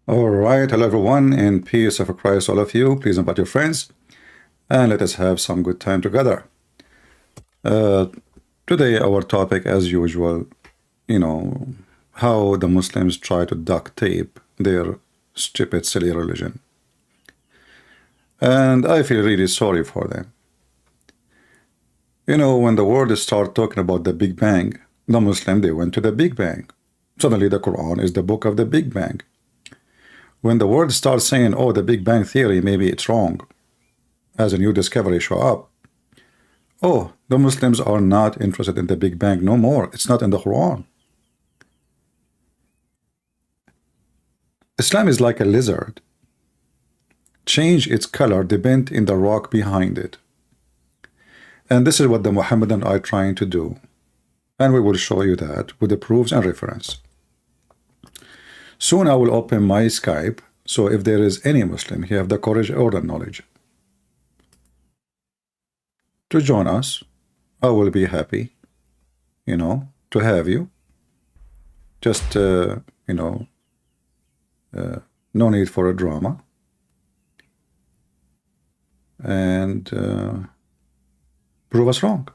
All right, hello everyone, in peace of Christ, all of you. Please invite your friends and let us have some good time together. Uh, Today, our topic, as usual, how the Muslims try to duct tape their stupid, silly religion. And I feel really sorry for them. When the world start talking about the Big Bang, the Muslim, they went to the Big Bang. Suddenly, the Quran is the book of the Big Bang. When the world starts saying, oh, the Big Bang Theory, maybe it's wrong, as a new discovery show up, oh, the Muslims are not interested in the Big Bang no more. It's not in the Quran. Islam is like a lizard. Change its color depend in the rock behind it. And this is what the Mohammedans are trying to do. And we will show you that with the proofs and reference. Soon I will open my Skype, so if there is any Muslim, he have the courage or the knowledge to join us, I will be happy, to have you. Just, no need for a drama. And prove us wrong.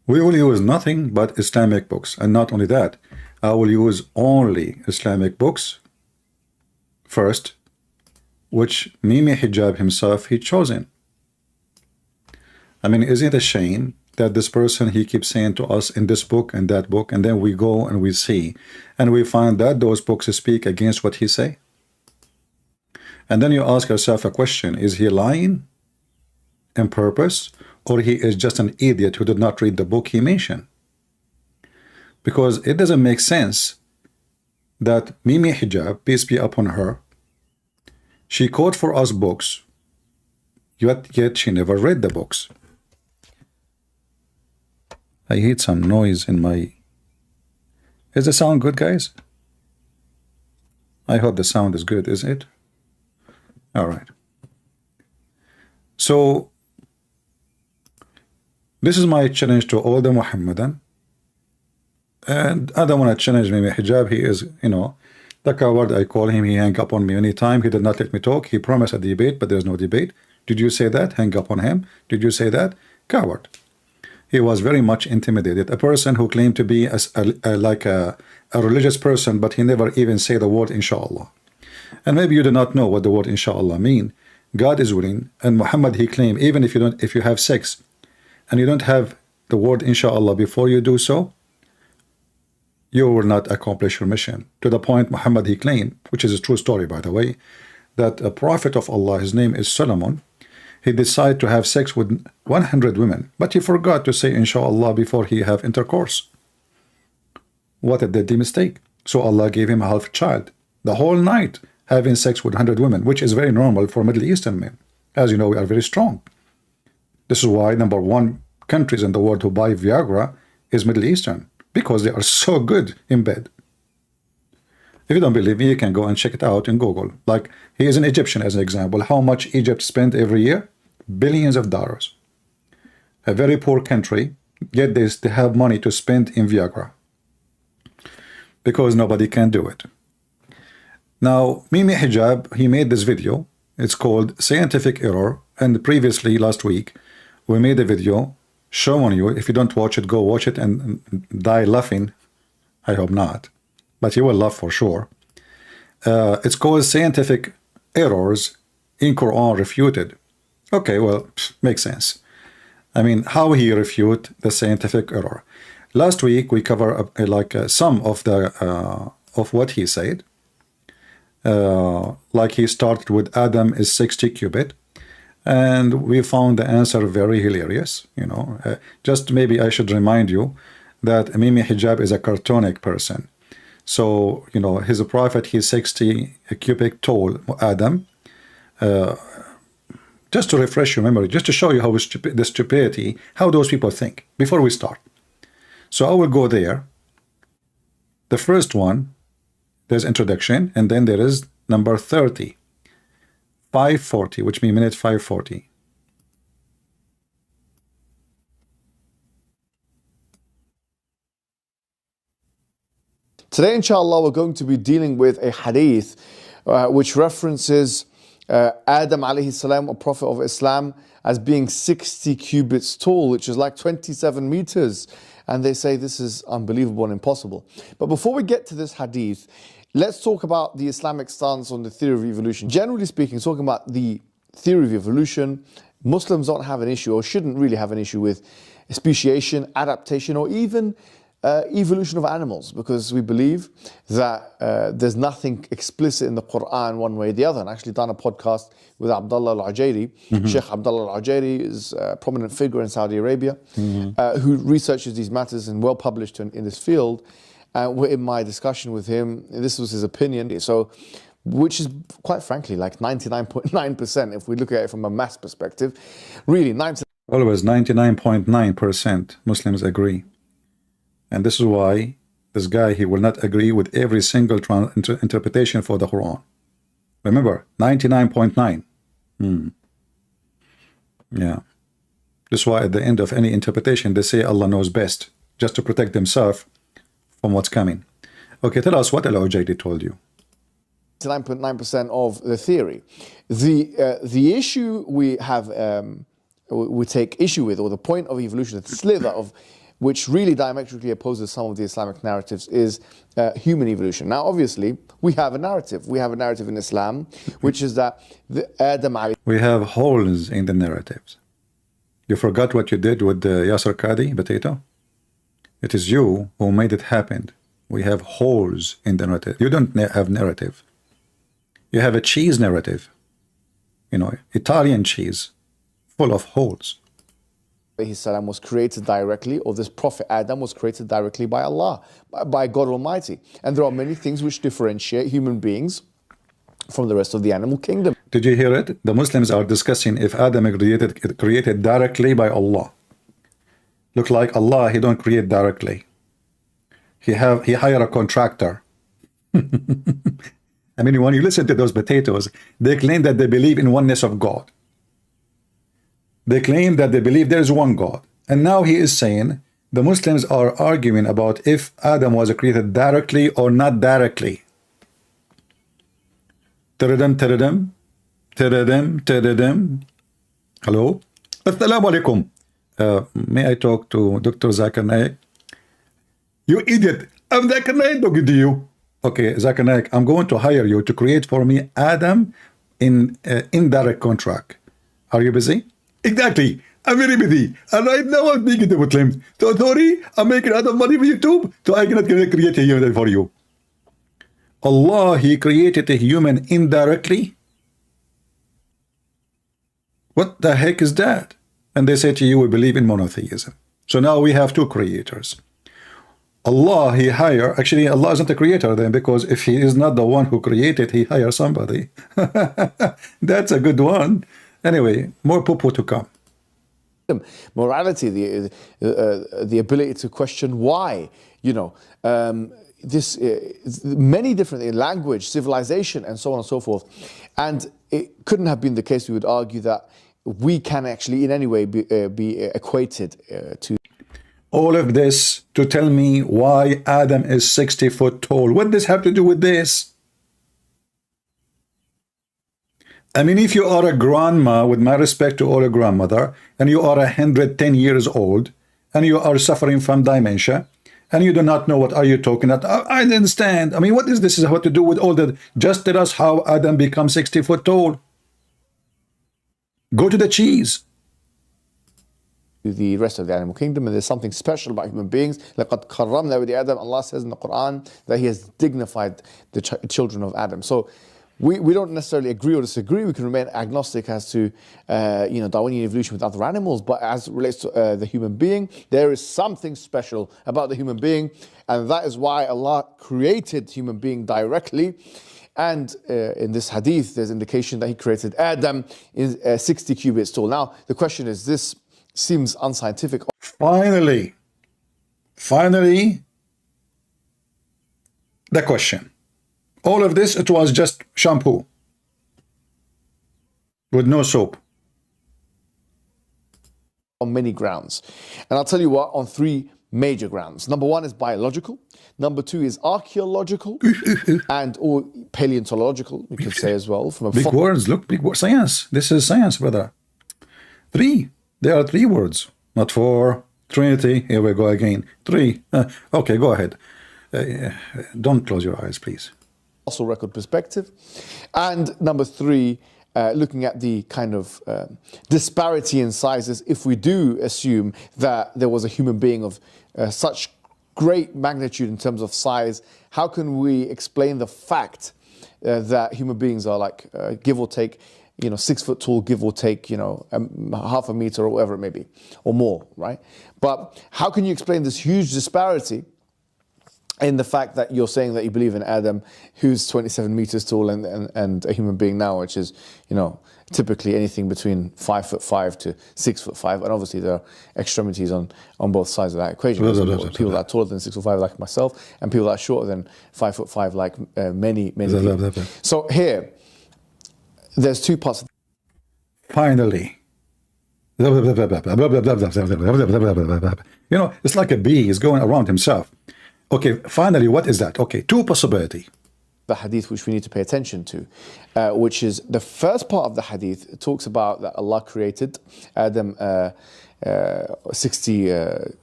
We will use nothing but Islamic books. And not only that, I will use only Islamic books first, which Mimi Hijab himself, he chosen. I mean, isn't it a shame that this person, he keeps saying to us in this book and that book, and then we go and we see, and we find that those books speak against what he say? And then you ask yourself a question, is he lying on purpose, or he is just an idiot who did not read the book he mentioned? Because it doesn't make sense that Mimi Hijab, peace be upon her, she quote for us books, yet she never read the books. I heard some noise in my... Is the sound good, guys? I hope the sound is good, is it? All right. So, this is my challenge to all the Muhammadan. And I don't want to challenge Mimi Hijab. He is, the coward. I call him. He hang up on me anytime. He did not let me talk. He promised a debate, but there's no debate. Did you say that? Hang up on him. Did you say that? Coward. He was very much intimidated. A person who claimed to be like a religious person, but he never even say the word inshallah. And maybe you do not know what the word inshallah mean. God is willing, and Muhammad, he claimed, even if you have sex and you don't have the word inshallah before you do so, you will not accomplish your mission. To the point Muhammad, he claimed, which is a true story by the way, that a prophet of Allah, his name is Solomon, he decided to have sex with 100 women, but he forgot to say inshallah before he have intercourse. What a deadly mistake. So Allah gave him a half child, the whole night having sex with 100 women, which is very normal for Middle Eastern men. As you know, we are very strong. This is why #1 countries in the world who buy Viagra is Middle Eastern, because they are so good in bed. If you don't believe me, you can go and check it out in Google. Like, he is an Egyptian as an example. How much Egypt spent every year? Billions of dollars. A very poor country, yet they have money to spend in Viagra, because nobody can do it. Now, Mimi Hijab, he made this video. It's called Scientific Error. And previously, last week, we made a video showing you. If you don't watch it, go watch it and die laughing. I hope not, but you will laugh for sure. It's called Scientific Errors in Quran Refuted. Okay, well, makes sense. I mean, how he refute the scientific error. Last week we cover some of the of what he said. Like he started with Adam is 60 cubit, and we found the answer very hilarious. Just maybe I should remind you that Mimi Hijab is a cartonic person. So, his prophet, he's 60 cubic tall, Adam. Just to refresh your memory, just to show you how the stupidity, how those people think, before we start. So I will go there. The first one, there's introduction, and then there is number 30. 540, which means minute 540. Today, inshallah, we're going to be dealing with a hadith which references Adam alayhi salam, a prophet of Islam, as being 60 cubits tall, which is like 27 meters. And they say this is unbelievable and impossible. But before we get to this hadith, let's talk about the Islamic stance on the theory of evolution. Generally speaking, talking about the theory of evolution, Muslims don't have an issue, or shouldn't really have an issue, with speciation, adaptation, or even evolution of animals, because we believe that there's nothing explicit in the Qur'an one way or the other. And I actually done a podcast with Abdullah al-Ajayri. Sheikh Abdullah al-Ajayri is a prominent figure in Saudi Arabia who researches these matters and well published in this field. In my discussion with him, this was his opinion. So, which is quite frankly like 99.9% if we look at it from a mass perspective. Really, 90%. Always 99.9% Muslims agree. And this is why this guy, he will not agree with every single interpretation for the Quran. Remember, 99.9. Yeah. This is why at the end of any interpretation, they say Allah knows best, just to protect themselves from what's coming. Okay, tell us what Al-Ujaydi told you. 99.9% of the theory. The issue we have, we take issue with, or the point of evolution, the slither of which really diametrically opposes some of the Islamic narratives, is human evolution. Now, obviously, we have a narrative. We have a narrative in Islam, which is that Adam... We have holes in the narratives. You forgot what you did with the Yasser Qadi potato? It is you who made it happen. We have holes in the narrative. You don't have narrative. You have a cheese narrative. You know, Italian cheese, full of holes. Salam was created directly, or this prophet Adam was created directly by Allah, by God Almighty. And there are many things which differentiate human beings from the rest of the animal kingdom. Did you hear it? The Muslims are discussing if Adam created directly by Allah. Look like Allah, he don't create directly. He hire a contractor. I mean, when you listen to those potatoes, they claim that they believe in oneness of God. They claim that they believe there is one God. And now he is saying the Muslims are arguing about if Adam was created directly or not directly. Teredem, teredem, teredem, teredem. Hello? Assalamu alaikum. May I talk to Dr. Zakir Naik? You idiot. I'm Zakir Naik talking to you. Okay, Zakir Naik, I'm going to hire you to create for me Adam in indirect contract. Are you busy? Exactly. I'm very busy. And right now I'm speaking to Muslims. So sorry, I'm making a lot of money for YouTube, so I cannot create a human for you. Allah, he created a human indirectly? What the heck is that? And they say to you, we believe in monotheism. So now we have two creators. Allah, he hire, actually Allah isn't the creator then, because if he is not the one who created, he hire somebody. That's a good one. Anyway, more poo-poo to come. Morality, the ability to question why, you know, many different language, civilization, and so on and so forth. And it couldn't have been the case, we would argue, that we can actually in any way be equated to all of this to tell me why Adam is 60 foot tall. What does this have to do with this? I mean, if you are a grandma, with my respect to all a grandmother, and you are 110 years old, and you are suffering from dementia, and you do not know what are you talking about, I understand. I mean, what is this have to do with all that? Just tell us how Adam becomes 60 foot tall. Go to the cheese. The rest of the animal kingdom, and there's something special about human beings. لَقَدْ كَرَّمْنَا بَنِي آدَمَ. Allah says in the Quran that He has dignified the children of Adam. So we don't necessarily agree or disagree. We can remain agnostic as to Darwinian evolution with other animals, but as it relates to the human being, there is something special about the human being, and that is why Allah created human being directly. And in this hadith, there's indication that He created Adam in 60 cubits tall. Now, the question is, this seems unscientific. Finally, the question. All of this, it was just shampoo with no soap. On many grounds. And I'll tell you what, on three major grounds. Number one is biological. Number two is archaeological and or paleontological, we could say as well. From a big words, look, big words. Science. This is science, brother. Three. There are three words, not four. Trinity. Here we go again. Three. Okay, go ahead. Don't close your eyes, please. Fossil record perspective. And number three, looking at the kind of disparity in sizes, if we do assume that there was a human being of such great magnitude in terms of size, how can we explain the fact that human beings are like, give or take, 6 foot tall, give or take, half a meter or whatever it may be, or more, right? But how can you explain this huge disparity in the fact that you're saying that you believe in Adam, who's 27 meters tall, and a human being now, which is, typically anything between 5'5" to 6'5", and obviously there are extremities on both sides of that equation. People that are taller than 6'5", like myself, and people that are shorter than 5'5", like many people. So here, there's two parts. Finally. It's like a bee is going around himself. Okay, finally, what is that? Okay, two possibility. The hadith which we need to pay attention to, which is the first part of the hadith talks about that Allah created Adam 60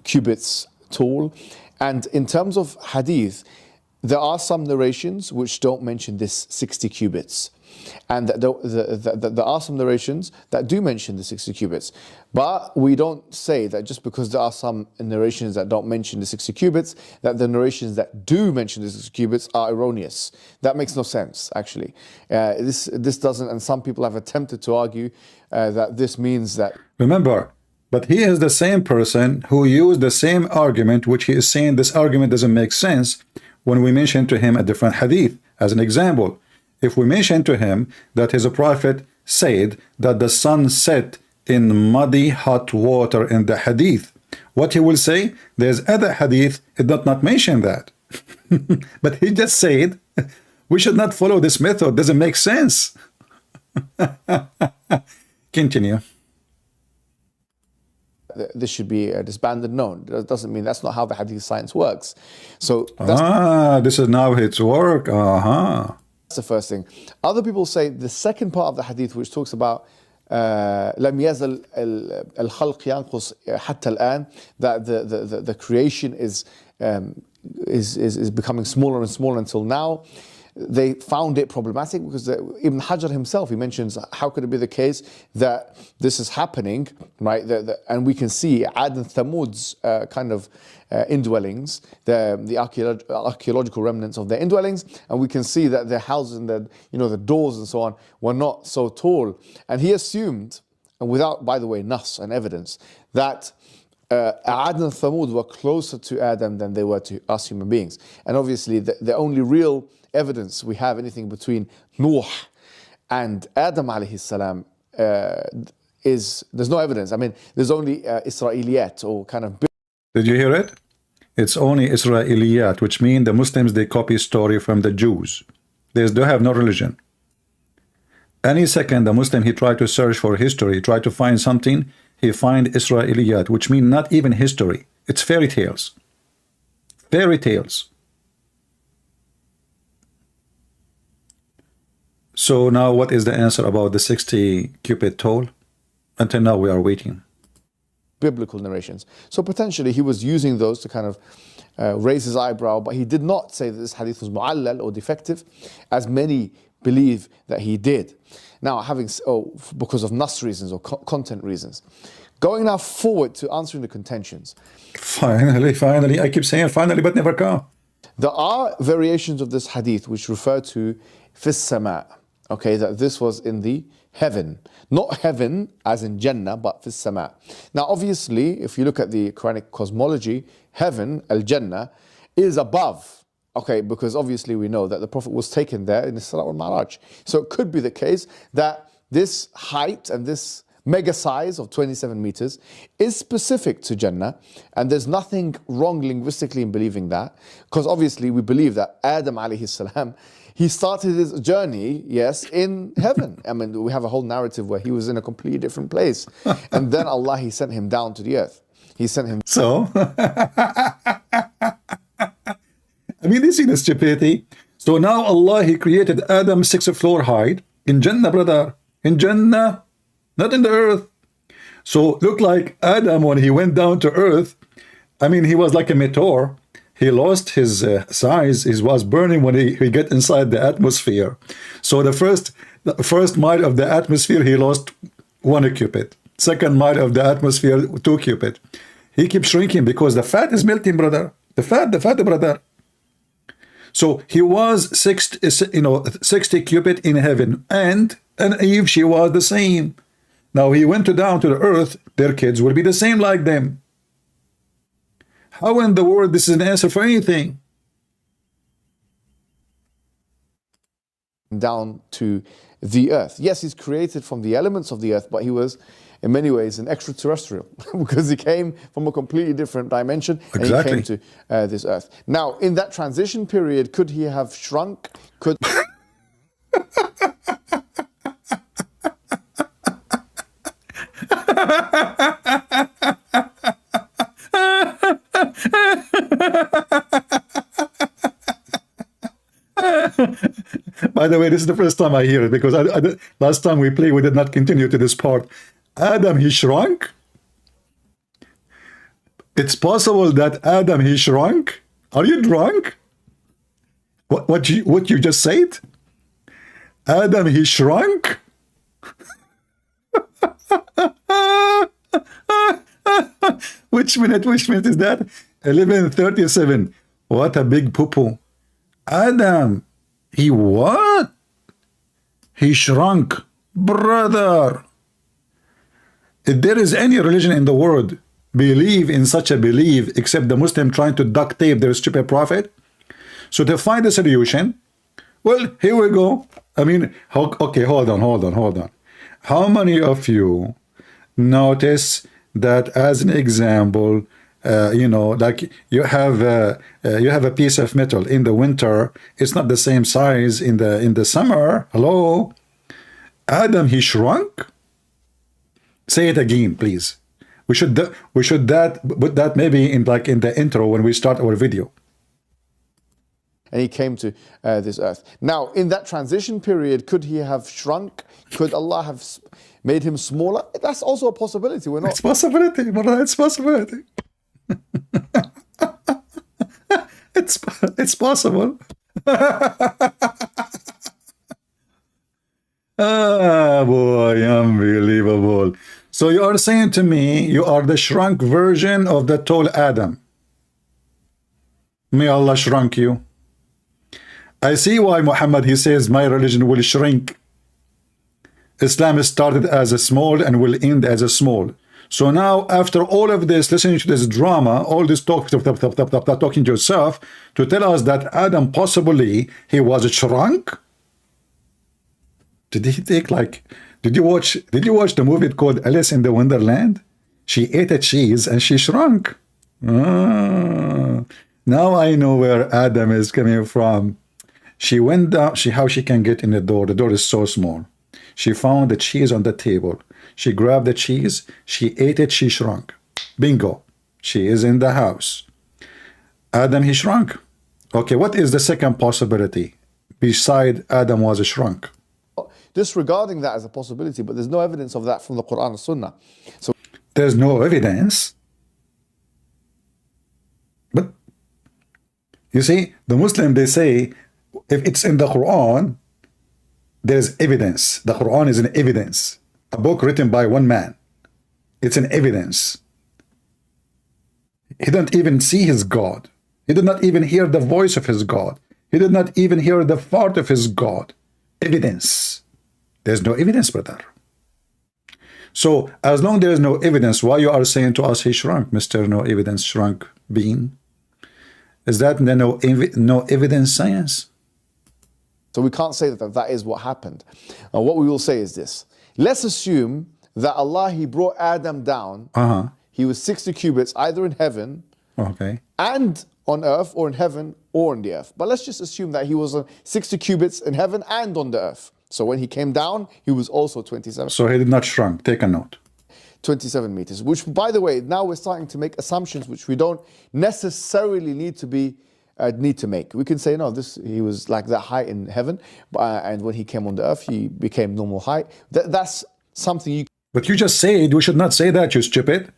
cubits tall. And in terms of hadith, there are some narrations which don't mention this 60 cubits. And there are some narrations that do mention the 60 cubits. But we don't say that just because there are some narrations that don't mention the 60 cubits, that the narrations that do mention the 60 cubits are erroneous. That makes no sense, actually. This doesn't, and some people have attempted to argue that this means that... Remember, but he is the same person who used the same argument, which he is saying this argument doesn't make sense when we mention to him a different hadith. As an example, if we mention to him that his prophet said that the sun set in muddy hot water in the hadith, what he will say, there's other hadith, it does not mention that. But he just said, we should not follow this method, doesn't make sense. Continue. This should be disbanded. No, that doesn't mean that's not how the hadith science works. So this is now its work. That's the first thing. Other people say the second part of the hadith, which talks about لم يزل الخلق ينقص حتى الآن, that the creation is becoming smaller and smaller until now. They found it problematic because Ibn Hajar himself, he mentions, how could it be the case that this is happening, right? And we can see Ad and Thamud's kind of indwellings, the archaeological remnants of their indwellings, and we can see that their houses and the doors and so on were not so tall. And he assumed, and without, by the way, nas and evidence, that Ad and Thamud were closer to Adam than they were to us human beings. And obviously the only real evidence we have anything between Nuh and Adam alayhi salam there's no evidence. I mean, there's only Israeliyat or kind of... Did you hear it? It's only Israeliyat, which means the Muslims, they copy story from the Jews. They have no religion. Any second the Muslim, he tried to search for history, try to find something, he find Israeliyat, which mean not even history. It's fairy tales. Fairy tales. So now what is the answer about the 60 cubit tall? Until now we are waiting. Biblical narrations. So potentially he was using those to kind of raise his eyebrow, but he did not say that this hadith was mu'allal or defective, as many believe that he did. Now, because of nas reasons or content reasons. Going now forward to answering the contentions. Finally, I keep saying finally, but never come. There are variations of this hadith which refer to fis sama, okay, that this was in the heaven. Not heaven as in Jannah, but fis sama. Now, obviously, if you look at the Quranic cosmology, heaven, al-Jannah, is above. Okay, because obviously we know that the Prophet was taken there in the Isra wal Mi'raj. So it could be the case that this height and this mega size of 27 meters is specific to Jannah, and there's nothing wrong linguistically in believing that, because obviously we believe that Adam alayhi salam, he started his journey, yes, in heaven. I mean, we have a whole narrative where he was in a completely different place, and then Allah, he sent him down to the earth. He sent him. So, I mean, this is stupidity. So now Allah, He created Adam 6th floor height in Jannah, brother. In Jannah, not in the earth. So look like Adam, when he went down to earth, I mean, he was like a meteor. He lost his size. He was burning when he get inside the atmosphere. So the first mile of the atmosphere, he lost 1 cubit. Second mile of the atmosphere, 2 cubit. He keeps shrinking because the fat is melting, brother. The fat, brother. So he was 60 cubit in heaven, and Eve, she was the same. Now he went down to the earth. Their kids will be the same like them. How in the world this is an answer for anything? Down to the earth. Yes, he's created from the elements of the earth, but he was in many ways an extraterrestrial because he came from a completely different dimension. Exactly. And he came to this earth. Now, in that transition period, could he have shrunk? Could By the way, this is the first time I hear it, because last time we played, we did not continue to this part. Adam, he shrunk? It's possible that Adam, he shrunk? Are you drunk? What you just said? Adam, he shrunk? Which minute is that? 11:37. What a big poo-poo. Adam, he what? He shrunk. Brother, if there is any religion in the world believe in such a belief except the Muslim trying to duct tape their stupid prophet, so to find a solution, well, here we go. I mean, okay, hold on. How many of you notice that, as an example, like you have a piece of metal in the winter, it's not the same size in the summer. Hello, Adam, he shrunk. Say it again, please. We should put that maybe in the intro when we start our video. And he came to this earth. Now, in that transition period, could he have shrunk? Could Allah have made him smaller? That's also a possibility. We're not. It's possibility, brother. It's possibility. it's possible. Ah, boy, unbelievable. So you are saying to me you are the shrunk version of the tall Adam. May Allah shrunk you. I see why Muhammad, he says my religion will shrink. Islam started as a small and will end as a small. So now, after all of this, listening to this drama, all this talking to yourself, to tell us that Adam possibly he was shrunk. Did he take did you watch the movie called Alice in the Wonderland? She ate a cheese and she shrunk. Now I know where Adam is coming from. She went down, how she can get in the door. The door is so small. She found the cheese on the table. She grabbed the cheese, she ate it, she shrunk. Bingo. She is in the house. Adam, he shrunk. Okay, what is the second possibility beside Adam was shrunk? Disregarding that as a possibility, but there's no evidence of that from the Quran and Sunnah. So there's no evidence. But you see, the Muslim, they say, if it's in the Quran, there's evidence. The Quran is an evidence. A book written by one man. It's an evidence. He didn't even see his God. He did not even hear the voice of his God. He did not even hear the fart of his God. Evidence. There's no evidence, brother. So as long as there is no evidence, why you are saying to us he shrunk, Mr. No Evidence Shrunk Bean? Is that no evidence science? So we can't say that is what happened. What we will say is this. Let's assume that Allah, he brought Adam down. He was 60 cubits either in heaven and on earth, or in heaven or on the earth. But let's just assume that he was 60 cubits in heaven and on the earth. So when he came down, he was also 27. So he did not shrunk. Take a note. 27 meters, which, by the way, now we're starting to make assumptions which we don't necessarily need to make. We can say, no, he was like that height in heaven, and when he came on the earth, he became normal height. That's something you... But you just said we should not say that, you stupid.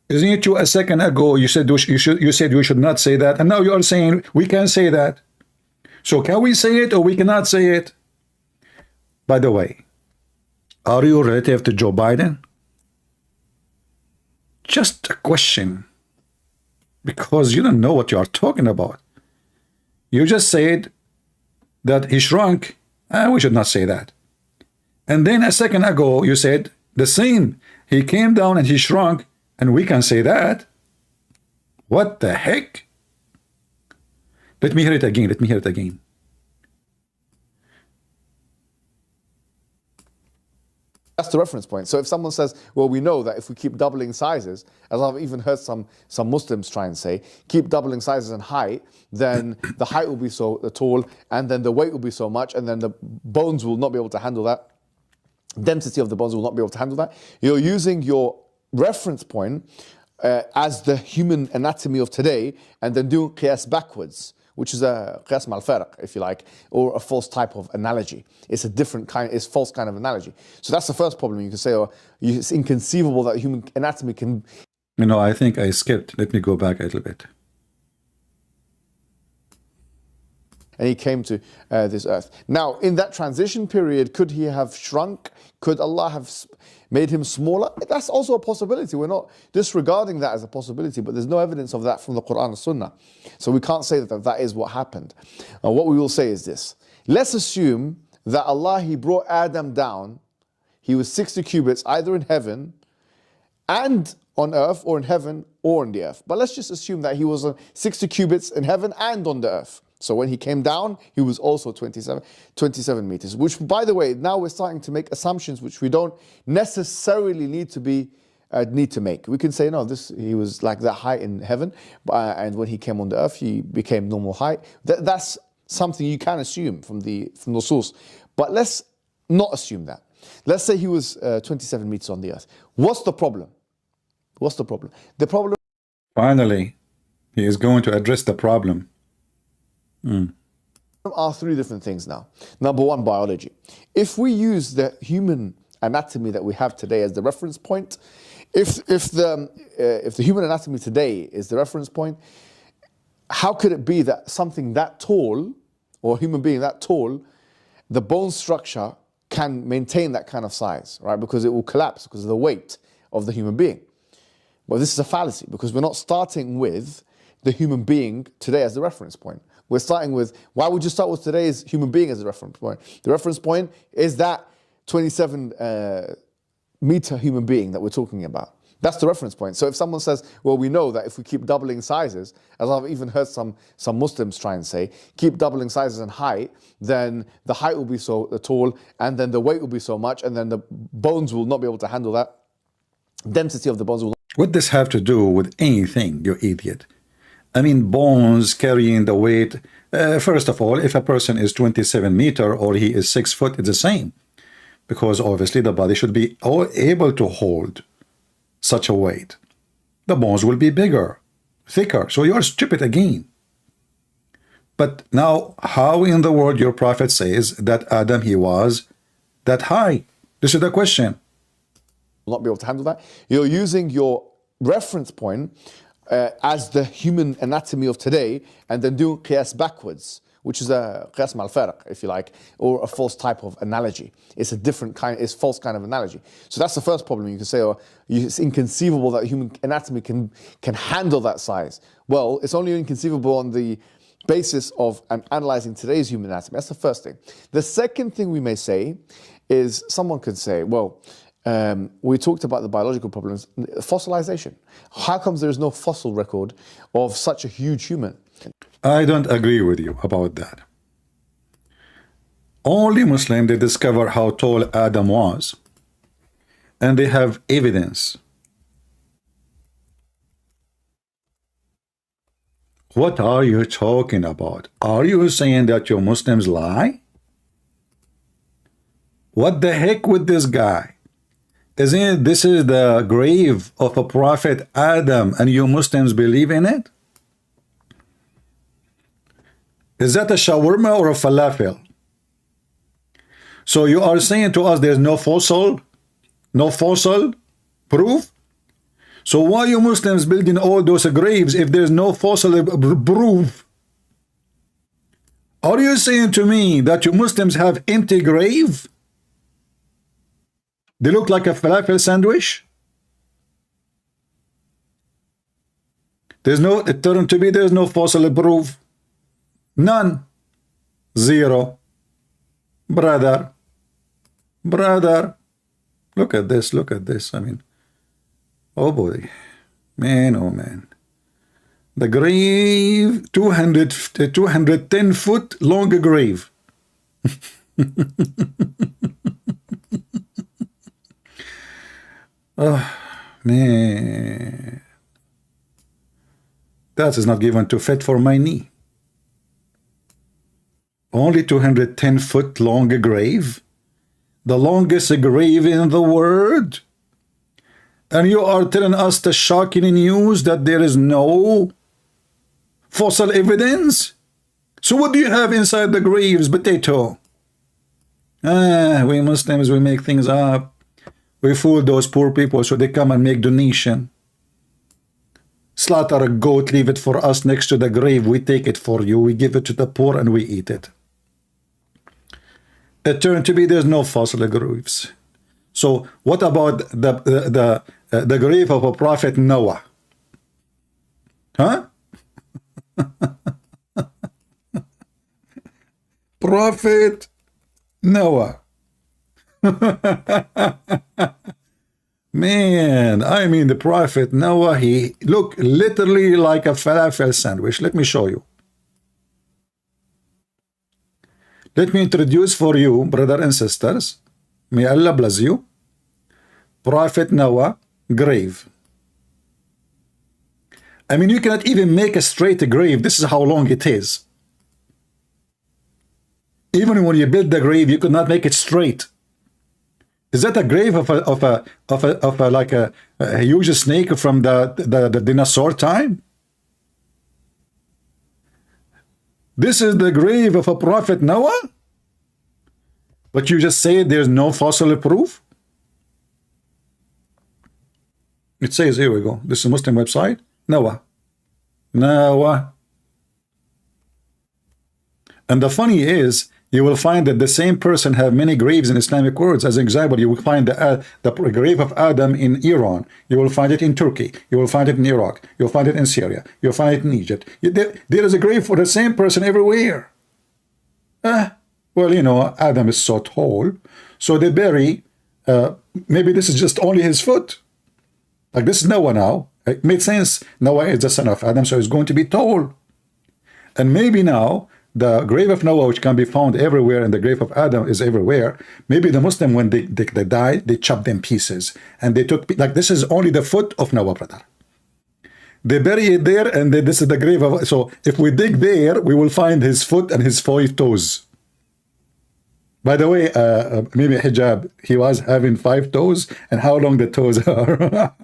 Isn't it you a second ago you said you should not say that, and now you are saying we can say that. So can we say it or we cannot say it? By the way, are you relative to Joe Biden? Just a question, because you don't know what you are talking about. You just said that he shrunk, and we should not say that. And then a second ago you said the same, he came down and he shrunk, and we can say that. What the heck? Let me hear it again. Let me hear it again. That's the reference point. So if someone says, well, we know that if we keep doubling sizes, as I've even heard some Muslims try and say, keep doubling sizes and height, then the height will be so tall, and then the weight will be so much, and then the bones will not be able to handle that. Density of the bones will not be able to handle that. You're using your reference point as the human anatomy of today, and then doing qiyas backwards, which is a qiyas mal farq, if you like, or a false type of analogy. It's a different kind, it's false kind of analogy. So that's the first problem you can say, or it's inconceivable that human anatomy can... You know, I think I skipped. Let me go back a little bit. And he came to this earth. Now, in that transition period, could he have shrunk? Could Allah have made him smaller? That's also a possibility. We're not disregarding that as a possibility, but there's no evidence of that from the Quran and Sunnah. So we can't say that that is what happened. What we will say is this. Let's assume that Allah, He brought Adam down. He was 60 cubits, either in heaven and on earth, or in heaven or on the earth. But let's just assume that he was 60 cubits in heaven and on the earth. So when he came down, he was also 27 meters, which, by the way, now we're starting to make assumptions which we don't necessarily need to make. We can say, no, he was like that height in heaven, and when he came on the earth, he became normal height. That's something you can assume from the source. But let's not assume that. Let's say he was 27 meters on the earth. What's the problem? What's the problem? The problem... Finally, he is going to address the problem. Are three different things now. Number one, biology. If we use the human anatomy that we have today as the reference point, if the human anatomy today is the reference point, how could it be that something that tall, or a human being that tall, the bone structure can maintain that kind of size, right? Because it will collapse because of the weight of the human being. Well, this is a fallacy, because we're not starting with the human being today as the reference point. We're starting with, why would you start with today's human being as a reference point? The reference point is that 27 meter human being that we're talking about. That's the reference point. So if someone says, well, we know that if we keep doubling sizes, as I've even heard some Muslims try and say, keep doubling sizes and height, then the height will be so tall, and then the weight will be so much, and then the bones will not be able to handle that. Density of the bones will not... What does this have to do with anything, you idiot? I mean, bones carrying the weight. First of all, if a person is 27 meter or he is 6 foot, it's the same. Because obviously the body should be able to hold such a weight. The bones will be bigger, thicker. So you're stupid again. But now, how in the world your prophet says that Adam, he was that high? This is the question. Will not be able to handle that. You're using your reference point as the human anatomy of today, and then doing qiyas backwards, which is a qiyas mal farq, if you like, or a false type of analogy. It's a different kind, it's false kind of analogy. So that's the first problem you can say, or it's inconceivable that human anatomy can handle that size. Well, it's only inconceivable on the basis of analyzing today's human anatomy. That's the first thing. The second thing we may say is, someone could say, well, we talked about the biological problems, fossilization. How comes there is no fossil record of such a huge human? I don't agree with you about that. Only Muslims, they discover how tall Adam was, and they have evidence. What are you talking about? Are you saying that your Muslims lie? What the heck with this guy? Isn't it, this is the grave of a prophet Adam, and you Muslims believe in it? Is that a shawarma or a falafel? So you are saying to us there's no fossil proof? So why you Muslims building all those graves if there's no fossil proof? Are you saying to me that you Muslims have empty grave? They look like a falafel sandwich? There's no fossil proof. None. Zero. Brother. Look at this. I mean, oh boy. Man, oh man. The grave, 210 foot long grave. Oh, man. That is not given to fit for my knee. Only 210 foot long grave. The longest grave in the world. And you are telling us the shocking news that there is no fossil evidence? So what do you have inside the graves? Potato. We Muslims, we make things up. We fool those poor people so they come and make donation. Slaughter a goat, leave it for us next to the grave. We take it for you. We give it to the poor and we eat it. It turned to be there's no fossil graves. So what about the grave of a prophet Noah? Huh? Prophet Noah. Man, I mean the prophet Noah, he looked literally like a falafel sandwich. Let me show you. Let me introduce for you, brother and sisters, may Allah bless you, Prophet Noah grave. I mean, you cannot even make a straight grave. This is how long it is. Even when you build the grave, you could not make it straight. Is that a grave of a like a huge snake from the dinosaur time? This is the grave of a prophet Noah? But you just say there's no fossil proof? It says, here we go. This is a Muslim website. Noah. And the funny is, you will find that the same person have many graves in Islamic words. As an example, you will find the grave of Adam in Iran. You will find it in Turkey. You will find it in Iraq. You'll find it in Syria. You'll find it in Egypt. There is a grave for the same person everywhere. Well, you know, Adam is so tall, so they bury, maybe this is just only his foot. Like this is Noah now. It made sense. Noah is the son of Adam, so he's going to be tall. And maybe now, the grave of Noah, which can be found everywhere, and the grave of Adam is everywhere. Maybe the Muslim, when they died, they chopped them pieces. And they took, like this is only the foot of Noah, brother. They bury it there, and this is the grave of, so if we dig there, we will find his foot and his 5 toes. By the way, maybe Hijab, he was having 5 toes, and how long the toes are.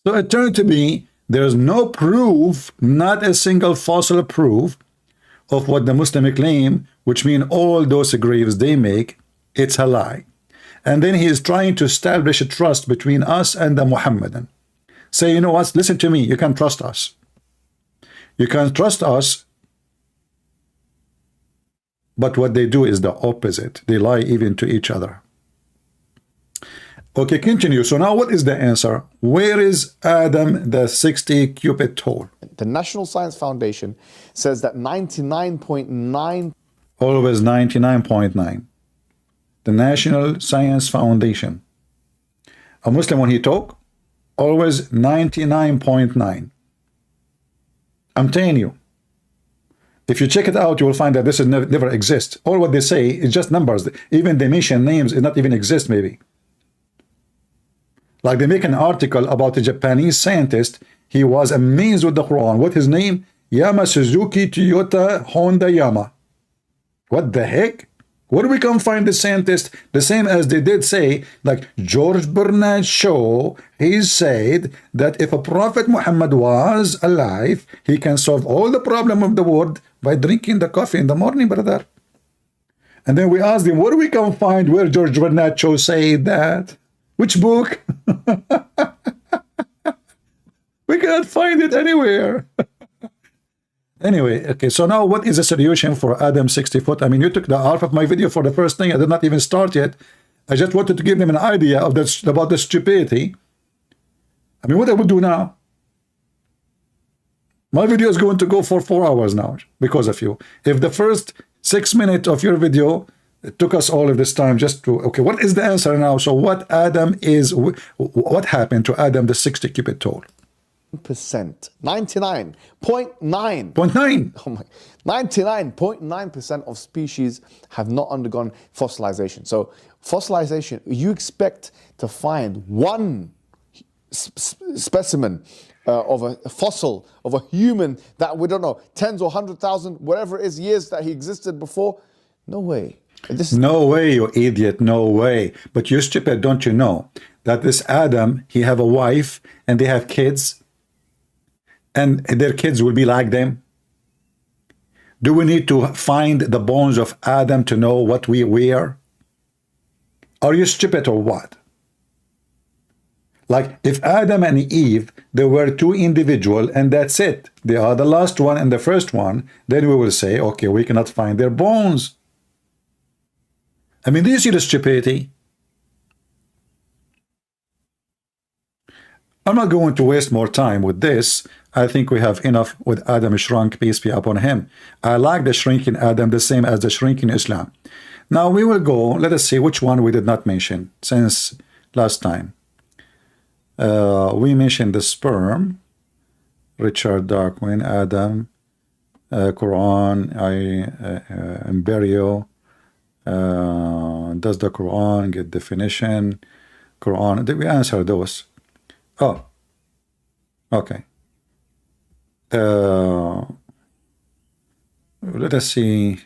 So it turned to be, there's no proof, not a single fossil proof of what the Muslim claim, which mean all those graves they make, it's a lie. And then he is trying to establish a trust between us and the Muhammadan. Say, you know what, listen to me, you can trust us. You can trust us, but what they do is the opposite. They lie even to each other. Okay, continue. So now what is the answer? Where is Adam the 60 cubit tall? The National Science Foundation says that 99.9... Always 99.9. The National Science Foundation. A Muslim, when he talk, always 99.9. I'm telling you. If you check it out, you will find that this is never exist. All what they say is just numbers. Even they mention names, it not even exist maybe. Like they make an article about a Japanese scientist. He was amazed with the Quran. What his name? Yama Suzuki Toyota Honda Yama. What the heck? Where we can find the scientists, the same as they did say, like George Bernard Shaw, he said that if a Prophet Muhammad was alive, he can solve all the problem of the world by drinking the coffee in the morning, brother. And then we asked him, where we can find where George Bernard Shaw said that? Which book? We cannot find it anywhere. Anyway, okay, so now what is the solution for Adam 60 foot? I mean, you took the half of my video for the first thing. I did not even start yet. I just wanted to give them an idea of this, about the stupidity. I mean, what I would do now? My video is going to go for 4 hours now because of you. If the first 6 minutes of your video, it took us all of this time just to, okay, what is the answer now? So what Adam is, what happened to Adam the 60 cubit tall? 99.9. 0.9. Oh my, 99.9% of species have not undergone fossilization. So fossilization, you expect to find one specimen of a fossil of a human that we don't know, tens or 100,000, whatever it is, years that he existed before. No way. No way, you idiot, no way. But you stupid, don't you know that this Adam, he have a wife and they have kids, and their kids will be like them? Do we need to find the bones of Adam to know what we wear? Are you stupid or what? Like, if Adam and Eve, they were two individuals and that's it, they are the last one and the first one, then we will say, okay, we cannot find their bones. I mean, do you see the stupidity? I'm not going to waste more time with this. I think we have enough with Adam shrunk, peace be upon him. I like the shrinking Adam the same as the shrinking Islam. Now we will go, let us see which one we did not mention since last time. We mentioned the sperm, Richard Darwin, Adam, Quran, embryo. Does the Quran get definition? Quran, did we answer those? Oh, okay. Let us see.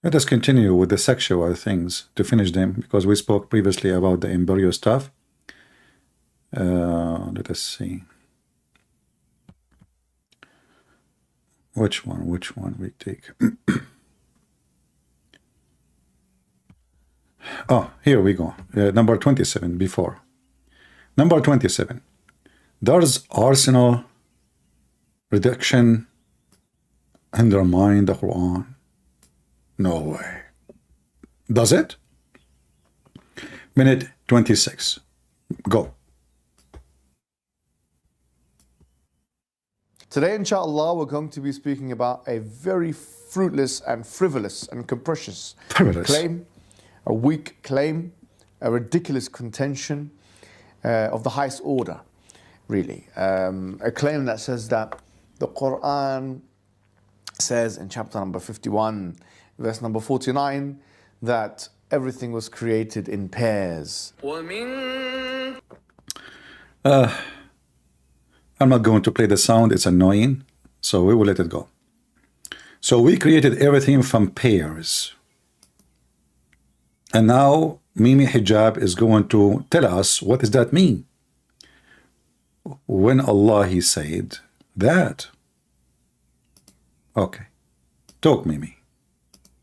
Let us continue with the sexual things to finish them, because we spoke previously about the embryo stuff. Let us see. Which one we take? Oh, here we go. Number 27 before. Number 27. Does arsenal reduction undermine the Quran? No way. Does it? Minute 26. Go. Today, inshallah, we're going to be speaking about a very fruitless and frivolous and capricious claim, a weak claim, a ridiculous contention of the highest order, really. A claim that says that the Quran says in chapter number 51, verse number 49, that everything was created in pairs. I'm not going to play the sound, it's annoying, so we will let it go. So we created everything from pairs. And now Mimi Hijab is going to tell us, what does that mean? When Allah, he said that. Okay. Talk, Mimi.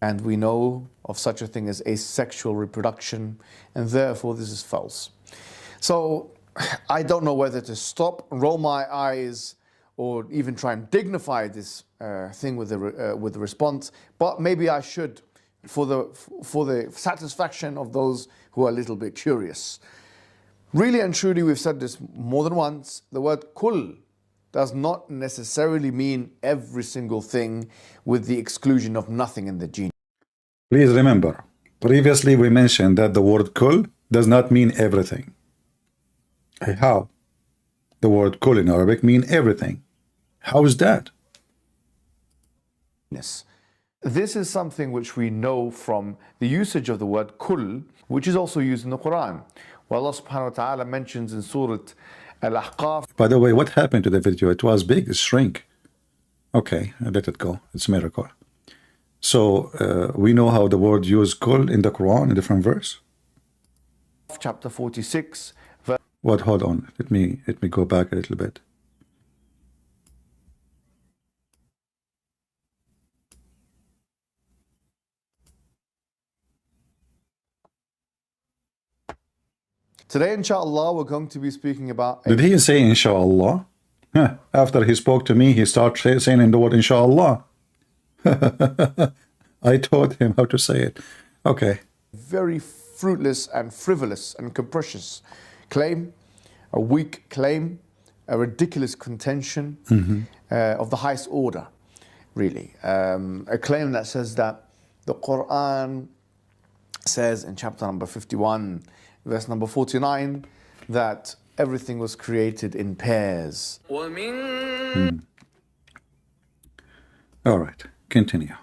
And we know of such a thing as asexual reproduction, and therefore this is false. So I don't know whether to stop, roll my eyes, or even try and dignify this thing with the response, but maybe I should, for the satisfaction of those who are a little bit curious. Really and truly, we've said this more than once, the word kul does not necessarily mean every single thing, with the exclusion of nothing in the gene. Please remember, previously we mentioned that the word kul does not mean everything. How? The word kul in Arabic means everything. How is that? Yes. This is something which we know from the usage of the word kul, which is also used in the Quran. Well, Allah subhanahu wa ta'ala mentions in Surah Al-Ahqaf. By the way, what happened to the video? It was big, it shrank. Okay, I let it go. It's a miracle. So we know how the word used kul in the Quran, in different verse. Chapter 46. What? Hold on. Let me go back a little bit. Today, inshallah, we're going to be speaking about... Did he say inshallah? After he spoke to me, he started saying the word inshallah. I taught him how to say it. Okay. Very fruitless and frivolous and capricious claim, a weak claim, a ridiculous contention of the highest order, really. A claim that says that the Quran says in chapter number 51, verse number 49, that everything was created in pairs. All right, continue.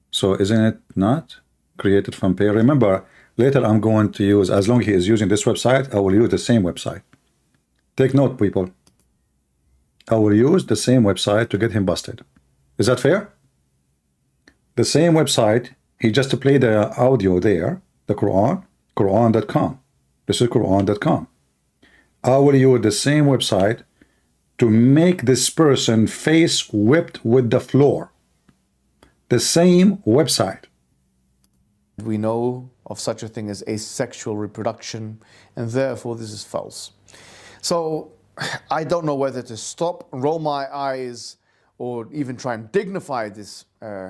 So isn't it not created from pair? Remember, later I'm going to use, as long as he is using this website, I will use the same website. Take note, people. I will use the same website to get him busted. Is that fair? The same website, he just played the audio there, the Quran, Quran.com. This is Quran.com. I will use the same website to make this person face whipped with the floor. The same website. We know of such a thing as asexual reproduction, and therefore this is false. So I don't know whether to stop, roll my eyes, or even try and dignify this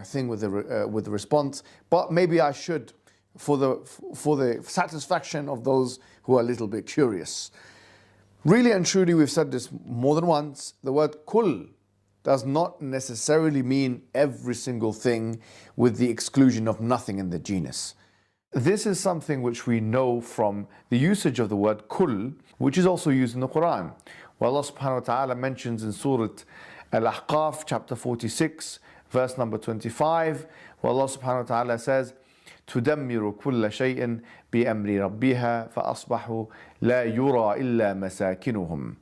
thing with the response, but maybe I should, for the satisfaction of those who are a little bit curious. Really and truly, we've said this more than once, the word kul does not necessarily mean every single thing with the exclusion of nothing in the genus. This is something which we know from the usage of the word kul, which is also used in the Quran. Where Allah subhanahu wa ta'ala mentions in Surah Al-Ahqaf, chapter 46, verse number 25, where Allah subhanahu wa ta'ala says, تدمر كل شيء بأمر ربها فأصبحوا لا يرى إلا مساكنهم.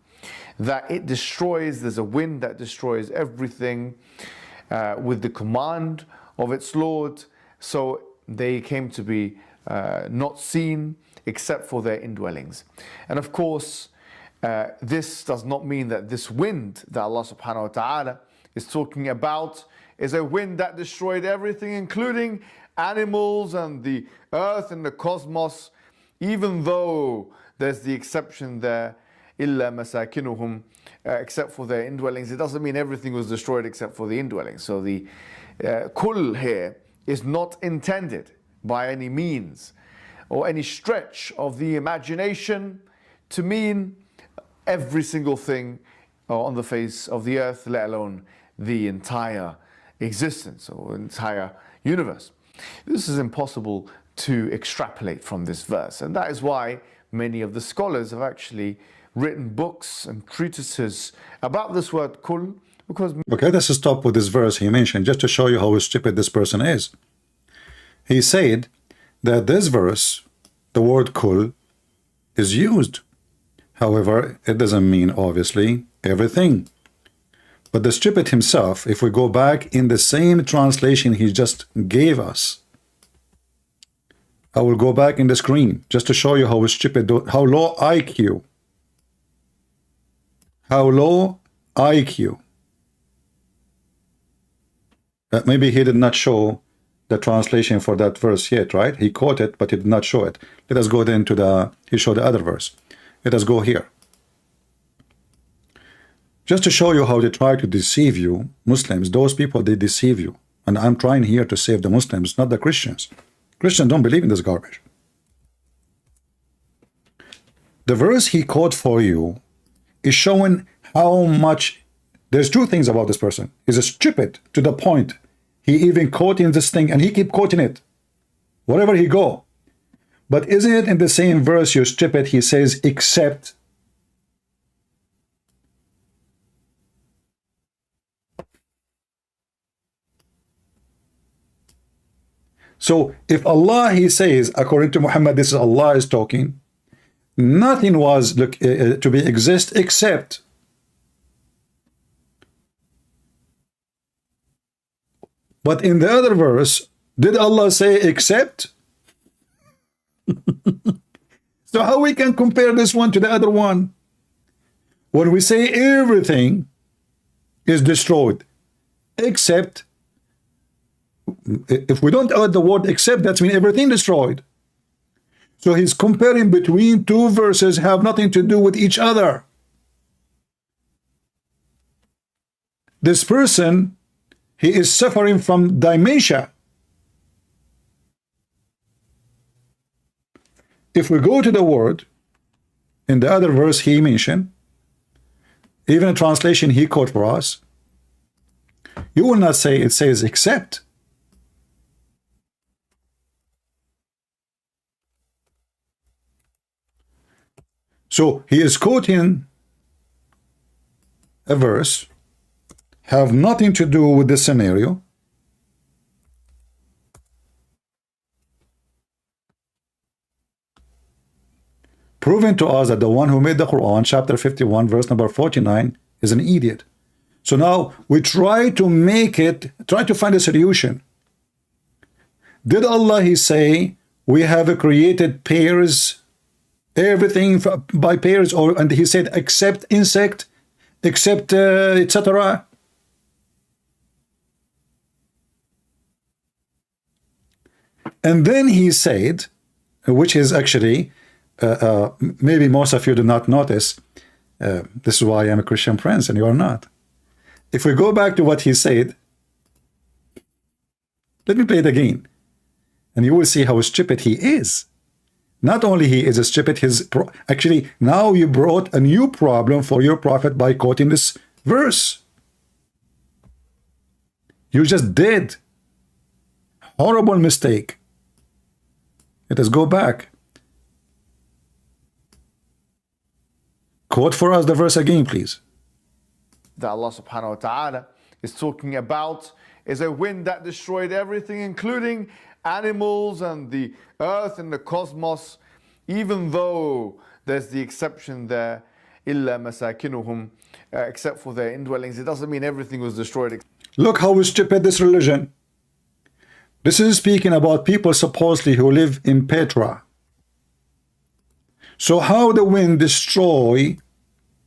That it destroys, there's a wind that destroys everything with the command of its Lord, so they came to be not seen except for their indwellings. And of course, this does not mean that this wind that Allah subhanahu wa ta'ala is talking about is a wind that destroyed everything, including animals and the earth and the cosmos, even though there's the exception there, إِلَّا مَسَاكِنُهُمْ, except for their indwellings. It doesn't mean everything was destroyed except for the indwellings. So the kul here is not intended by any means or any stretch of the imagination to mean every single thing on the face of the earth, let alone the entire existence or entire universe. This is impossible to extrapolate from this verse, and that is why many of the scholars have actually written books and treatises about this word kul, because... Okay, let's stop with this verse he mentioned, just to show you how stupid this person is. He said that this verse, the word kul, is used. However, it doesn't mean, obviously, everything. But the stupid himself, if we go back in the same translation he just gave us, I will go back in the screen just to show you how stupid, how low IQ. How low IQ. Maybe he did not show the translation for that verse yet, right? He quoted it, but he did not show it. Let us go then to the, he showed the other verse. Let us go here. Just to show you how they try to deceive you, Muslims, those people, they deceive you. And I'm trying here to save the Muslims, not the Christians. Christians don't believe in this garbage. The verse he quoted for you is showing how much... There's two things about this person. He's stupid to the point. He even quoting this thing and he keep quoting it. Wherever he go. But isn't it in the same verse, you're stupid, he says, except... So if Allah, he says, according to Muhammad, this is Allah is talking, nothing was to be exist except But in the other verse, did Allah say except? So how we can compare this one to the other one? When we say everything is destroyed, except, if we don't add the word except, that means everything destroyed. So he's comparing between two verses have nothing to do with each other. This person, he is suffering from dementia. If we go to the word, in the other verse he mentioned, even a translation he quote for us, you will not say it says except. So he is quoting a verse, have nothing to do with the scenario, proving to us that the one who made the Quran, chapter 51, verse number 49, is an idiot. So now we try to make it, try to find a solution. Did Allah, he say, we have created pairs, everything by pairs, or and he said except insect, except etc. And then he said, which is actually, maybe most of you do not notice, this is why I'm a Christian prince and you are not. If we go back to what he said, let me play it again, and you will see how stupid he is. Not only he is stupid, actually now you brought a new problem for your prophet by quoting this verse. You just did. Horrible mistake. Let us go back. Quote for us the verse again, please. That Allah subhanahu wa ta'ala is talking about is a wind that destroyed everything, including animals and the earth and the cosmos, even though there's the exception there, illa masakinuhum, except for their indwellings. It doesn't mean everything was destroyed. Look how stupid this religion. This is speaking about people supposedly who live in Petra. So how the wind destroy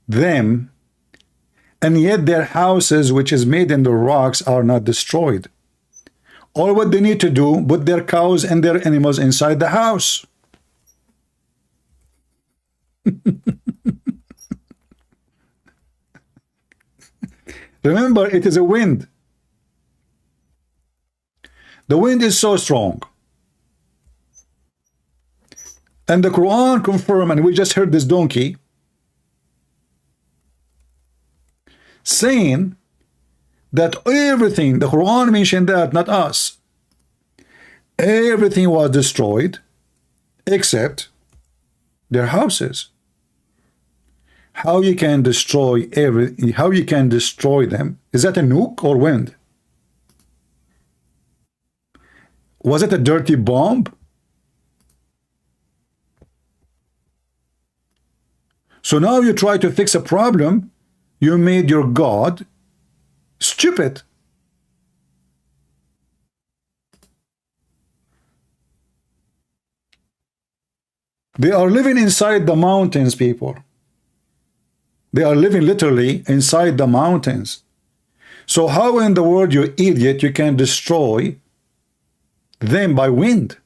them, and yet their houses, which is made in the rocks, are not destroyed. All what they need to do, put their cows and their animals inside the house. Remember, it is a wind. The wind is so strong. And the Quran confirm, and we just heard this donkey saying that everything, the Quran mentioned that, not us, everything was destroyed except their houses. How you can destroy how you can destroy them? Is that a nuke or wind? Was it a dirty bomb? So now you try to fix a problem, you made your God stupid. They are living inside the mountains, people. They are living literally inside the mountains. So how in the world, you idiot, you can destroy them by wind?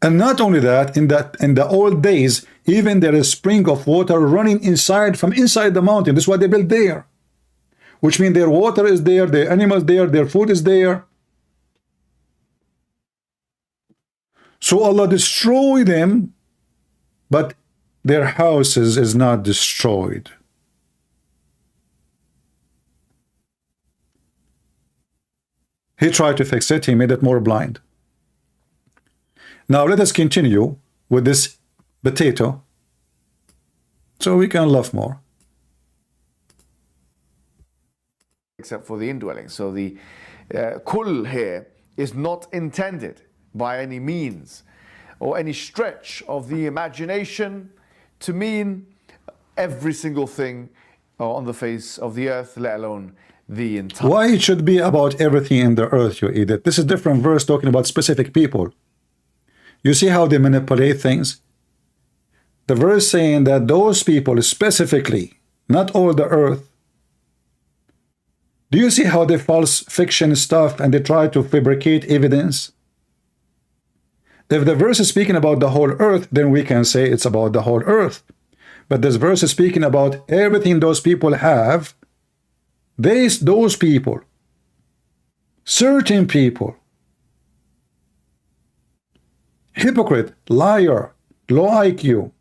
And not only that, in the old days, even there is spring of water running from inside the mountain. This is what they built there, which means their water is there, their animals there, their food is there. So Allah destroyed them, but their houses is not destroyed. He tried to fix it, he made it more blind. Now let us continue with this potato so we can love more. Except for the indwelling. So the kul here is not intended by any means or any stretch of the imagination to mean every single thing on the face of the earth, let alone the entire. Why it should be about everything in the earth, you idiot? This is different verse talking about specific people. You see how they manipulate things? The verse saying that those people specifically, not all the earth. Do you see how they false fiction stuff and they try to fabricate evidence? If the verse is speaking about the whole earth, then we can say it's about the whole earth. But this verse is speaking about everything those people have. Those people, certain people, hypocrite, liar, low IQ.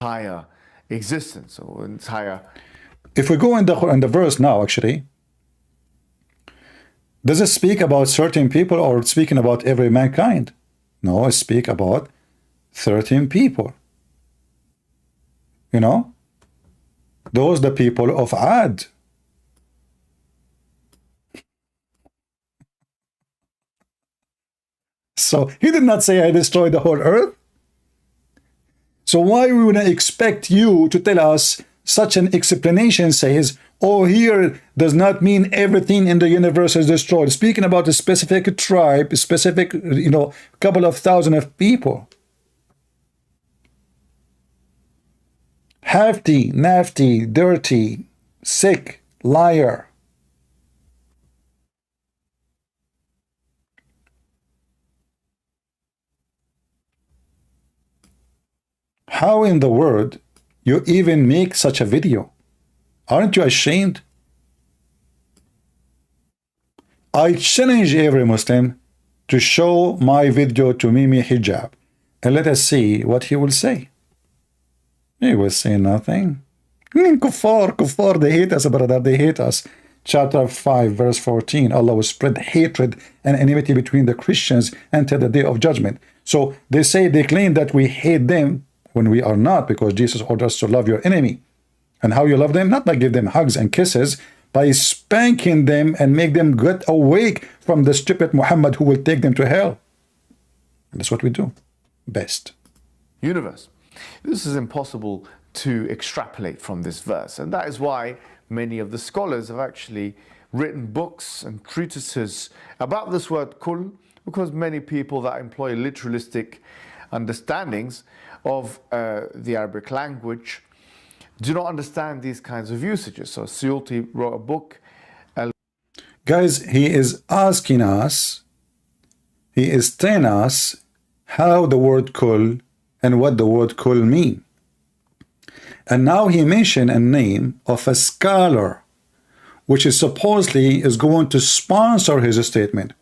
Entire existence or entire. If we go in the verse now, actually, does it speak about certain people or speaking about every mankind? No, it speaks about 13 people. You know, those the people of Ad. So he did not say I destroyed the whole earth. So why we would expect you to tell us such an explanation says, oh, here does not mean everything in the universe is destroyed. Speaking about a specific tribe, a specific, you know, couple of thousand of people. Hefty, nasty, dirty, sick, liar. How in the world you even make such a video? Aren't you ashamed? I challenge every Muslim to show my video to Mimi Hijab and let us see what he will say. He will say nothing. Kuffar, they hate us, brother, they hate us. Chapter 5, verse 14, Allah will spread hatred and enmity between the Christians until the day of judgment. So they claim that we hate them when we are not, because Jesus orders us to love your enemy. And how you love them? Not by give them hugs and kisses, by spanking them and make them get awake from the stupid Muhammad who will take them to hell. And that's what we do best. Universe. This is impossible to extrapolate from this verse, and that is why many of the scholars have actually written books and treatises about this word kul, because many people that employ literalistic understandings of the Arabic language do not understand these kinds of usages. So Suyuti wrote a book. Guys, he is asking us, he is telling us how the word kul and what the word kul mean. And now he mentioned a name of a scholar, which is supposedly is going to sponsor his statement.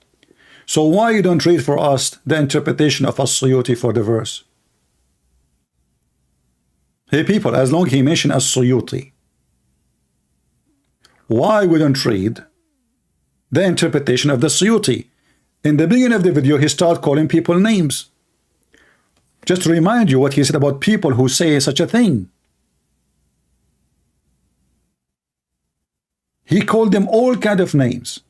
So why you don't read for us the interpretation of As-Suyuti for the verse? Hey people, as long as he mentioned As-Suyuti, why we don't read the interpretation of the Suyuti? In the beginning of the video, he started calling people names. Just to remind you what he said about people who say such a thing. He called them all kind of names.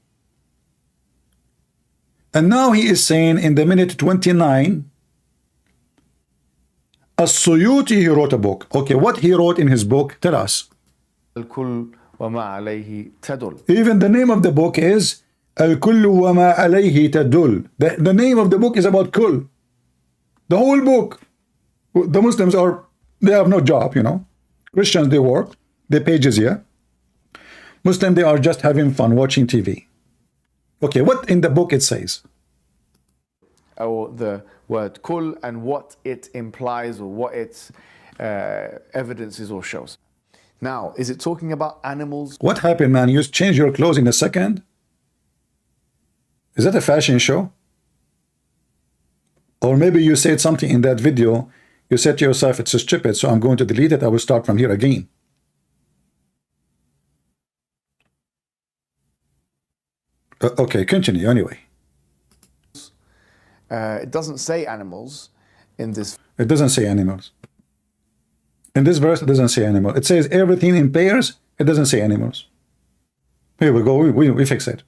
And now he is saying in the minute 29, As-Suyuti, he wrote a book. Okay, what he wrote in his book, tell us. Even the name of the book is Al-Kullu wa ma alayhi tadul. The name of the book is about kul. The whole book. The Muslims they have no job, you know. Christians, they work, they pay jizya. Muslims, they are just having fun watching TV. Okay, what in the book it says? Or the word kul and what it implies or what its evidences or shows. Now, is it talking about animals? What happened, man? You change your clothes in a second? Is that a fashion show? Or maybe you said something in that video, you said to yourself, it's stupid, so I'm going to delete it, I will start from here again. Okay, continue anyway. It doesn't say animals in this. It doesn't say animals. In this verse, it doesn't say animal. It says everything in pairs. It doesn't say animals. Here we go. We fix it.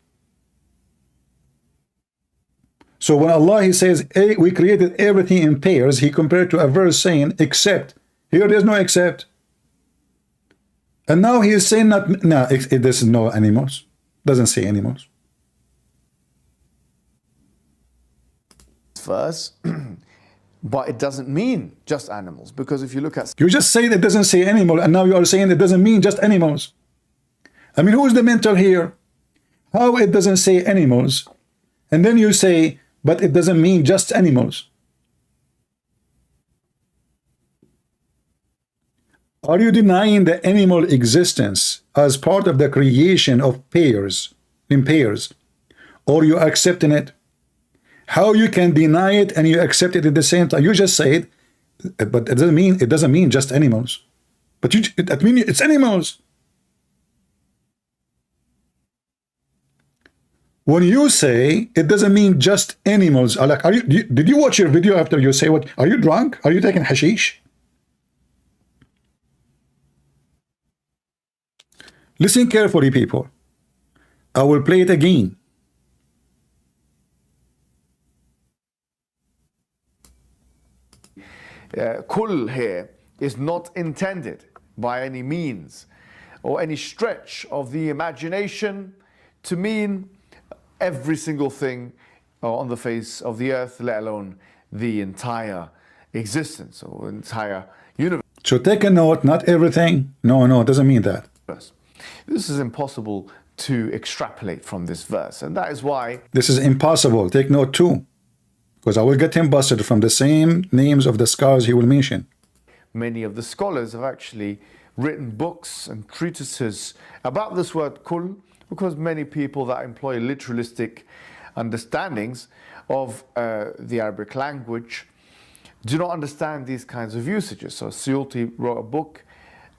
So when Allah, he says, hey, we created everything in pairs, he compared to a verse saying, except. Here there's no except. And now he is saying not, no, it doesn't know animals. Doesn't say animals. Verse, but it doesn't mean just animals, because if you look at, You just say it doesn't say animal, and now you are saying it doesn't mean just animals. I mean, who is the mentor here? How it doesn't say animals, and then you say, but it doesn't mean just animals. Are you denying the animal existence as part of the creation of pairs, in pairs, or you accepting it? How you can deny it and you accept it at the same time? You just say it, but it doesn't mean just animals. But that means it's animals. When you say it doesn't mean just animals, like, did you watch your video after you say what? Are you drunk? Are you taking hashish? Listen carefully, people. I will play it again. Kul here is not intended by any means or any stretch of the imagination to mean every single thing on the face of the earth, let alone the entire existence or entire universe. So take a note, not everything. No, it doesn't mean that. This is impossible to extrapolate from this verse, and that is why this is impossible. Take note too, because I will get him busted from the same names of the scholars he will mention. Many of the scholars have actually written books and treatises about this word kul, because many people that employ literalistic understandings of the Arabic language do not understand these kinds of usages. So Suyuti wrote a book,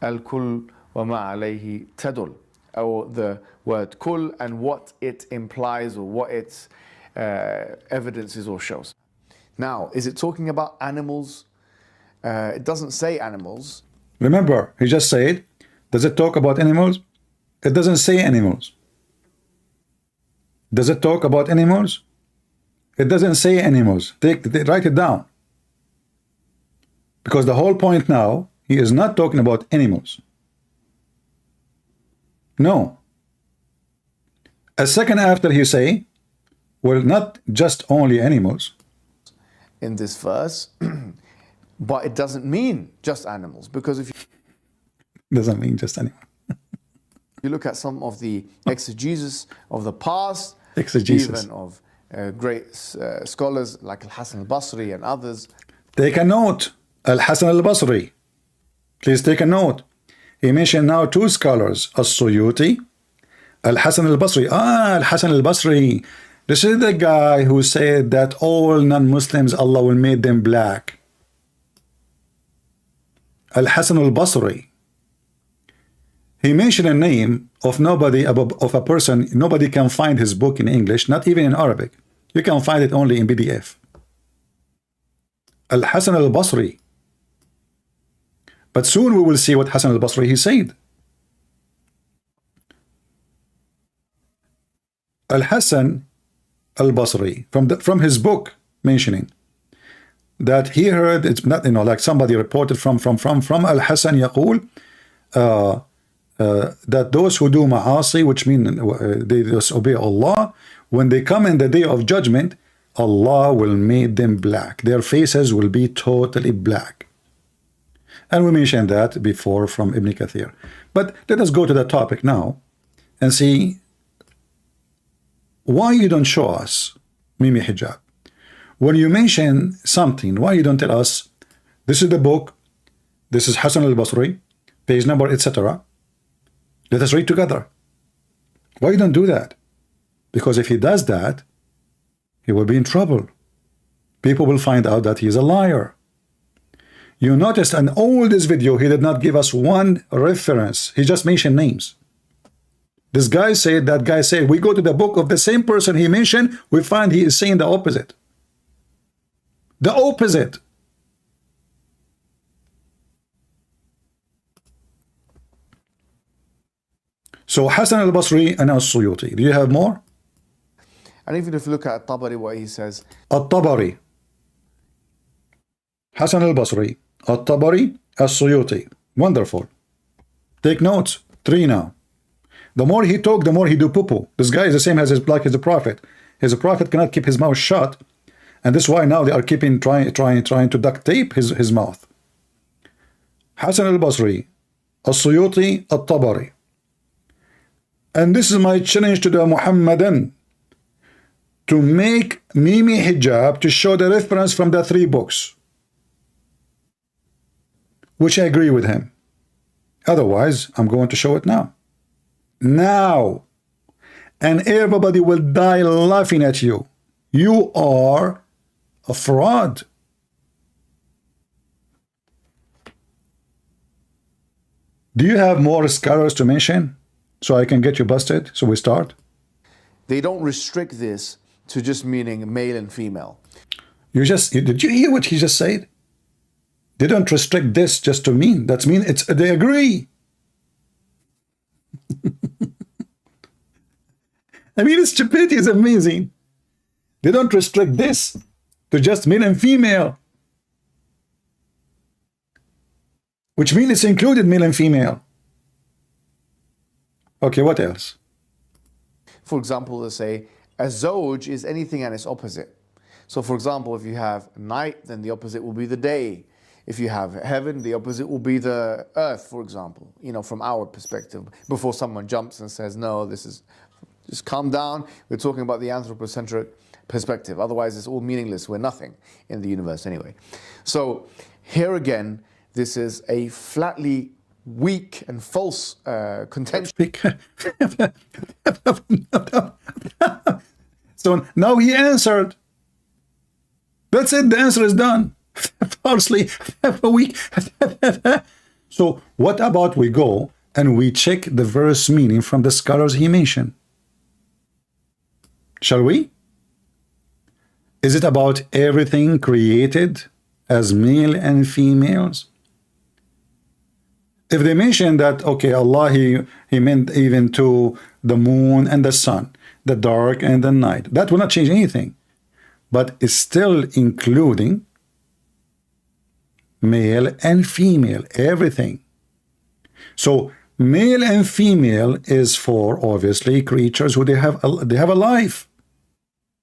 Al-Kul wa ma alayhi tadul, or the word kul and what it implies or what its evidences or shows. Now, is it talking about animals? It doesn't say animals. Remember, he just said, does it talk about animals? It doesn't say animals. Does it talk about animals? It doesn't say animals. Write it down. Because the whole point now, he is not talking about animals. No. A second after he say, well, not just only animals. In this verse, but it doesn't mean just animals, because if you doesn't mean just animals. You look at some of the exegesis of the past, exegesis, even of great scholars like Al-Hasan al-Basri and others. Take a note. Al-Hasan al-Basri. Please take a note. He mentioned now two scholars, As-Suyuti, Al-Hasan al-Basri. Al-Hasan al-Basri. This is the guy who said that all non-Muslims, Allah will make them black. Al-Hasan al-Basri. He mentioned a name of nobody, of a person, nobody can find his book in English, not even in Arabic. You can find it only in PDF. Al-Hasan al-Basri. But soon we will see what Hasan al-Basri he said. Al-Hasan al-Basri, from his book, mentioning that he heard, it's not, like somebody reported from Al-Hasan يقول that those who do ma'asi, which mean they disobey Allah, when they come in the day of judgment, Allah will make them black. Their faces will be totally black. And we mentioned that before from Ibn Kathir. But let us go to the topic now and see why you don't show us Mimi Hijab. When you mention something, why you don't tell us this is the book, this is Hasan al-Basri, page number, etc. Let us read together. Why you don't do that? Because if he does that, he will be in trouble. People will find out that he is a liar. You noticed in all this video, he did not give us one reference. He just mentioned names. This guy said, that guy said, we go to the book of the same person he mentioned, we find he is saying the opposite. The opposite. So Hasan al-Basri and As-Suyuti. Do you have more? And even if you look at Tabari, what he says, At-Tabari, Hasan al-Basri, At-Tabari, As-Suyuti. Wonderful. Take notes. 3 now. The more he talk, the more he do poo-poo. This guy is the same as his like as a prophet. His prophet cannot keep his mouth shut, and this is why now they are keeping trying to duct tape his mouth. Hassan al-Basri, al-Suyuti, al-Tabari. And this is my challenge to the Muhammadan, to make Mimi Hijab to show the reference from the 3 books, which I agree with him. Otherwise, I'm going to show it now. Now. And everybody will die laughing at you. You are a fraud. Do you have more scholars to mention so I can get you busted? So we start. They don't restrict this to just meaning male and female. Did you hear what he just said? They don't restrict this just to mean. That's mean they agree. I mean, his stupidity is amazing. They don't restrict this to just male and female, which means it's included male and female. Okay, what else? For example, they say a zawj is anything and its opposite. So for example, if you have night, then the opposite will be the day. If you have heaven, the opposite will be the earth, for example, you know, from our perspective, before someone jumps and says, no, this is, just calm down. We're talking about the anthropocentric perspective. Otherwise, it's all meaningless. We're nothing in the universe anyway. So here again, this is a flatly weak and false contention. So now he answered. That's it. The answer is done. Falsely weak. So what about we go and we check the verse meaning from the scholars he mentioned? Shall we? Is it about everything created as male and females? If they mention that, okay, Allah, he meant even to the moon and the sun, the dark and the night, that will not change anything, but it's still including male and female, everything. So male and female is for obviously creatures who they have a life,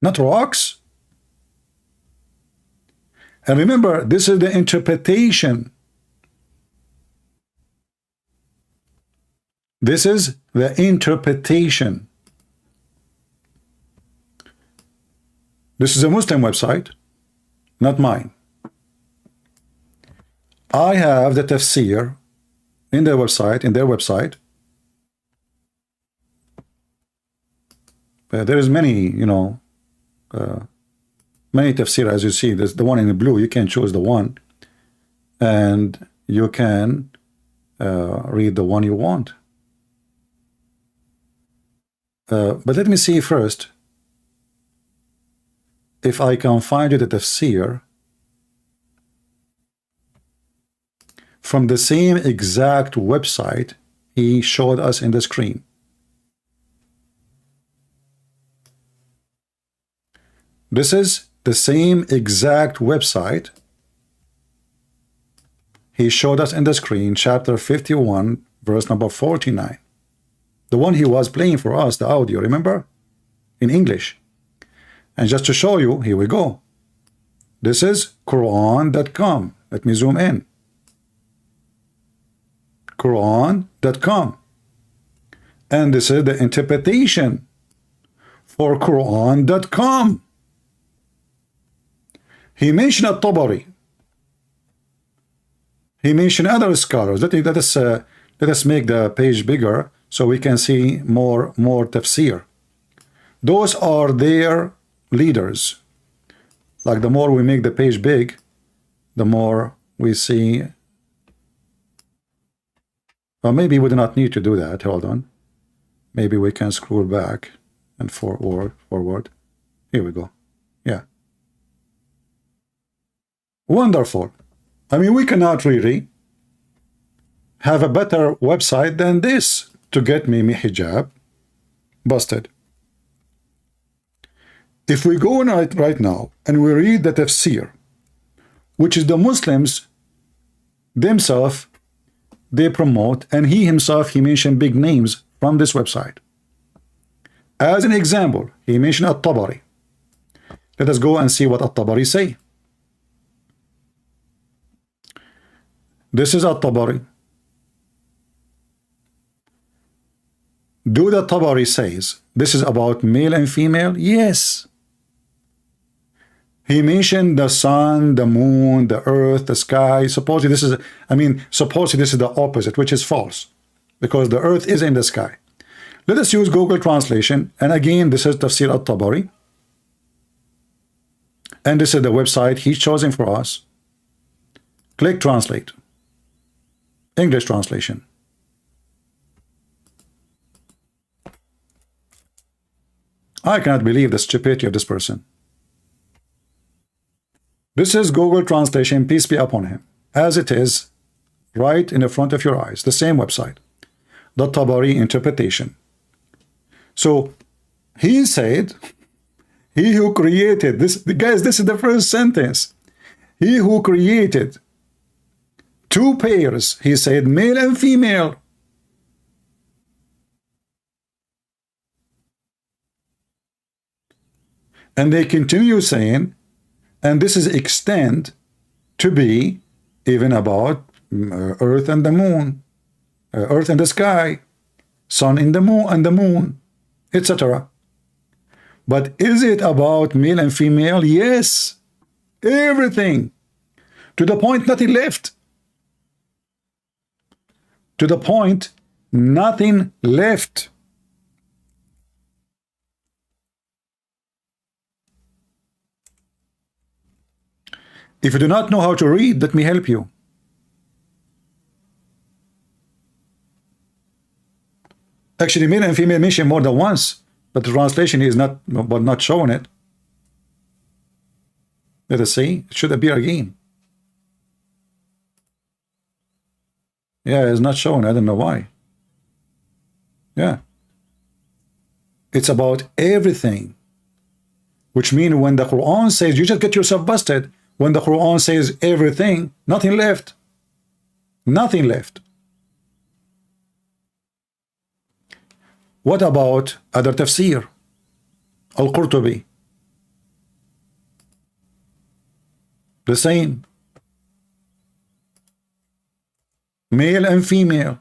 not rocks. And remember, this is the interpretation. This is the interpretation. This is a Muslim website, not mine. I have the tafsir in their website. There is many, you know, many tafsir, as you see. There's the one in the blue. You can choose the one, and you can read the one you want. But let me see first if I can find you the tafsir from the same exact website he showed us in the screen. This is the same exact website he showed us in the screen, chapter 51, verse number 49. The one he was playing for us, the audio, remember? In English. And just to show you, here we go. This is Quran.com. Let me zoom in. Quran.com. And this is the interpretation for Quran.com. He mentioned At-Tabari. He mentioned other scholars. Let us make the page bigger so we can see more tafsir. Those are their leaders. Like the more we make the page big, the more we see. Well, maybe we do not need to do that. Hold on. Maybe we can scroll back and forward. Here we go. Yeah. Wonderful. I mean, we cannot really have a better website than this to get Mimi Hijab busted. If we go on it right now and we read the tafsir, which is the Muslims themselves they promote, and he himself, he mentioned big names from this website. As an example, he mentioned At-Tabari. Let us go and see what At-Tabari say. This is At-Tabari. Do the Tabari says this is about male and female? Yes. He mentioned the sun, the moon, the earth, the sky. Supposedly this is, supposedly this is the opposite, which is false, because the earth is in the sky. Let us use Google translation, and again this is Tafsir At-Tabari, and this is the website he's chosen for us. Click translate, English translation. I cannot believe the stupidity of this person. This is Google translation, peace be upon him, as it is right in the front of your eyes, the same website, the Tabari interpretation. So he said, he who created this, guys, this is the first sentence. He who created two pairs, he said, male and female. And they continue saying, and this is extend to be even about earth and the moon, earth and the sky, sun in the moon, etc. But is it about male and female? Yes, everything, to the point nothing left. To the point nothing left. If you do not know how to read, let me help you. Actually, male and female mentioned more than once, but the translation is not showing it. Let us see. It should appear again. Yeah, it's not showing. I don't know why. Yeah. It's about everything. Which means when the Quran says, you just get yourself busted. When the Quran says everything, nothing left. Nothing left. What about other tafsir? Al-Qurtubi. The same. Male and female.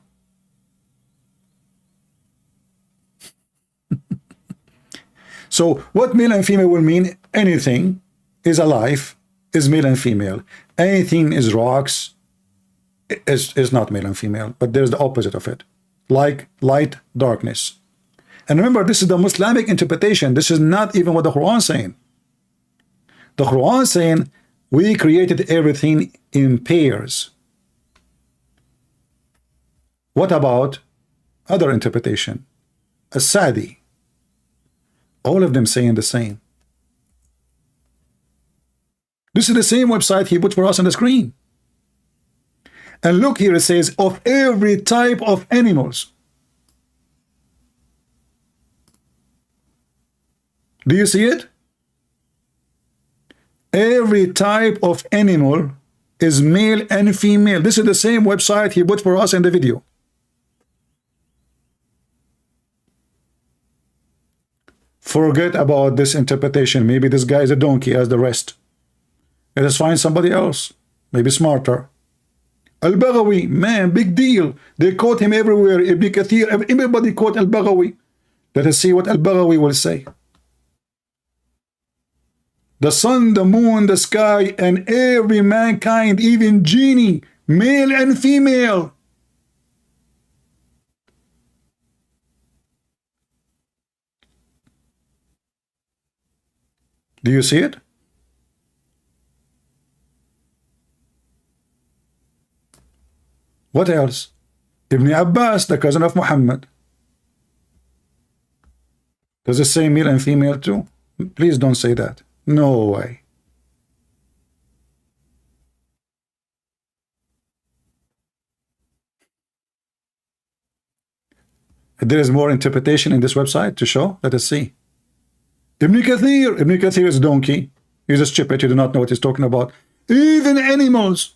So what male and female will mean? Anything is alive is male and female. Anything is rocks is not male and female, but there's the opposite of it, like light, darkness. And remember, this is the Islamic interpretation. This is not even what the Quran is saying. The Quran is saying we created everything in pairs. What about other interpretation? As-Sadi. All of them saying the same. This is the same website he put for us on the screen. And look here, it says of every type of animals. Do you see it? Every type of animal is male and female. This is the same website he put for us in the video. Forget about this interpretation. Maybe this guy is a donkey as the rest. Let us find somebody else, maybe smarter. Al-Baghawi, man, big deal. They quote him everywhere. Ibn Kathir, everybody quote Al-Baghawi. Let us see what Al-Baghawi will say. The sun, the moon, the sky, and every mankind, even genie, male and female. Do you see it? What else? Ibn Abbas, the cousin of Muhammad. Does it say male and female too? Please don't say that. No way. There is more interpretation in this website to show. Let us see. Ibn Kathir is a donkey. He's a stupid. You do not know what he's talking about. Even animals.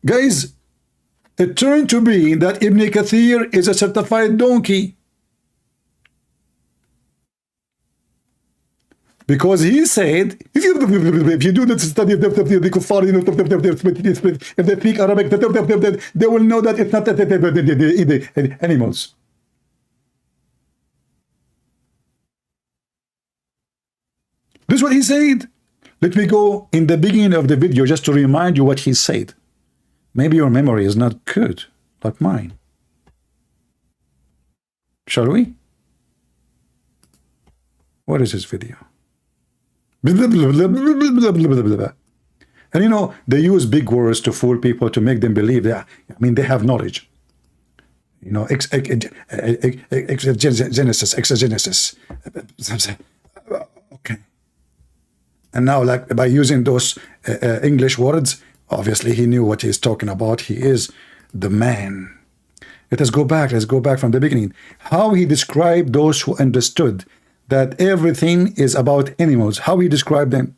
Guys, it turned to be that Ibn Kathir is a certified donkey. Because he said, if you do the study of the kuffar, if they speak Arabic, they will know that it's not the animals. This is what he said. Let me go in the beginning of the video just to remind you what he said. Maybe your memory is not good, like mine. Shall we? What is this video? And you know, they use big words to fool people, to make them believe that, I mean, they have knowledge. You know, exegesis. Okay. And now, like, by using those English words, obviously he knew what he's talking about. He is the man. Let us go back. Let's go back from the beginning. How he described those who understood that everything is about animals. How he described them.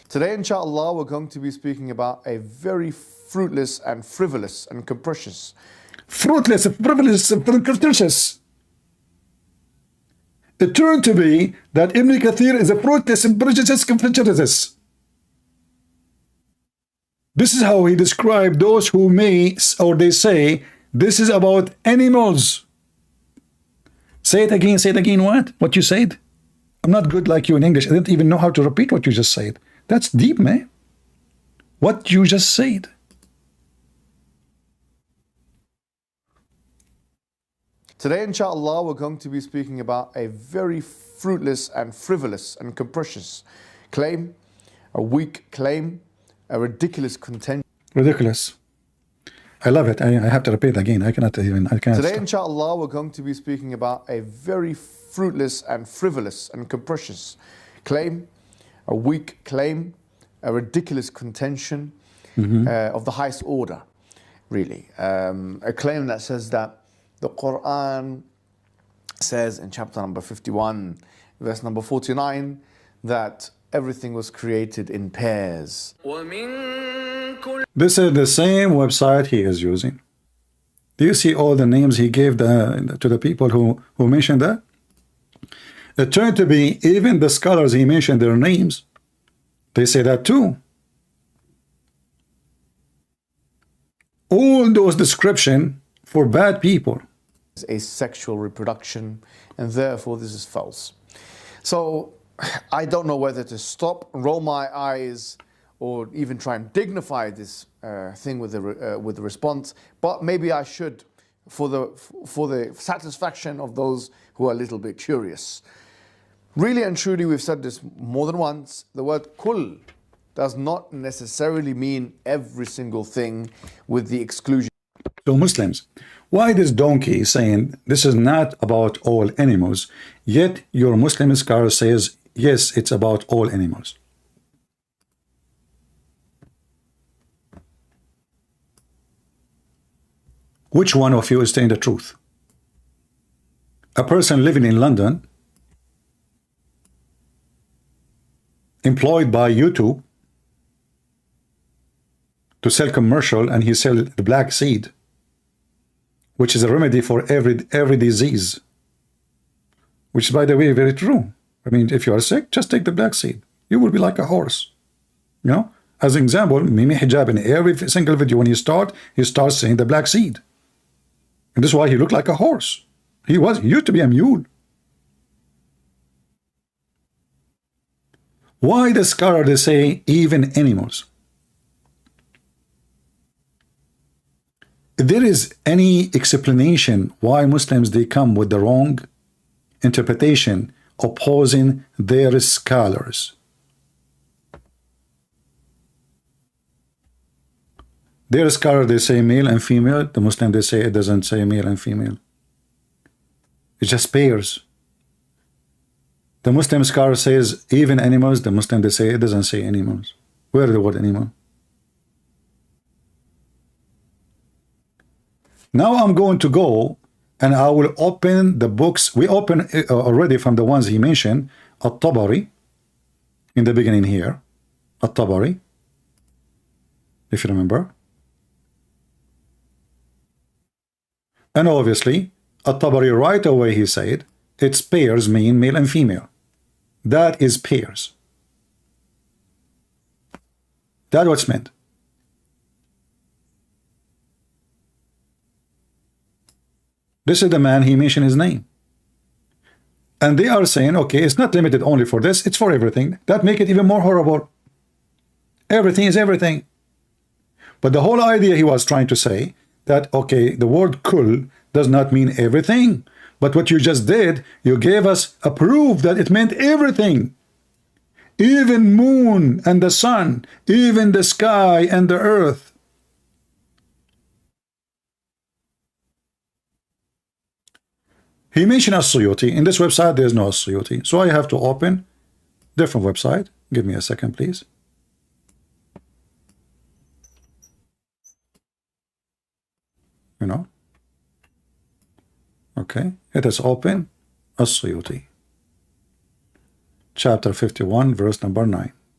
Today, inshallah, we're going to be speaking about a very fruitless and frivolous and capricious. Fruitless, frivolous, and capricious. It turned to be that Ibn Kathir is a fruitless and capricious. This is how he described those who may, or they say, this is about animals. Say it again, what? What you said? I'm not good like you in English. I didn't even know how to repeat what you just said. That's deep, man. What you just said. Today, inshallah, we're going to be speaking about a very fruitless and frivolous and capricious claim, a weak claim, a ridiculous contention. Ridiculous. I love it. I have to repeat again. I cannot Today, stop. inshallah, we're going to be speaking about a very fruitless and frivolous and capricious claim, a weak claim, a ridiculous contention of the highest order, really. A claim that says that the Qur'an says in chapter number 51, verse number 49, that everything was created in pairs. This is the same website he is using. Do you see all the names he gave to the people who mentioned that? It turned to be even the scholars he mentioned their names. They say that too. All those descriptions for bad people. Asexual reproduction, and therefore this is false. So I don't know whether to stop, roll my eyes, or even try and dignify this thing with the response, but maybe I should, for the satisfaction of those who are a little bit curious. Really and truly, we've said this more than once, the word kull does not necessarily mean every single thing, with the exclusion. So Muslims, why this donkey is saying this is not about all animals, yet your Muslim scholar says yes, it's about all animals? Which one of you is saying the truth? A person living in London, employed by YouTube to sell commercial, and he sell the black seed, which is a remedy for every disease, which is, by the way, very true. I mean, if you are sick, just take the black seed. You will be like a horse. You know, as an example, Mimi Hijab, in every single video when he starts saying the black seed. And this is why he looked like a horse. He used to be a mule. Why the scholar they say even animals? If there is any explanation why Muslims they come with the wrong interpretation opposing their scholars. Their scholar they say male and female, the Muslim they say it doesn't say male and female. It's just pairs. The Muslim scholar says even animals, the Muslim they say it doesn't say animals. Where is the word animal? Now I'm going to go and I will open the books. We open already from the ones he mentioned, At-Tabari, in the beginning here, at-Tabari, if you remember. And obviously, at-Tabari right away he said, its pairs mean male and female. That is pairs. That's what's meant. This is the man, he mentioned his name. And they are saying, okay, it's not limited only for this, it's for everything. That make it even more horrible. Everything is everything. But the whole idea he was trying to say that, okay, the word kul does not mean everything. But what you just did, you gave us a proof that it meant everything. Even moon and the sun, even the sky and the earth. He mentioned as-Suyuti. In this website, there's no as-Suyuti. So I have to open different website. Give me a second, please. You know. Okay. It is open as-Suyuti. Chapter 51, verse number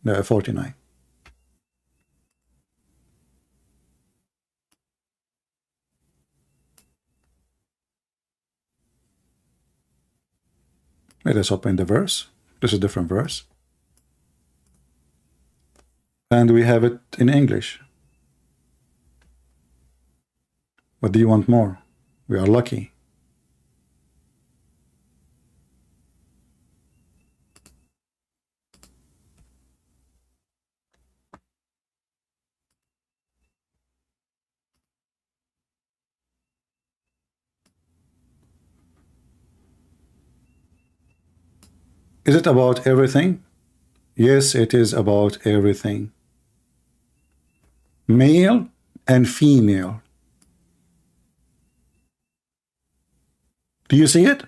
49. Let us open the verse. This is a different verse. And we have it in English. What do you want more? We are lucky. Is it about everything? Yes, it is about everything. Male and female. Do you see it?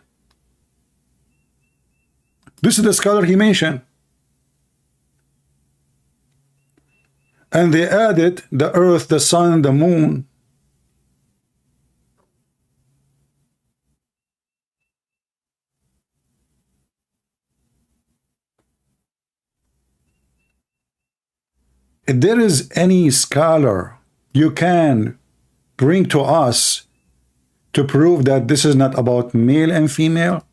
This is the scholar he mentioned. And they added the earth, the sun, the moon. If there is any scholar you can bring to us to prove that this is not about male and female,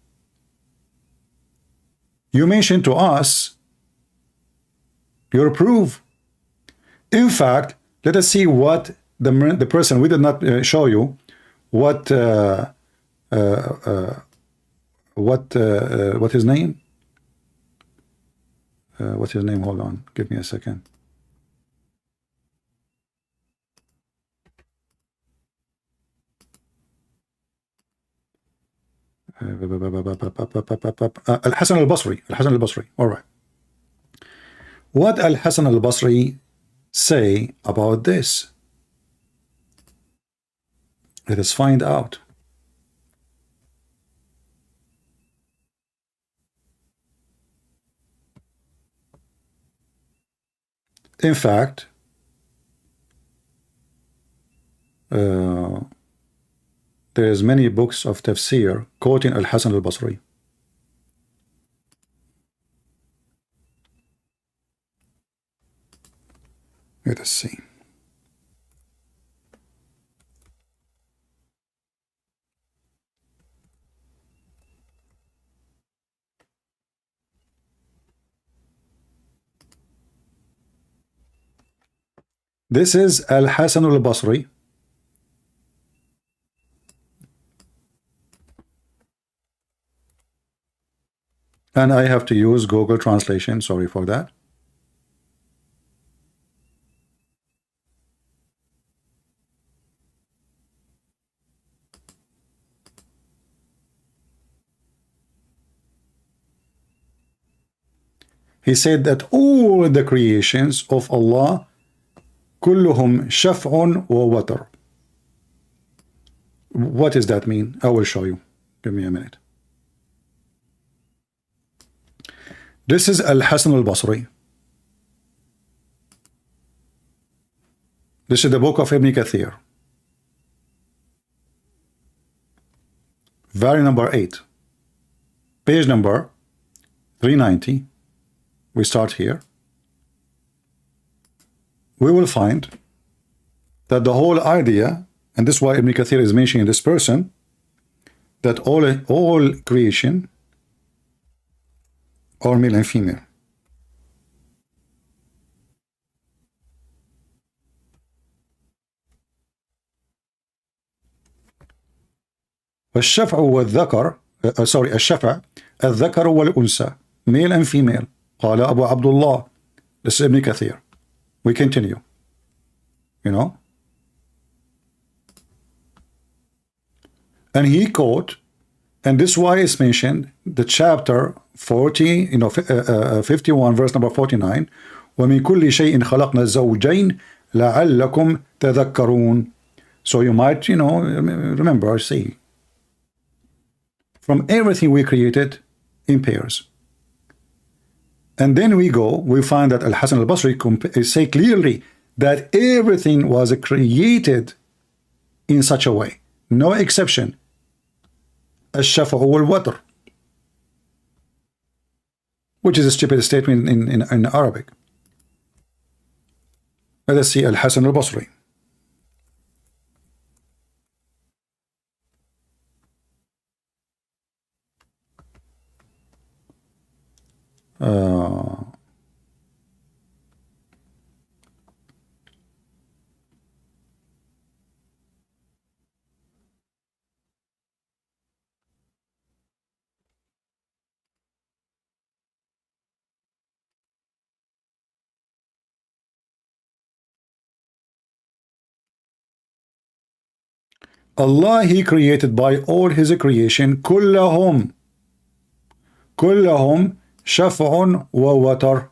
you mention to us your proof. In fact, let us see what the person, we did not show you what his name? What's his name? Hold on, give me a second. Al-Hasan al-Basri. Al-Hasan al-Basri. All right. What Al-Hasan al-Basri say about this? Let us find out. In fact, there's many books of tafsir quoting Al-Hasan al-Basri. Let us see. This is Al-Hasan al-Basri. And I have to use Google Translation. Sorry for that. He said that all the creations of Allah كلهم شفع ووتر. What does that mean? I will show you. Give me a minute. This is Al-Hasan al-Basri. This is the book of Ibn Kathir. Volume number 8. Page number 390. we start here, we will find that the whole idea, and this is why Ibn Kathir is mentioning this person, that all creation are male and female. الشفع والذكر الشفع الذكر والأنثى, male and female. قال أبو عبد الله, this is Ibn Kathir. We continue, you know, and he quote, and this is why it's mentioned the chapter 40, 51 verse number 49, ومن كل شيء خلقنا الزوجين لعلكم تذكرون. So you might, remember, see, from everything we created in pairs. And then we find that Al-Hasan al-Basri say clearly that everything was created in such a way, no exception. الشفع والوتر, which is a stupid statement in Arabic. Let us see Al-Hasan al-Basri. Allah, He created by all His creation كلهم شفع ووتر.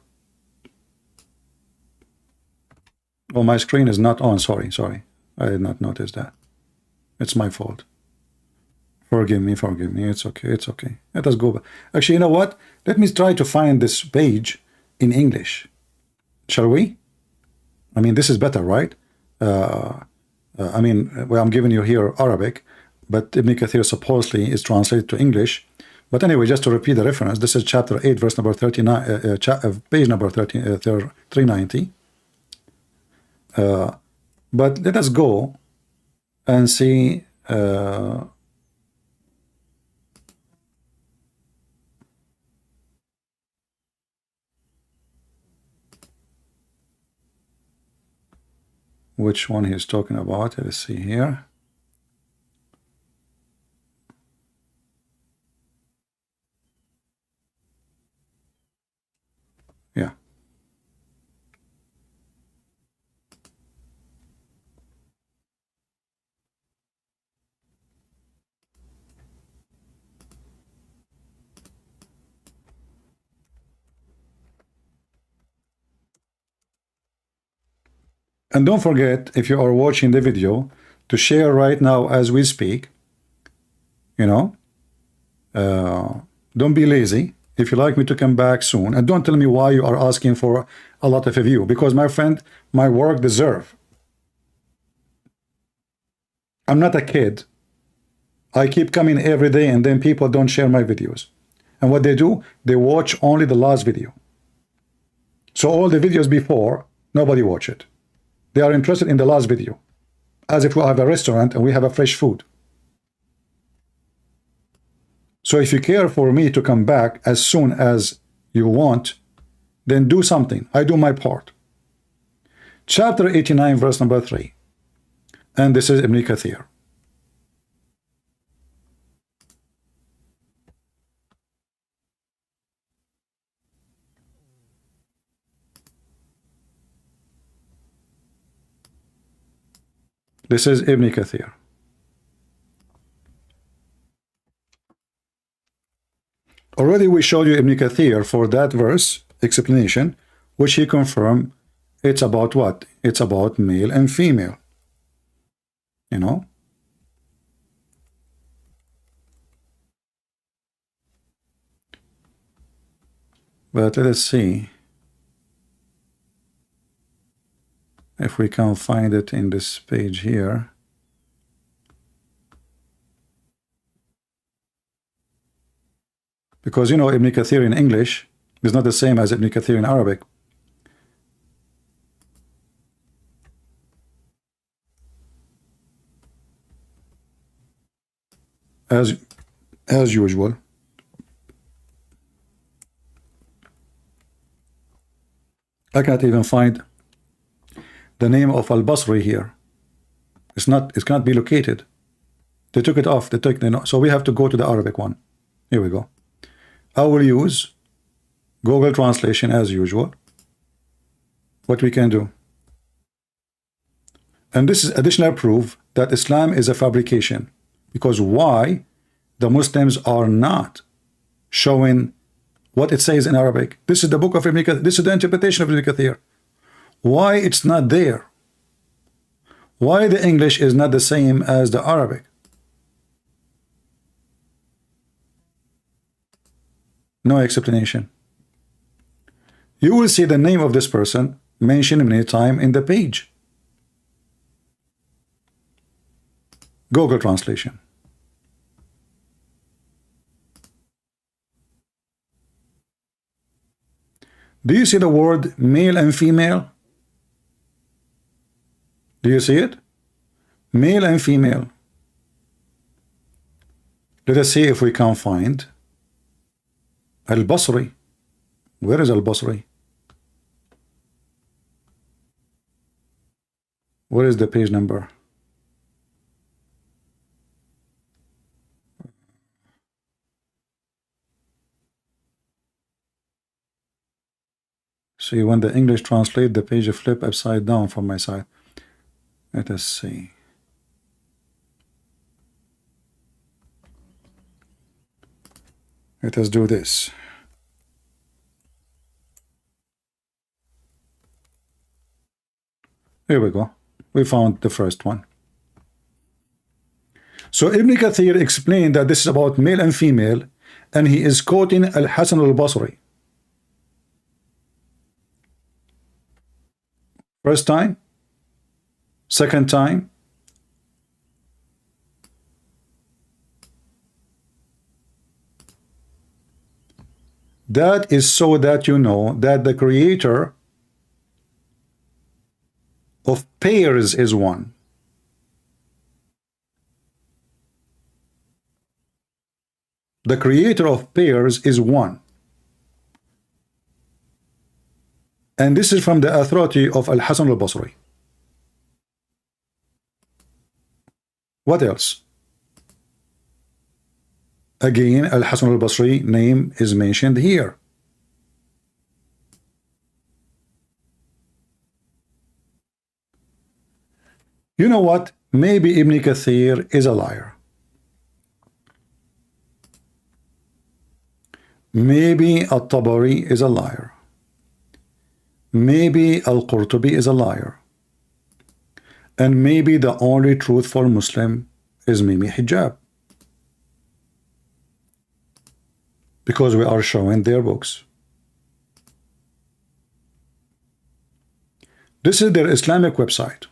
Oh, my screen is not on. Sorry. I did not notice that. It's my fault. Forgive me. It's okay. Let us go back. Actually, you know what? Let me try to find this page in English. Shall we? I mean, this is better, right? Well, I'm giving you here Arabic, but Ibn Kathir supposedly is translated to English. But anyway, just to repeat the reference, this is chapter 8, verse number 39, page number 390. But let us go and see which one he's talking about. Let's see here. Yeah. And don't forget, if you are watching the video, to share right now as we speak. Don't be lazy. If you like me to come back soon, and don't tell me why you are asking for a lot of view, because my friend, my work deserve. I'm not a kid. I keep coming every day, and then people don't share my videos. And what they do, they watch only the last video. So all the videos before, nobody watch it. They are interested in the last video, as if we have a restaurant and we have a fresh food. So if you care for me to come back as soon as you want, then do something. I do my part. Chapter 89, verse number 3. And this is Ibn Kathir. This is Ibn Kathir. Already we showed you Ibn Kathir for that verse explanation, which he confirmed it's about what? It's about male and female. But let us see if we can find it in this page here. Because Ibn Kathir in English, It's not the same as Ibn Kathir in Arabic. As usual. I can't even find the name of Al-Basri here. It cannot be located. They took it off. So we have to go to the Arabic one. Here we go. I will use Google Translation as usual. What we can do. And this is additional proof that Islam is a fabrication. Because why the Muslims are not showing what it says in Arabic. This is the book of Ibn Kathir. This is the interpretation of Ibn Kathir. Why it's not there? Why the English is not the same as the Arabic? No explanation. You will see the name of this person mentioned many times in the page. Google Translation. Do you see the word male and female? Do you see it? Male and female. Let us see if we can find Al-Basri. Where is Al-Basri? Where is the page number? See, when the English translate, the page flip upside down from my side. Let us see. Let us do this. Here we go. We found the first one. So Ibn Kathir explained that this is about male and female, and he is quoting Al-Hasan al-Basri. First time, second time, that is so that you know that the creator of pairs is one. The creator of pairs is one. And this is from the authority of Al-Hasan al-Basri. What else? Again, Al-Hasan al-Basri name is mentioned here. You know what? Maybe Ibn Kathir is a liar. Maybe Al-Tabari is a liar. Maybe Al-Qurtubi is a liar. And maybe the only truthful Muslim is Mimi Hijab. Because we are showing their books. This is their Islamic website.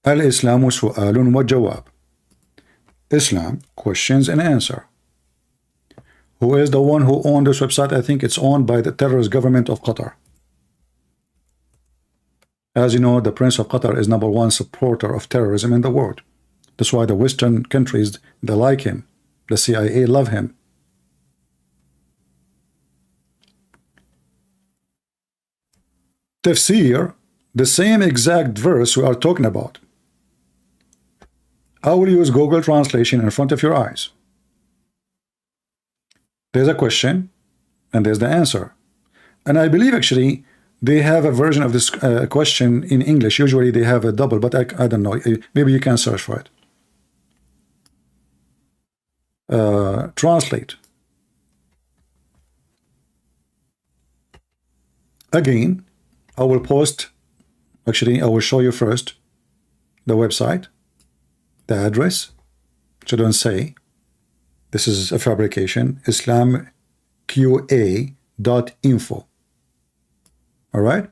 Al-Islamu su'alun wa jawab. Islam, questions and answer. Who is the one who owned this website? I think it's owned by the terrorist government of Qatar. As you know, the Prince of Qatar is #1 supporter of terrorism in the world. That's why the Western countries, they like him. The CIA love him. Tafsir, the same exact verse we are talking about. I will use Google Translation in front of your eyes. There's a question and there's the answer. And I believe actually they have a version of this question in English. Usually they have a double, but I don't know. Maybe you can search for it. Translate. Again, I will post, actually I will show you first the website, the address, so don't say this is a fabrication, islamqa.info. All right?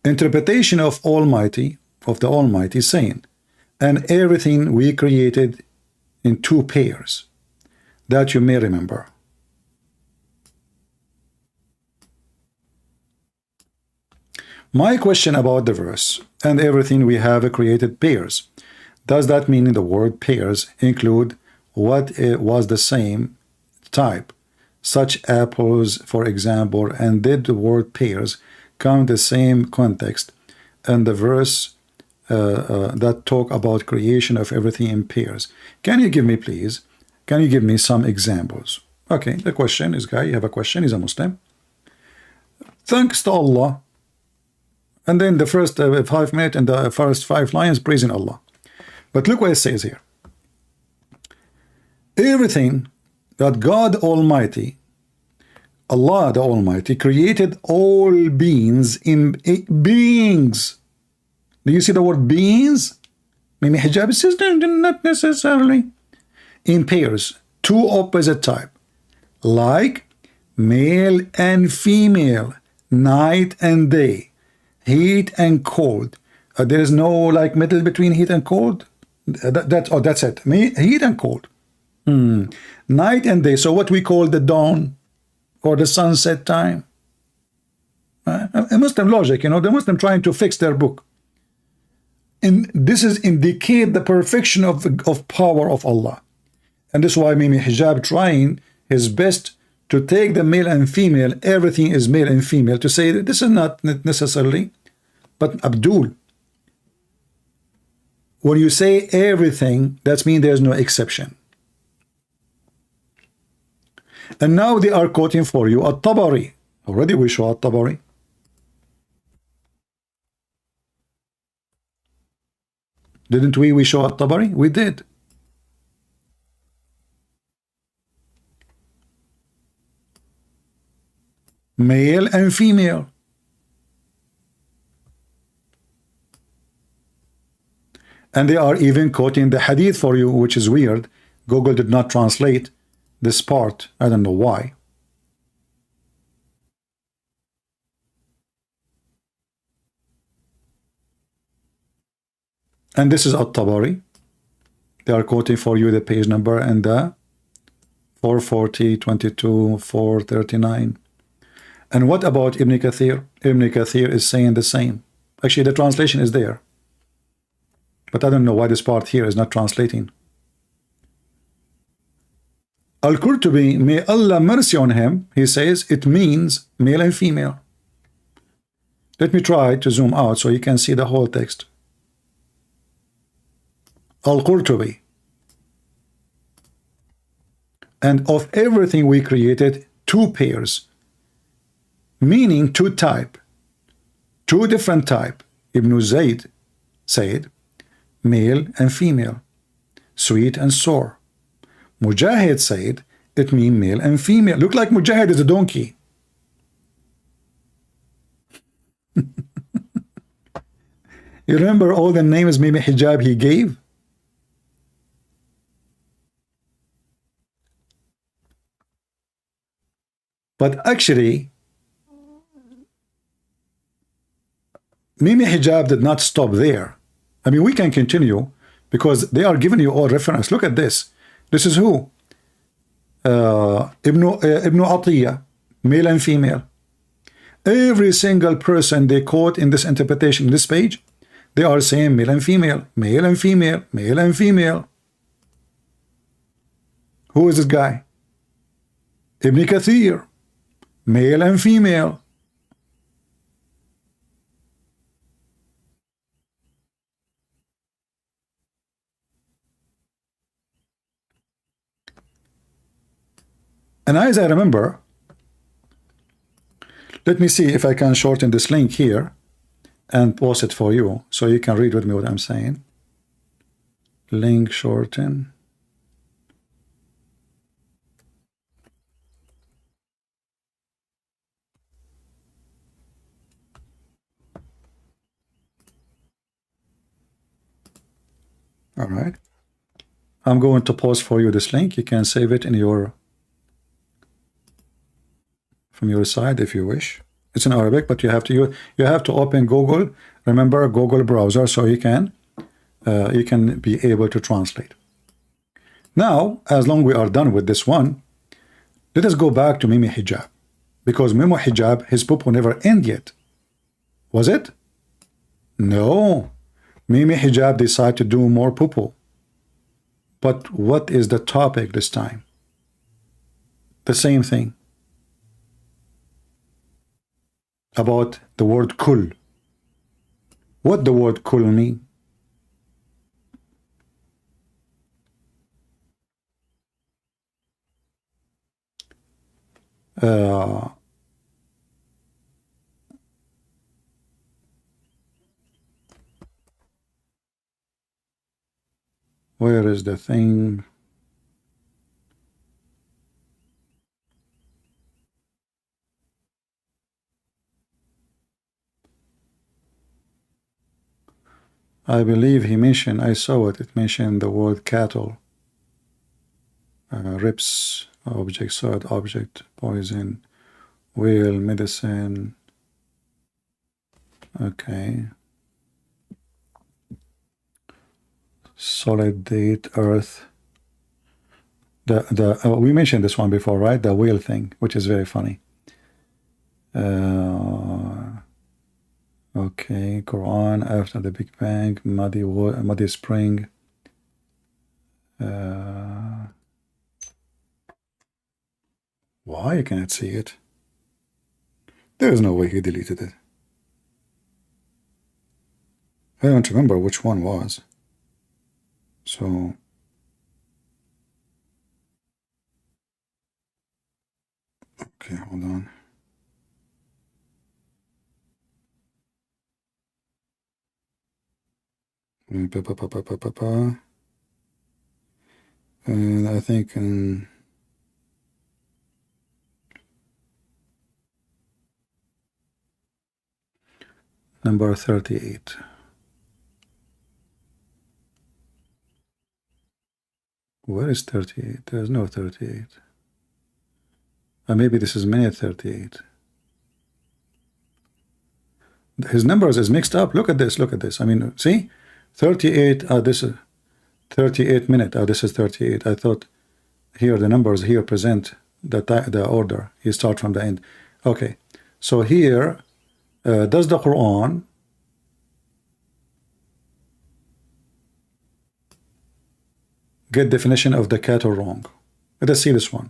Interpretation of Almighty, of the Almighty saying, and everything we created in 2 pairs, that you may remember. My question about the verse and everything we have created pairs. Does that mean the word pairs include what was the same type, such apples, for example, and did the word pairs come the same context and the verse that talk about creation of everything in pairs? Can you give me, please, can you give me some examples? Okay, the question is, guy, you have a question, he's a Muslim. Thanks to Allah. And then the first 5 minutes and the first 5 lines praising Allah. But look what it says here. Everything that God Almighty, Allah the Almighty, created all beings in beings. Do you see the word beings? Maybe hijab says not necessarily. In pairs, 2 opposite type, like male and female, night and day, heat and cold. There is no like middle between heat and cold. That's it. Heat and cold. Night and day. So what we call the dawn or the sunset time. A Muslim logic, you know, the Muslim trying to fix their book. And this is indicate the perfection of power of Allah. And this is why Mimi Hijab trying his best to take the male and female, everything is male and female, to say that this is not necessarily, but Abdul. When you say everything, that means there's no exception. And now they are quoting for you At-Tabari. Already we show At-Tabari. Didn't we show At-Tabari? We did. Male and female. And they are even quoting the hadith for you, which is weird. Google did not translate this part. I don't know why. And this is At-Tabari. They are quoting for you the page number and the 440, 22, 439. And what about Ibn Kathir? Ibn Kathir is saying the same. Actually, the translation is there. But I don't know why this part here is not translating. Al-Qurtubi, may Allah mercy on him, he says it means male and female. Let me try to zoom out so you can see the whole text. Al-Qurtubi. And of everything we created, 2 pairs, meaning 2 type, 2 different type. Ibn Zayd said male and female, sweet and sour. Mujahid said it means male and female. Look like Mujahid is a donkey. You remember all the names maybe hijab he gave? But actually, Mimi Hijab did not stop there. I mean, we can continue because they are giving you all reference. Look at this. This is who? Ibn Atiyah, male and female. Every single person they quote in this interpretation, this page, they are saying male and female, male and female, male and female. Who is this guy? Ibn Kathir, male and female. And as I remember, let me see if I can shorten this link here and post it for you so you can read with me what I'm saying. Link shorten. All right. I'm going to post for you this link. You can save it in your from your side if you wish. It's in Arabic, but you have to open Google. Remember Google browser, so you can be able to translate. Now, as long we are done with this one, let us go back to Mimi Hijab, because Mimi Hijab, his book will never end yet. Was it? No. Maybe hijab decide to do more poo-poo. But what is the topic this time? The same thing. About the word kul. What the word kul mean? Where is the thing? I believe he mentioned, I saw it, it mentioned the word cattle, rips, object, sword, object, poison, wheel, medicine. Okay. Solid date, earth. We mentioned this one before, right? The wheel thing, which is very funny. Okay, Quran after the Big Bang, muddy spring. Why I cannot see it? There is no way he deleted it. I don't remember which one was. So okay, hold on. And I think number 38. Where is 38? There's no 38. Maybe this is minute 38. His numbers is mixed up. Look at this. Look at this. I mean, see, 38. This is 38 minute. This is 38. I thought here the numbers here present the order. You start from the end. Okay. So here, does the Quran get definition of the cattle wrong? Let us see this one.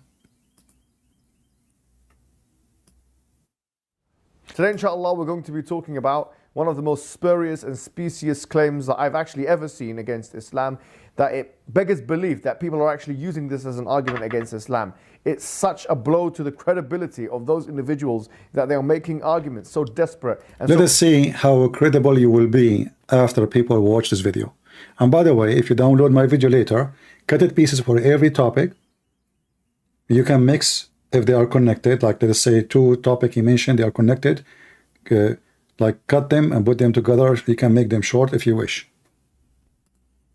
Today, inshallah, we're going to be talking about one of the most spurious and specious claims that I've actually ever seen against Islam, that it beggars belief that people are actually using this as an argument against Islam. It's such a blow to the credibility of those individuals that they are making arguments so desperate. And let us see how credible you will be after people watch this video. And by the way, if you download my video later, cut it pieces for every topic. You can mix if they are connected, like let us say two topics he mentioned, they are connected, like cut them and put them together. You can make them short if you wish.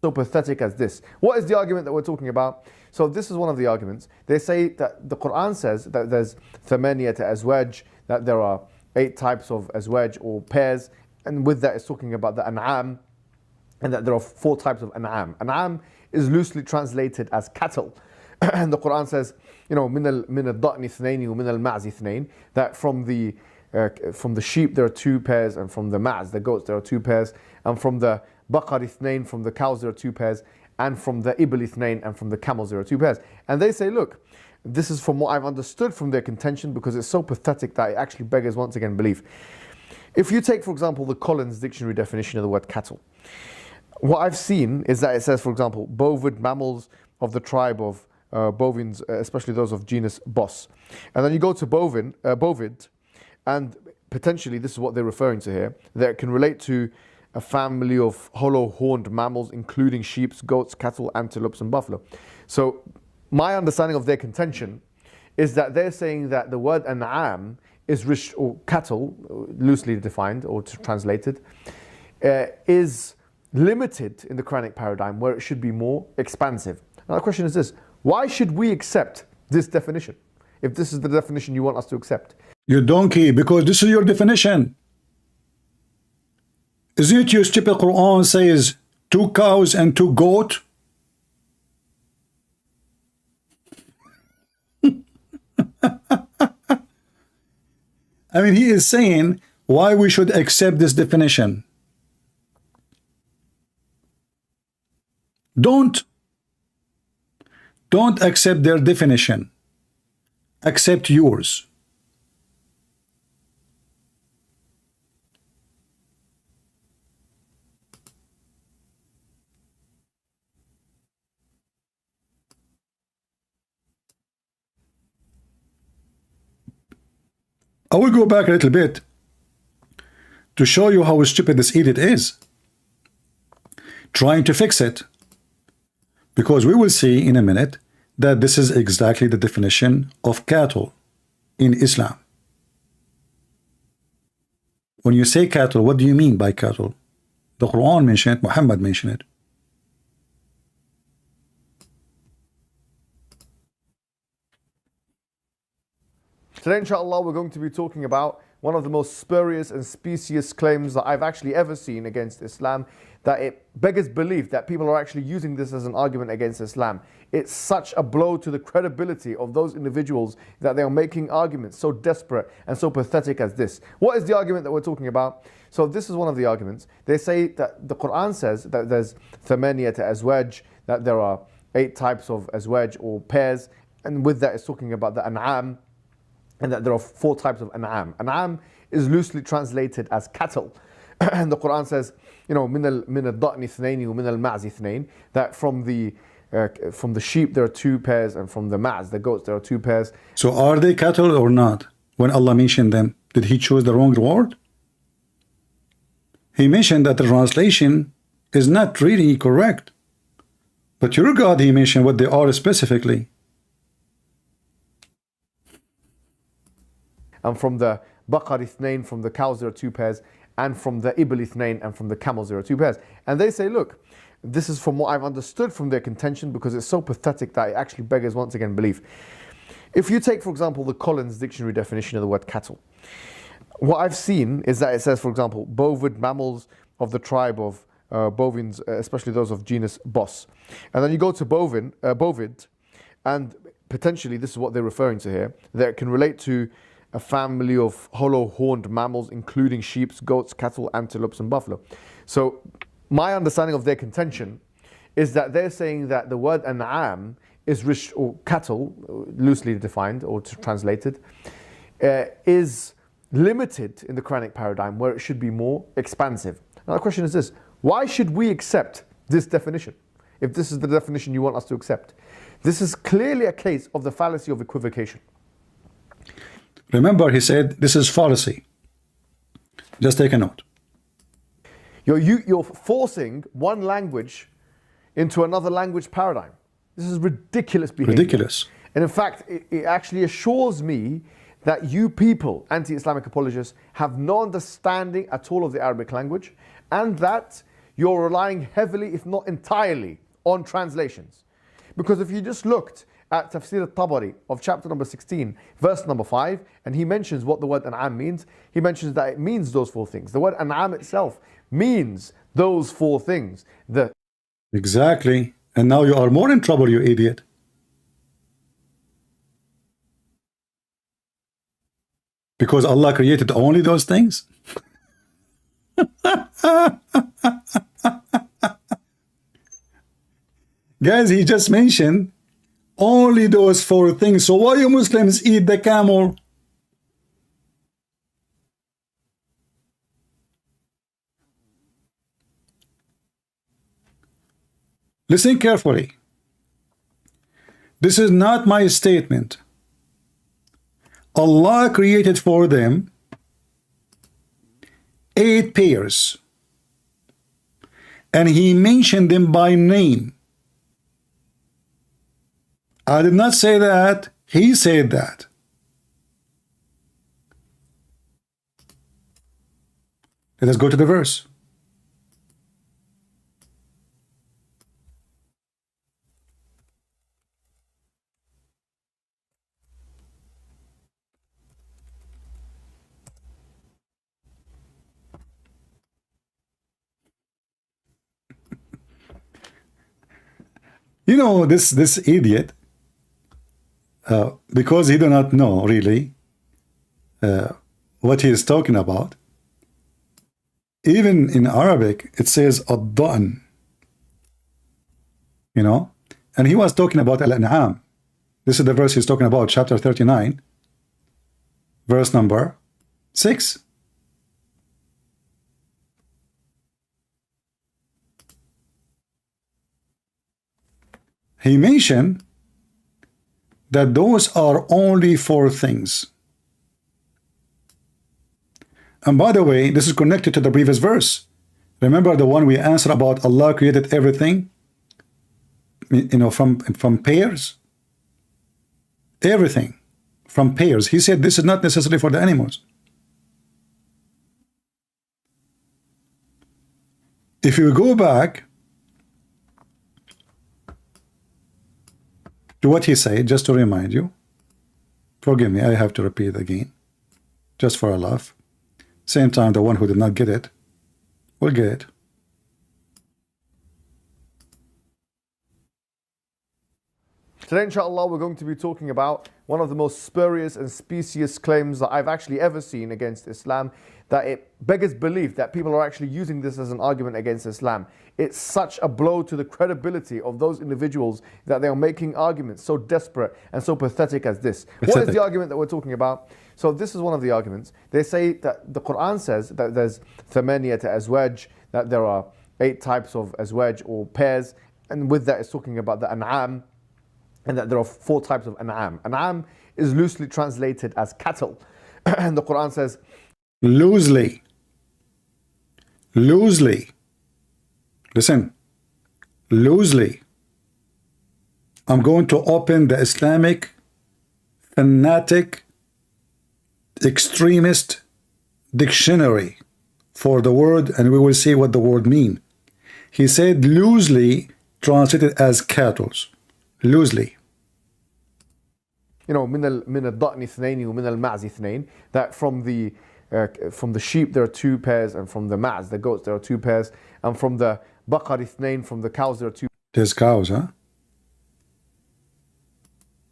So pathetic as this. What is the argument that we're talking about? So this is one of the arguments. They say that the Quran says that there's thamaniyat azwaj, that there are 8 types of azwaj or pairs, and with that it's talking about the an'am, and that there are 4 types of an'am. An'am is loosely translated as cattle. And the Quran says, you know, min al-da'ni ithnaini wa min al-ma'zi ithnain, that from the sheep there are 2 pairs, and from the ma'z, the goats, there are 2 pairs, and from the baqar ithnain, from the cows there are 2 pairs, and from the ibl ithnain, and from the camels there are 2 pairs. And they say, look, this is from what I've understood from their contention, because it's so pathetic that it actually beggars once again belief. If you take, for example, the Collins Dictionary definition of the word cattle, what I've seen is that it says, for example, bovid mammals of the tribe of bovines, especially those of genus Bos. And then you go to bovid, and potentially this is what they're referring to here, that it can relate to a family of hollow-horned mammals, including sheep, goats, cattle, antelopes, and buffalo. So my understanding of their contention is that they're saying that the word an'am is or cattle, loosely defined or translated, is limited in the Quranic paradigm, where it should be more expansive. Now the question is this: why should we accept this definition if this is the definition you want us to accept? You donkey, because this is your definition. Isn't it your stupid Quran says 2 cows and 2 goats? I mean, he is saying why we should accept this definition. Don't accept their definition. Accept yours. I will go back a little bit to show you how stupid this idiot is, trying to fix it, because we will see in a minute that this is exactly the definition of cattle in Islam. When you say cattle, what do you mean by cattle? The Quran mentioned it, Muhammad mentioned it. Today, inshallah, we're going to be talking about one of the most spurious and specious claims that I've actually ever seen against Islam, that it beggars belief that people are actually using this as an argument against Islam. It's such a blow to the credibility of those individuals that they are making arguments so desperate and so pathetic as this. What is the argument that we're talking about? So this is one of the arguments. They say that the Quran says that there's thamaniyat azwaj, that there are 8 types of azwaj or pairs, and with that it's talking about the an'am, and that there are 4 types of an'am. An'am is loosely translated as cattle. And the Quran says, you know, min al-da'ni ithnaini wa min al-ma'zi ithnain, that from the sheep there are 2 pairs, and from the ma'z, the goats, there are 2 pairs. So are they cattle or not? When Allah mentioned them, did he choose the wrong word? He mentioned that the translation is not really correct. But your God, he mentioned what they are specifically. And from the baqar ithnain, from the cows there are 2 pairs, and from the ibl ithnain, and from the camels there are 2 pairs. And they say, look, this is from what I've understood from their contention, because it's so pathetic that it actually beggars once again belief. If you take, for example, the Collins dictionary definition of the word cattle, what I've seen is that it says, for example, bovid mammals of the tribe of bovines, especially those of genus Bos. And then you go to bovid, and potentially this is what they're referring to here, that it can relate to a family of hollow-horned mammals, including sheep, goats, cattle, antelopes, and buffalo. So my understanding of their contention is that they're saying that the word an'am is rich, or cattle, loosely defined or translated, is limited in the Quranic paradigm, where it should be more expansive. Now the question is this: why should we accept this definition if this is the definition you want us to accept? This is clearly a case of the fallacy of equivocation. Remember, he said this is fallacy. Just take a note. You're forcing one language into another language paradigm. This is ridiculous behavior. Ridiculous. And in fact, it actually assures me that you people, anti-Islamic apologists, have no understanding at all of the Arabic language, and that you're relying heavily, if not entirely, on translations. Because if you just looked at Tafsir al-Tabari of chapter number 16, verse number 5, and he mentions what the word an'am means. He mentions that it means those 4 things. The word an'am itself means those 4 things. Exactly. And now you are more in trouble, you idiot. Because Allah created only those things? Guys, he just mentioned only those 4 things. So why you Muslims eat the camel? Listen carefully. This is not my statement. Allah created for them 8 pairs, and he mentioned them by name. I did not say that. He said that. Let us go to the verse. You know, this idiot, because he do not know really what he is talking about, Even in Arabic, it says ad-da'n, you know, and he was talking about al-an'am. This is the verse he's talking about, chapter 39, verse number 6. He mentioned that those are only 4 things. And by the way, this is connected to the previous verse. Remember the one we answered about Allah created everything, you know, from pairs? Everything from pairs. He said this is not necessary for the animals. If you go back to what he said, just to remind you, forgive me, I have to repeat it again, just for a laugh. Same time, the one who did not get it will get it. Today, inshallah, we're going to be talking about one of the most spurious and specious claims that I've actually ever seen against Islam, that it beggars belief that people are actually using this as an argument against Islam. It's such a blow to the credibility of those individuals that they are making arguments so desperate and so pathetic as this. What is the argument that we're talking about? So this is one of the arguments. They say that the Quran says that there's thamaniyat azwaj, that there are 8 types of azwaj or pairs, and with that it's talking about the an'am, and that there are 4 types of an'am. An'am is loosely translated as cattle. And the Quran says, loosely. Listen, loosely. I'm going to open the Islamic fanatic extremist dictionary for the word, and we will see what the word means. He said loosely translated as cattle. Loosely. You know, من الضأن اثنين ومن المعز اثنين, that from the sheep there are 2 pairs, and from the ma'z, the goats, there are 2 pairs, and from the baqar اثنين, from the cows there are 2. There's cows, huh?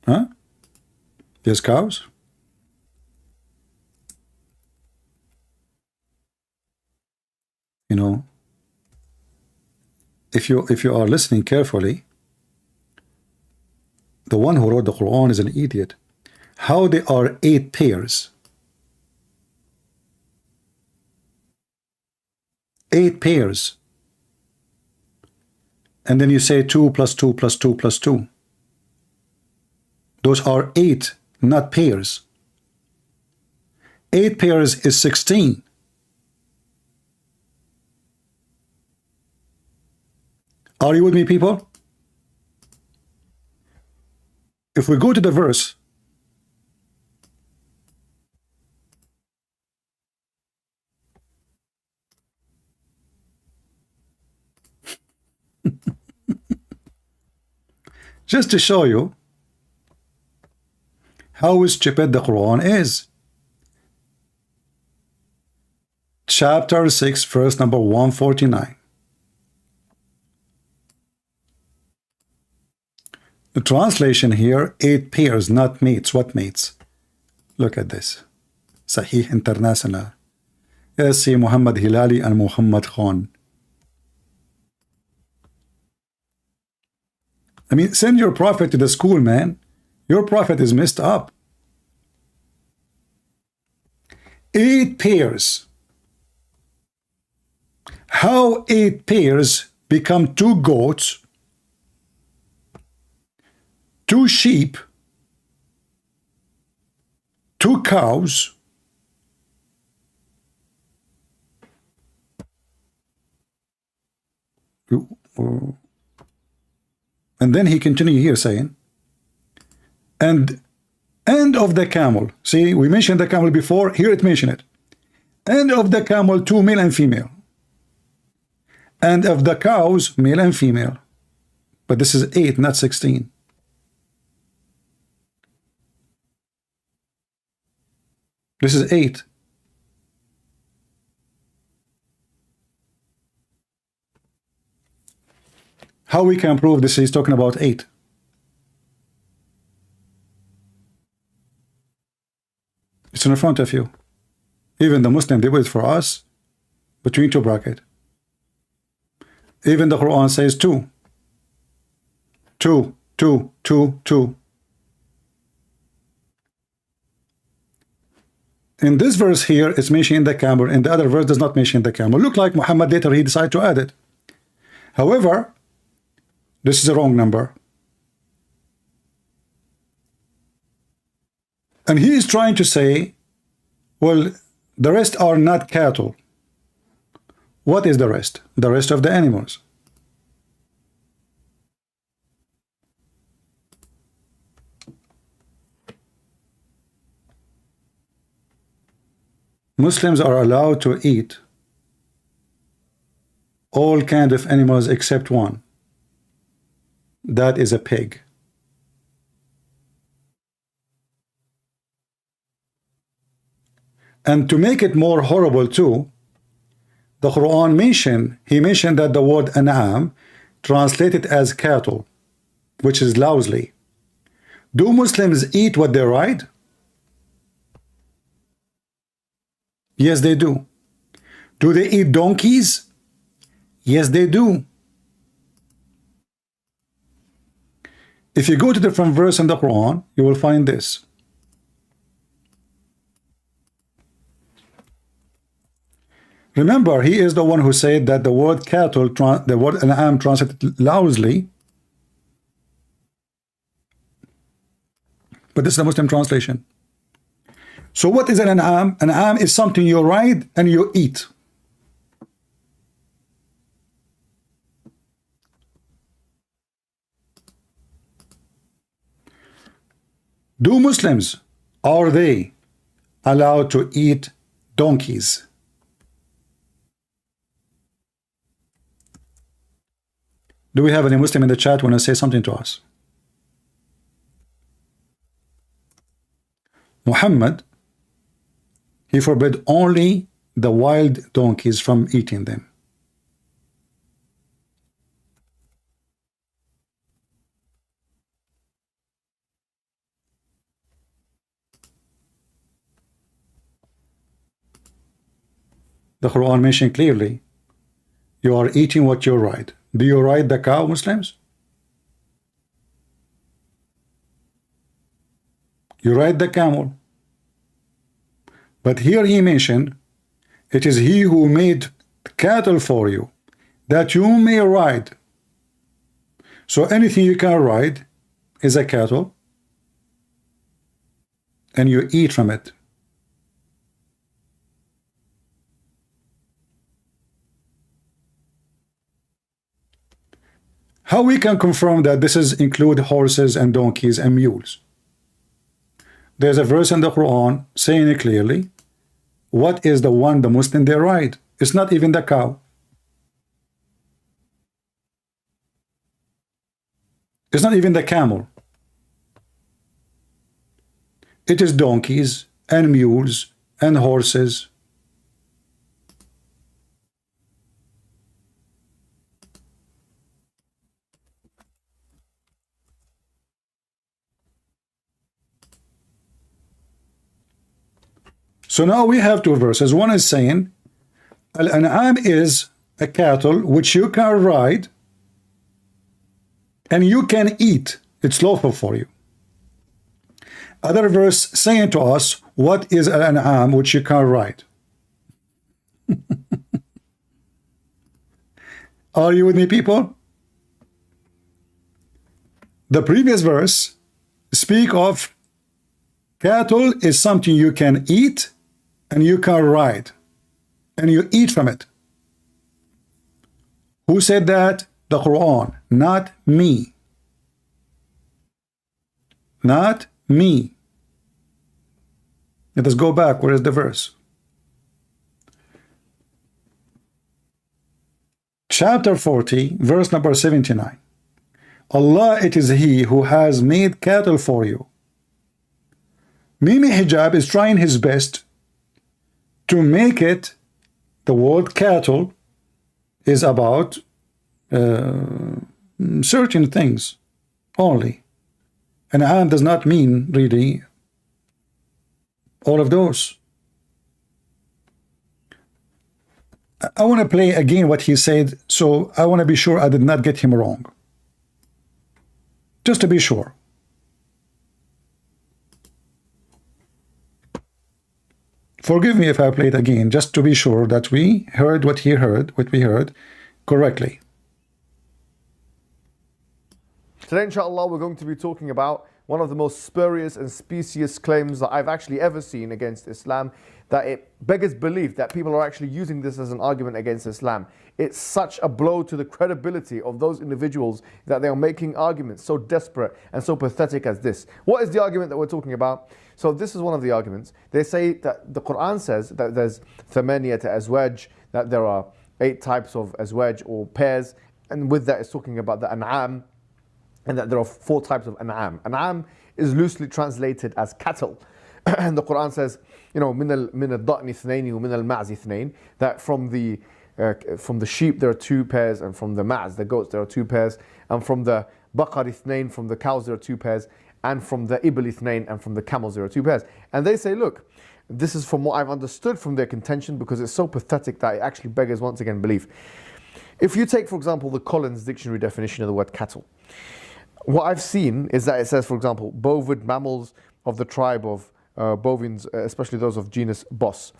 Huh? There's cows? You know, if you are listening carefully, the one who wrote the Quran is an idiot. How there are 8 pairs? 8 pairs. And then you say 2 plus 2 plus 2 plus 2. Those are 8, not pairs. 8 pairs is 16. Are you with me, people? If we go to the verse, just to show you how stupid the Quran is. Chapter 6, verse number 149. The translation here, 8 pairs, not mates. What mates? Look at this. Sahih International. S.C. Muhammad Hilali and Muhammad Khan. I mean, send your prophet to the school, man. Your prophet is messed up. 8 pairs. How 8 pairs become 2 goats, 2 sheep, 2 cows, and then he continued here saying, and end of the camel. See, we mentioned the camel before, here it mentioned it. End of the camel, 2 male and female. And of the cows, male and female. But this is 8, not 16. This is 8. How we can prove this is talking about 8? It's in front of you. Even the Muslim, they wait for us. between two brackets. Even the Quran says two. Two, two, two, two. In this verse here, it's mentioning the camel. In the other verse, does not mention the camel. Look like Muhammad later he decided to add it. However, this is a wrong number. And he is trying to say, well, the rest are not cattle. What is the rest? The rest of the animals. Muslims are allowed to eat all kinds of animals except one. That is a pig. And to make it more horrible too, the Quran mentioned that the word an'am translated as cattle, which is lousy. Do Muslims eat what they ride? Yes, they do. Do they eat donkeys? Yes, they do. If you go to different verse in the Quran, you will find this. Remember, he is the one who said that the word cattle, the word an'am translated lousy. But this is the Muslim translation. So what is an an'am? An an'am is something you ride and you eat. Do Muslims, are they allowed to eat donkeys? Do we have any Muslim in the chat want to say something to us? Muhammad, he forbid only the wild donkeys from eating them. The Quran mentioned clearly, you are eating what you ride. Do you ride the cow, Muslims? You ride the camel. But here he mentioned, it is he who made cattle for you, that you may ride. So anything you can ride is a cattle, and you eat from it. How we can confirm that this is include horses and donkeys and mules? There's a verse in the Quran saying it clearly. What is the one the Muslim they ride? It's not even the cow. It's not even the camel. It is donkeys and mules and horses. So now we have two verses. One is saying, Al-An'am is a cattle which you can ride and you can eat. It's lawful for you. Other verse saying to us, what is Al-An'am which you can ride? Are you with me, people? The previous verse speak of cattle is something you can eat and you can ride, and you eat from it. Who said that? The Quran, not me. Not me. Let us go back. Where is the verse? Chapter 40, verse number 79. Allah, it is He who has made cattle for you. Mimi Hijab is trying his best to make it, the word cattle is about certain things only. And An'am does not mean really all of those. I want to play again what he said, so I want to be sure I did not get him wrong. Just to be sure. Forgive me if I play it again, just to be sure that we heard what he heard, what we heard correctly. Today, inshallah, we're going to be talking about one of the most spurious and specious claims that I've actually ever seen against Islam, that it beggars belief that people are actually using this as an argument against Islam. It's such a blow to the credibility of those individuals that they are making arguments so desperate and so pathetic as this. What is the argument that we're talking about? So this is one of the arguments. They say that the Qur'an says that there's thamaniyat azwaj, that there are 8 types of azwaj or pairs, and with that it's talking about the an'am, and that there are 4 types of an'am. An'am is loosely translated as cattle. And the Qur'an says, you know, min al-da'ni ithnayn wa min al-ma'zi ithnayn, that from the sheep there are 2 pairs, and from the ma'z, the goats, there are 2 pairs, and from the baqar ithnayn, from the cows there are 2 pairs, and from the ibl ithnayn, and from the camels there are 2 pairs. And they say, look, this is from what I've understood from their contention, because it's so pathetic that it actually beggars once again belief. If you take, for example, the Collins dictionary definition of the word cattle, what I've seen is that it says, for example, bovid mammals of the tribe of bovines, especially those of genus Bos.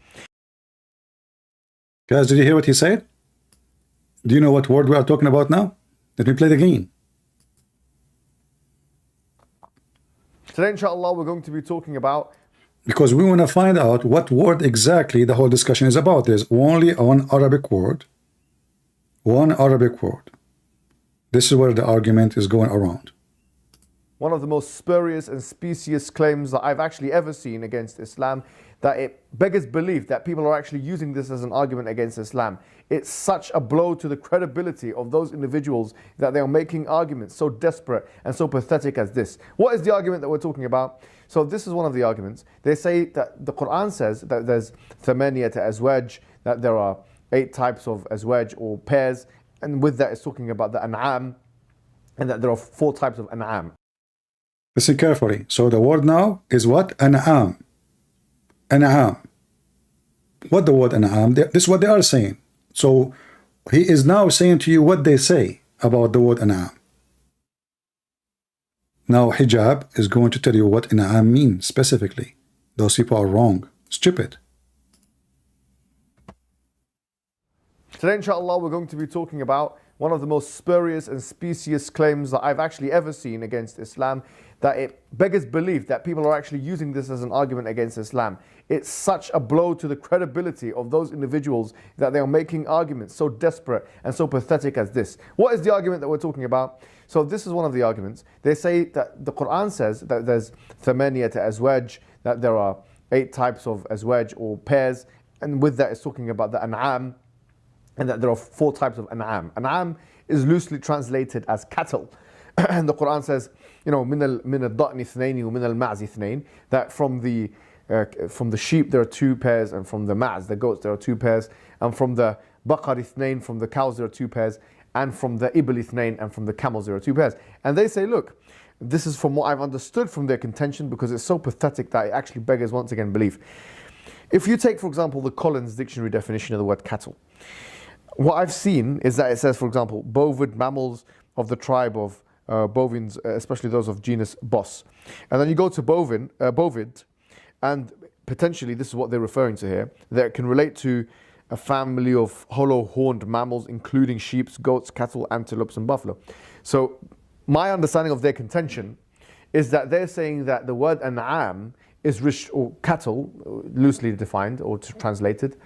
Guys, did you hear what he said? Do you know what word we are talking about now? Let me play the game. Today, inshallah, we're going to be talking about, because we want to find out what word exactly the whole discussion is about. There's only one Arabic word. One Arabic word. This is where the argument is going around. one of the most spurious and specious claims that I've actually ever seen against Islam, that it beggars belief that people are actually using this as an argument against Islam. It's such a blow to the credibility of those individuals that they are making arguments so desperate and so pathetic as this. What is the argument that we're talking about? So this is one of the arguments. They say that the Qur'an says that there's thamaniyat azwaj, that there are 8 types of azwaj or pairs, and with that it's talking about the an'am, and that there are 4 types of an'am. Listen carefully. So the word now is what? An'am. An'am. What the word an'am? This is what they are saying. So he is now saying to you what they say about the word an'am. Now hijab is going to tell you what an'am means specifically. Those people are wrong. Stupid. Today, inshallah, we're going to be talking about one of the most spurious and specious claims that I've actually ever seen against Islam, that it beggars belief that people are actually using this as an argument against Islam. It's such a blow to the credibility of those individuals that they are making arguments so desperate and so pathetic as this. What is the argument that we're talking about? So this is one of the arguments. They say that the Qur'an says that there's thamaniyat azwaj, that there are 8 types of azwaj or pairs, and with that it's talking about the an'am, and that there are 4 types of an'am. An'am is loosely translated as cattle. And the Qur'an says, you know, min al-da'ni ithnayn wa min al-ma'zi ithnayn, that from the sheep there are 2 pairs, and from the ma'z, the goats, there are 2 pairs, and from the baqar ithnayn, from the cows there are 2 pairs, and from the ibl ithnayn, and from the camels there are 2 pairs. And they say, look, this is from what I've understood from their contention, because it's so pathetic that it actually beggars once again belief. If you take, for example, the Collins dictionary definition of the word cattle, what I've seen is that it says, for example, bovid mammals of the tribe of bovines, especially those of genus Bos. And then you go to bovid, and potentially this is what they're referring to here, that it can relate to a family of hollow-horned mammals, including sheep, goats, cattle, antelopes, and buffalo. So my understanding of their contention is that they're saying that the word an'am is rich, or cattle, loosely defined or translated,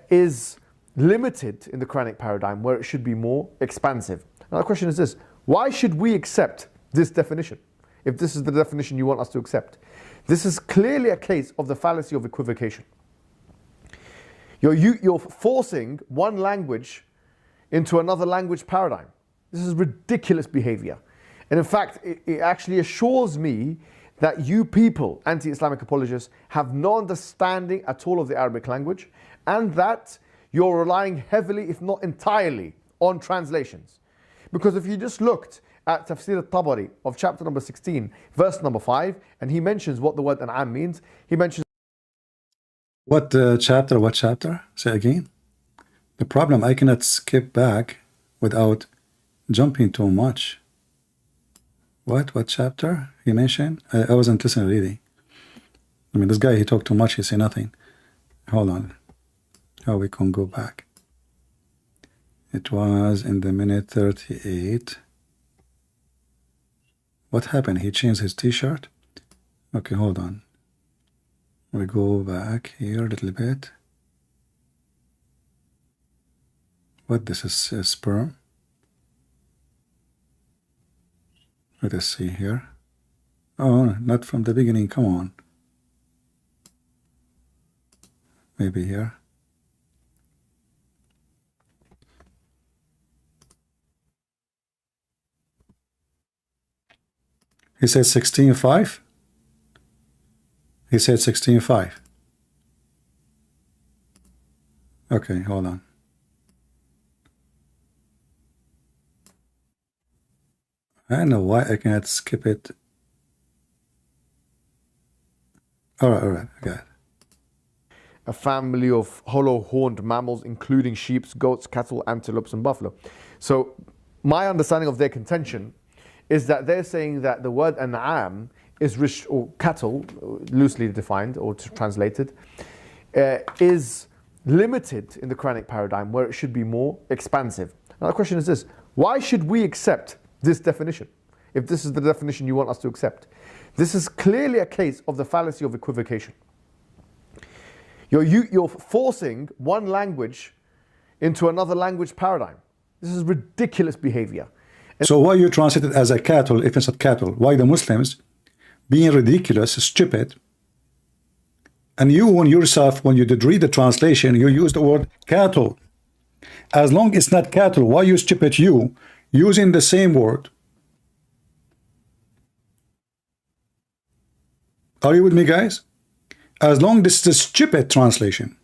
is limited in the Quranic paradigm, where it should be more expansive. Now the question is this: why should we accept this definition if this is the definition you want us to accept? This is clearly a case of the fallacy of equivocation. You're forcing one language into another language paradigm. This is ridiculous behavior. And in fact, it actually assures me that you people, anti-Islamic apologists, have no understanding at all of the Arabic language, and that you're relying heavily, if not entirely, on translations. Because if you just looked at Tafsir al-Tabari of chapter number 16, verse number 5, and he mentions what the word an'am means, he mentions... What chapter? What chapter? Say again. The problem, I cannot skip back without jumping too much. What chapter he mentioned? I wasn't listening really. I mean, this guy, he talked too much, he said nothing. Hold on. How we can go back? It was in the minute 38. What happened? He changed his t-shirt? Okay, hold on. We go back here a little bit. What, this is sperm? Let us see here. Oh, not from the beginning, come on. Maybe here. He said 16:5. He said 16:5. Okay, hold on. I don't know why I cannot skip it. All right, I got it. A family of hollow-horned mammals, including sheep, goats, cattle, antelopes, and buffalo. So my understanding of their contention is that they're saying that the word an'am is or cattle, loosely defined or translated, is limited in the Quranic paradigm where it should be more expansive. Now the question is this: why should we accept this definition if this is the definition you want us to accept? This is clearly a case of the fallacy of equivocation. You're forcing one language into another language paradigm. This is ridiculous behavior. So why you translate it as a cattle if it's not cattle? Why the Muslims being ridiculous, stupid, and you on yourself, when you did read the translation, you use the word cattle. As long as it's not cattle, why you stupid you using the same word? Are you with me, guys? As long as this is a stupid translation,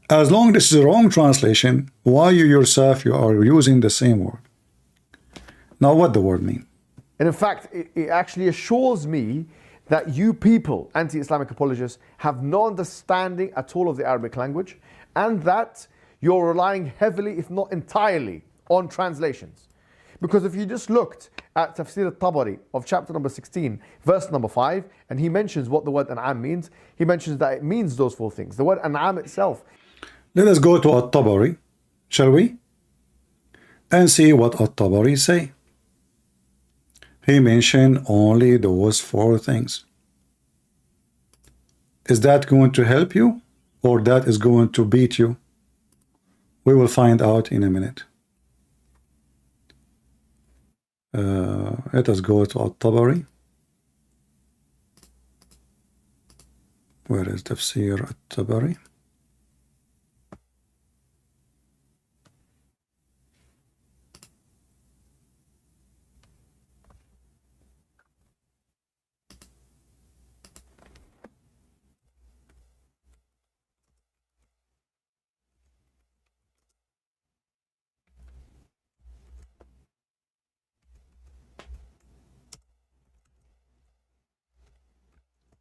as long as this is a wrong translation, why you yourself you are using the same word? Now what the word mean? And in fact, it actually assures me that you people, anti-Islamic apologists, have no understanding at all of the Arabic language, and that you're relying heavily, if not entirely, on translations. Because if you just looked at Tafsir al-Tabari of chapter number 16, verse number 5, and he mentions what the word an'am means, he mentions that it means those four things. The word an'am itself. Let us go to al-Tabari, shall we? And see what al-Tabari say. He mentioned only those four things. Is that going to help you, or that is going to beat you? We will find out in a minute. Let us go to al-Tabari. Where is Tafsir al-Tabari?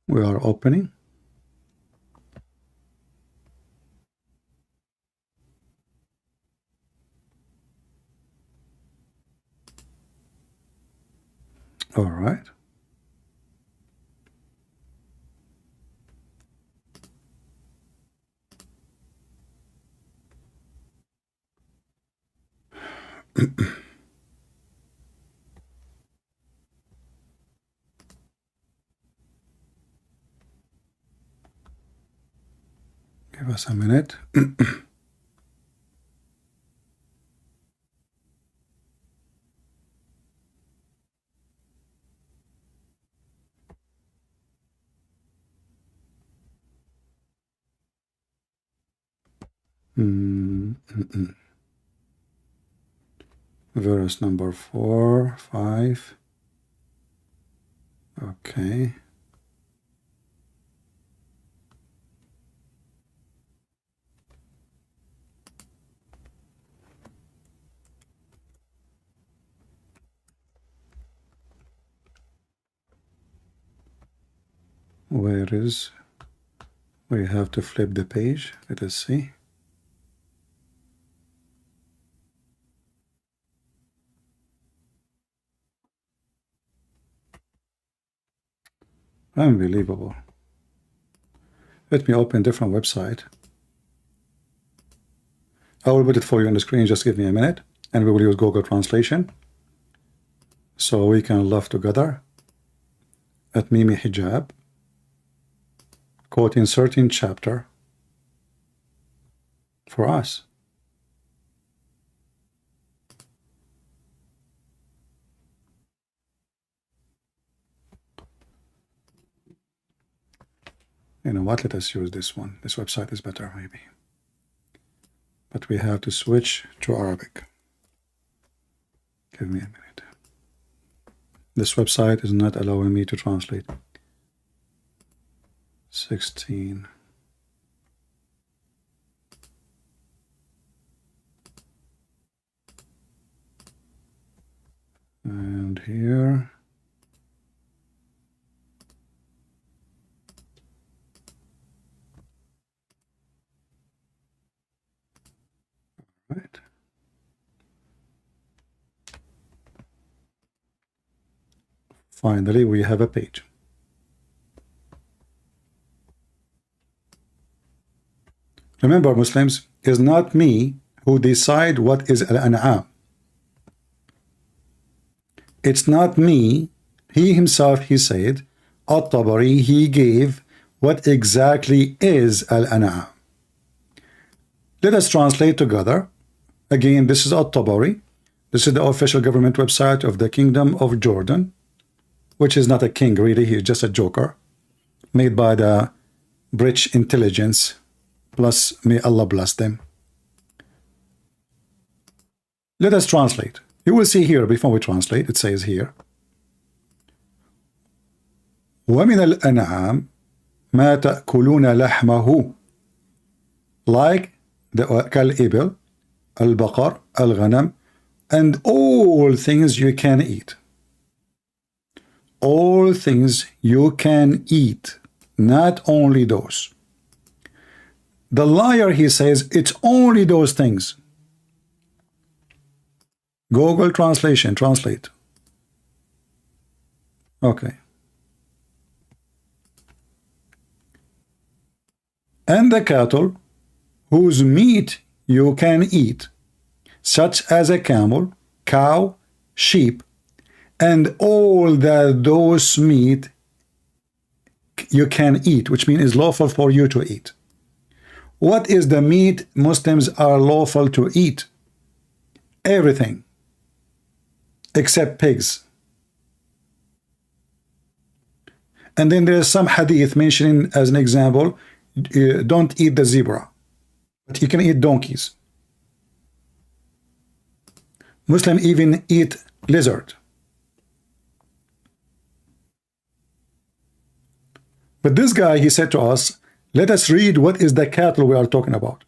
We are opening. All right. Give us a minute. Verse number 4, 5. Okay. Where is? We have to flip the page. Let us see. Unbelievable. Let me open different website. I will put it for you on the screen. Just give me a minute, and we will use Google Translation so we can laugh together at Mimi Hijab, quoting certain chapter for us. You know what? Let us use this one. This website is better, maybe. But we have to switch to Arabic. Give me a minute. This website is not allowing me to translate. 16. And here. Right. Finally, we have a page. Remember, Muslims, it's not me who decide what is al-an'am. It's not me. He himself, he said, At-Tabari, he gave what exactly is al-an'am. Let us translate together. Again, this is At-Tabari. This is the official government website of the Kingdom of Jordan, which is not a king, really. He's just a joker made by the British intelligence, plus may Allah bless them. Let us translate. You will see here, before we translate, it says here, وَمِنَ الْأَنْعَامِ مَا تَأْكُلُونَ لَحْمَهُ, like the كالإبل, البقر, الغنم, and all things you can eat. All things you can eat, not only those. The liar, he says, it's only those things. Google Translation, translate. Okay. And the cattle whose meat you can eat, such as a camel, cow, sheep, and all that those meat you can eat, which means is lawful for you to eat. What is the meat Muslims are lawful to eat? Everything except pigs. And then there's some hadith mentioning as an example, don't eat the zebra, but you can eat donkeys. Muslim even eat lizard. But this guy, he said to us, let us read what is the cattle we are talking about.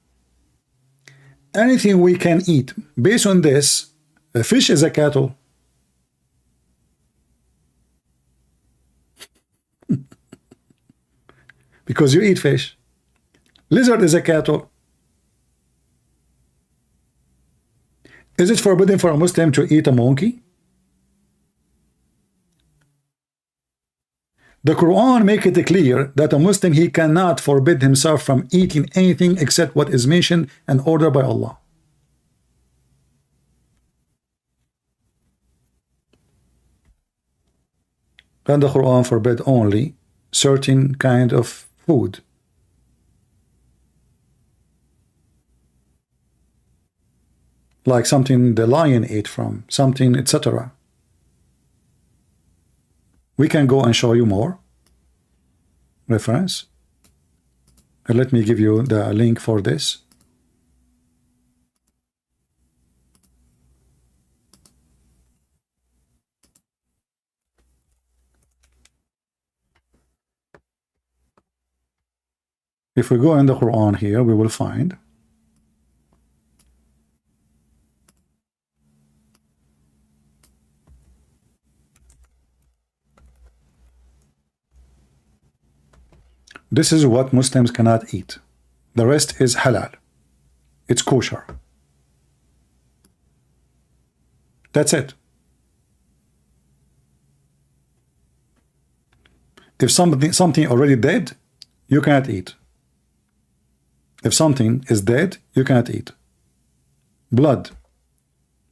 Anything we can eat. Based on this, a fish is a cattle. Because you eat fish. Lizard is a cattle. Is it forbidden for a Muslim to eat a monkey? The Quran makes it clear that a Muslim, he cannot forbid himself from eating anything except what is mentioned and ordered by Allah. And the Quran forbid only certain kind of food. Like something the lion ate from, something, etc. We can go and show you more reference. And let me give you the link for this. If we go in the Quran here, we will find this is what Muslims cannot eat. The rest is halal. It's kosher. That's it. If something already dead, you cannot eat. If something is dead, you cannot eat. Blood,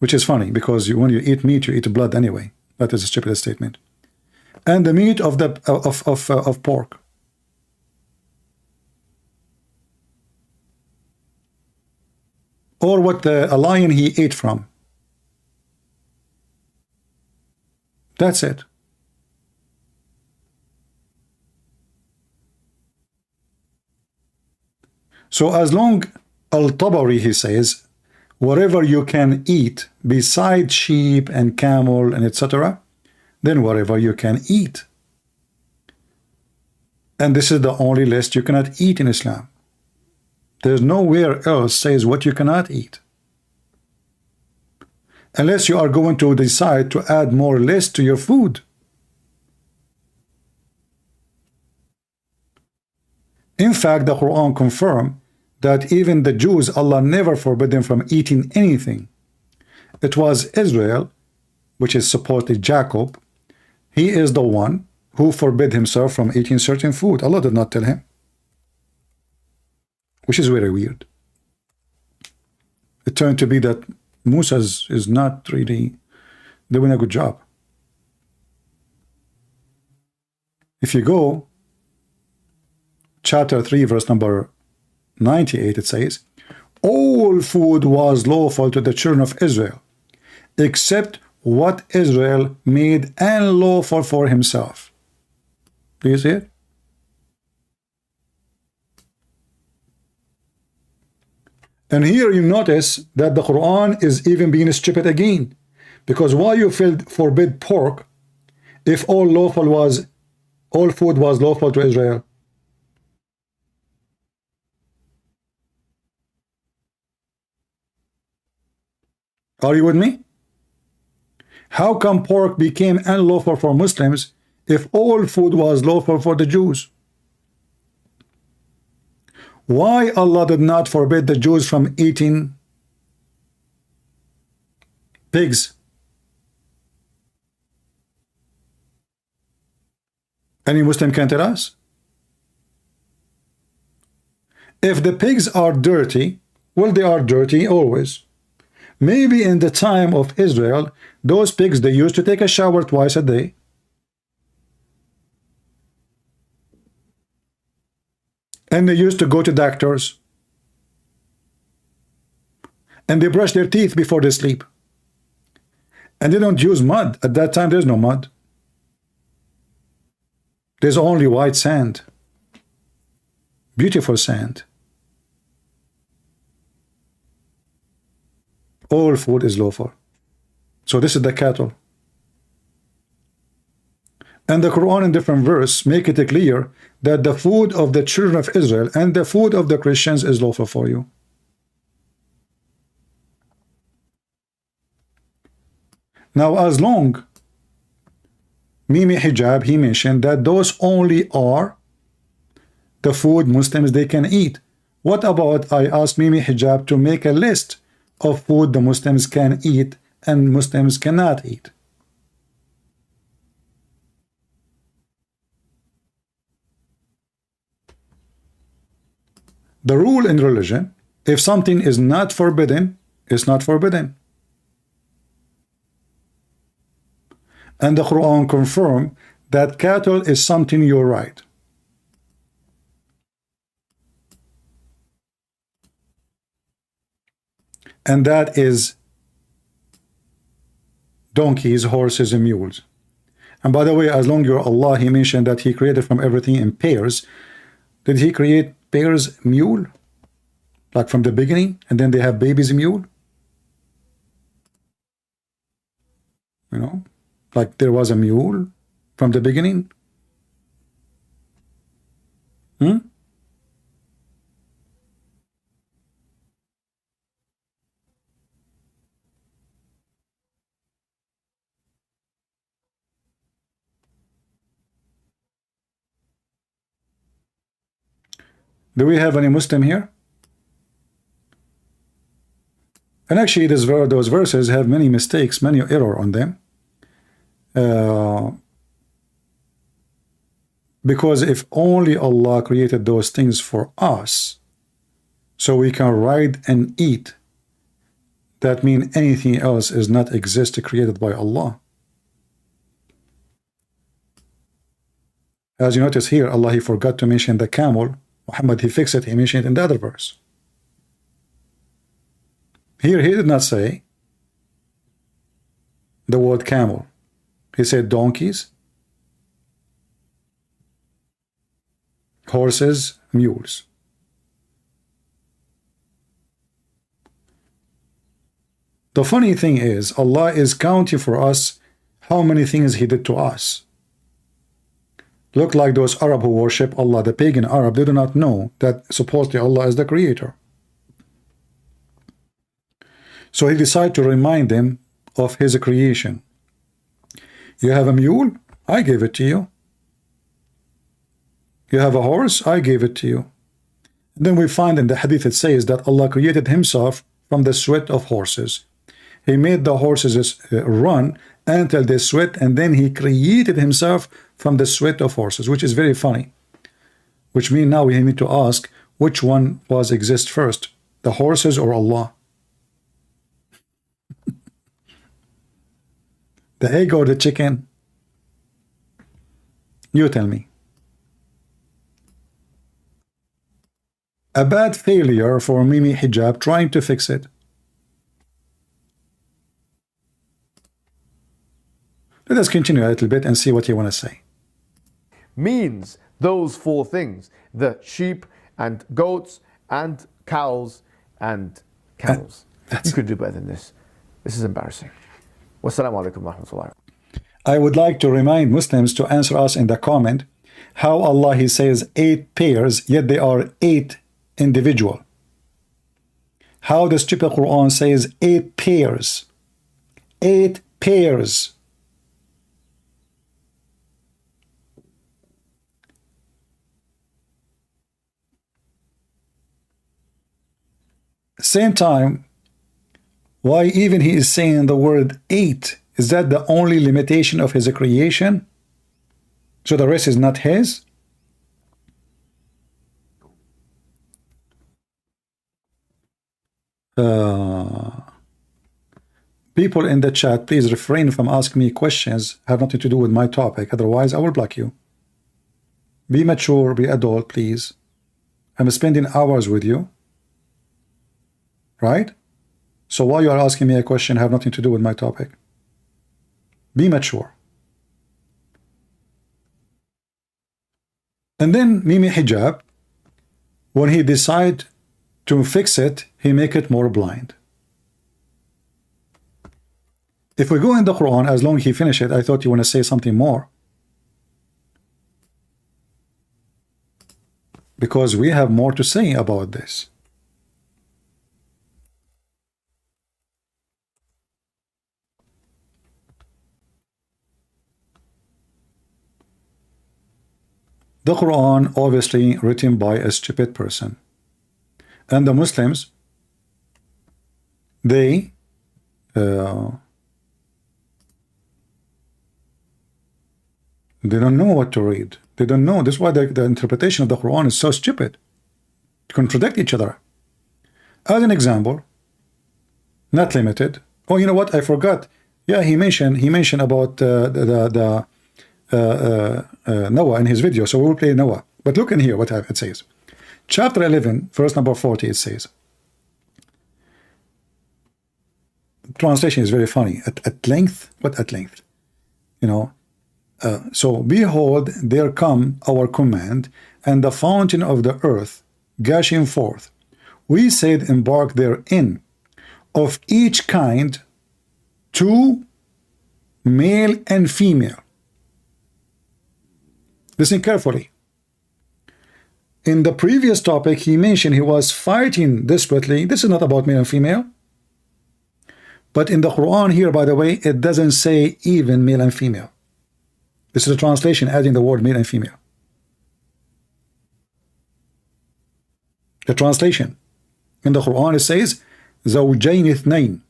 which is funny because when you eat meat, you eat blood anyway. That is a stupid statement. And the meat of the of pork. Or what a lion he ate from. That's it. So as long, Al-Tabari, he says, whatever you can eat beside sheep and camel and etc., then whatever you can eat. And this is the only list you cannot eat in Islam. There's nowhere else says what you cannot eat. Unless you are going to decide to add more lists to your food. In fact, the Quran confirms that even the Jews, Allah never forbid them from eating anything. It was Israel, which is supposedly Jacob. He is the one who forbid himself from eating certain food. Allah did not tell him. Which is very weird. It turned to be that Musa is not really doing a good job. If you go chapter 3 verse number 98, it says, all food was lawful to the children of Israel except what Israel made unlawful for himself. Do you see it? And here you notice that the Quran is even being stupid again, because why you forbid pork if all food was lawful to Israel? Are you with me? How come pork became unlawful for Muslims if all food was lawful for the Jews? Why Allah did not forbid the Jews from eating pigs? Any Muslim can tell us? If the pigs are dirty, well, they are dirty always. Maybe in the time of Israel, those pigs, they used to take a shower twice a day. And they used to go to doctors. And they brush their teeth before they sleep. And they don't use mud. At that time, there's no mud. There's only white sand. Beautiful sand. All food is lawful. So this is the cattle. And the Quran in different verse make it clear that the food of the children of Israel and the food of the Christians is lawful for you. Now, as long Mimi Hijab, he mentioned that those only are the food Muslims they can eat. What about I asked Mimi Hijab to make a list of food the Muslims can eat and Muslims cannot eat? The rule in religion, if something is not forbidden, it's not forbidden. And the Quran confirms that cattle is something you're right. And that is donkeys, horses, and mules. And by the way, as long as you're Allah, he mentioned that he created from everything in pairs. Did he create pairs mule? Like from the beginning, and then they have babies mule? You know? Like there was a mule from the beginning? Hmm? Do we have any Muslim here? And actually, those verses have many mistakes, many error on them. Because if only Allah created those things for us, so we can ride and eat, that means anything else is not exist created by Allah. As you notice here, Allah, he forgot to mention the camel. Muhammad, he fixed it, he mentioned it in the other verse. Here he did not say the word camel. He said donkeys, horses, mules. The funny thing is, Allah is counting for us how many things he did to us. Look like those Arab who worship Allah, the pagan Arab, they do not know that supposedly Allah is the creator. So he decided to remind them of his creation. You have a mule? I gave it to you. You have a horse? I gave it to you. And then we find in the hadith it says that Allah created himself from the sweat of horses. He made the horses run until they sweat, and then he created himself from the sweat of horses, which is very funny. Which means now we need to ask which one was exist first, the horses or Allah? The egg or the chicken? You tell me. A bad failure for Mimi Hijab trying to fix it. Let us continue a little bit and see what you want to say. Means those four things: the sheep and goats and cows and camels. You could do better than this. This is embarrassing. Wassalamu alaikum wa rahmatullah. I would like to remind Muslims to answer us in the comment how Allah, he says 8 pairs, yet they are 8 individual. How the stupid Quran says 8 pairs. 8 pairs. Same time, why even he is saying the word 8? Is that the only limitation of his creation? So the rest is not his? People in the chat, please refrain from asking me questions have nothing to do with my topic, otherwise I will block you. Be mature, be adult, please. I'm spending hours with you, right? So why you are asking me a question have nothing to do with my topic? Be mature. And then Mimi Hijab, when he decide to fix it, he make it more blind. If we go in the Quran, as long as he finish it, I thought you want to say something more. Because we have more to say about this. The Quran, obviously written by a stupid person. And the Muslims, they don't know what to read. They don't know. That's why the interpretation of the Quran is so stupid. Contradict each other. As an example, not limited. Oh, you know what? I forgot. Yeah, he mentioned about Noah in his video, so we will play Noah. But look in here what it says. Chapter 11, verse number 40, it says. Translation is very funny. At length? What at length? You know. So, behold, there come our command, and the fountain of the earth gushing forth. We said, embark therein, of each kind, 2, male and female. Listen carefully. In the previous topic, he mentioned he was fighting desperately. This is not about male and female. But in the Quran here, by the way, it doesn't say even male and female. This is a translation adding the word male and female. The translation. In the Quran it says, زوجين اثنين.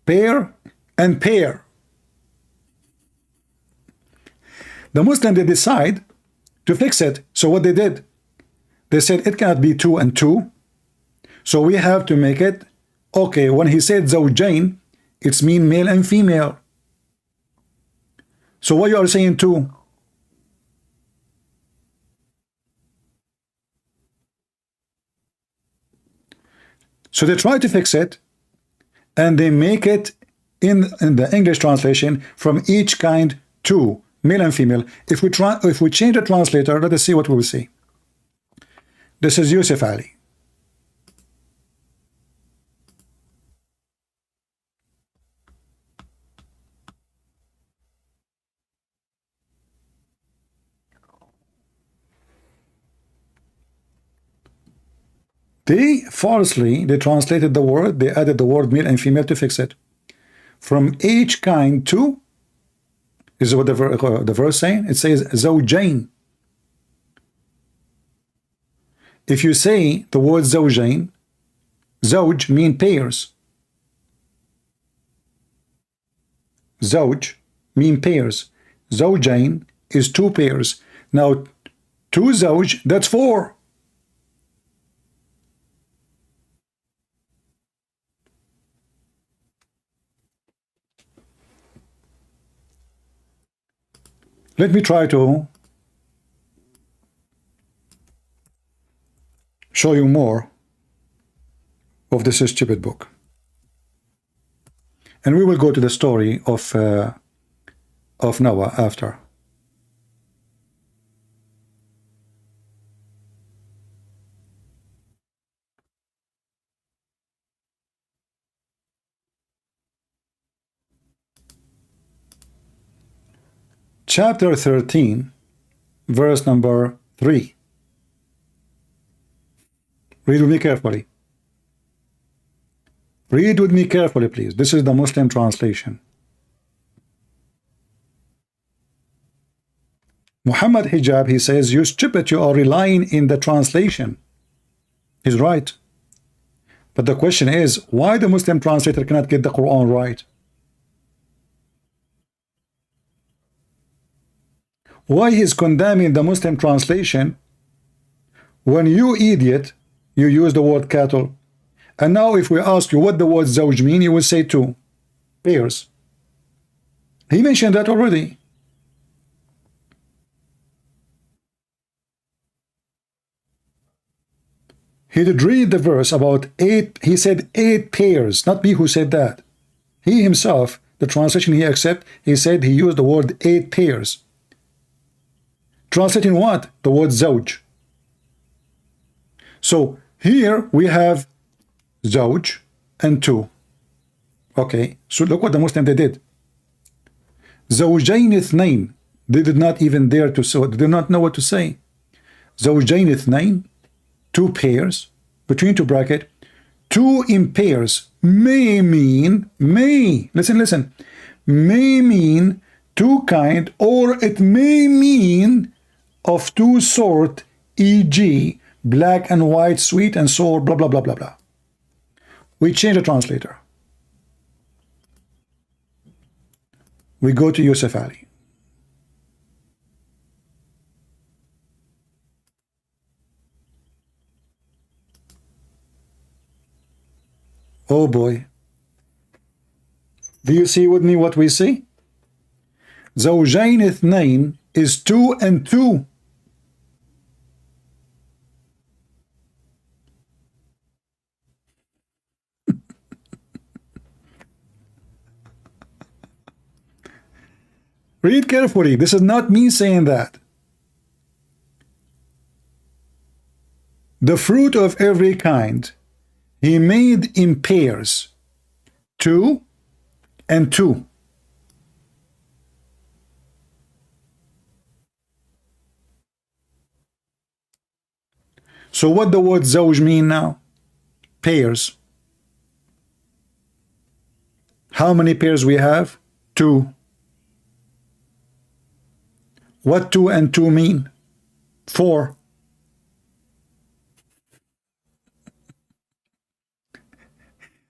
Pair and pair. The Muslim, they decide to fix it. So what they did, they said it cannot be 2 and 2. So we have to make it, okay, when he said zawjain, it's mean male and female. So what you are saying 2? So they try to fix it, and they make it in the English translation from each kind 2, male and female. If we change the translator, let us see what we will see. This is Yusuf Ali. They translated the word, they added the word male and female to fix it. From each kind 2, is what the verse saying? It says zawjain. If you say the word zawjain, zawj mean pairs. Zawj mean pairs. Zawjain is 2 pairs. Now 2 zawj, that's 4. Let me try to show you more of this stupid book. And we will go to the story of Noah after. Chapter 13, verse number 3. Read with me carefully. Read with me carefully, please. This is the Muslim translation. Muhammad Hijab, he says, you stupid, you are relying in the translation. He's right. But the question is, why the Muslim translator cannot get the Quran right? Why he's condemning the Muslim translation when you idiot, you use the word cattle. And now if we ask you what the word zawj mean, you will say 2 pairs. He mentioned that already. He did read the verse about 8, he said 8 pairs, not me who said that. He himself, the translation he accepted, he said he used the word 8 pairs. Translating what? The word zawj. So here we have zawj and 2. Okay, so look what the Muslim they did. Zawjain ithnain. They did not even dare to say, they did not know what to say. Zawjain ithnain, 2 pairs, between 2 bracket, 2 in pairs may mean, listen, may mean 2 kind, or it may mean of 2 sort, e.g., black and white, sweet and sour, blah, blah, blah, blah, blah. We change the translator. We go to Yusuf Ali. Oh boy. Do you see with me what we see? Zawjain ithnain is 2 and 2. Read carefully. This is not me saying that. The fruit of every kind he made in pairs, 2 and 2. So what the word zawj mean now? Pairs. How many pairs we have? 2. What 2 and 2 mean? 4.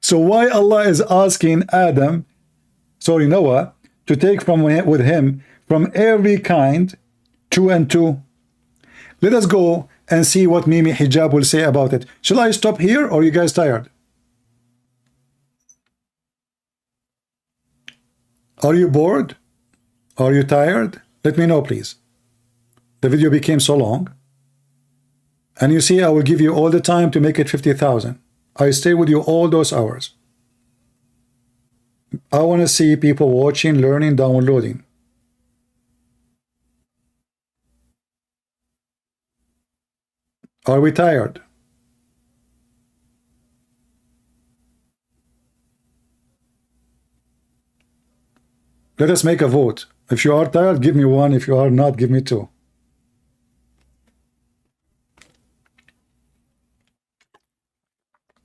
So why Allah is asking Noah, to take from with him from every kind, 2 and 2. Let us go and see what Mimi Hijab will say about it. Shall I stop here, or are you guys tired? Are you bored? Are you tired? Let me know, please. The video became so long. And you see, I will give you all the time to make it 50,000. I stay with you all those hours. I want to see people watching, learning, downloading. Are we tired? Let us make a vote. If you are tired, give me 1. If you are not, give me 2.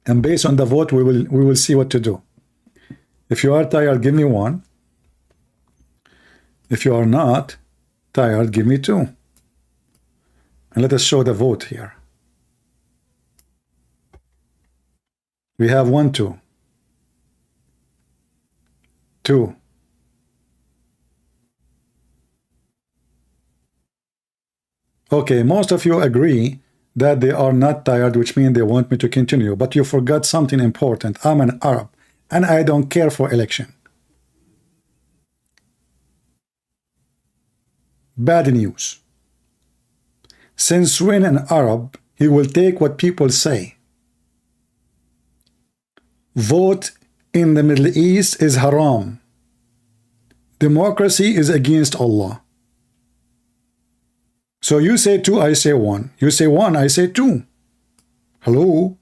And based on the vote, we will see what to do. If you are tired, give me 1. If you are not tired, give me 2. And let us show the vote here. We have 1, 2. 2. Okay, most of you agree that they are not tired, which means they want me to continue. But you forgot something important. I'm an Arab, and I don't care for election. Bad news. Since when an Arab, he will take what people say. Vote in the Middle East is haram. Democracy is against Allah. So you say 2, I say 1. You say 1, I say 2. Hello?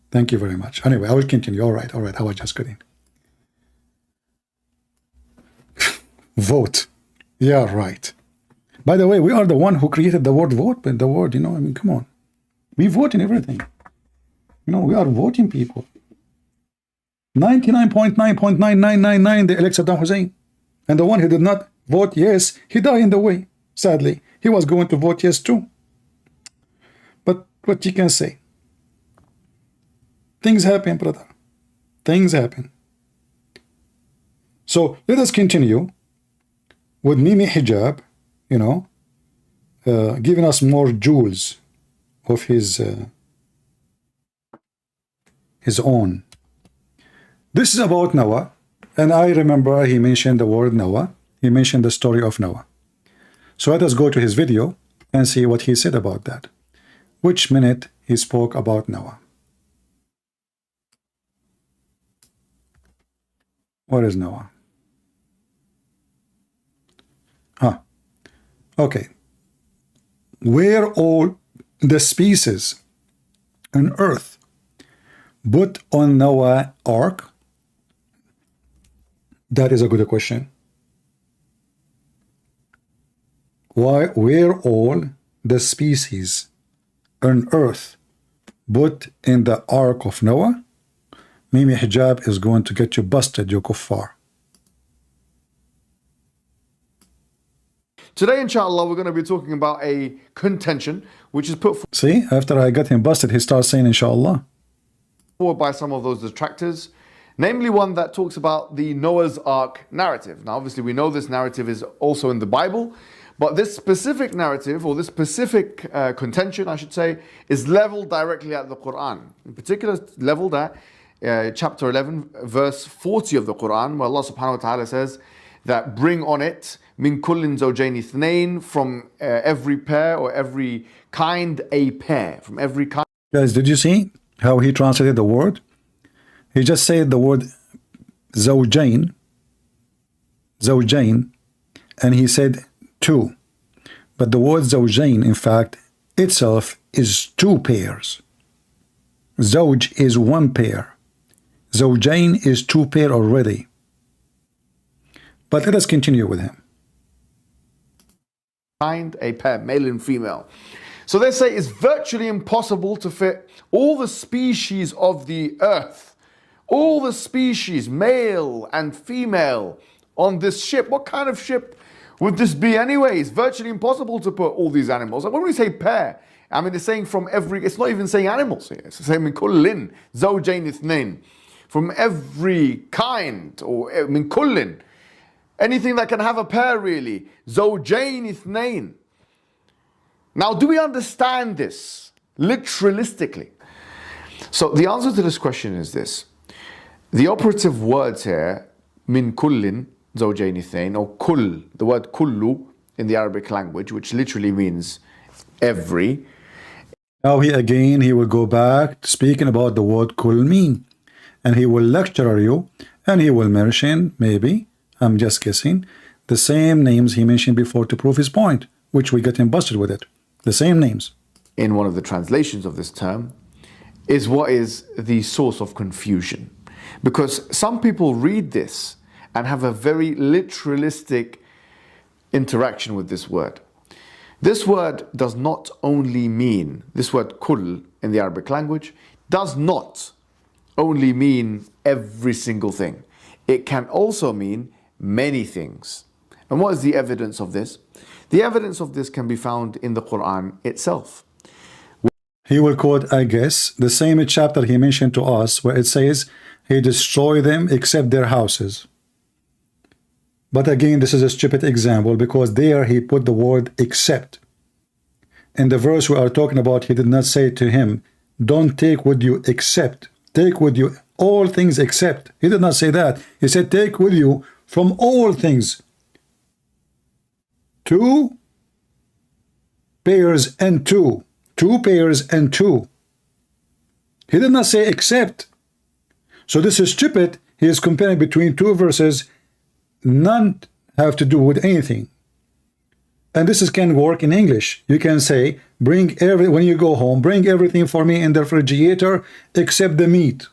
Thank you very much. Anyway, I will continue. All right. I was just kidding. Vote. Yeah, right. By the way, we are the one who created the word vote, but the word, I mean, come on. We vote in everything. We are voting people. 99.99999 they elect Saddam Hussein. And the one who did not vote yes, he died in the way, sadly. He was going to vote yes too. But what you can say? Things happen, brother. Things happen. So let us continue with Mimi Hijab, giving us more jewels of his own. This is about Noah, and I remember he mentioned the word Noah. He mentioned the story of Noah. So let us go to his video and see what he said about that. Which minute he spoke about Noah. What is Noah? Okay. Were all the species on earth put on Noah's ark? That is a good question. Why were all the species on earth put in the ark of Noah? Mimi Hijab is going to get you busted, you kuffar. Today, inshallah, we're going to be talking about a contention which is put See, after I got him busted, he starts saying inshallah. forward by some of those detractors, namely one that talks about the Noah's Ark narrative. Now, obviously, we know this narrative is also in the Bible, but this specific narrative, or this specific contention, I should say, is leveled directly at the Qur'an. In particular, leveled at chapter 11, verse 40 of the Qur'an, where Allah subhanahu wa ta'ala says that bring on it min kullin zawjayn ithnayn, from every pair or every kind a pair, from every kind. Guys, did you see how he translated the word? He just said the word zawjayn, and he said 2. But the word zawjayn, in fact, itself is 2 pairs. Zawj is 1 pair. Zawjayn is 2 pair already. But let us continue with him. Kind a pair, male and female. So they say it's virtually impossible to fit all the species of the earth, all the species, male and female, on this ship. What kind of ship would this be anyway? It's virtually impossible to put all these animals. And when we say pair, I mean, it's saying from every, it's not even saying animals here. It's saying min kullin zawjayn ithnayn, from every kind, or min kullin. Anything that can have a pair, really. زوجين اثنين. Now, do we understand this literalistically? So the answer to this question is this. The operative words here, min kullin زوجين اثنين, or kull, the word kullu in the Arabic language, which literally means every. Now he will go back speaking about the word kull mean, and he will lecture you, and he will mention, maybe, I'm just guessing, the same names he mentioned before to prove his point, which we get him busted with it. The same names. In one of the translations of this term is what is the source of confusion. Because some people read this and have a very literalistic interaction with this word. This word does not only mean, this word kull in the Arabic language, does not only mean every single thing. It can also mean many things. And what is the evidence of this? The evidence of this can be found in the Qur'an itself. He will quote, I guess, the same chapter he mentioned to us where it says, he destroyed them except their houses. But again, this is a stupid example because there he put the word except. In the verse we are talking about, he did not say to him, don't take with you except. Take with you all things except. He did not say that. He said, take with you from all things. 2 pairs and 2. 2 pairs and 2. He did not say except. So this is stupid. He is comparing between 2 verses. None have to do with anything. And this can work in English. You can say, when you go home, bring everything for me in the refrigerator except the meat.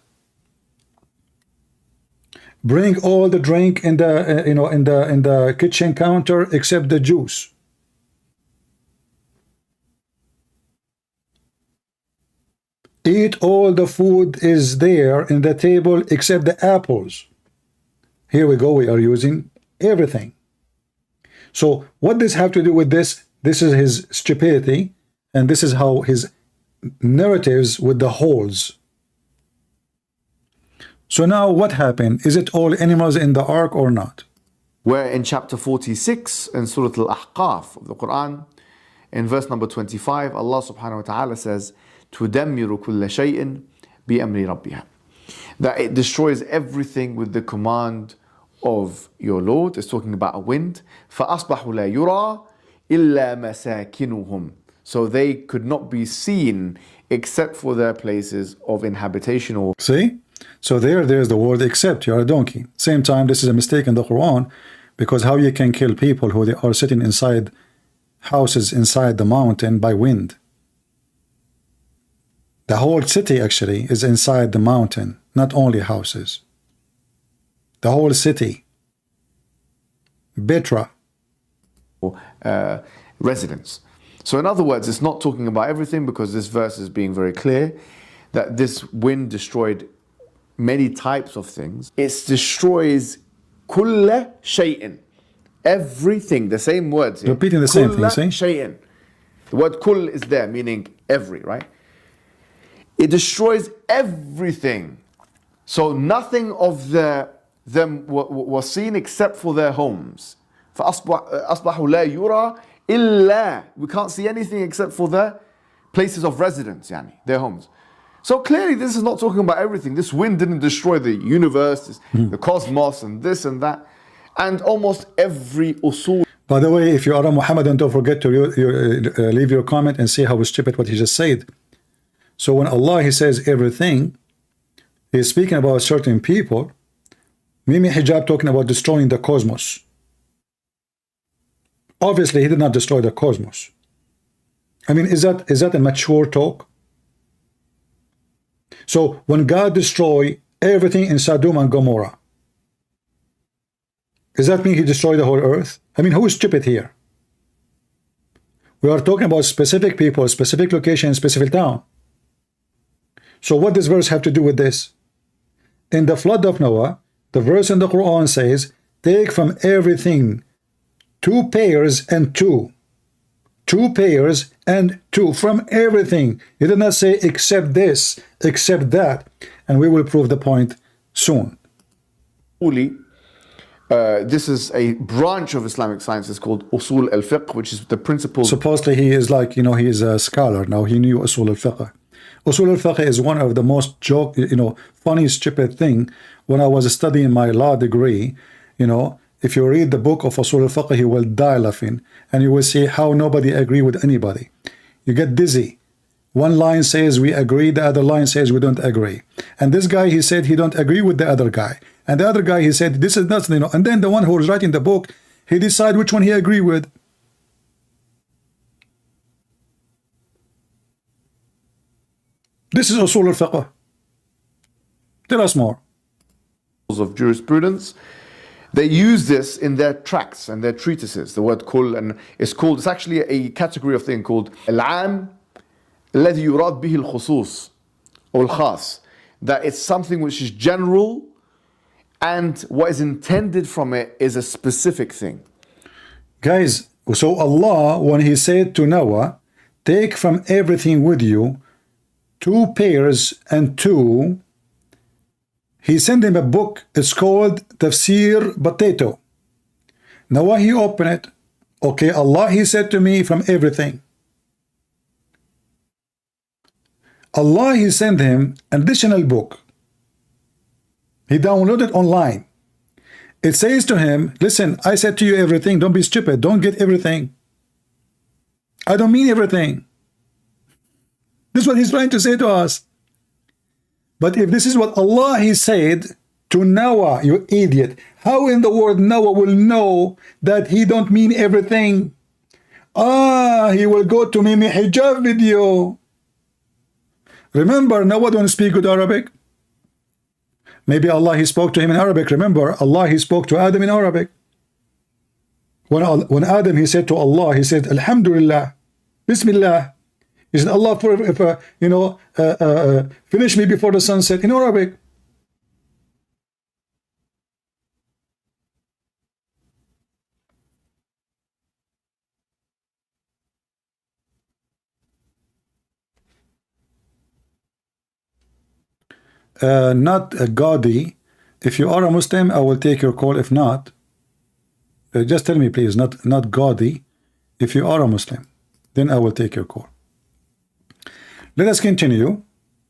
Bring all the drink in the in the kitchen counter except the juice. Eat all the food is there in the table except the apples. Here we go, we are using everything. So what does have to do with this? This is his stupidity, and this is how his narratives with the holes. So now what happened? Is it all animals in the ark or not? Where in chapter 46 in Surah Al-Ahqaf of the Quran, in verse number 25, Allah subhanahu wa ta'ala says, تُدَمِّرُ كُلَّ شَيْءٍ بِأَمْرِ رَبِّهَا. That it destroys everything with the command of your Lord. It's talking about a wind. فَأَصْبَحُوا لَا يُرَى إِلَّا مَسَاكِنُهُمْ. So they could not be seen except for their places of inhabitation. Or see? So there's the word except. You're a donkey. Same time, this is a mistake in the Quran, because how you can kill people who they are sitting inside houses inside the mountain by wind? The whole city actually is inside the mountain, not only houses. The whole city. Betra. Residents. So in other words, it's not talking about everything, because this verse is being very clear that this wind destroyed many types of things. It destroys kulla shay'in, everything. The same words here. Repeating the same thing, shay'in. The word kull is there, meaning every, right? It destroys everything. So nothing of them was seen except for their homes. فَأَصْبَحُوا لَا يُرَى إِلَّا. We can't see anything except for their places of residence, their homes. So clearly this is not talking about everything. This wind didn't destroy the universe, the cosmos, and this and that. And almost every usul. By the way, if you are a Muhammadan, don't forget to leave your comment and see how stupid what he just said. So when Allah, he says everything, he's speaking about certain people. Mimi Hijab talking about destroying the cosmos. Obviously, he did not destroy the cosmos. I mean, is that a mature talk? So when God destroyed everything in Sodom and Gomorrah, does that mean he destroyed the whole earth? I mean, who is stupid here? We are talking about specific people, specific location, specific town. So what does verse have to do with this? In the flood of Noah, the verse in the Quran says, take from everything 2 pairs and 2. 2 pairs and 2 from everything. He did not say except this, except that. And we will prove the point soon. This is a branch of Islamic science. It's called Usul al-Fiqh, which is the principles. Supposedly he is like, he is a scholar now. He knew Usul al-Fiqh. Usul al-Fiqh is one of the most funny, stupid thing. When I was studying my law degree, if you read the book of Usul al-Fiqh, you will die laughing, and you will see how nobody agree with anybody. You get dizzy. One line says we agree, the other line says we don't agree. And this guy, he said he don't agree with the other guy. And the other guy, he said this is not, and then the one who was writing the book, he decide which one he agree with. This is Usul al-Fiqh. Tell us more. Of jurisprudence. They use this in their tracts and their treatises, the word kull, and it's actually a category of thing called al-am الذي يراد به الخصوص or al-khas, that it's something which is general and what is intended from it is a specific thing. Guys, so Allah, when he said to Noah, take from everything with you 2 pairs and 2, he sent him a book. It's called Tafsir Potato. Noah, he opened it. Okay, Allah, he said to me from everything. Allah, he sent him an additional book. He downloaded online. It says to him, listen, I said to you everything. Don't be stupid. Don't get everything. I don't mean everything. This is what he's trying to say to us. But if this is what Allah, he said to Noah, you idiot, how in the world Noah will know that he don't mean everything? He will go to Mimi Hijab video. Remember, Noah don't speak good Arabic. Maybe Allah, he spoke to him in Arabic. Remember, Allah, he spoke to Adam in Arabic. When Adam, he said to Allah, he said, Alhamdulillah, Bismillah. He said, Allah, finish me before the sunset in Arabic. Not a gaudy. If you are a Muslim, I will take your call. If not, just tell me, please, not gaudy. If you are a Muslim, then I will take your call. Let us continue.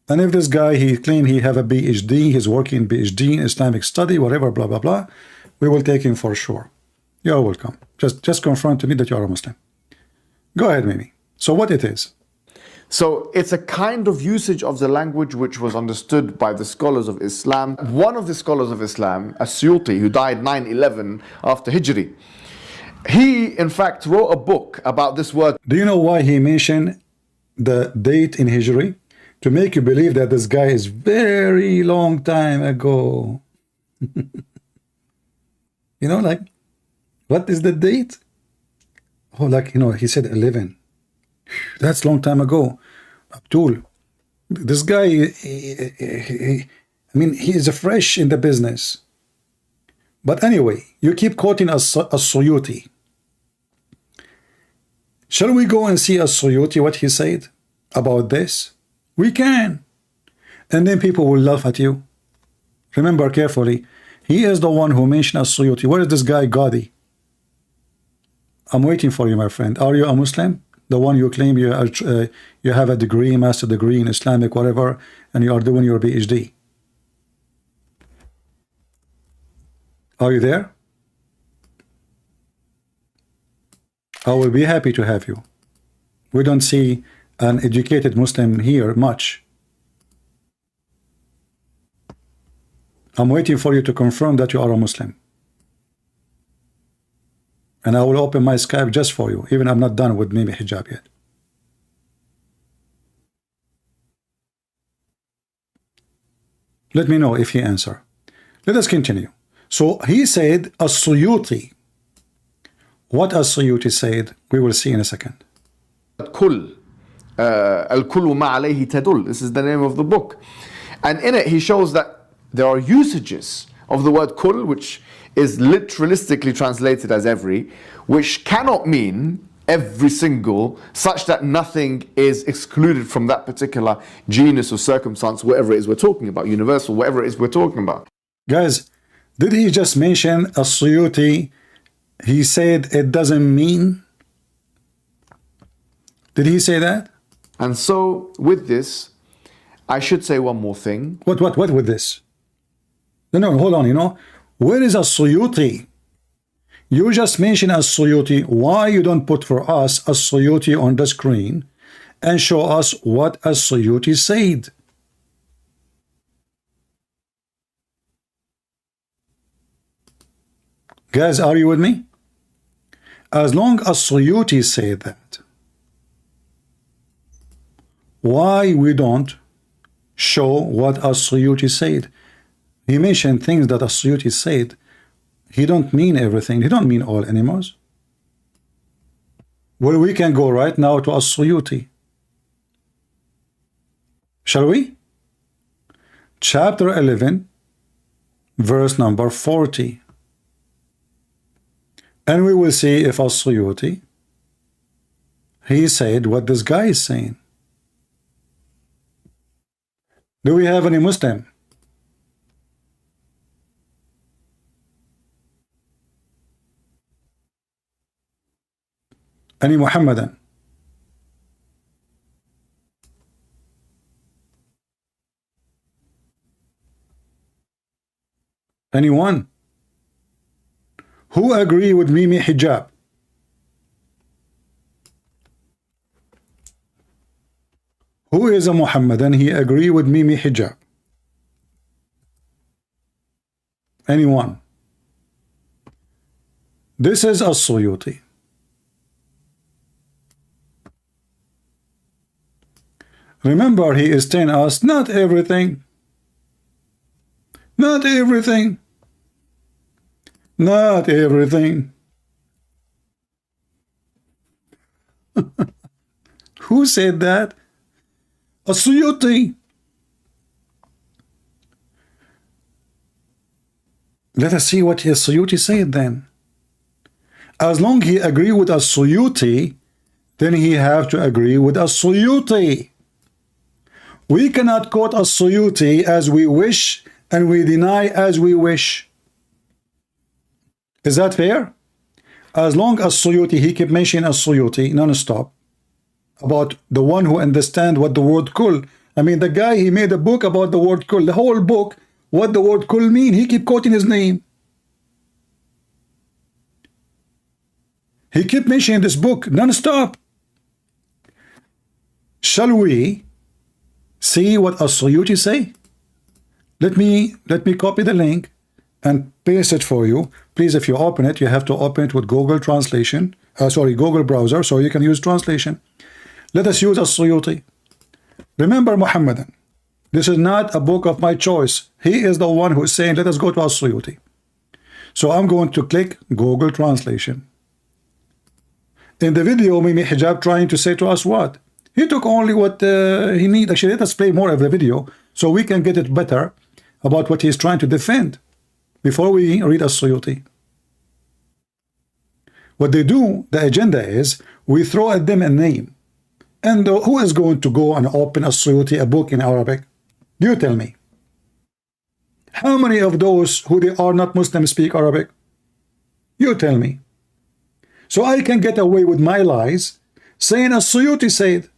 And if this guy, he claim he have a PhD, he's working PhD in Islamic study, whatever, blah, blah, blah, we will take him for sure. You're welcome. Just confirm to me that you are a Muslim. Go ahead, Mimi. So what it is? So it's a kind of usage of the language which was understood by the scholars of Islam. One of the scholars of Islam, Studie, who died 911 after Hijri, he in fact wrote a book about this word. Do you know why he mentioned the date in Hijri? To make you believe that this guy is very long time ago. Like, what is the date? Oh, like, he said 11. That's long time ago. Abdul, this guy, I mean, he is fresh in the business. But anyway, you keep quoting as-Suyuti. Shall we go and see as-Suyuti, what he said about this? We can. And then people will laugh at you. Remember carefully, he is the one who mentioned as-Suyuti. Where is this guy, Gadi? I'm waiting for you, my friend. Are you a Muslim? The one you claim you have a degree, master degree in Islamic, whatever, and you are doing your PhD. Are you there? I will be happy to have you. We don't see an educated Muslim here much. I'm waiting for you to confirm that you are a Muslim. And I will open my Skype just for you, even I'm not done with Mimi Hijab yet. Let me know if he answer. Let us continue. So he said as-Suyuti. What as-Suyuti said, we will see in a second. Kull. Al-Kullu ma alayhi tadul. This is the name of the book. And in it he shows that there are usages of the word kull, which is literalistically translated as every, which cannot mean every single, such that nothing is excluded from that particular genus or circumstance, whatever it is we're talking about, universal, whatever it is we're talking about. Guys, Did he just mention As-Suyuti? He said it doesn't mean. Did he say that? And so with this, I should say one more thing. What with this? No, hold on, you know. Where is As-Suyuti? You just mentioned As-Suyuti. Why you don't put for us As-Suyuti on the screen and show us what As-Suyuti said? Guys, are you with me? As long as Suyuti said that, why we don't show what As-Suyuti said? He mentioned things that As-Suyuti said. He don't mean everything. He don't mean all animals. Well, we can go right now to As-Suyuti. Shall we? Chapter 11, verse number 40. And we will see if As-Suyuti, he said what this guy is saying. Do we have any Muslim? Any Muhammadan? Anyone? Who agree with Mimi Hijab? Who is a Muhammadan? He agree with Mimi Hijab? Anyone? This is As-Suyuti. Remember, he is telling us not everything. Not everything. Not everything. Who said that? As-Suyuti. Let us see what As-Suyuti said then. As long he agree with As-Suyuti, then he have to agree with As-Suyuti. We cannot quote As-Suyuti as we wish and we deny as we wish. Is that fair? As long as Suyuti, he kept mentioning As-Suyuti non-stop about the one who understand what the word kul. I mean, the guy, he made a book about the word kul. The whole book, what the word kul mean. He keep quoting his name. He kept mentioning this book non-stop. Shall we see what As-Suyuti say? Let me copy the link and paste it for you. Please, if you open it, you have to open it with Google Translation. Google browser, so you can use translation. Let us use As-Suyuti. Remember, Muhammadan, this is not a book of my choice. He is the one who is saying, let us go to As-Suyuti. So I'm going to click Google Translation. In the video, Mimi Hijab trying to say to us what? He took only what he need. Actually, let us play more of the video so we can get it better about what he's trying to defend before we read As-Suyuti. What they do, the agenda is, we throw at them a name. And who is going to go and open As-Suyuti, a book in Arabic? You tell me. How many of those who they are not Muslim speak Arabic? You tell me. So I can get away with my lies saying As-Suyuti said.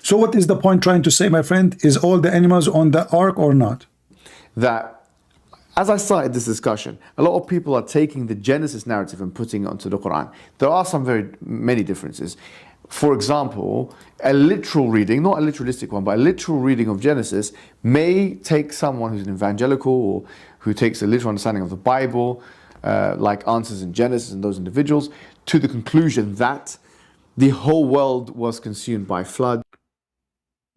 So what is the point trying to say, my friend? Is all the animals on the ark or not? That, as I started this discussion, a lot of people are taking the Genesis narrative and putting it onto the Quran. There are many differences. For example, a literal reading, not a literalistic one, but a literal reading of Genesis may take someone who's an evangelical or who takes a literal understanding of the Bible, like answers in Genesis and those individuals, to the conclusion that the whole world was consumed by flood.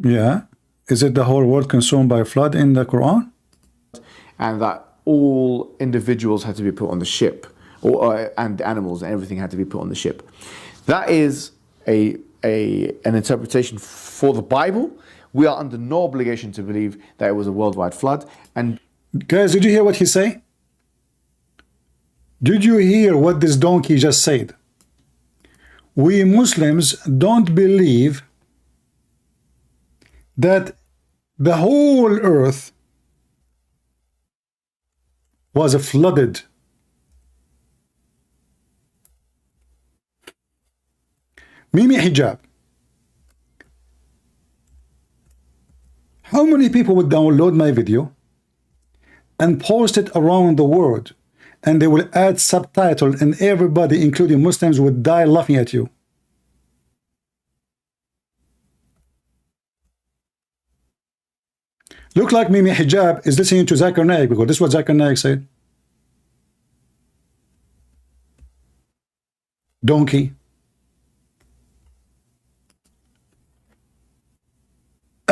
Yeah. Is it the whole world consumed by flood in the Quran? And that all individuals had to be put on the ship, and animals and everything had to be put on the ship. That is an interpretation for the Bible. We are under no obligation to believe that it was a worldwide flood. And guys, did you hear what he say? Did you hear what this donkey just said? We Muslims don't believe that the whole earth was flooded. Mimi Hijab. How many people would download my video and post it around the world, and they will add subtitles, and everybody, including Muslims, would die laughing at you? Look like Mimi Hijab is listening to Zakir Naik, because this is what Zakir Naik said. Donkey.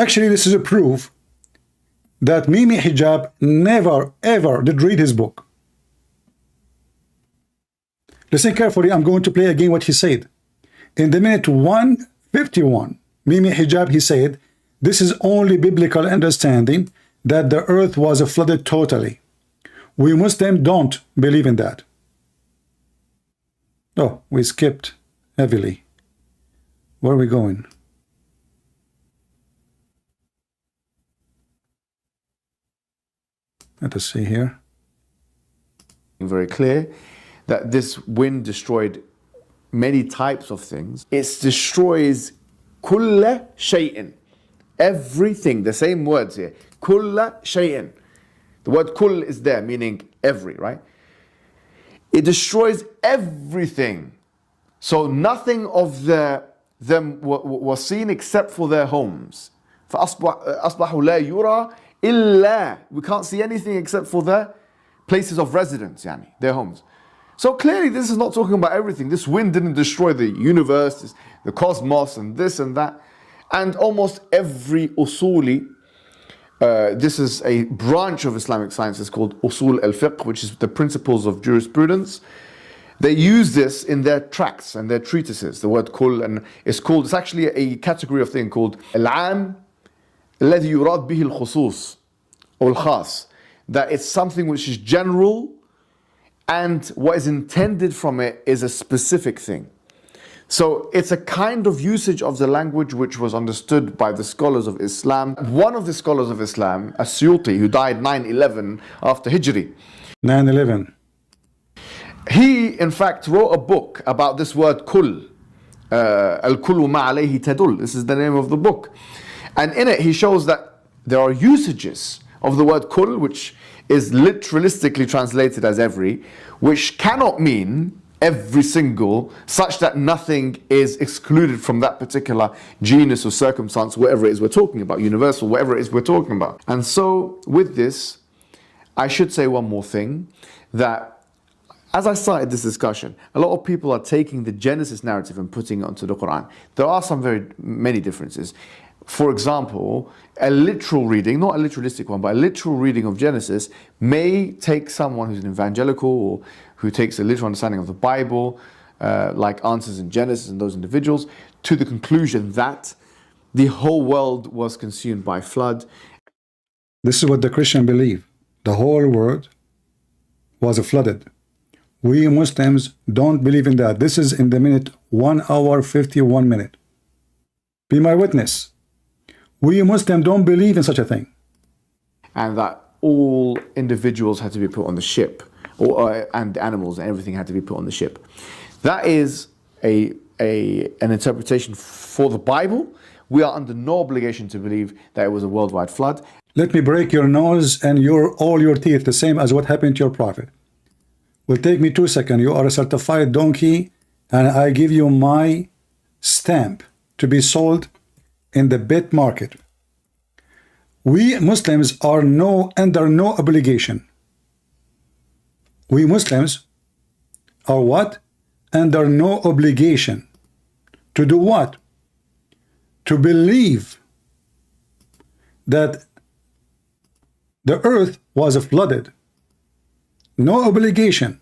Actually, this is a proof that Mimi Hijab never ever did read his book. Listen carefully, I'm going to play again what he said. In the minute 151, Mimi Hijab, he said, this is only biblical understanding that the earth was flooded totally. We Muslims don't believe in that. Oh, we skipped heavily. Where are we going? Let us see here. Very clear that this wind destroyed many types of things. It destroys kulla shay'in, everything. The same words here. Kulla shay'in. The word kull is there, meaning every, right? It destroys everything. So nothing of them was seen except for their homes. فَأَصْبَحُوا لَا يُرَى إِلَّا. We can't see anything except for their places of residence, their homes. So clearly this is not talking about everything. This wind didn't destroy the universe, the cosmos, and this and that. And almost every usuli, this is a branch of Islamic science, it's called usul al-fiqh, which is the principles of jurisprudence. They use this in their tracts and their treatises, the word kull, and it's actually a category of thing called al-am الذي يراد به الخصوص or al-khas, that it's something which is general and what is intended from it is a specific thing. So it's a kind of usage of the language which was understood by the scholars of Islam. One of the scholars of Islam, As-Suyuti, who died 9/11 after Hijri. 9/11. He, in fact, wrote a book about this word kull. Al-kullu ma alayhi tadul. This is the name of the book. And in it, he shows that there are usages of the word kull, which is literalistically translated as every, which cannot mean every single, such that nothing is excluded from that particular genus or circumstance, whatever it is we're talking about, universal, whatever it is we're talking about. And so with this, I should say one more thing, that as I started this discussion, a lot of people are taking the Genesis narrative and putting it onto the Quran. There are many differences. For example, a literal reading, not a literalistic one, but a literal reading of Genesis may take someone who's an evangelical or who takes a literal understanding of the Bible, like answers in Genesis and those individuals, to the conclusion that the whole world was consumed by flood. This is what the Christian believe. The whole world was flooded. We Muslims don't believe in that. This is in the minute 1 hour 51 minutes. Be my witness. We Muslims don't believe in such a thing. And that all individuals had to be put on the ship, and animals and everything had to be put on the ship. That is an interpretation for the Bible. We are under no obligation to believe that it was a worldwide flood. Let me break your nose and all your teeth, the same as what happened to your prophet. Will take me 2 seconds. You are a certified donkey, and I give you my stamp to be sold in the bet market. We Muslims are under no obligation. We Muslims are what? Under no obligation. To do what? To believe that the earth was flooded. No obligation.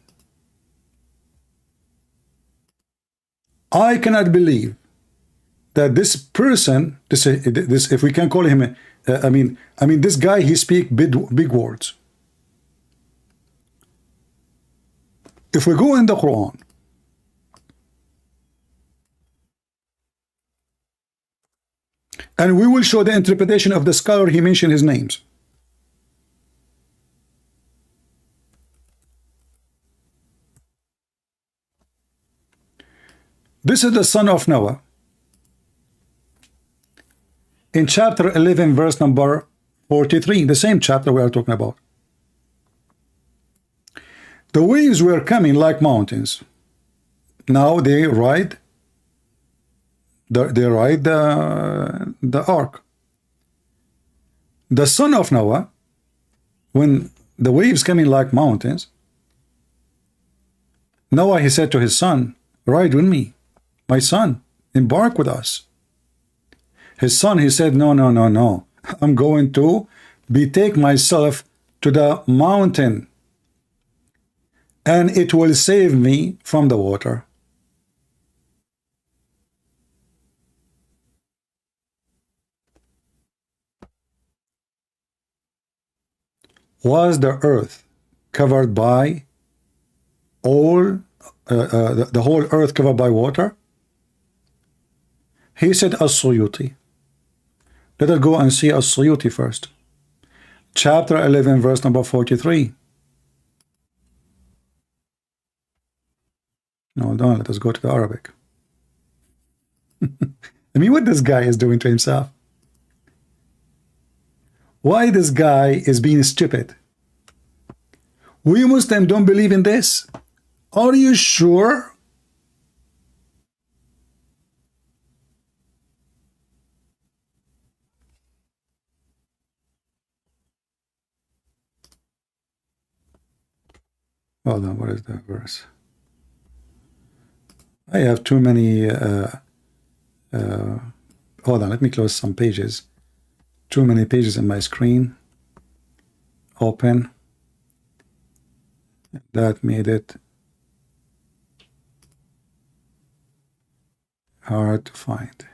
I cannot believe that this person, this if we can call him, I mean, this guy, he speaks big words. If we go in the Quran, and we will show the interpretation of the scholar, he mentioned his names. This is the son of Noah. In chapter 11, verse number 43, the same chapter we are talking about. The waves were coming like mountains. Now they ride the ark. The son of Noah, when the waves coming like mountains, Noah, he said to his son, ride with me, my son, embark with us. His son, he said, no, no, no, no. I'm going to betake myself to the mountain, and it will save me from the water. Was the earth covered by all, the whole earth covered by water? He said As-Suyuti. Let us go and see As-Suyuti first. Chapter 11, verse number 43. No, don't. Let us go to the Arabic. I mean, what this guy is doing to himself. Why this guy is being stupid? We Muslims don't believe in this. Are you sure? Hold on, what is that verse? I have too many. Hold on, let me close some pages. Too many pages in my screen. Open. That made it hard to find.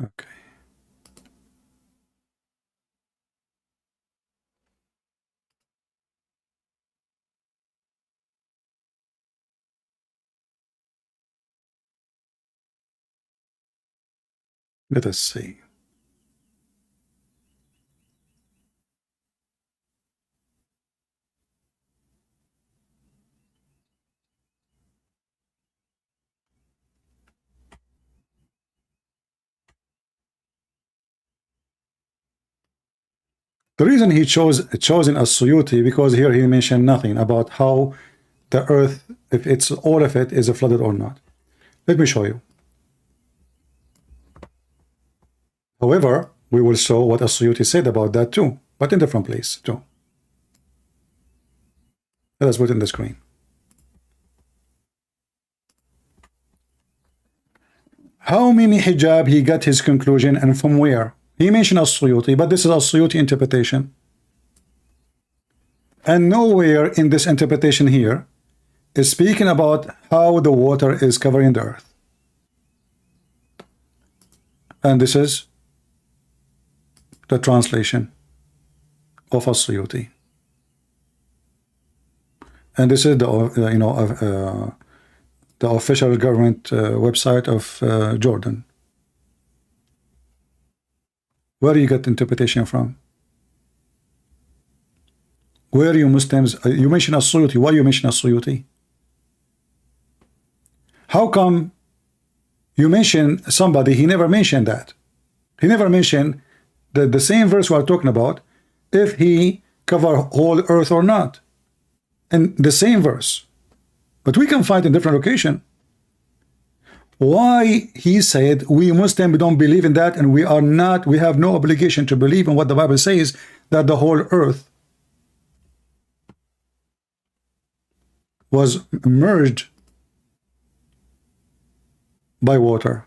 Okay. Let us see. The reason he chosen As-Suyuti, because here he mentioned nothing about how the earth, if it's all of it, is flooded or not. Let me show you. However, we will show what As-Suyuti said about that too, but in different place too. Let us put it in the screen. How many hijab he got his conclusion and from where? He mentioned As-Suyuti, but this is As-Suyuti interpretation. And nowhere in this interpretation here is speaking about how the water is covering the earth. And this is the translation of As-Suyuti. And this is the the official government website of Jordan. Where do you get the interpretation from? Where you Muslims, you mention As-Suyuti. Why you mention As-Suyuti? How come you mention somebody, he never mentioned that? He never mentioned the same verse we are talking about, if he cover whole earth or not. And the same verse. But we can find in different location. Why he said we Muslims don't believe in that, and we have no obligation to believe in what the Bible says, that the whole earth was merged by water.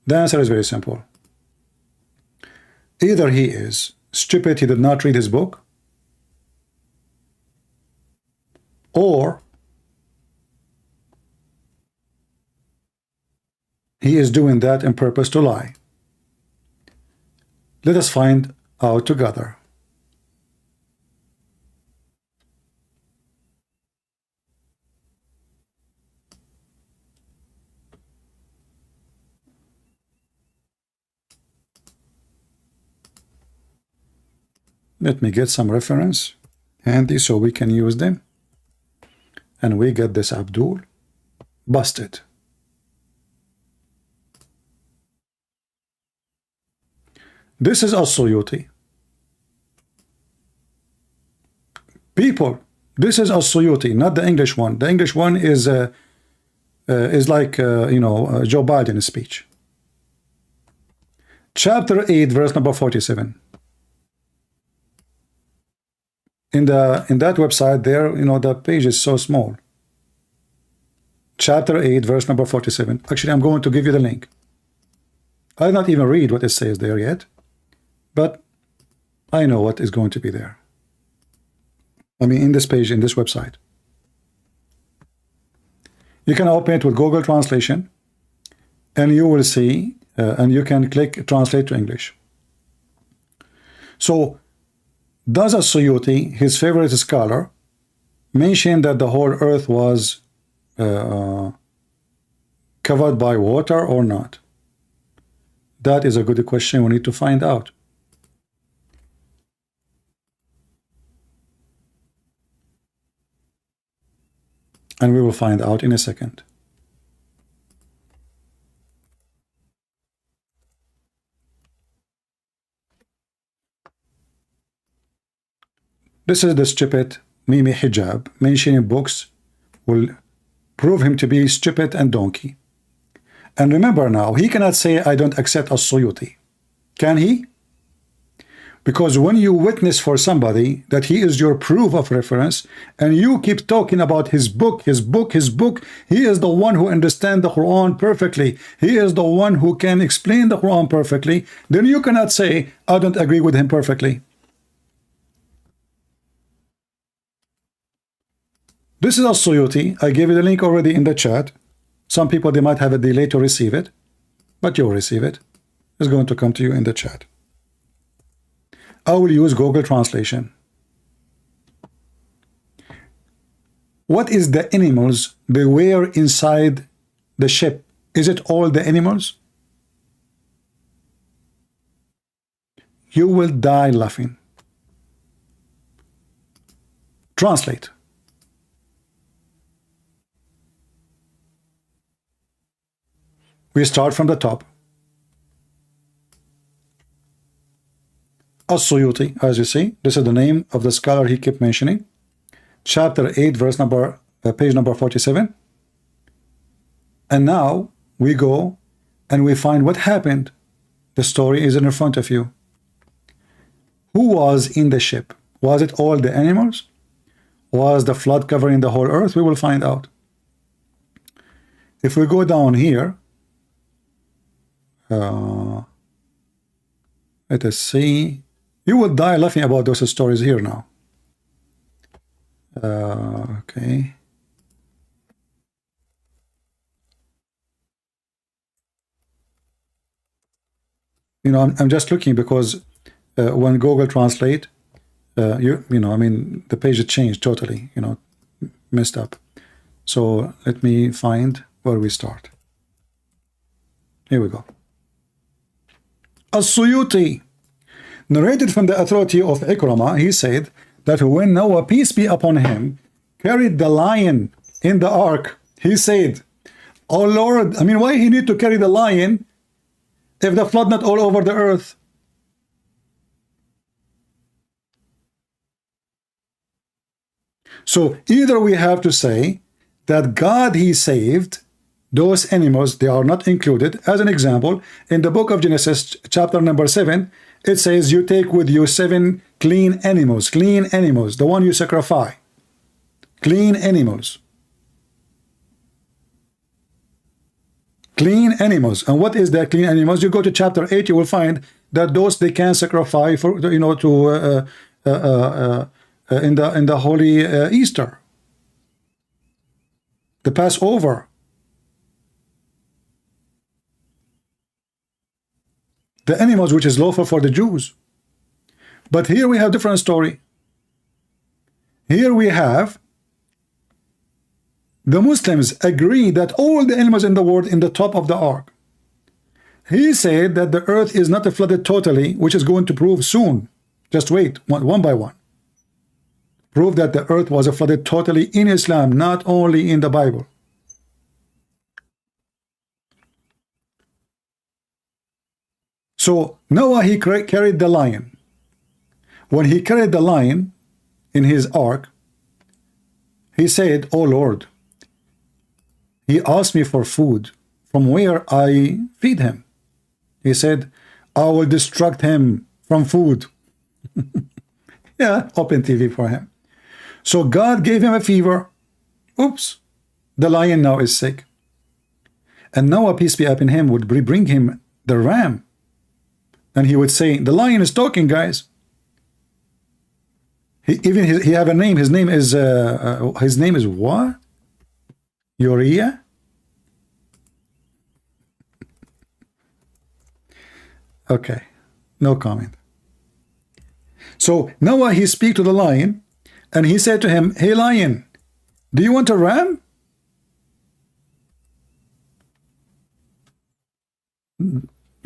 The answer is very simple. Either he is stupid, he did not read his book, or he is doing that in purpose to lie. Let us find out together. Let me get some reference handy so we can use them. And we get this Abdul busted. This is As-Suyuti. People, this is As-Suyuti, not the English one. The English one is like, you know, Joe Biden's speech. Chapter 8, verse number 47. In that website there, you know, the page is so small. Chapter 8, verse number 47. Actually, I'm going to give you the link. I'll not even read what it says there yet, but I know what is going to be there. I mean, in this page, in this website. You can open it with Google Translation, and you will see, and you can click Translate to English. So, does As-Suyuti, his favorite scholar, mention that the whole earth was covered by water or not? That is a good question we need to find out. And we will find out in a second. This is the stupid Mimi Hijab, mentioning books will prove him to be stupid and donkey. And remember now, he cannot say, I don't accept As-Suyuti. Can he? Because when you witness for somebody that he is your proof of reference, and you keep talking about his book, he is the one who understands the Quran perfectly. He is the one who can explain the Quran perfectly. Then you cannot say, I don't agree with him perfectly. This is As-Suyuti. I gave you the link already in the chat. Some people, they might have a delay to receive it, but you'll receive it. It's going to come to you in the chat. I will use Google Translation. What is the animals they were inside the ship? Is it all the animals? You will die laughing. Translate. We start from the top. As-Suyuti, as you see, this is the name of the scholar he kept mentioning. Chapter 8, verse number, page number 47. And now we go and we find what happened. The story is in front of you. Who was in the ship? Was it all the animals? Was the flood covering the whole earth? We will find out. If we go down here, let us see. You will die laughing about those stories here now. Okay. You know, I'm just looking because when Google Translate, you know, I mean, the page changed totally, you know, messed up. So let me find where we start. Here we go. As-Suyuti, narrated from the authority of Ikramah, he said that when Noah, peace be upon him, carried the lion in the ark, he said, oh Lord, I mean, why he need to carry the lion if the flood not all over the earth? So either we have to say that God, he saved those animals, they are not included. As an example, in the book of Genesis, chapter number 7, it says you take with you 7 clean animals, the one you sacrifice, clean animals. Clean animals. And what is the clean animals? You go to chapter 8, you will find that those they can sacrifice for, you know, to in the holy Easter, the Passover. The animals which is lawful for the Jews. But here we have different story. Here we have the Muslims agree that all the animals in the world in the top of the ark. He said that the earth is not flooded totally, which is going to prove soon. Just wait, one by one. Prove that the earth was flooded totally in Islam, not only in the Bible. So Noah, he carried the lion. When he carried the lion in his ark, he said, "Oh Lord, he asked me for food. From where I feed him?" He said, "I will distract him from food." Yeah, open TV for him. So God gave him a fever. Oops, the lion now is sick. And Noah, peace be upon him, would bring him the ram. And he would say, "The lion is talking, guys." He have a name. His name is what? Uriah? Okay, no comment. So Noah, he speak to the lion, and he said to him, "Hey lion, do you want a ram?"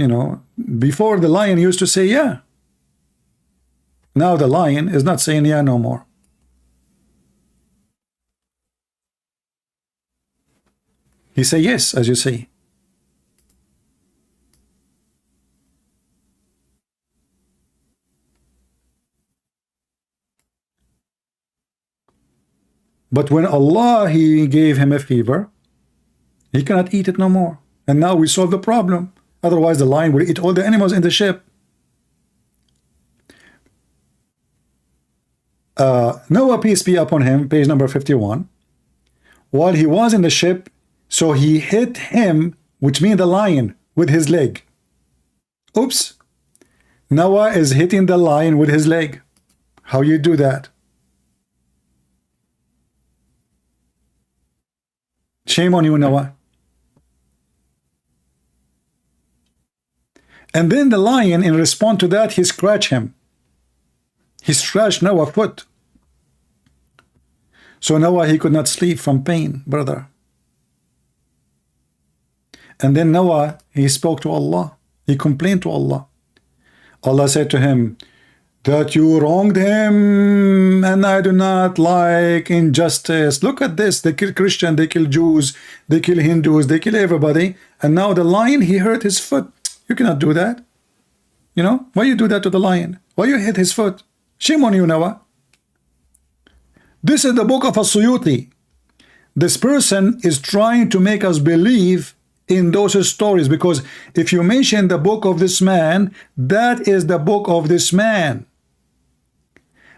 You know, before the lion used to say yeah. Now the lion is not saying yeah no more. He say yes, as you see. But when Allah, he gave him a fever, he cannot eat it no more. And now we solve the problem. Otherwise the lion will eat all the animals in the ship. Noah, peace be upon him, page number 51. While he was in the ship, so he hit him, which means the lion, with his leg. Oops. Noah is hitting the lion with his leg. How you do that? Shame on you, Noah. And then the lion, in response to that, he scratched him. He scratched Noah's foot. So Noah, he could not sleep from pain, brother. And then Noah, he spoke to Allah. He complained to Allah. Allah said to him, "That you wronged him, and I do not like injustice. Look at this. They kill Christians, they kill Jews, they kill Hindus, they kill everybody. And now the lion, he hurt his foot. You cannot do that. You know, why you do that to the lion? Why you hit his foot? Shame on you, Noah." This is the book of As-Suyuti. This person is trying to make us believe in those stories, because if you mention the book of this man, that is the book of this man.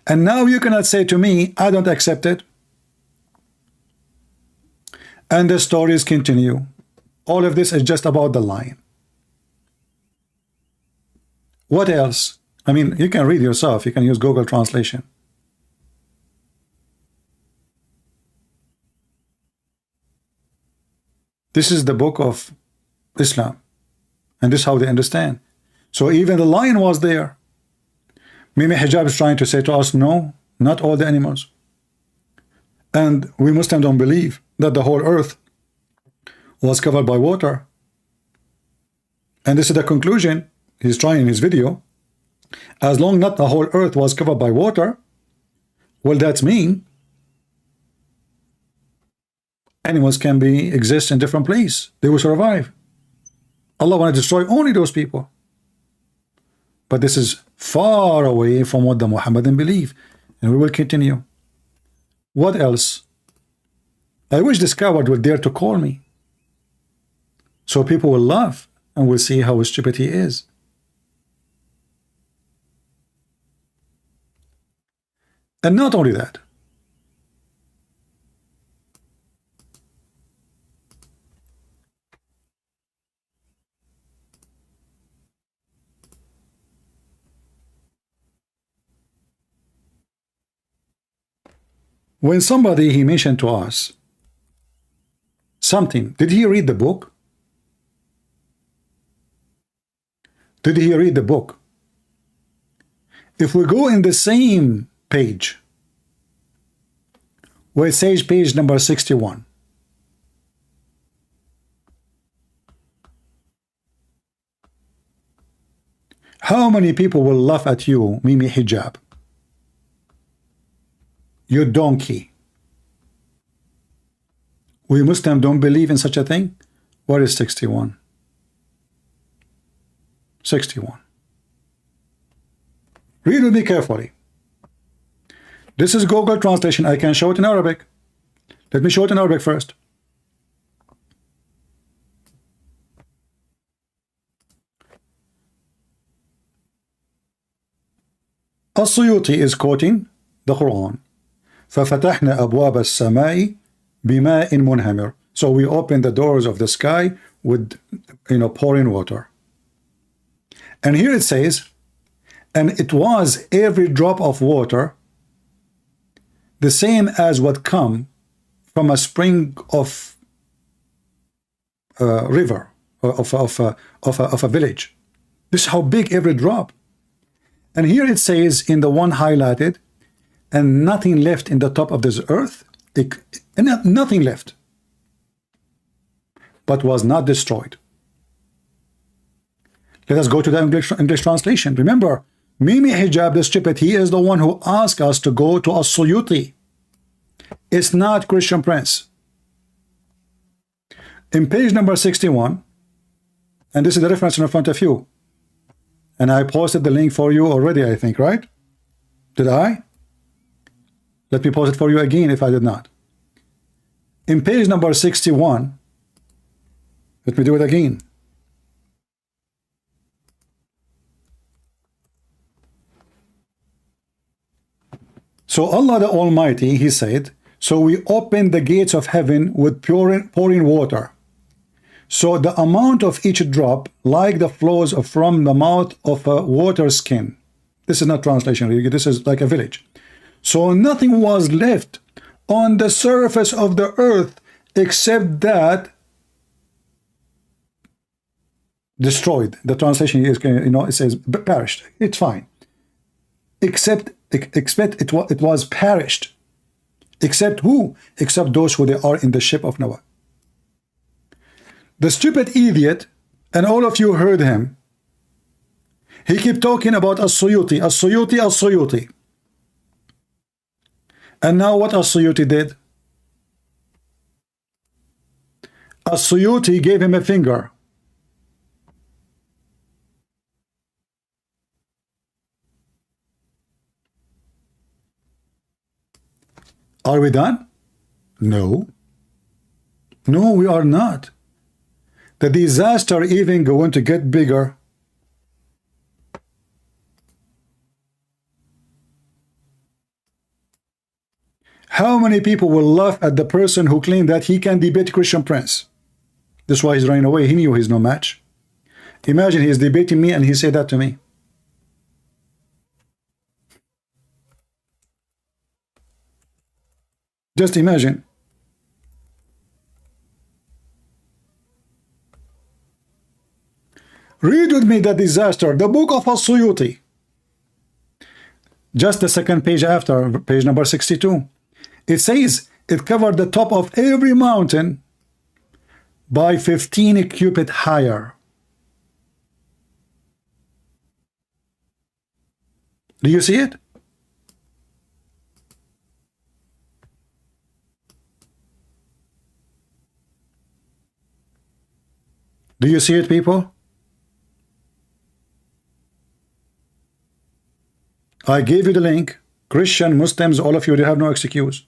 And now you cannot say to me, "I don't accept it." And the stories continue. All of this is just about the lion. What else? I mean, you can read yourself. You can use Google Translation. This is the book of Islam. And this is how they understand. So even the lion was there. Maybe Hijab is trying to say to us, no, not all the animals. And we Muslims don't believe that the whole earth was covered by water. And this is the conclusion he's trying in his video. As long not the whole earth was covered by water, well, that mean animals can exist in different places. They will survive. Allah want to destroy only those people. But this is far away from what the Muhammadan believe. And we will continue. What else? I wish this coward would dare to call me, so people will laugh and will see how stupid he is. And not only that, when somebody he mentioned to us something, did he read the book? Did he read the book? If we go in the same page where it says page number 61, How many people will laugh at you, Mimi Hijab? You donkey. We Muslims don't believe in such a thing? What is 61? 61. Read with me carefully. This is Google translation. I can show it in Arabic. Let me show it in Arabic first. السيوطي is quoting the Quran. ففتحنا أبواب السماء بماء منهمر. So we open the doors of the sky with, pouring water. And here it says, and it was every drop of water the same as what come from a spring of a river, of a village. This is how big every drop. And here it says in the one highlighted, and nothing left in the top of this earth, nothing left, but was not destroyed. Let us go to the English translation. Remember, Mimi Hijab, the Djupet, he is the one who asked us to go to As-Suyuti. It's not Christian Prince. In page number 61, and this is the reference in front of you, and I posted the link for you already, I think, right? Did I? Let me post it for you again if I did not. In page number 61, let me do it again. So Allah the Almighty, he said, so we opened the gates of heaven with pouring water. So the amount of each drop, like the flows from the mouth of a water skin. This is not translation, really. This is like a village. So nothing was left on the surface of the earth except that destroyed. The translation is, it says perished. It's fine. Except it was perished. Except who? Except those who they are in the ship of Noah. The stupid idiot, and all of you heard him, he kept talking about As-Suyuti, As-Suyuti, As-Suyuti. And now what As-Suyuti did? As-Suyuti gave him a finger. Are we done? No. No, we are not. The disaster even going to get bigger. How many people will laugh at the person who claimed that he can debate Christian Prince? That's why he's running away. He knew he's no match. Imagine he's debating me and he said that to me. Just imagine. Read with me the disaster, the book of As-Suyuti. Just the second page after, page number 62. It says it covered the top of every mountain by 15 cubits higher. Do you see it? Do you see it, people? I gave you the link. Christian, Muslims, all of you, they have no excuse.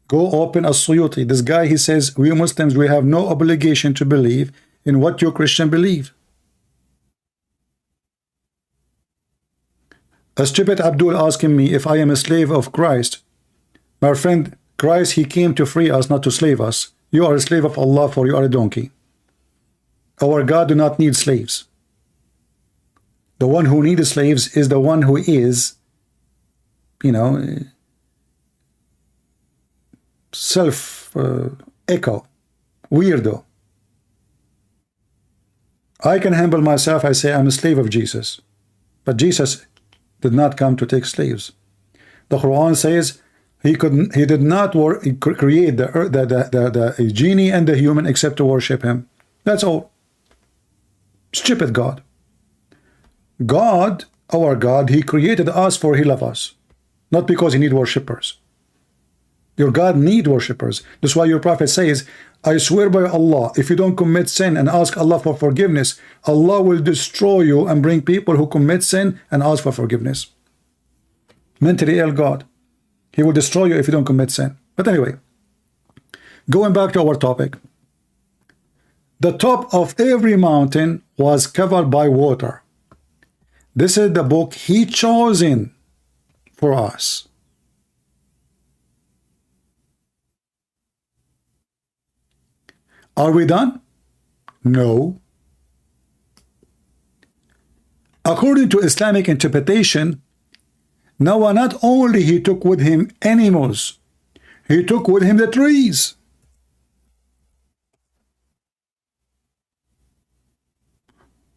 Go open As-Suyuti. This guy, he says, we Muslims, we have no obligation to believe in what you Christian believe. A stupid Abdul asking me if I am a slave of Christ. My friend, Christ, he came to free us, not to slave us. You are a slave of Allah, for you are a donkey. Our God do not need slaves. The one who needs slaves is the one who is, self-echo, weirdo. I can humble myself. I say I'm a slave of Jesus. But Jesus did not come to take slaves. The Quran says he did not create the genie and the human except to worship him. That's all. Stupid God. God, our God, He created us for He loves us, not because He need worshippers. Your God need worshippers. That's why your prophet says, I swear by Allah, if you don't commit sin and ask Allah for forgiveness, Allah will destroy you and bring people who commit sin and ask for forgiveness. Mentally ill God. He will destroy you if you don't commit sin. But anyway, going back to our topic. The top of every mountain was covered by water. This is the book He chosen for us. Are we done? No. According to Islamic interpretation, Noah not only he took with him animals, he took with him the trees.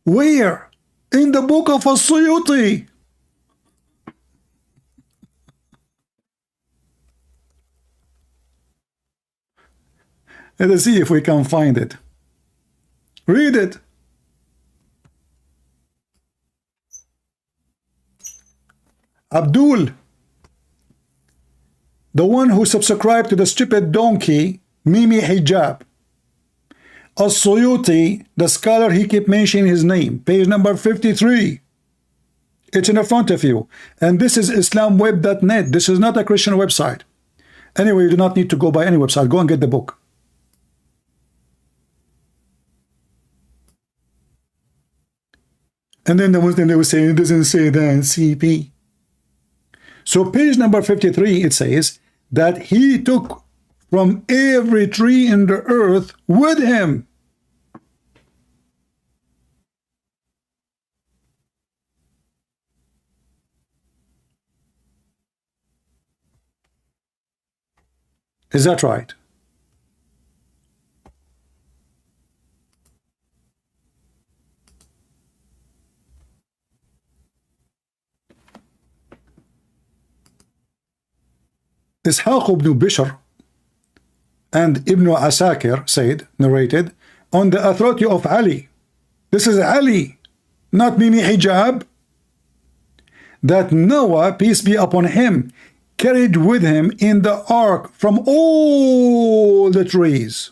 Where? In the book of As-Suyuti. Let us see if we can find it. Read it. Abdul, the one who subscribed to the stupid donkey, Mimi Hijab. As-Suyuti, the scholar, he keep mentioning his name, page number 53. It's in the front of you. And this is islamweb.net. This is not a Christian website. Anyway, you do not need to go by any website. Go and get the book. And then the Muslim, they will say, it doesn't say that in CP. So page number 53, it says that he took from every tree in the earth with him. Is that right? Ishaq ibn Bishr and Ibn Asakir said, narrated, on the authority of Ali. This is Ali, not Mimi Hijab. That Noah, peace be upon him, carried with him in the ark from all the trees.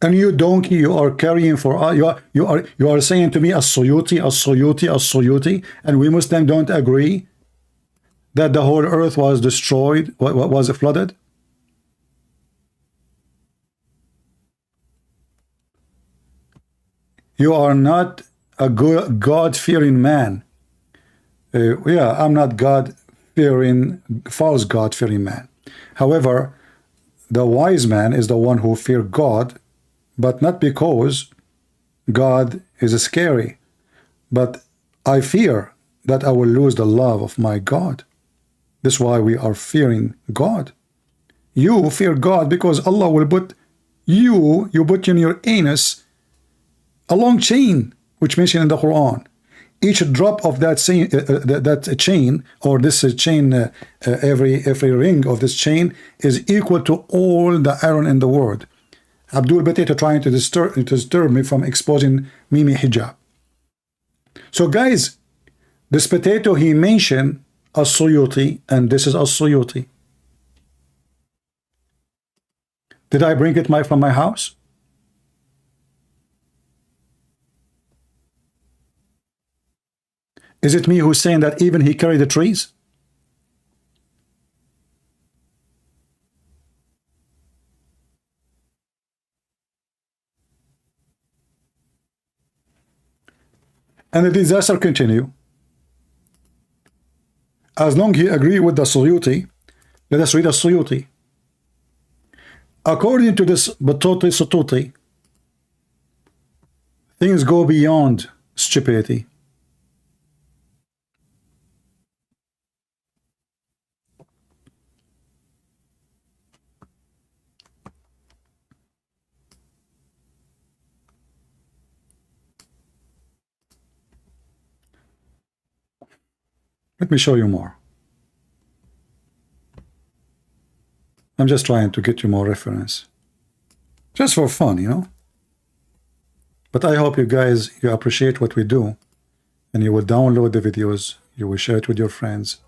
And you donkey, you are carrying for you are saying to me As-Suyuti, As-Suyuti, As-Suyuti, and we Muslims don't agree that the whole earth was destroyed, was flooded. You are not a God-fearing man. Yeah, I'm not God-fearing, false God-fearing man. However, the wise man is the one who fears God, but not because God is scary, but I fear that I will lose the love of my God. That's why we are fearing God. You fear God because Allah will put you put in your anus a long chain, which mentioned in the Quran. Each drop of that chain, or this chain, every ring of this chain is equal to all the iron in the world. Abdul Potato trying to disturb me from exposing Mimi Hijab. So guys, this potato, he mentioned As-Suyuti, and this is As-Suyuti. Did I bring it from my house? Is it me who's saying that even he carried the trees? And the disaster continue. As long as he agree with the Suyuti, let us read the Suyuti. According to this Batoti Sututi, things go beyond stupidity. Let me show you more. I'm just trying to get you more reference. Just for fun, you know. But I hope you guys, you appreciate what we do. And you will download the videos. You will share it with your friends.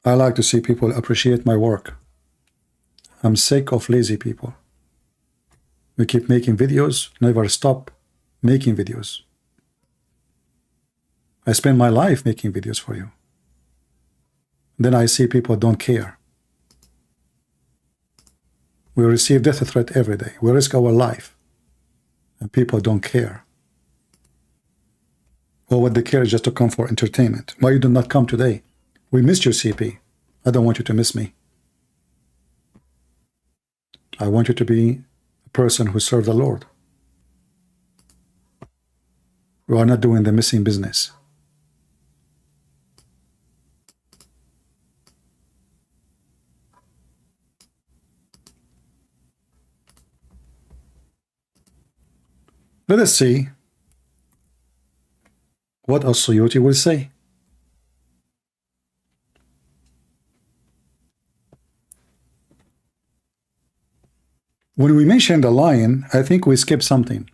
I like to see people appreciate my work. I'm sick of lazy people. We keep making videos, never stop making videos. I spend my life making videos for you. Then I see people don't care. We receive death threat every day. We risk our life. And people don't care. Or what they care is just to come for entertainment. Why you do not come today? We missed your CP. I don't want you to miss me. I want you to be a person who serves the Lord. We are not doing the missing business. Let us see what As-Suyuti will say. When we mention the lion, I think we skip something.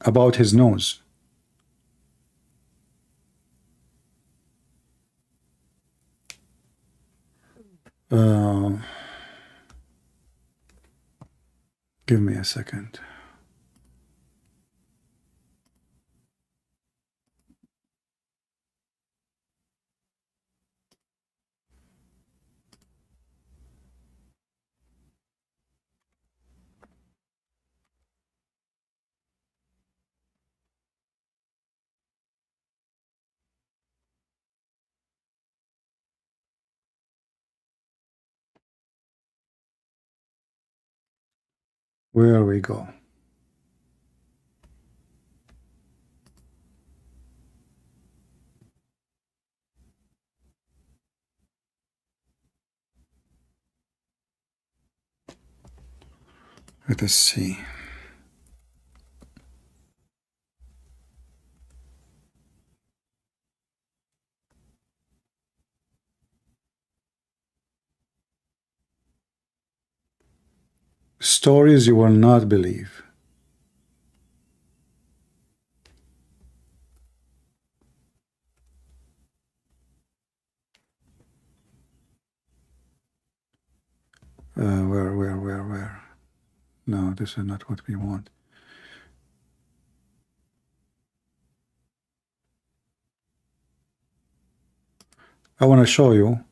About his nose. Give me a second. Where we go? Let us see. Stories you will not believe. Where? No, this is not what we want. I want to show you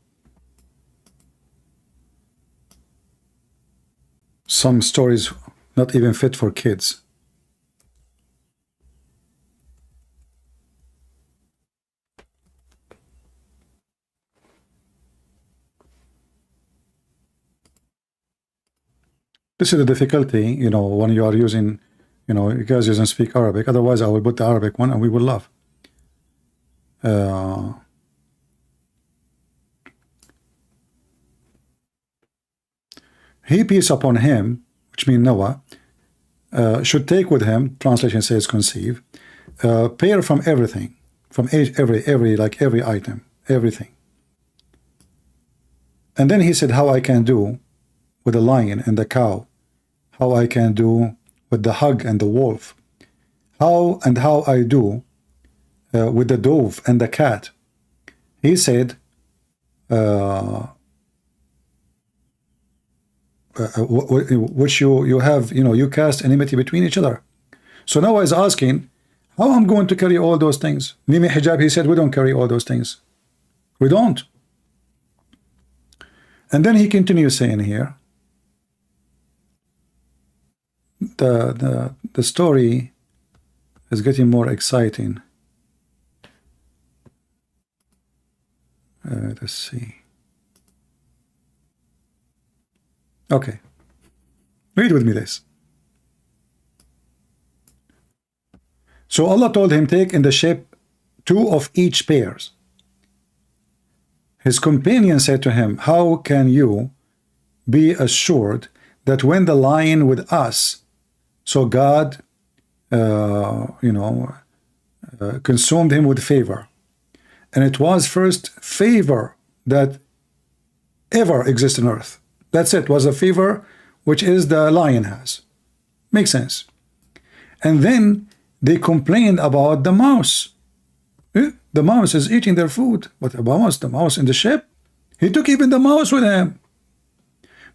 some stories not even fit for kids. This is the difficulty, you know, when you are using, you know, you guys doesn't speak Arabic. Otherwise, I will put the Arabic one and we will laugh. He, peace upon him, which means Noah, should take with him, translation says conceive, pair from everything, from every item, everything. And then he said, how I can do with the lion and the cow, how I can do with the hog and the wolf, how I do with the dove and the cat. He said, which you have, you know, you cast enmity between each other. So now he's asking, how I'm going to carry all those things? Mimi Hijab, he said, we don't carry all those things. We don't. And then he continues saying here, the story is getting more exciting. Let's see. Okay, read with me this. So Allah told him, take in the ship 2 of each pairs. His companion said to him, how can you be assured that when the lion with us, so God, consumed him with favor. and it was first favor that ever exists on earth. That's it, was a favor which is the lion has. Makes sense. And then they complained about the mouse. The mouse is eating their food. But the mouse in the ship, he took even the mouse with him.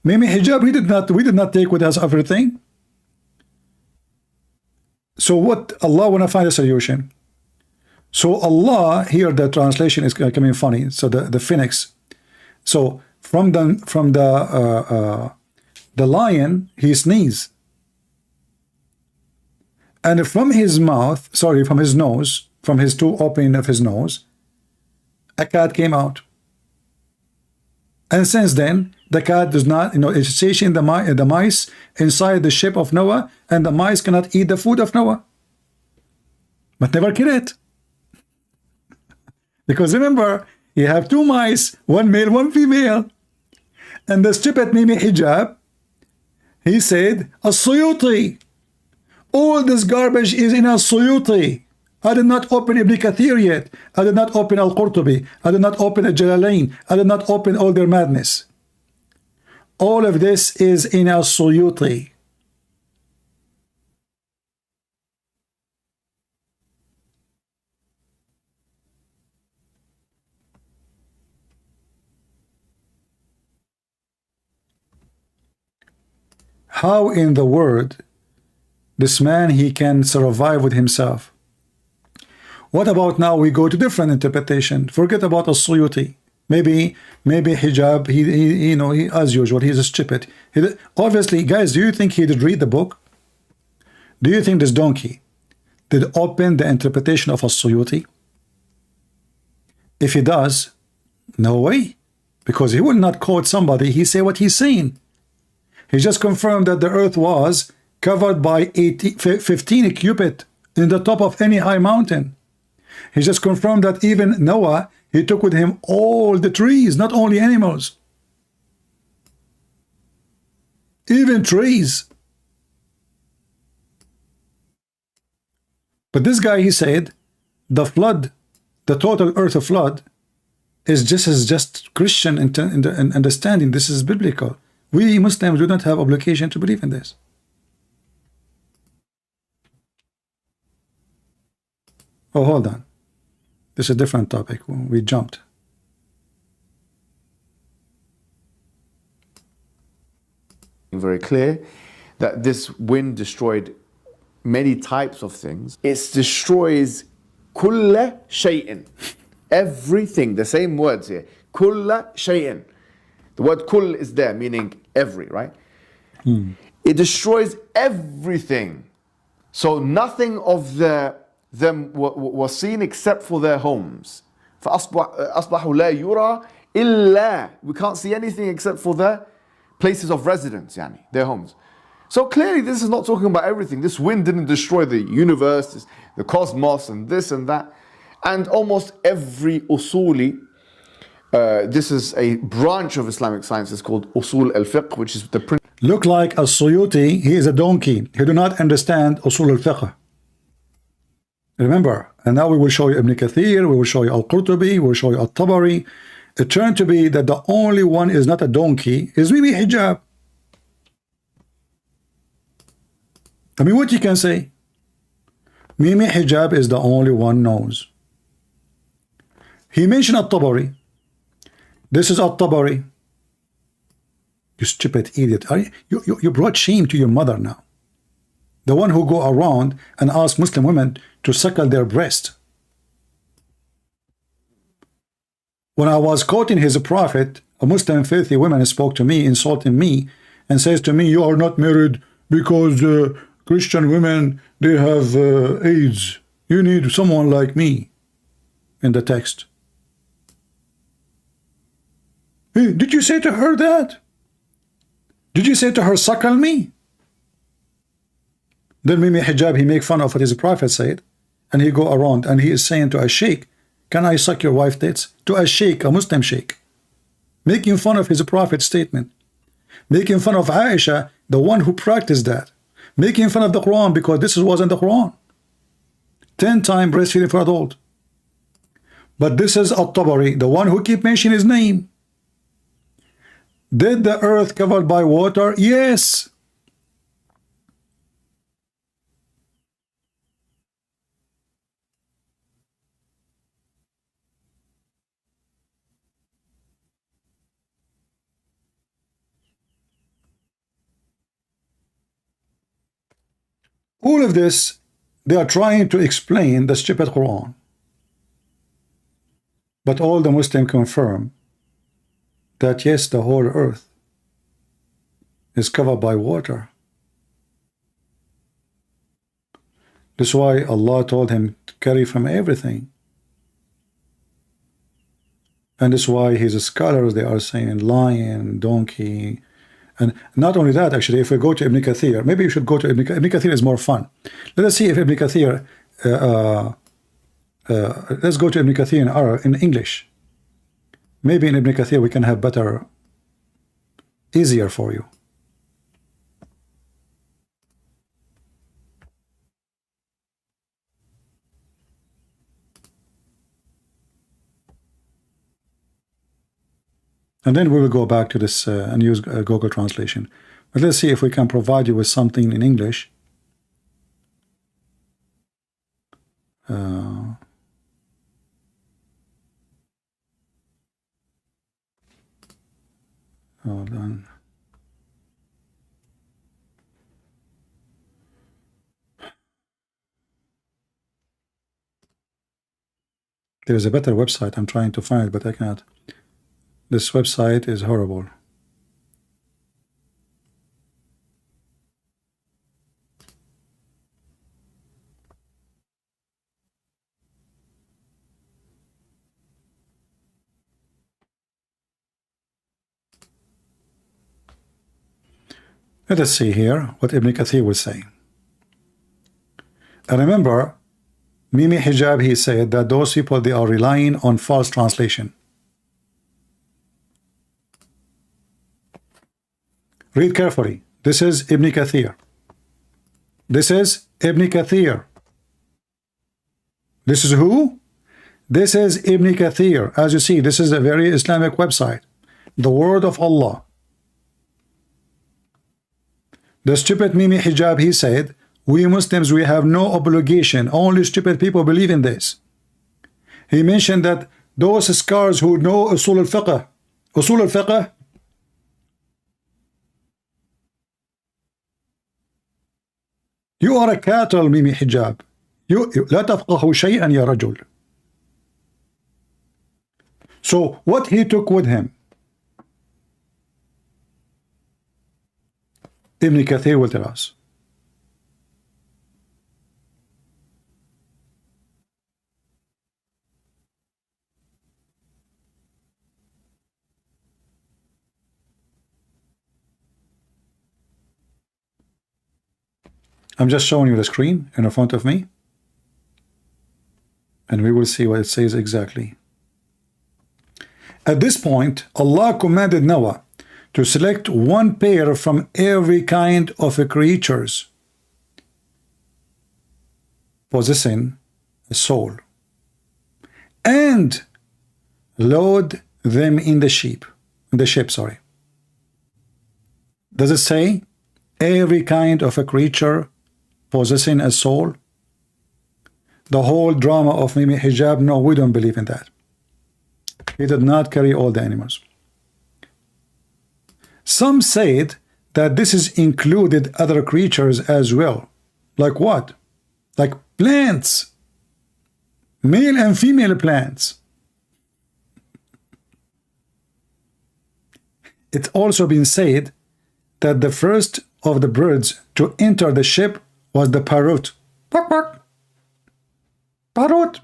Maybe hijab we did not take with us everything. So what Allah wanna find a solution? So Allah, here the translation is coming funny. So the phoenix. So from the lion, he sneezed. And from his mouth, sorry, from his nose, from his two opening of his nose, a cat came out. And since then, the cat does not, it's chasing the mice inside the ship of Noah, and the mice cannot eat the food of Noah. But never kill it. Because remember, you have two mice, one male, one female. And the stupid Mimi Hijab, he said, As-Suyuti. All this garbage is in As-Suyuti. I did not open Ibn Kathir yet. I did not open Al-Qurtubi. I did not open Al-Jalalain. I did not open all their madness. All of this is in As-Suyuti. How in the world this man he can survive with himself? What about now we go to different interpretation? Forget about As-Suyuti. Maybe hijab, he as usual, he's stupid. Obviously, guys, do you think he did read the book? Do you think this donkey did open the interpretation of As-Suyuti? If he does, no way. Because he will not quote somebody, he say what he's saying. He just confirmed that the earth was covered by 15 cubit in the top of any high mountain. He just confirmed that even Noah, he took with him all the trees, not only animals. Even trees. But this guy, he said, the flood, the total earth flood, is just Christian in understanding. This is biblical. We Muslims do not have obligation to believe in this. Oh, hold on. This is a different topic. We jumped. Very clear that this wind destroyed many types of things. It destroys kulla shay'in. Everything. The same words here. Kulla shay'in. The word kull is there, meaning every, right? It destroys everything. So nothing of them was seen except for their homes. فَأَصْبَحُوا لَا يُرَى إِلَّا. We can't see anything except for their places of residence, their homes. So clearly this is not talking about everything. This wind didn't destroy the universe, the cosmos, and this and that. And almost every usuli, this is a branch of Islamic science, it's called Usul al-Fiqh, which is the principle. Look like As-Suyuti, he is a donkey. He do not understand Usul al-Fiqh. Remember, and now we will show you Ibn Kathir, we will show you Al-Qurtubi, we will show you Al-Tabari. It turned to be that the only one is not a donkey, is Mimi Hijab. I mean, what you can say? Mimi Hijab is the only one knows. He mentioned Al-Tabari. This is Al-Tabari. You stupid idiot. You brought shame to your mother now. The one who go around and ask Muslim women to suckle their breast. When I was quoting his prophet, a Muslim filthy woman spoke to me, insulting me, and says to me, you are not married because Christian women, they have AIDS. You need someone like me. In the text. Hey, did you say to her that? Did you say to her, suckle me? Then Mimi Hijab, he make fun of what his prophet said, and he go around and he is saying to a sheikh, can I suck your wife tits? To a sheikh, a Muslim sheikh. Making fun of his prophet's statement. Making fun of Aisha, the one who practiced that. Making fun of the Quran because this wasn't the Quran. 10 times breastfeeding for adult. But this is At-Tabari, the one who keep mentioning his name. Did the earth covered by water? Yes. All of this, they are trying to explain the stupid Quran. But all the Muslims confirm that yes, the whole earth is covered by water. That's why Allah told him to carry from everything. And that's why his scholars, they are saying lion, donkey. And not only that, actually, if we go to Ibn Kathir, maybe you should go to Ibn Kathir. Ibn Kathir is more fun. Let us see if Ibn Kathir, let's go to Ibn Kathir in English. Maybe in Ibn Kathir we can have better, easier for you. And then we will go back to this and use Google Translation. But let's see if we can provide you with something in English. Hold on. There's a better website. I'm trying to find it, but I cannot. This website is horrible. Let us see here what Ibn Kathir will say. And remember, Mimi Hijab, he said that those people, they are relying on false translation. Read carefully. This is Ibn Kathir. This is Ibn Kathir. This is who? This is Ibn Kathir. As you see, this is a very Islamic website. The word of Allah. The stupid Mimi Hijab, he said, we Muslims, we have no obligation. Only stupid people believe in this. He mentioned that those scholars who know Usul al-Fiqh, Usul al-Fiqh, you are a cattle, Mimi Hijab. لا تفقه شيئا يا رجل. So what he took with him, Ibn Kathir will tell us. I'm just showing you the screen in front of me, and we will see what it says exactly. At this point, Allah commanded Noah to select one pair from every kind of creatures possessing a soul, and load them in the ship. Does it say every kind of a creature possessing a soul? The whole drama of Mimi Hijab, no, we don't believe in that. He did not carry all the animals. Some said that this is included other creatures as well. Like what? Like plants. Male and female plants. It's also been said that the first of the birds to enter the ship was the parrot. Bark, bark. Parrot.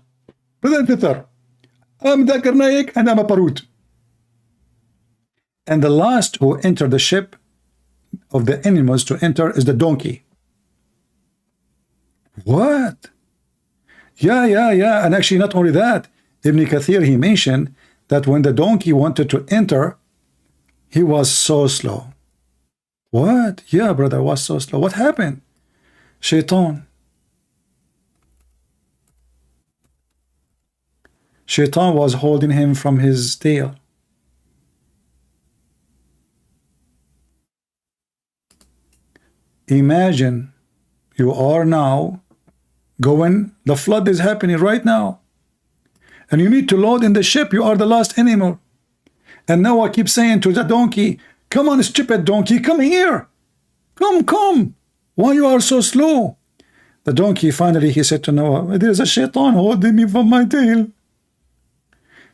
Brother Peter. I'm Dakar Naik and I'm a parrot. And the last who entered the ship of the animals to enter is the donkey. What? Yeah. And actually, not only that, Ibn Kathir, he mentioned that when the donkey wanted to enter, he was so slow. What? Yeah, brother, was so slow. What happened? Shaitan. Shaitan was holding him from his tail. Imagine you are now going, the flood is happening right now, and you need to load in the ship. You are the last animal. And Noah keeps saying to the donkey, come on, stupid donkey, come here. Come. Why you are so slow? The donkey, finally, he said to Noah, there is a shaitan holding me from my tail.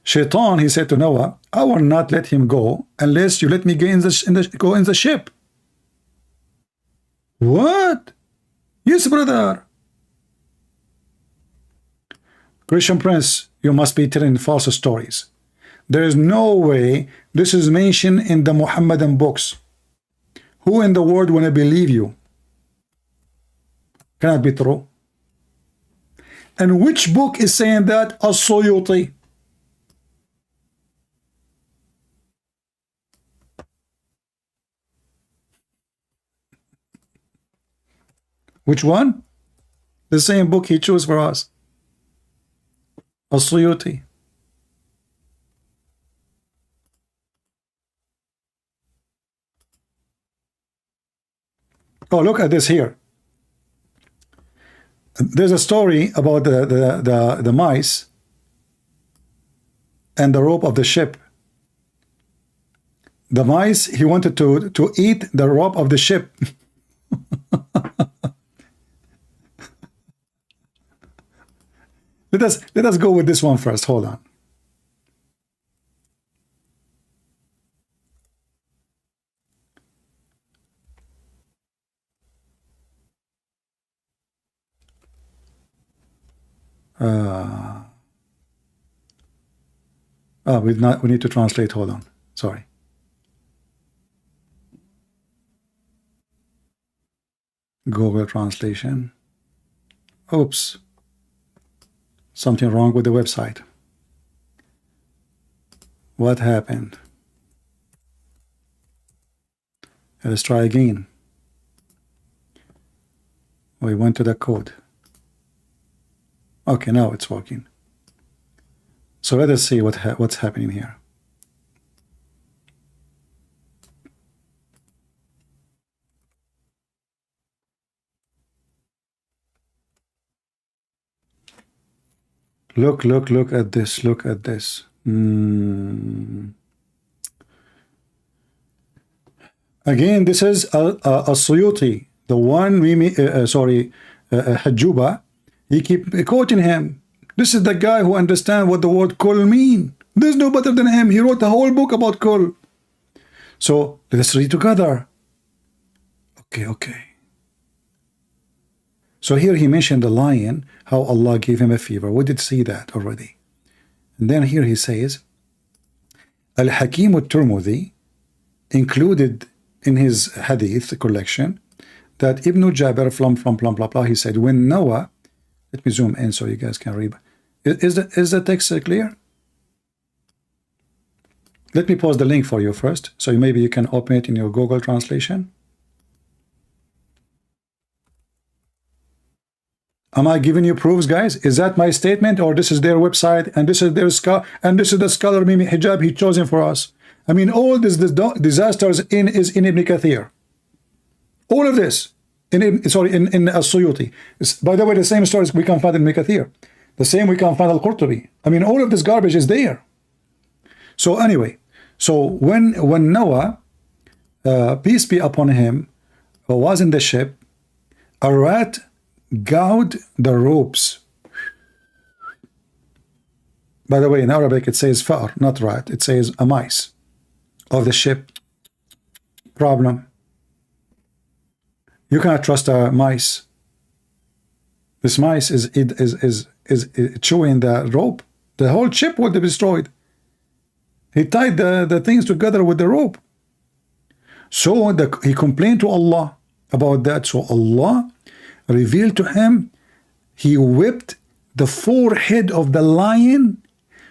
Shaitan, he said to Noah, I will not let him go unless you let me go in the ship. What? Yes, brother. Christian Prince, you must be telling false stories. There is no way this is mentioned in the Muhammadan books. Who in the world want to believe you? Cannot be true. And which book is saying that? As-Suyuti. Which one? The same book he chose for us. As-Suyuti. Oh, look at this here. There's a story about the mice and the rope of the ship. The mice, he wanted to eat the rope of the ship. Let us go with this one first. Hold on. We need to translate. Hold on. Sorry. Google translation. Oops. Something wrong with the website. What happened? Let's try again. We went to the code. Okay, now it's working. So let us see what's happening here. Look at this. Look at this. Again, this is As-Suyuti, the one Hijab. He keep quoting him. This is the guy who understands what the word kul mean. There's no better than him. He wrote the whole book about kul. So let's read together. Okay. So here he mentioned the lion, how Allah gave him a fever. We did see that already. And then here he says, Al-Hakim al-Tirmidhi included in his hadith collection that Ibn Jabir from blah blah blah, he said, when Noah, let me zoom in so you guys can read. Is the text clear? Let me post the link for you first, so maybe you can open it in your Google translation. Am I giving you proofs, guys? Is that my statement, or this is their website, and this is their and this is the scholar Mimi Hijab he chosen for us? I mean, all this disasters is in Ibn Kathir. All of this in As-Suyuti. By the way, the same stories we can find in Ibn Kathir. The same we can find Al-Qurtubi. I mean, all of this garbage is there. So anyway, so when Noah, peace be upon him, was in the ship, a rat gouged the ropes. By the way, in Arabic it says far, not rat. It says a mice of the ship. Problem. You cannot trust a mice. This mice is chewing the rope. The whole ship would be destroyed. He tied the things together with the rope. So he complained to Allah about that. So Allah revealed to him, he whipped the forehead of the lion,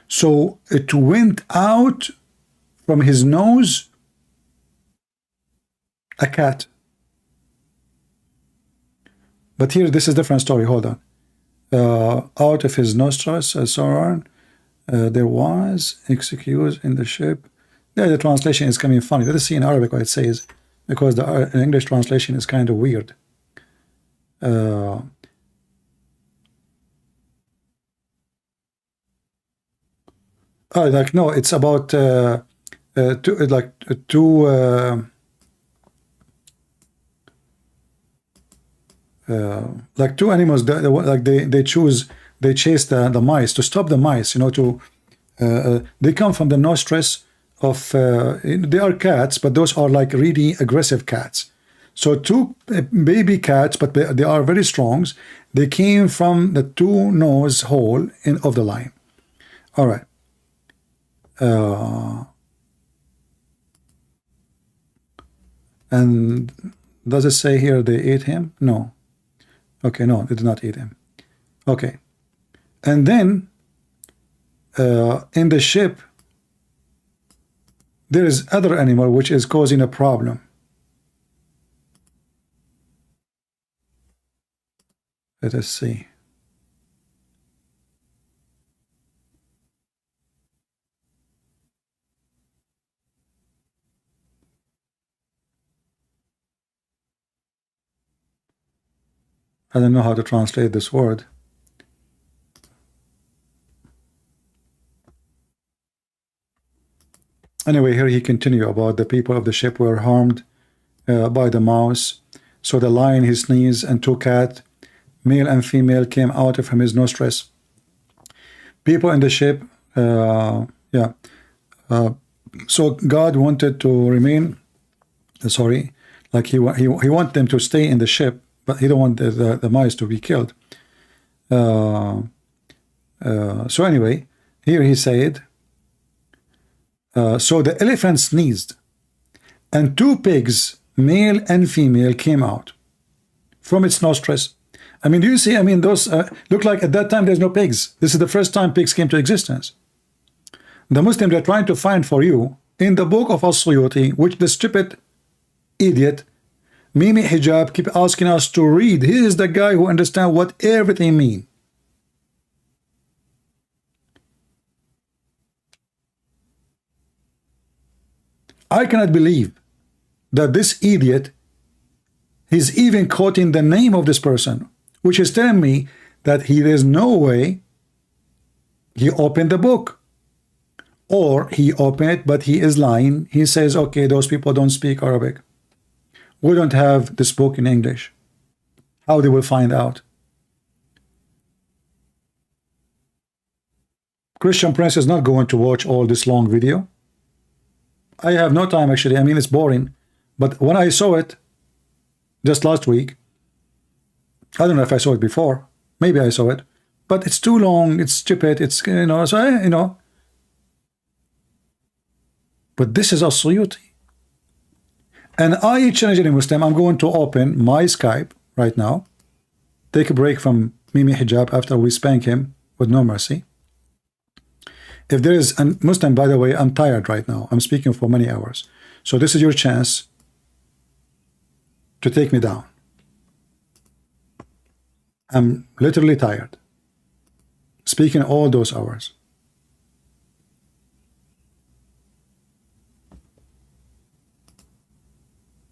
so it went out from his nose a cat. But here, this is a different story. Hold on. Out of his nostrils, so on. There was excuse in the ship. Yeah, the translation is coming funny. Let us see in Arabic what it says, because the English translation is kind of weird. Like no, it's about two like two animals that like they chase the mice to stop the mice, you know, to they come from the nostrils of they are cats, but those are like really aggressive cats. So two baby cats, but they are very strong. They came from the two nose hole of the lion. All right. And does it say here they ate him? No. Okay, no, they did not eat him. Okay. And then in the ship there is other animal which is causing a problem. Let us see. I don't know how to translate this word. Anyway, here he continued about the people of the ship were harmed by the mouse. So the lion, his sneeze, and two cats, male and female, came out of his nostrils. People in the ship, so God wanted to remain, like he wanted them to stay in the ship, but he don't want the mice to be killed. So anyway, here he said, so the elephant sneezed, and two pigs, male and female, came out from its nostrils. I mean, do you see? I mean, those look like at that time there's no pigs. This is the first time pigs came to existence. The Muslims are trying to find for you in the book of As-Suyuti, which the stupid idiot Mimi Hijab keep asking us to read. He is the guy who understands what everything means. I cannot believe that this idiot is even quoting the name of this person, which is telling me that there's no way he opened the book, or he opened it but he is lying. He says, okay, those people don't speak Arabic, we don't have this book in English. How they will find out? Christian Prince is not going to watch all this long video. I have no time actually. I mean, it's boring. But when I saw it just last week, I don't know if I saw it before. Maybe I saw it, but it's too long. It's stupid. It's, you know, so you know. But this is As-Suyuti. And I challenge any Muslim. I'm going to open my Skype right now. Take a break from Mimi Hijab after we spank him with no mercy. If there is a Muslim, by the way, I'm tired right now. I'm speaking for many hours. So this is your chance to take me down. I'm literally tired. Speaking all those hours.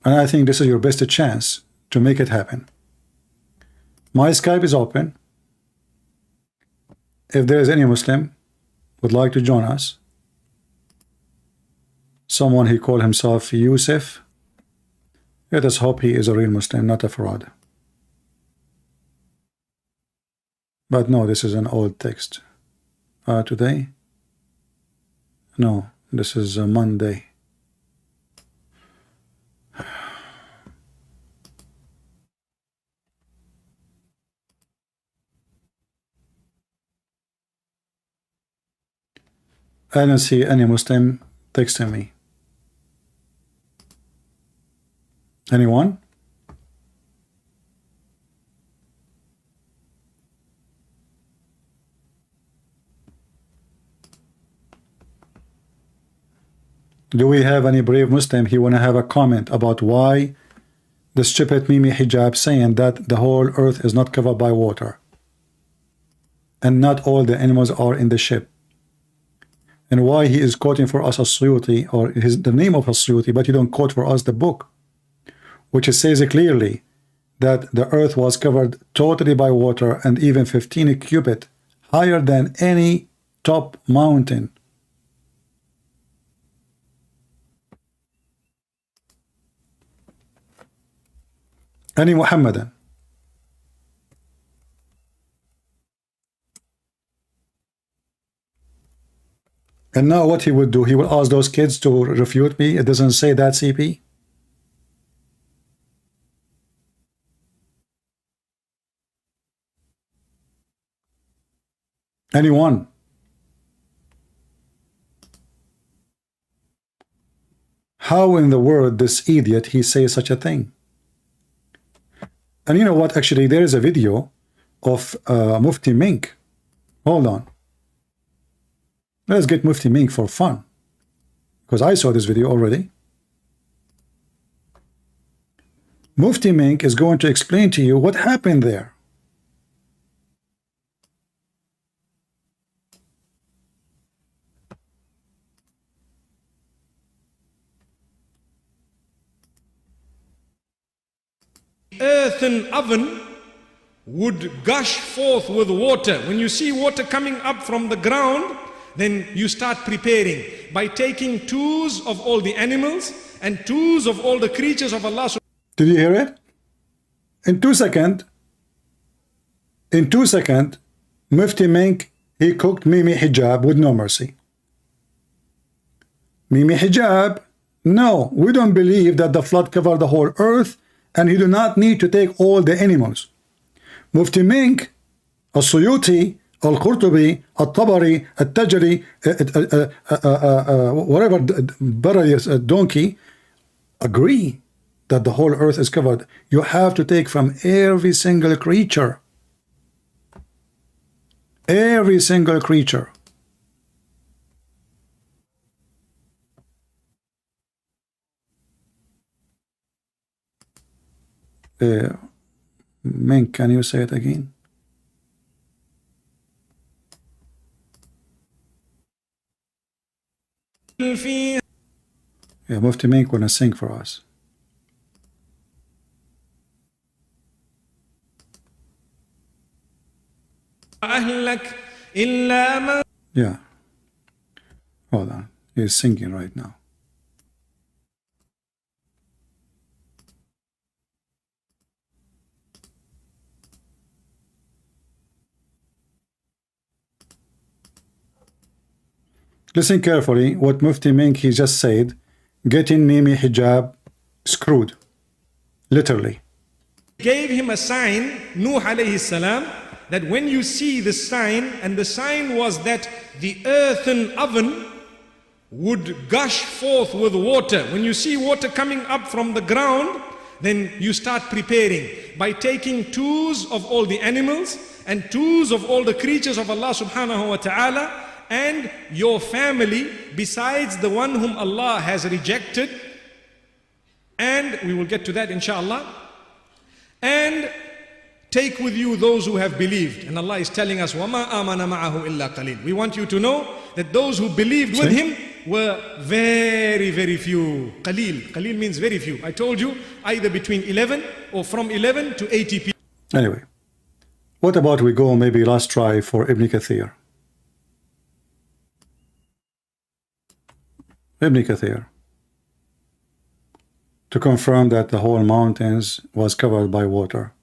And I think this is your best chance to make it happen. My Skype is open. If there is any Muslim would like to join us, someone he called himself Yusuf, let us hope he is a real Muslim, not a fraud. But no, this is an old text. Today? No, this is a Monday. I don't see any Muslim texting me. Anyone? Do we have any brave Muslim? He want to have a comment about why the stupid Mimi Hijab saying that the whole earth is not covered by water and not all the animals are in the ship. and why he is quoting for us As-Suyuti, or the name of As-Suyuti, but you don't quote for us the book, which says clearly that the earth was covered totally by water and even 15 cubit higher than any top mountain. Any Muhammadan. And now what he would do, he will ask those kids to refute me. It doesn't say that, CP. Anyone? How in the world this idiot he says such a thing? And you know what, actually there is a video of Mufti Menk. Hold on. Let's get Mufti Menk for fun, because I saw this video already. Mufti Menk is going to explain to you what happened there. Earthen oven would gush forth with water. When you see water coming up from the ground, then you start preparing by taking twos of all the animals and twos of all the creatures of Allah. Did you hear it? In 2 seconds, Mufti Menk, he cooked Mimi Hijab with no mercy. Mimi Hijab, no, we don't believe that the flood covered the whole earth, and you do not need to take all the animals. Mufti Menk, As-Suyuti, Al-Qurtubi, Al-Tabari, Al-Tajri, whatever, donkey, agree that the whole earth is covered. You have to take from every single creature. Every single creature. Menk, can you say it again? Yeah, Mufti Menk wanna sing for us. Yeah. Hold on. He's singing right now. Listen carefully what Mufti Menk he just said. Getting Mimi Hijab screwed. Literally. Gave him a sign, Nuh alayhi salam, that when you see the sign, and the sign was that the earthen oven would gush forth with water. When you see water coming up from the ground, then you start preparing by taking twos of all the animals and twos of all the creatures of Allah subhanahu wa ta'ala, and your family besides the one whom Allah has rejected, and we will get to that inshallah, and take with you those who have believed. And Allah is telling us, وَمَا آمَنَ مَعَهُ إِلَّا قَلِيلٌ. We want you to know that those who believed with him were very, very few. Qalil. Qalil means very few. I told you, either between 11 or from 11 to 80 people. Anyway, what about we go maybe last try for Ibn Kathir? Ibn Kathir, to confirm that the whole mountains was covered by water.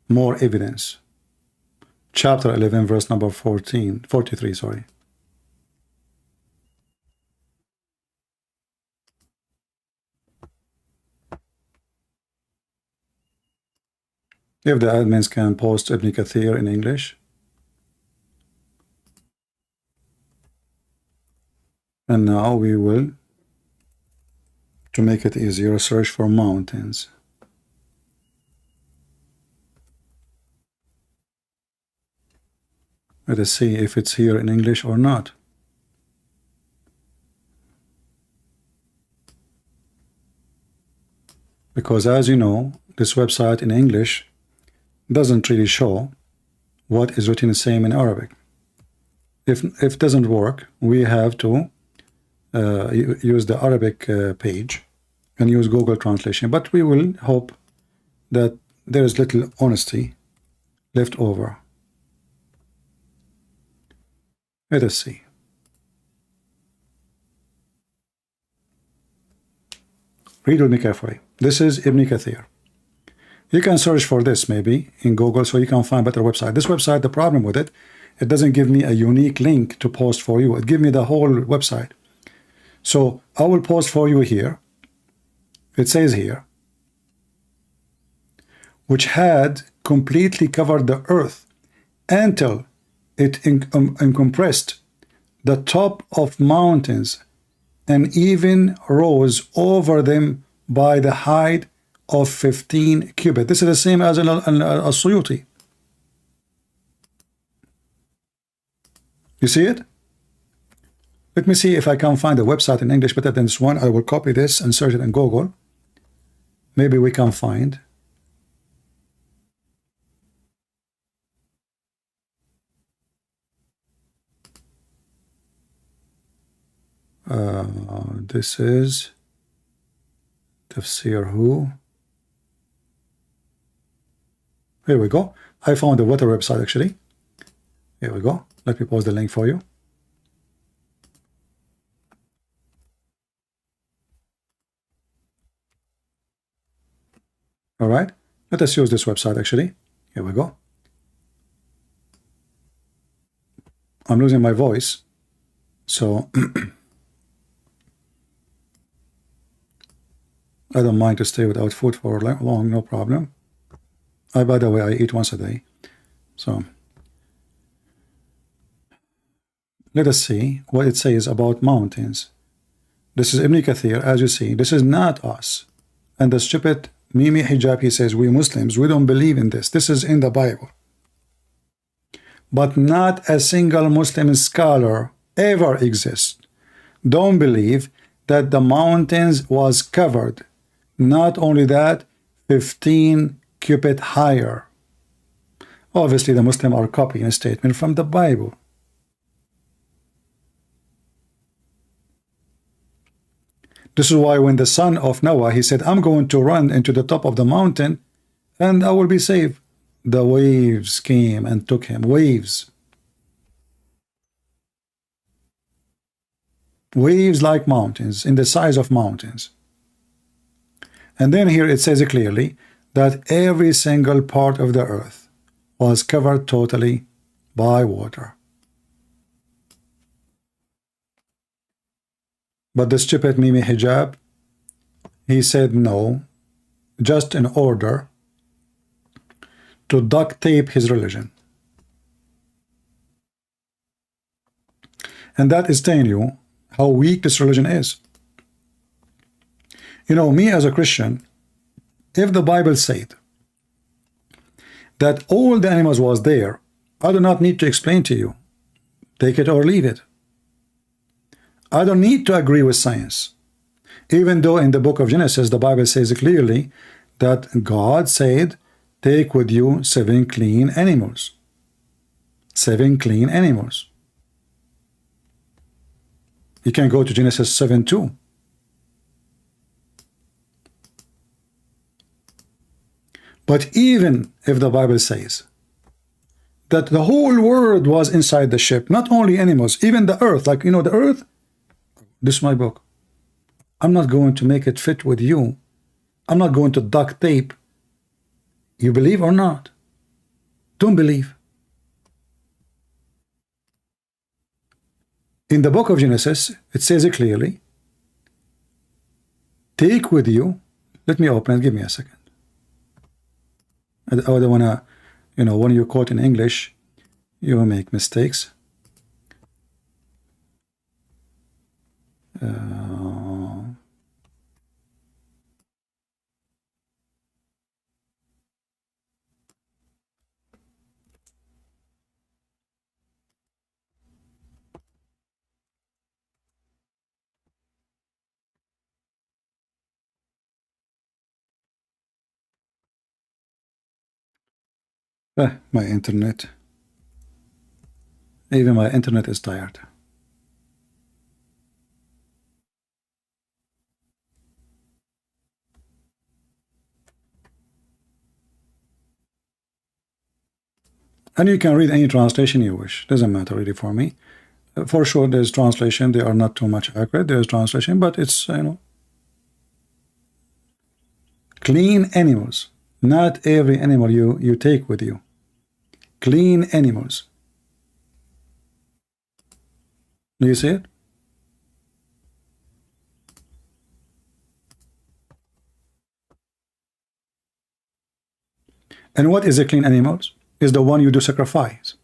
More evidence. Chapter 11, verse number 43, sorry. If the admins can post Ibn Kathir in English. And now we will, to make it easier, search for mountains. Let us see if it's here in English or not. Because as you know, this website in English doesn't really show what is written the same in Arabic. If it doesn't work, we have to use the Arabic page and use Google translation. But we will hope that there is little honesty left over. Let us see. Read with me carefully. This is Ibn Kathir. You can search for this maybe in Google so you can find better website. This website, the problem with it, it doesn't give me a unique link to post for you. It gives me the whole website. So I will post for you here. It says here, which had completely covered the earth until it encompassed the top of mountains and even rose over them by the height of 15 cubits. This is the same as a Suyuti. You see it? Let me see if I can find a website in English better than this one. I will copy this and search it in Google. Maybe we can find. This is Tafsir who? Here we go. I found the water website actually. Here we go. Let me post the link for you. All right. Let us use this website actually. Here we go. I'm losing my voice. So I don't mind to stay without food for long, no problem. By the way, I eat once a day. So let us see what it says about mountains. This is Ibn Kathir, as you see. This is not us. And the stupid Mimi Hijab, he says, we Muslims, we don't believe in this. This is in the Bible. But not a single Muslim scholar ever exists. Don't believe that the mountains was covered. Not only that, 15 cubits higher. Obviously, the Muslims are copying a statement from the Bible. This is why when the son of Noah, he said, I'm going to run into the top of the mountain and I will be saved. The waves came and took him. Waves. Waves like mountains, in the size of mountains. And then here it says clearly that every single part of the earth was covered totally by water. But the stupid Mimi Hijab, he said no, just in order to duct tape his religion. And that is telling you how weak this religion is. You know, me as a Christian, if the Bible said that all the animals was there, I do not need to explain to you. Take it or leave it. I don't need to agree with science. Even though in the book of Genesis, the Bible says clearly that God said, take with you 7 clean animals. 7 clean animals. You can go to Genesis 7:2. But even if the Bible says that the whole world was inside the ship, not only animals, even the earth, like, you know, the earth, this is my book. I'm not going to make it fit with you. I'm not going to duct tape. You believe or not? Don't believe. In the book of Genesis, it says it clearly, take with you, let me open it, give me a second. I don't want to, you know, when you quote in English, you will make mistakes. My internet. Even my internet is tired. And you can read any translation you wish. Doesn't matter really for me. For sure, there's translation. They are not too much accurate. There's translation, but it's, you know, clean animals. Not every animal you take with you. Clean animals. Do you see it? And what is a clean animals? Is the one you do sacrifice.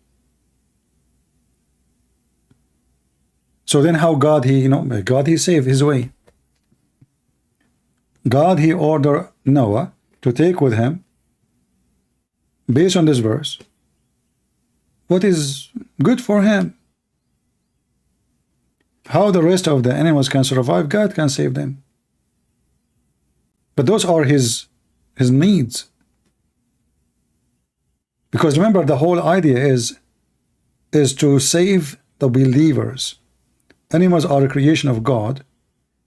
So then how God he, you know, God he saved his way. God he ordered Noah to take with him, based on this verse, what is good for him. How the rest of the animals can survive, God can save them. But those are his needs. Because remember, the whole idea is to save the believers. Animals are a creation of God.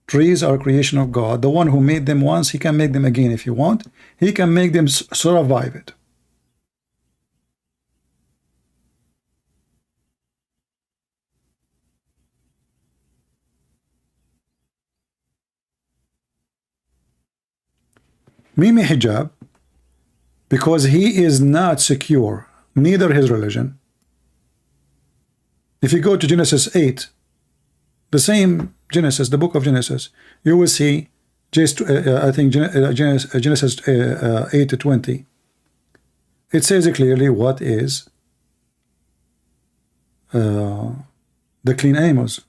Trees are a creation of God. The one who made them once, he can make them again if you want. He can make them survive it. Mimi Hijab, because he is not secure, neither his religion. If you go to Genesis 8, the same Genesis, the book of Genesis, you will see, I think Genesis 8:20. It says clearly what is the clean animals.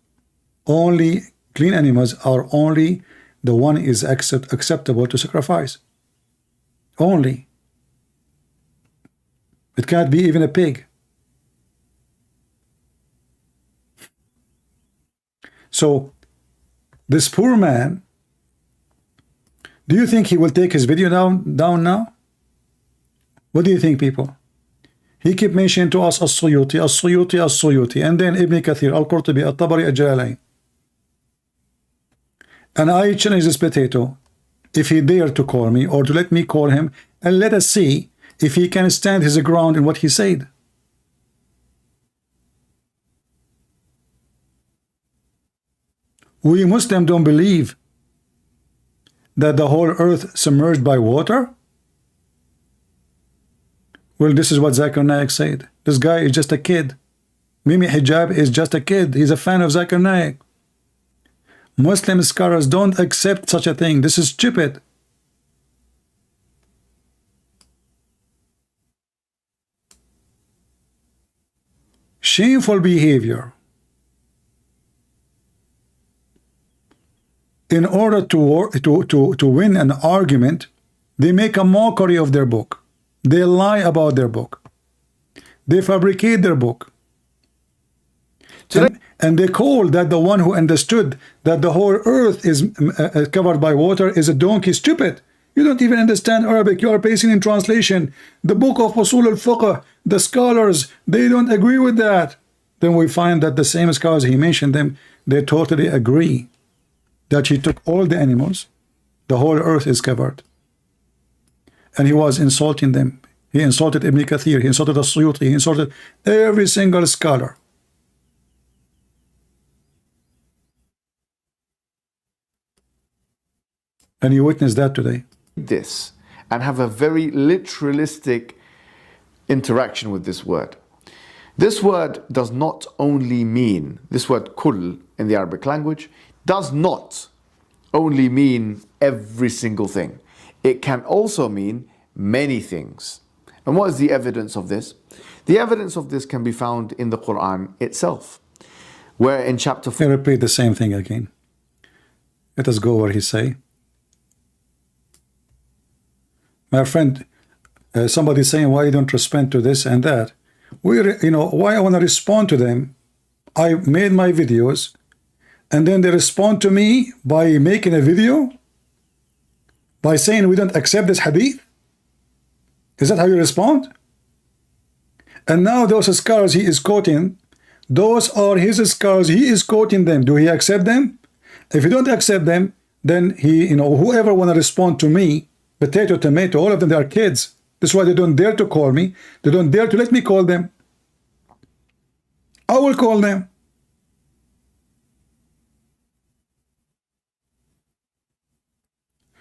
Only clean animals are only the one is acceptable to sacrifice. Only. It can't be even a pig. So this poor man, do you think he will take his video down now? What do you think, people? He kept mentioning to us As-Suyuti, As-Suyuti, As-Suyuti, and then Ibn Kathir, Al-Qurtubi, Al-Tabari, Al-Jalalain. And I challenge this potato, if he dare to call me, or to let me call him, and let us see if he can stand his ground in what he said. We Muslims don't believe that the whole earth submerged by water. Well, this is what Zakir Naik said. This guy is just a kid. Mimi Hijab is just a kid. He's a fan of Zakir Naik. Muslim scholars don't accept such a thing. This is stupid. Shameful behavior. In order to win an argument, they make a mockery of their book. They lie about their book. They fabricate their book. And they call that the one who understood that the whole earth is covered by water is a donkey. Stupid. You don't even understand Arabic. You are basing in translation. The book of Usul al-Fiqh, the scholars, they don't agree with that. Then we find that the same scholars, he mentioned them, they totally agree that he took all the animals, the whole earth is covered. And he was insulting them. He insulted Ibn Kathir, he insulted As-Suyuti, he insulted every single scholar. And you witness that today. This and have a very literalistic interaction with this word. This word does not only mean, this word kull in the Arabic language, does not only mean every single thing. It can also mean many things. And what is the evidence of this? The evidence of this can be found in the Quran itself, where in chapter 4... He repeat the same thing again. Let us go where he say. My friend, somebody saying, why you don't respond to this and that? Why I want to respond to them? I made my videos, and then they respond to me by making a video, by saying we don't accept this hadith. Is that how you respond? And now those scholars he is quoting, Those are his scholars. He is quoting them. Do he accept them? If you don't accept them, then he, whoever want to respond to me, potato, tomato, all of them, they are kids. That's why they don't dare to call me. They don't dare to let me call them. I will call them.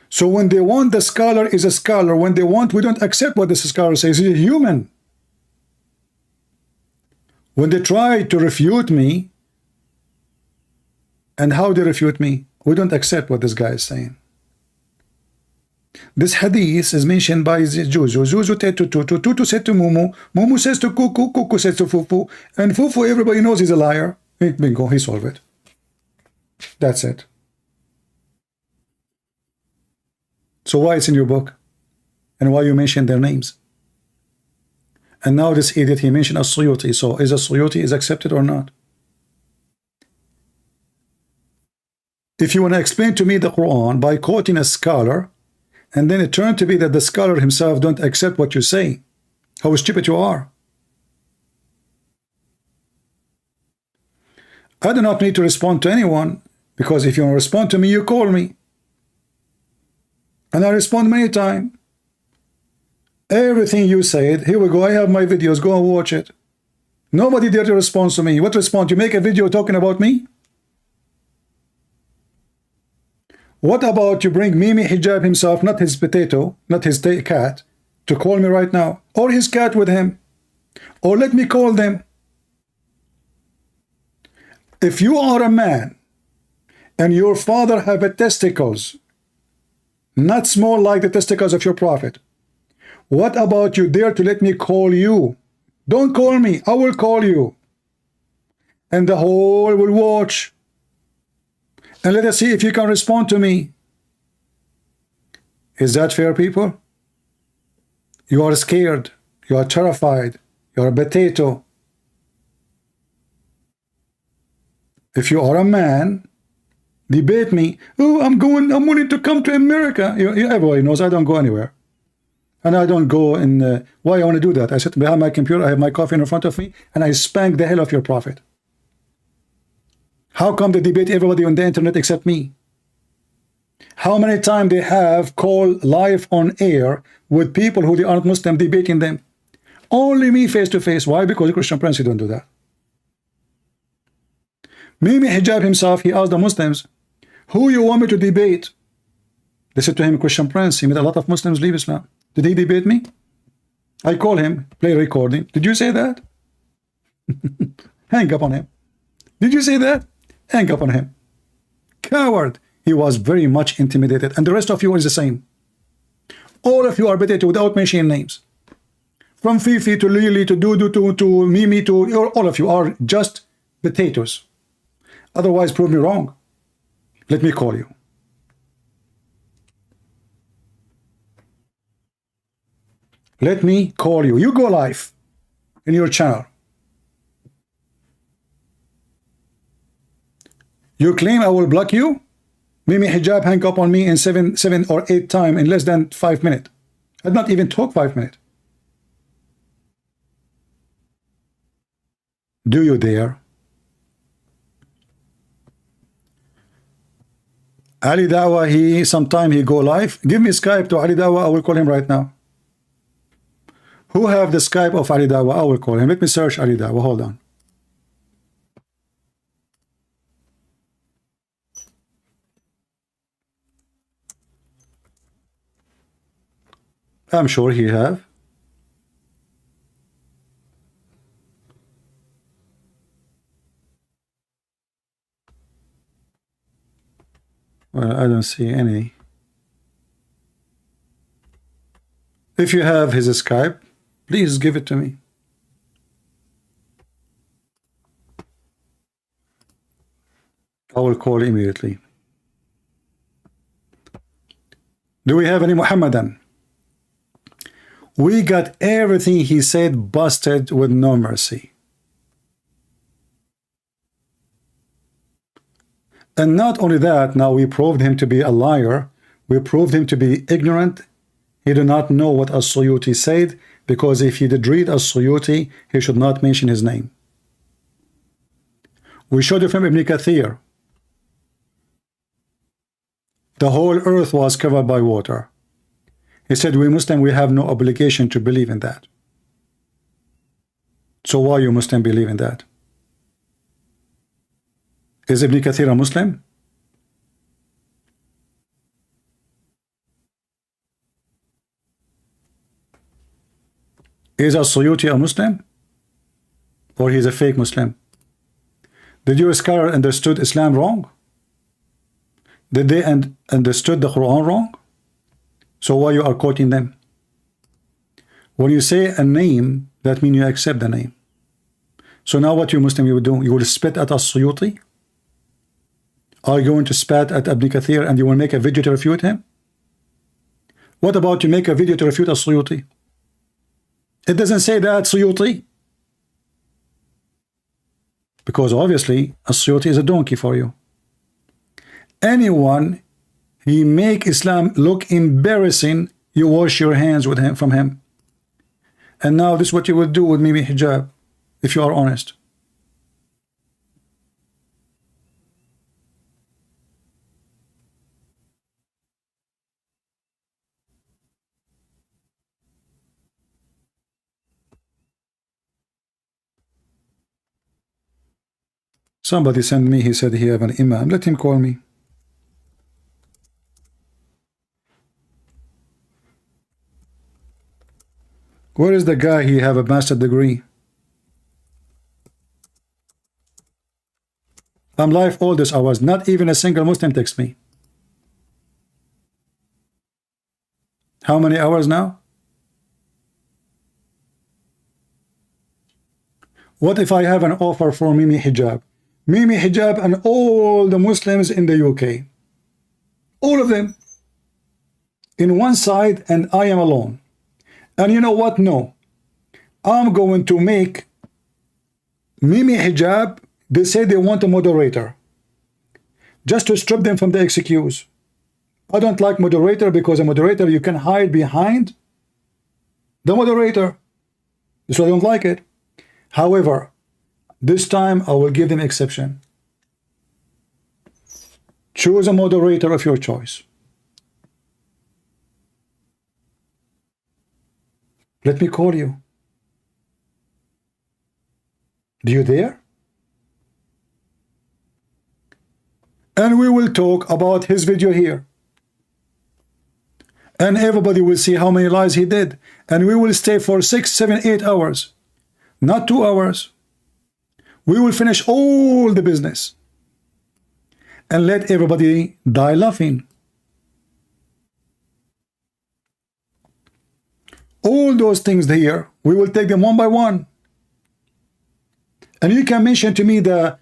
So when they want, the scholar is a scholar. When they want, we don't accept what the scholar says. He's a human. When they try to refute me, and how they refute me, we don't accept what this guy is saying. This hadith is mentioned by Zuzu. Zuzu said to Tutu, Tutu said to Mumu, Mumu says to Kuku, Kuku says to Fufu, and Fufu, everybody knows he's a liar. Bingo, he solved it. That's it. So why it's in your book? And why you mention their names? And now this idiot, he mentioned as-Suyuti. So is as-Suyuti is accepted or not? If you want to explain to me the Quran by quoting a scholar, and then it turned to be that the scholar himself don't accept what you say, how stupid you are. I do not need to respond to anyone, because if you want to respond to me, you call me. And I respond many times. Everything you said, here we go, I have my videos, go and watch it. Nobody dare to respond to me. What response? You make a video talking about me? What about you bring Mimi Hijab himself, not his potato, not his cat, to call me right now, or his cat with him, or let me call them. If you are a man and your father have a testicles, not small like the testicles of your prophet, what about you dare to let me call you? Don't call me, I will call you. And the whole will watch. And let us see if you can respond to me. Is that fair, people? You are scared. You are terrified. You are a potato. If you are a man, debate me. Oh, I'm willing to come to America. Everybody knows I don't go anywhere. And I don't go in. Why I want to do that? I sit behind my computer, I have my coffee in front of me, and I spank the hell of your prophet. How come they debate everybody on the internet except me? How many times they have called live on air with people who they aren't Muslim debating them? Only me face to face. Why? Because the Christian Prince, he don't do that. Mimi Hijab himself, he asked the Muslims, who you want me to debate? They said to him, Christian Prince. He made a lot of Muslims leave Islam. Did he debate me? I call him, play recording. Did you say that? Hang up on him. Did you say that? Hang up on him. Coward. He was very much intimidated. And the rest of you is the same. All of you are potato without mentioning names. From Fifi to Lily to Dudu to Mimi to all of you are just potatoes. Otherwise, prove me wrong. Let me call you. Let me call you. You go live in your channel. You claim I will block you? Mimi Hijab hang up on me in seven or 8 times in less than 5 minutes. I did not even talk 5 minutes. Do you dare? Ali Dawa, sometime he go live. Give me Skype to Ali Dawa, I will call him right now. Who have the Skype of Ali Dawa? I will call him. Let me search Ali Dawa, hold on. I'm sure he have. Well, I don't see any. If you have his Skype, please give it to me. I will call immediately. Do we have any Muhammadan? We got everything he said busted with no mercy. And not only that, now we proved him to be a liar. We proved him to be ignorant. He did not know what as-Suyuti said, because if he did read as-Suyuti, he should not mention his name. We showed you from Ibn Kathir. The whole earth was covered by water. He said, we Muslim, we have no obligation to believe in that. So why you Muslim believe in that? Is Ibn Kathir a Muslim? Is As-Suyuti a Muslim? Or he's a fake Muslim? Did your scholar understood Islam wrong? Did they understood the Quran wrong? So why you are quoting them? When you say a name, that means you accept the name. So now what you Muslim you will do? You will spit at As-Suyuti? Are you going to spat at Ibn Kathir and you will make a video to refute him? What about you make a video to refute As-Suyuti? It doesn't say that Suyuti. Because obviously As-Suyuti is a donkey for you. Anyone he make Islam look embarrassing, you wash your hands with him from him. And now this is what you will do with Mimi Hijab, if you are honest. Somebody sent me, he said he have an imam. Let him call me. Where is the guy? He have a master degree. I'm live all these hours. Not even a single Muslim text me. How many hours now? What if I have an offer for Mimi Hijab? Mimi Hijab and all the Muslims in the UK. All of them. In one side and I am alone. And you know what? No. I'm going to make Mimi Hijab, they say they want a moderator. Just to strip them from the excuse. I don't like moderator because a moderator you can hide behind the moderator. So I don't like it. However, this time I will give them exception. Choose a moderator of your choice. Let me call you. Do you dare? And we will talk about his video here. And everybody will see how many lies he did. And we will stay for 6, 7, 8 hours. Not 2 hours. We will finish all the business. And let everybody die laughing. All those things here, we will take them one by one. And you can mention to me the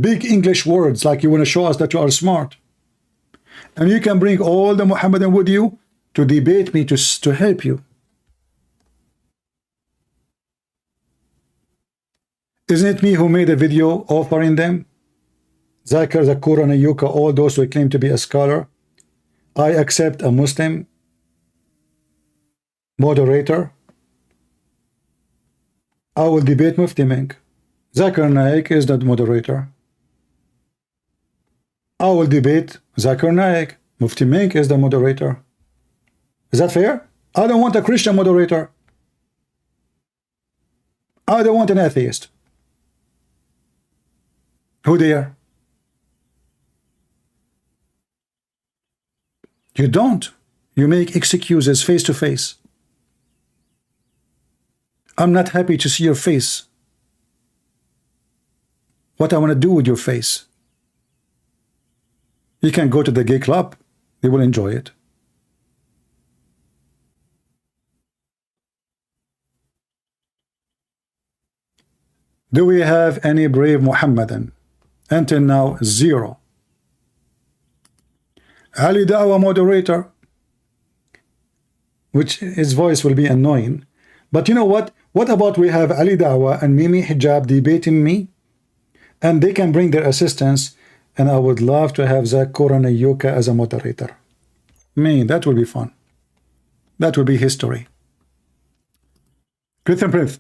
big English words, like you want to show us that you are smart. And you can bring all the Muhammadan with you to debate me to help you. Isn't it me who made a video offering them? Zakir, the Quran, Yuka, all those who claim to be a scholar. I accept a Muslim moderator. I will debate Mufti Menk. Zakir Naik is the moderator. I will debate Zakir Naik. Mufti Menk is the moderator. Is that fair? I don't want a Christian moderator. I don't want an atheist. Who dare? You don't. You make excuses face to face. I'm not happy to see your face. What I want to do with your face? You can go to the gay club. They will enjoy it. Do we have any brave Muhammadan? Until now, 0. Ali Dawah moderator, which his voice will be annoying. But you know what? What about we have Ali Dawah and Mimi Hijab debating me? And they can bring their assistants. And I would love to have Zak Quran Yuka as a moderator. Man, that will be fun. That will be history. Christian Prince,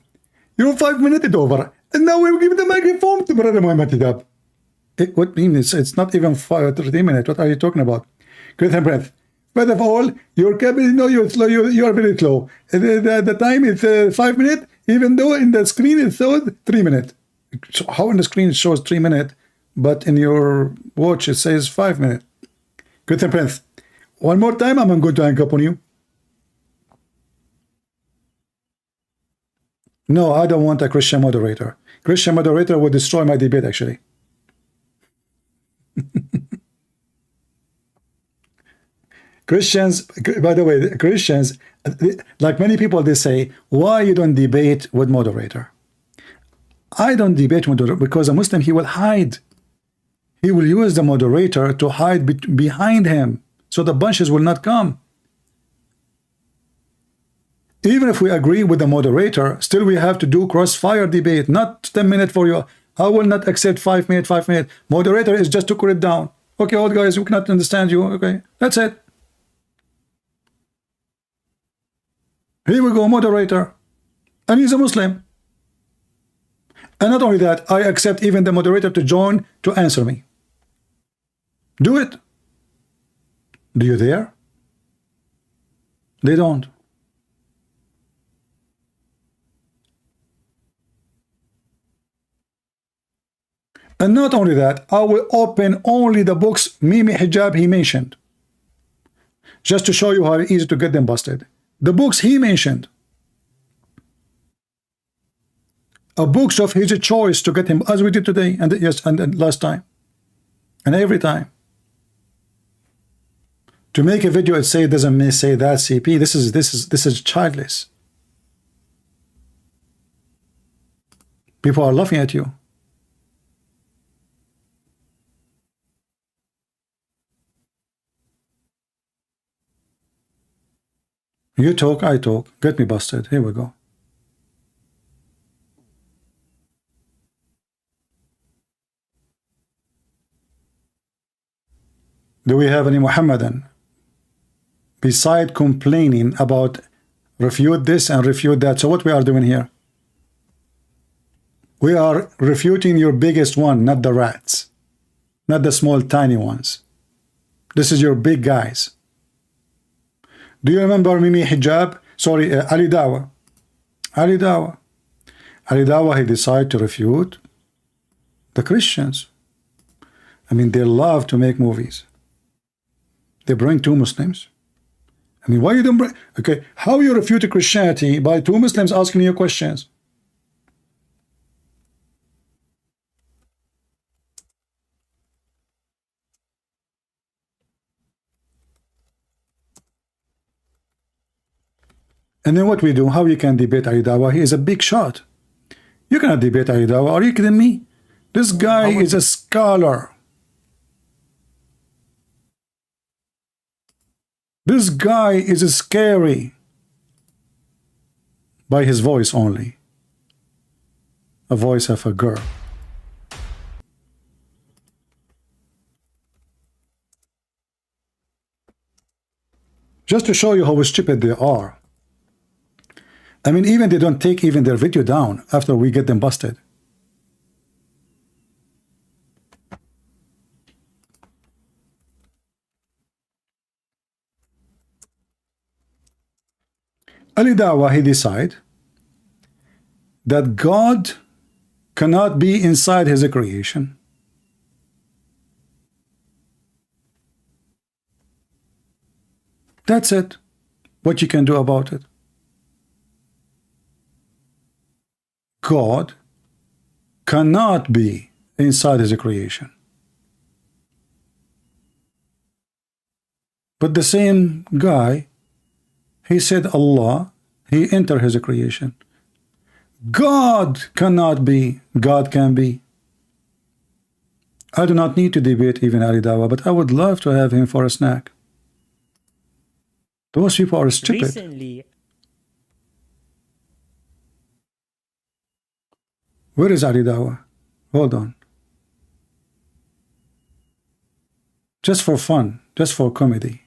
you're 5 minutes over. And now we're giving the microphone to Brother Muhammad Hijab. What means it's not even 30 minutes. What are you talking about? Christian breath. First of all, your capacity, no, you're slow. You are very slow. The time is 5 minutes, even though in the screen it shows 3 minutes. So how in the screen it shows 3 minutes, but in your watch it says 5 minutes? Christian breath. One more time, I'm going to hang up on you. No, I don't want a Christian moderator. Christian moderator would destroy my debate, actually. Christians, by the way, Christians, like many people, they say, why you don't debate with moderator? I don't debate with moderator because a Muslim, he will hide. He will use the moderator to hide behind him, so the bunches will not come. Even if we agree with the moderator, still we have to do crossfire debate, not 10 minutes for you. I will not accept 5 minutes, 5 minutes. Moderator is just to cool it down. Okay, old guys, we cannot understand you. Okay, that's it. Here we go, moderator. And he's a Muslim. And not only that, I accept even the moderator to join to answer me. Do it. Do you dare? They don't. And not only that, I will open only the books Mimi Hijab he mentioned, just to show you how easy to get them busted. The books he mentioned, a books of his choice to get him, as we did today, and yes, and last time, and every time. To make a video and say it doesn't say that CP, this is childless. People are laughing at you. You talk, I talk. Get me busted. Here we go. Do we have any Muhammadan beside complaining about refute this and refute that? So what we are doing here? We are refuting your biggest one, not the rats, not the small tiny ones. This is your big guys. Do you remember Mimi Hijab? Sorry, Ali Dawa. Ali Dawa. Ali Dawa, he decided to refute the Christians. I mean, they love to make movies. They bring 2 Muslims. I mean, why you don't bring... Okay, how you refute Christianity by 2 Muslims asking you questions? And then what we do, how you can debate Ali Dawa? He is a big shot. You cannot debate Ali Dawa. Are you kidding me? This guy is a scholar. This guy is scary by his voice only. A voice of a girl. Just to show you how stupid they are. I mean, even they don't take even their video down after we get them busted. Ali Dawa, he decide that God cannot be inside his creation. That's it. What you can do about it? God cannot be inside his creation. But the same guy, he said Allah, he entered his creation. God cannot be, God can be. I do not need to debate even Ali Dawa, but I would love to have him for a snack. Those people are stupid. Recently, where is Ali Dawa? Hold on. Just for fun, just for comedy.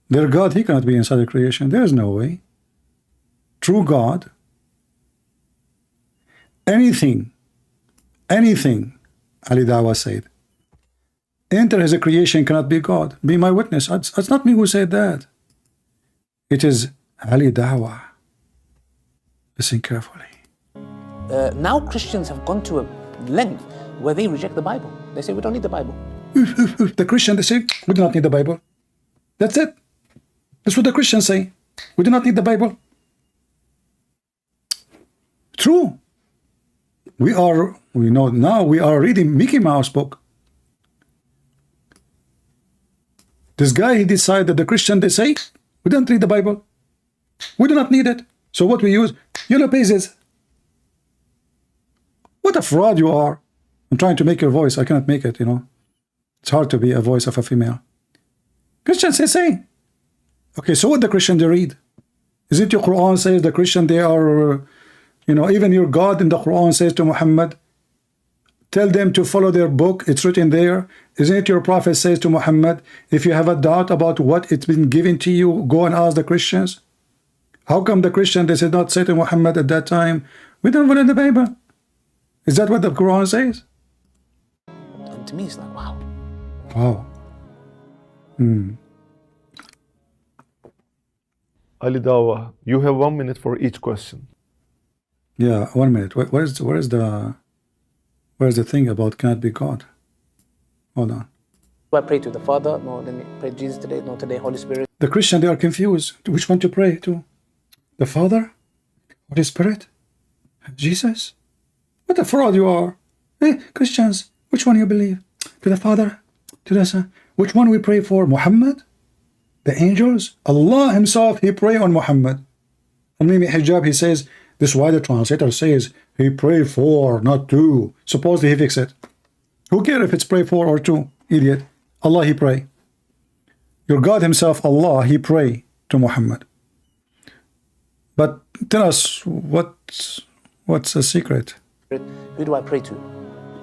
Their God, he cannot be inside the creation. There is no way. True God, anything, Ali Dawah said, enter as a creation cannot be God. Be my witness. It's not me who said that. It is Ali Dawah. Listen carefully. Now Christians have gone to a length where they reject the Bible. They say we don't need the Bible. The Christian, they say we do not need the Bible. That's it. That's what the Christians say. We do not need the Bible. True. We know now we are reading Mickey Mouse book. This guy, he decided that the Christian, they say we don't read the Bible. We do not need it. So what we use? Yellow pages. What a fraud you are. I'm trying to make your voice. I cannot make it, you know. It's hard to be a voice of a female. Christians, they say. Okay, so what the Christian they read? Isn't your Quran says the Christian they are, you know, even your God in the Quran says to Muhammad, tell them to follow their book. It's written there. Isn't it your prophet says to Muhammad, if you have a doubt about what it's been given to you, go and ask the Christians. How come the Christian, they did not say to Muhammad at that time, we don't follow the Bible? Is that what the Quran says? And to me, it's like, wow. Wow. Ali Dawah, you have 1 minute for each question. Yeah, 1 minute. Where's the thing about can't be God? Hold on. Do I pray to the Father? No, let me pray to Jesus today. No, today, Holy Spirit. The Christian, they are confused. Which one to pray to? The Father? Holy Spirit? Jesus? What a fraud you are. Hey, Christians, which one you believe? To the Father? To the Son? Which one we pray for? Muhammad? The angels? Allah himself, he pray on Muhammad. And maybe Hijab, he says, this is why the translator says, he pray for, not to. Supposedly he fix it. Who cares if it's pray for or to? Idiot. Allah, he pray. Your God himself, Allah, he pray to Muhammad. But tell us, what's the secret? Who do I pray to?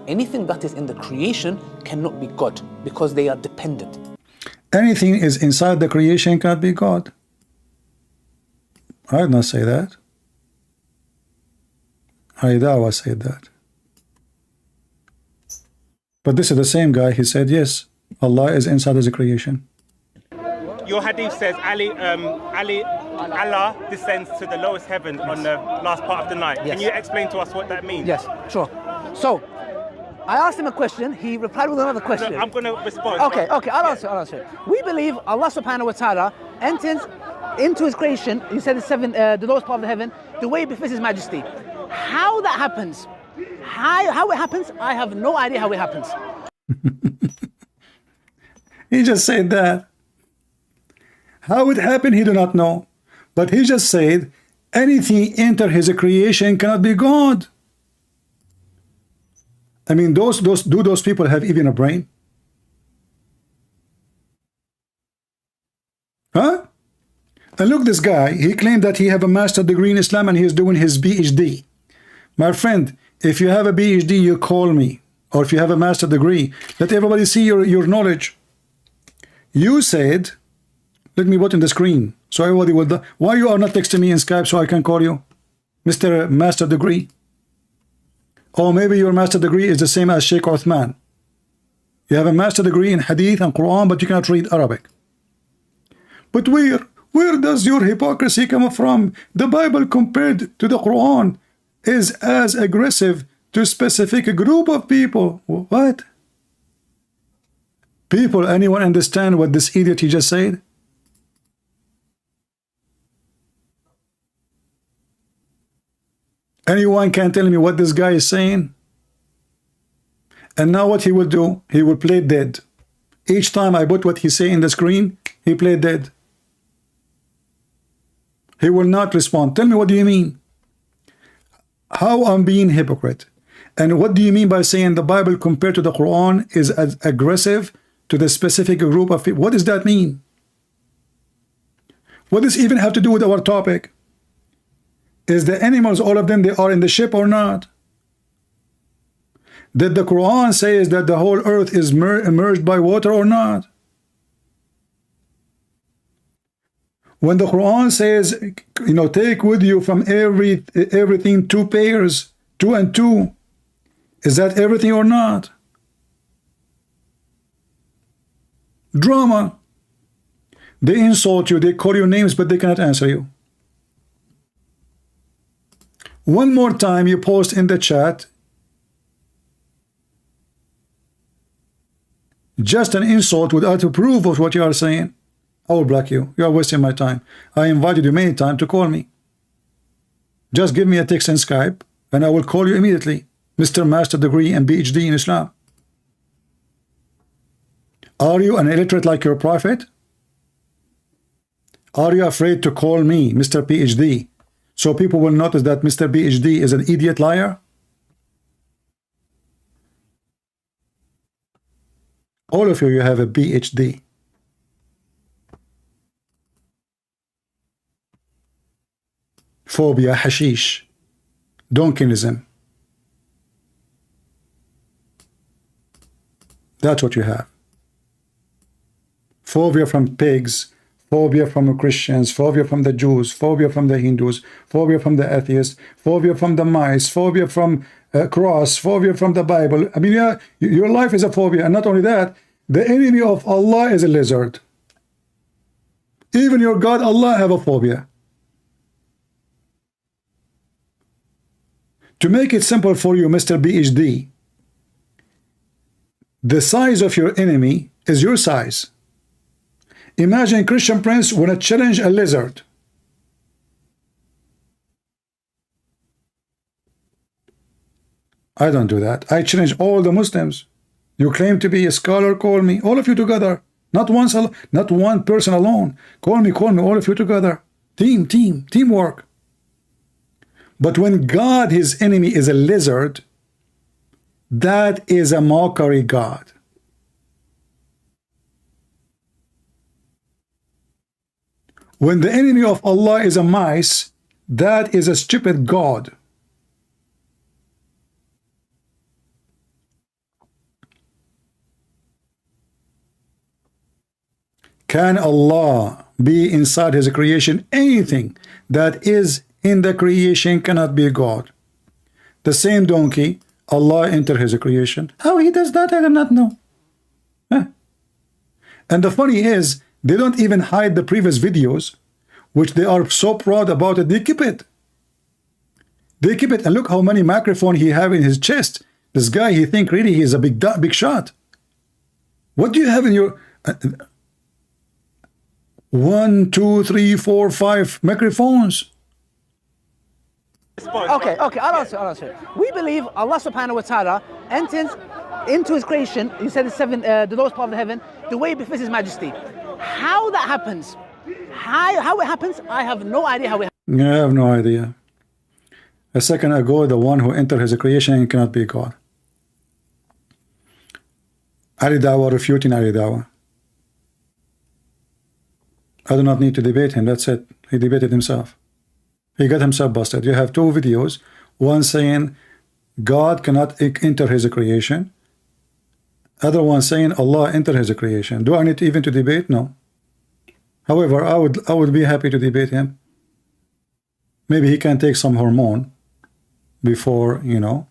Anything that is in the creation cannot be God because they are dependent. Anything is inside the creation cannot be God. I did not say that. Dawah said that. But this is the same guy. He said, yes, Allah is inside of the creation. Your hadith says Allah descends to the lowest heaven on the last part of the night. Yes. Can you explain to us what that means? Yes, sure. So, I asked him a question, he replied with another question. No, I'm going to respond. Okay, I'll answer. We believe Allah subhanahu wa ta'ala enters into his creation, he said the lowest part of the heaven, the way it befits his majesty. How that happens, how it happens, I have no idea how it happens. He just said that. How it happened, he do not know. But he just said, anything enter his creation cannot be God. I mean, do those people have even a brain? Huh? And look, this guy, he claimed that he have a master's degree in Islam and he is doing his PhD. My friend, if you have a PhD, you call me. Or if you have a master's degree, let everybody see your knowledge. You said, let me put in the screen, so everybody will. Why you are not texting me in Skype so I can call you, Mr. Master Degree? Or maybe your master degree is the same as Sheikh Uthman. You have a master degree in Hadith and Quran, but you cannot read Arabic. But where does your hypocrisy come from? The Bible compared to the Quran is as aggressive to a specific group of people. What? People, anyone understand what this idiot he just said? Anyone can tell me what this guy is saying? And now what he will do? He will play dead. Each time I put what he say in the screen, he play dead. He will not respond. Tell me, what do you mean? How I'm being hypocrite? And what do you mean by saying the Bible compared to the Quran is as aggressive to the specific group of people? What does that mean? What does it even have to do with our topic? Is the animals, all of them, they are in the ship or not? Did the Quran say that the whole earth is immersed by water or not? When the Quran says, you know, take with you from everything 2 pairs, 2 and 2. Is that everything or not? Drama. They insult you, they call you names, but they cannot answer you. One more time you post in the chat just an insult without a proof of what you are saying, I will block you. You are wasting my time. I invited you many times to call me. Just give me a text in Skype and I will call you immediately. Mr. Master Degree and PhD in Islam. Are you an illiterate like your prophet? Are you afraid to call me Mr. PhD so people will notice that Mr. PhD is an idiot liar? All of you have a PhD. Phobia, hashish, donkinism. That's what you have. Phobia from pigs, phobia from Christians, phobia from the Jews, phobia from the Hindus, phobia from the atheists, phobia from the mice, phobia from cross, phobia from the Bible. I mean, yeah, your life is a phobia. And not only that, the enemy of Allah is a lizard. Even your God, Allah, have a phobia. To make it simple for you, Mr. PhD, the size of your enemy is your size. Imagine Christian Prince want to challenge a lizard. I don't do that. I challenge all the Muslims. You claim to be a scholar, call me. All of you together. Not one person alone. Call me, all of you together. Teamwork. But when God, his enemy, is a lizard, that is a mockery God. When the enemy of Allah is a mice, that is a stupid God. Can Allah be inside his creation? Anything that is in the creation cannot be God. The same donkey, Allah enter his creation. How he does that, I do not know. And the funny is, they don't even hide the previous videos, which they are so proud about it. They keep it. They keep it. And look how many microphones he have in his chest. This guy, he think really he is a big shot. What do you have in your... 1, 2, 3, 4, 5 microphones. Okay, I'll answer. We believe Allah subhanahu wa ta'ala enters into his creation, he said the lowest part of the heaven, the way befits his majesty. How that happens, how it happens, I have no idea how it happens. I have no idea. A second ago, the one who entered his creation cannot be God. Ali Dawah refuting Ali Dawah. I do not need to debate him, that's it. He debated himself. He got himself busted. You have 2 videos, one saying God cannot enter his creation, other one saying Allah enter his creation. Do I need even to debate? No. However, I would be happy to debate him. Maybe he can take some hormone before, you know,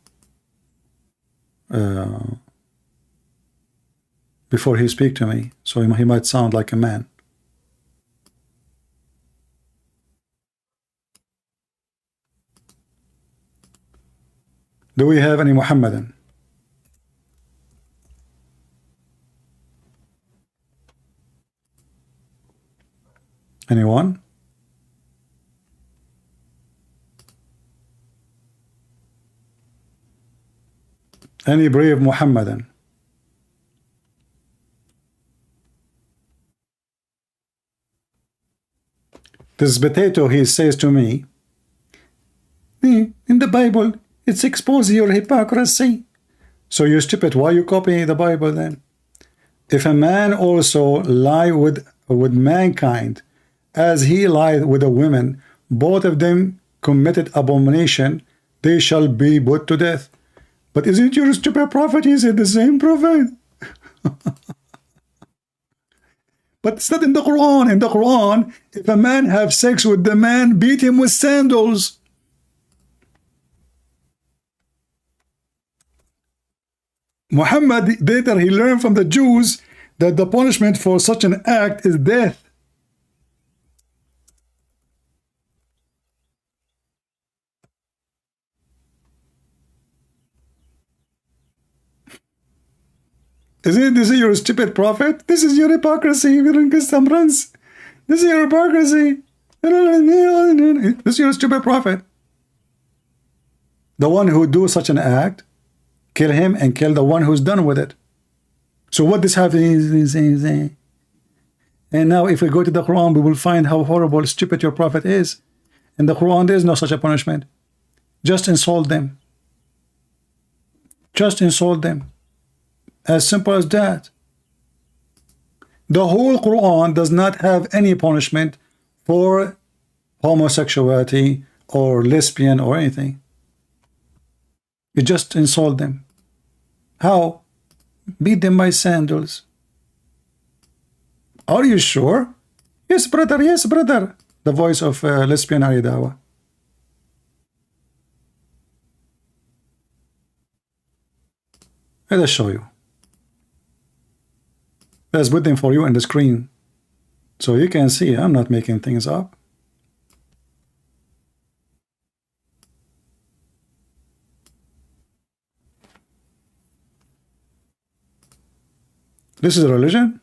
before he speak to me, so he might sound like a man. Do we have any Muhammadan? Anyone? Any brave Muhammadan? This potato, he says to me, in the Bible, it's exposing your hypocrisy. So you stupid, why you copying the Bible then? If a man also lie with mankind, as he lied with a woman, both of them committed abomination, they shall be put to death. But isn't your stupid prophet? He said the same prophet. But it's not in the Quran. In the Quran, if a man have sex with the man, beat him with sandals. Muhammad later he learned from the Jews that the punishment for such an act is death. Isn't this your stupid prophet? This is your hypocrisy. This is your hypocrisy. This is your stupid prophet. The one who do such an act, kill him and kill the one who's done with it. So what this happens is, and now if we go to the Quran, we will find how horrible, stupid your prophet is. In the Quran, there is no such a punishment. Just insult them. Just insult them. As simple as that. The whole Quran does not have any punishment for homosexuality or lesbian or anything. You just insult them. How? Beat them by sandals. Are you sure? Yes, brother, yes, brother. The voice of lesbian Aridawa. Let us show you. Let's put them for you on the screen so you can see I'm not making things up. This is a religion.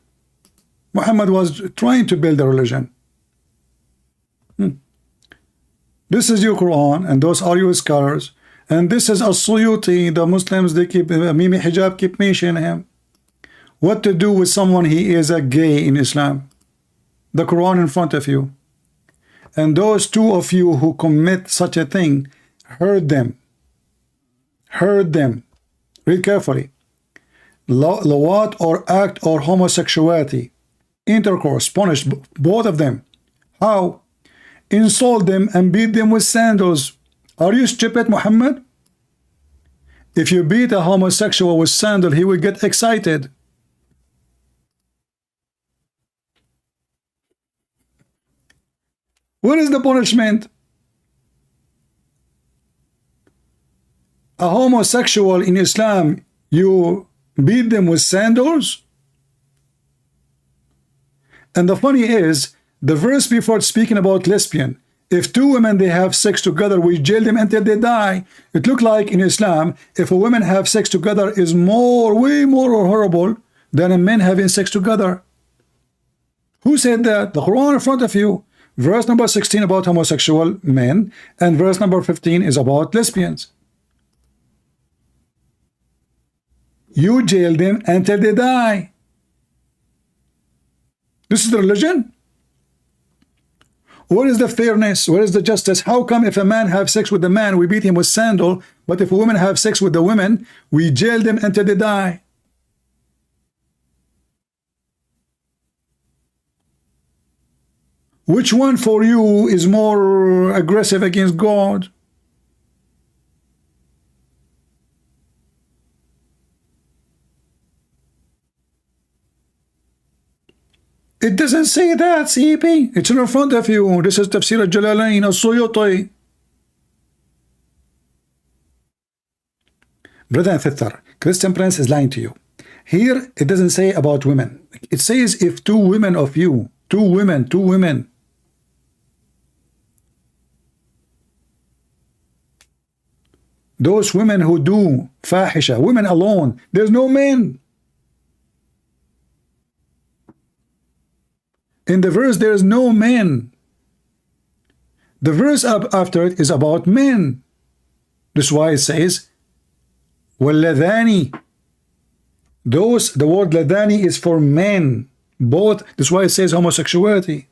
Muhammad was trying to build a religion. This is your Quran, and those are your scholars. And this is As-Suyuti. The Muslims, they keep Mimi Hijab, keep mentioning him. What to do with someone he is a gay in Islam? The Quran in front of you. And those two of you who commit such a thing, heard them. Heard them. Read carefully. Lawat or act or homosexuality, intercourse, punish both of them. How? Insult them and beat them with sandals. Are you stupid, Muhammad? If you beat a homosexual with sandal, he will get excited. What is the punishment? A homosexual in Islam, you beat them with sandals? And the funny is, the verse before speaking about lesbian, if two women they have sex together, we jail them until they die. It look like in Islam, if a woman have sex together is way more horrible than a men having sex together. Who said that? The Quran in front of you. Verse number 16 about homosexual men, and verse number 15 is about lesbians. You jail them until they die. This is the religion? Where is the fairness? Where is the justice? How come if a man have sex with a man, we beat him with sandal, but if a woman have sex with the women, we jail them until they die? Which one for you is more aggressive against God? It doesn't say that, CP. It's in front of you. This is Tafsir al-Jalalain, al-Suyuti. Brother and sister, Christian Prince is lying to you. Here, it doesn't say about women. It says if two women of you, two women. Those women who do fahisha, women alone, there's no men. In the verse, there is no men. The verse up after it is about men. That's why it says, وَالَّذَانِ. Those, the word ladani is for men. Both, that's why it says homosexuality.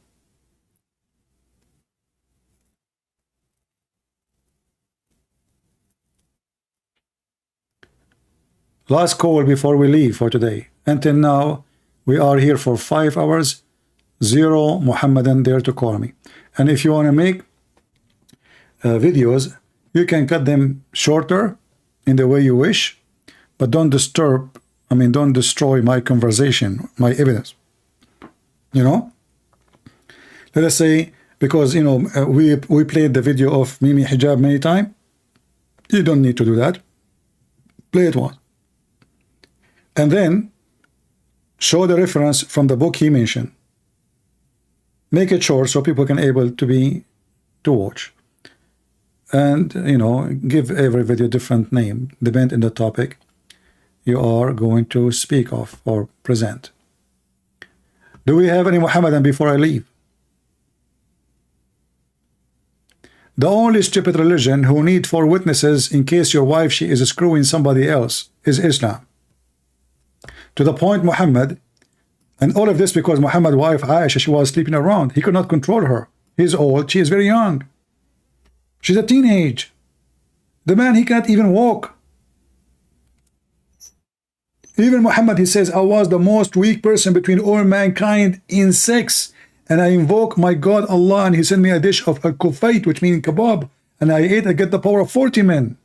Last call before we leave for today. Until now, we are here for 5 hours. 0 Muhammadan there to call me. And if you want to make videos, you can cut them shorter in the way you wish, but don't don't destroy my conversation, my evidence. You know, let us say, because you know we played the video of Mimi Hijab many times. You don't need to do that. Play it once. and then show the reference from the book he mentioned. Make it short so people can able to watch, and you know, give every video different name depend on the topic you are going to speak of or present. Do we have any Muhammadan before I leave? The only stupid religion who need 4 witnesses in case your wife she is screwing somebody else is Islam. To the point Muhammad, and all of this because Muhammad's wife Aisha, she was sleeping around. He could not control her. He's old, she is very young. She's a teenage. The man, he cannot even walk. Even Muhammad, he says, I was the most weak person between all mankind in sex, and I invoke my God Allah, and he sent me a dish of al-kufayt, which means kebab, and I ate, I get the power of 40 men.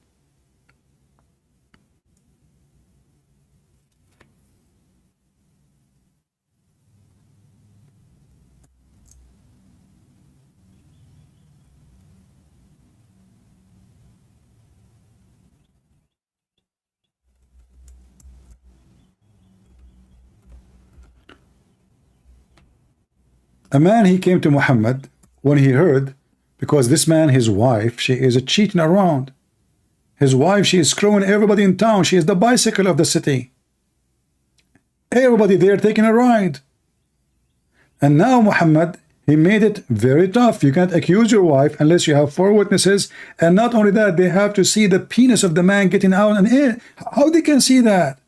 A man, he came to Muhammad when he heard, because this man, his wife, she is cheating around. His wife, she is screwing everybody in town. She is the bicycle of the city. Everybody there taking a ride. And now Muhammad, he made it very tough. You can't accuse your wife unless you have 4 witnesses. And not only that, they have to see the penis of the man getting out and in. How they can see that?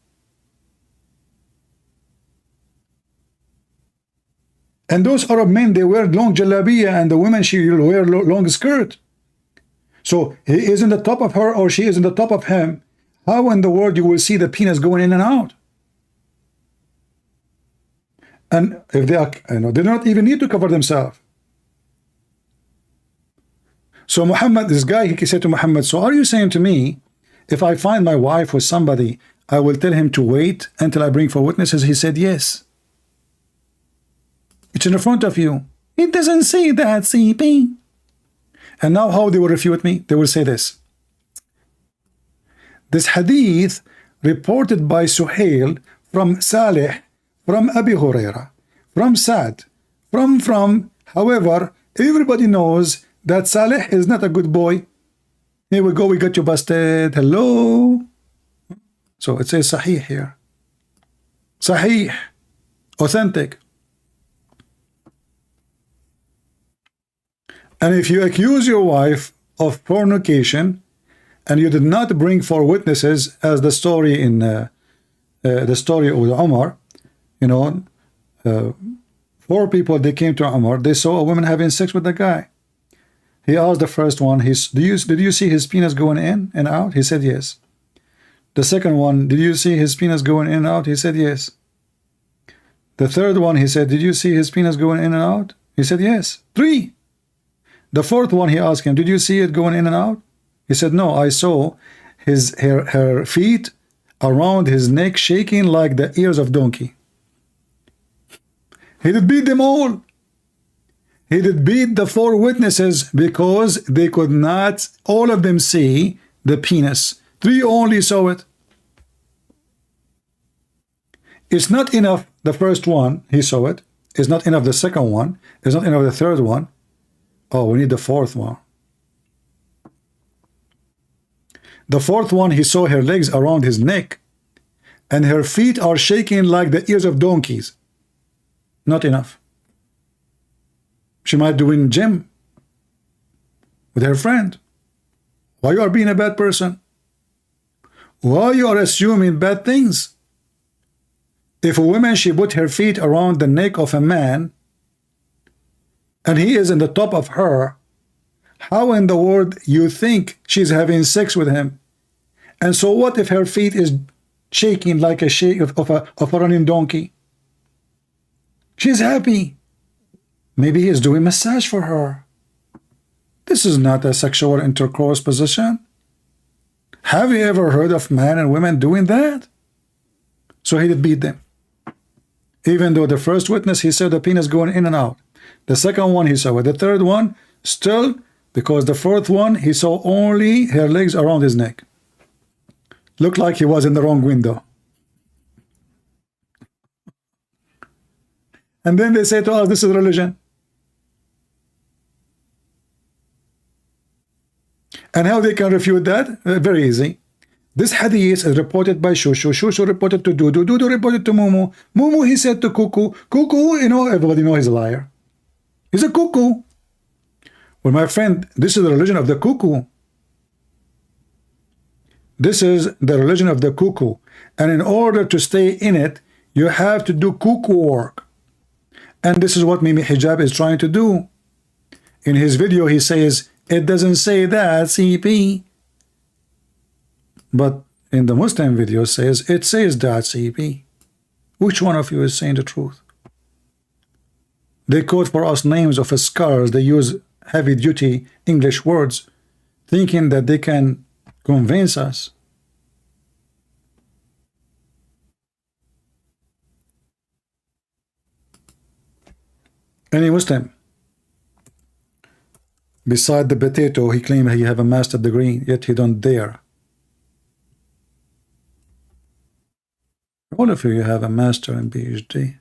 And those Arab men, they wear long jalabiya, and the women, she will wear long skirt. So he is in the top of her, or she is in the top of him. How in the world you will see the penis going in and out? And if they are, you know, they do not even need to cover themselves. So Muhammad, this guy, he said to Muhammad, so are you saying to me, if I find my wife with somebody, I will tell him to wait until I bring 4 witnesses? He said, yes. It's in front of you. It doesn't say that, CP. And now how they will refute me? They will say this. This hadith reported by Suhail from Salih, from Abi Huraira, from Sa'd, from. However, everybody knows that Salih is not a good boy. Here we go, we got you busted. Hello. So it says Sahih here. Sahih. Authentic. And if you accuse your wife of fornication and you did not bring 4 witnesses, as the story in the story of Umar, you know, 4 people, they came to Umar, they saw a woman having sex with a guy. He asked the first one, did you see his penis going in and out? He said yes. The second one, did you see his penis going in and out? He said yes. The third one, he said, did you see his penis going in and out? He said yes. 3. The fourth one, he asked him, did you see it going in and out? He said, no, I saw her feet around his neck shaking like the ears of donkey. He did beat them all. He did beat the 4 witnesses because they could not, all of them, see the penis. 3 only saw it. It's not enough the first one, he saw it. It's not enough the second one. It's not enough the third one. Oh, we need the 4th one. The 4th one, he saw her legs around his neck, and her feet are shaking like the ears of donkeys. Not enough. She might do in gym with her friend. Why you are being a bad person? Why you are assuming bad things? If a woman, she put her feet around the neck of a man, and he is in the top of her, how in the world you think she's having sex with him? And so what if her feet is shaking like a shake of a running donkey? She's happy. Maybe he is doing massage for her. This is not a sexual intercourse position. Have you ever heard of men and women doing that? So he did beat them. Even though the first witness, he saw the penis going in and out. The second one, he saw it. The third one, still, because the 4th one, he saw only her legs around his neck. Looked like he was in the wrong window. And then they say to us, this is religion. And how they can refute that? Very easy. This hadith is reported by Shushu. Shushu reported to Dudu. Dudu reported to Mumu. Mumu, he said to Cuckoo. Cuckoo, you know, everybody knows he's a liar. He's a cuckoo. Well, my friend, this is the religion of the cuckoo. This is the religion of the cuckoo. And in order to stay in it, you have to do cuckoo work. And this is what Mimi Hijab is trying to do. In his video, he says, it doesn't say that, CP. But in the Muslim video says, it says that, CP. Which one of you is saying the truth? They quote for us names of scholars. They use heavy-duty English words, thinking that they can convince us. Any Muslim, beside the potato, he claimed he have a master degree, yet he don't dare. All of you have a master and PhD.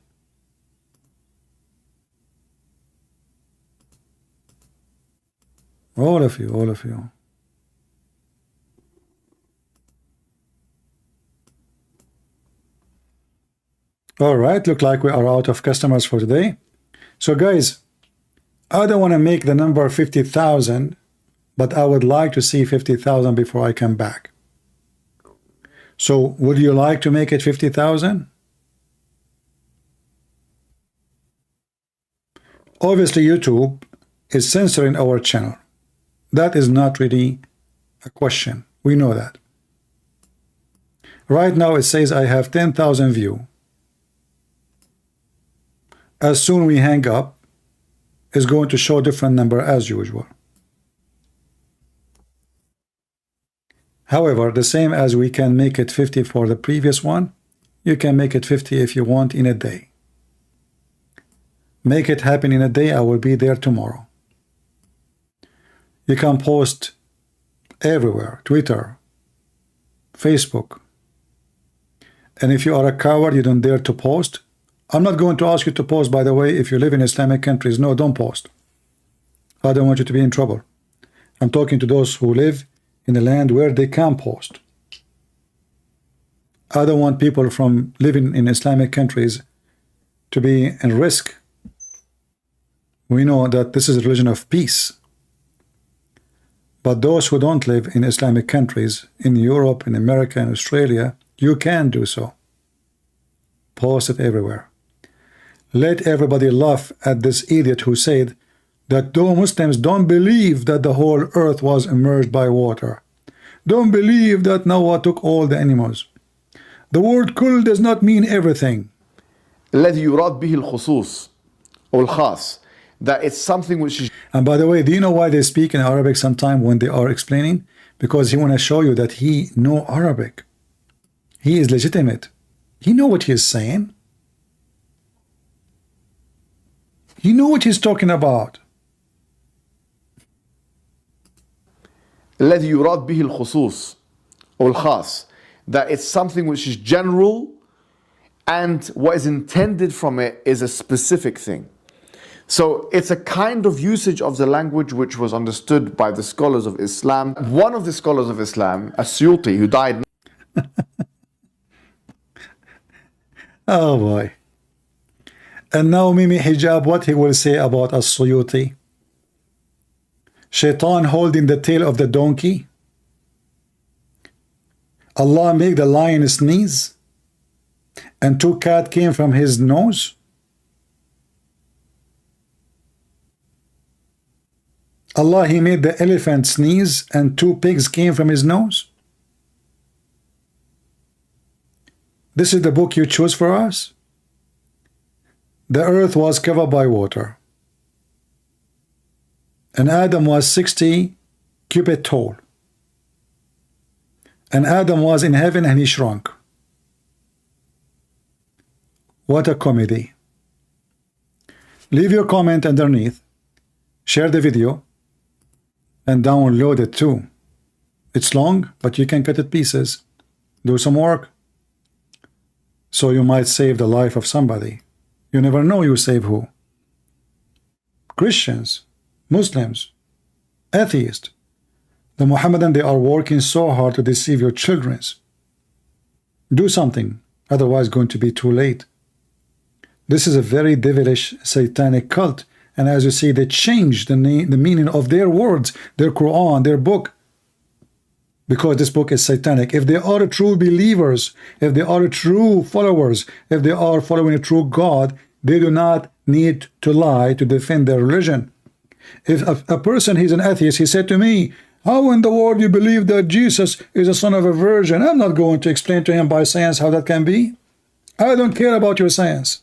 All of you, all of you. All right, look like we are out of customers for today. So guys, I don't want to make the number 50,000, but I would like to see 50,000 before I come back. So would you like to make it 50,000? Obviously, YouTube is censoring our channel. That is not really a question. We know that. Right now it says I have 10,000 views. As soon we hang up, it's going to show different number as usual. However, the same as we can make it 50 for the previous one, you can make it 50 if you want in a day. Make it happen in a day. I will be there tomorrow. You can post everywhere, Twitter, Facebook. And if you are a coward, you don't dare to post. I'm not going to ask you to post, by the way, if you live in Islamic countries. No, don't post. I don't want you to be in trouble. I'm talking to those who live in a land where they can post. I don't want people from living in Islamic countries to be in risk. We know that this is a religion of peace. But those who don't live in Islamic countries, in Europe, in America, and Australia, you can do so. Post it everywhere. Let everybody laugh at this idiot who said that though Muslims don't believe that the whole earth was immersed by water, don't believe that Noah took all the animals. The word kul does not mean everything. الذي يراد به الخصوص أو الخاص, that it's something which is. And by the way, do you know why they speak in Arabic sometime when they are explaining? Because he want to show you that he know Arabic. He is legitimate. He know what he is saying. He know what he's talking about. الذي يراد به الخصوص أو الخاص, that it's something which is general and what is intended from it is a specific thing. So it's a kind of usage of the language which was understood by the scholars of Islam. One of the scholars of Islam, Studie, who died. Oh boy. And now Mimi Hijab, what he will say about Studie? Shaitan holding the tail of the donkey. Allah made the lion sneeze, and 2 cats came from his nose. Allah, he made the elephant sneeze, and 2 pigs came from his nose. This is the book you choose for us? The earth was covered by water, and Adam was 60 cubits tall. And Adam was in heaven and he shrunk. What a comedy. Leave your comment underneath, share the video, and download it too. It's long, but you can cut it pieces. Do some work, so you might save the life of somebody. You never know you save who. Christians, Muslims, atheists. The Muhammadan, they are working so hard to deceive your children. Do something, otherwise going to be too late. This is a very devilish satanic cult, and as you see, they changed the meaning of their words, their Quran, their book, because this book is satanic. If they are true believers, if they are true followers, if they are following a true God, they do not need to lie to defend their religion. If a person, he's an atheist, he said to me, how in the world you believe that Jesus is a son of a virgin? I'm not going to explain to him by science how that can be. I don't care about your science.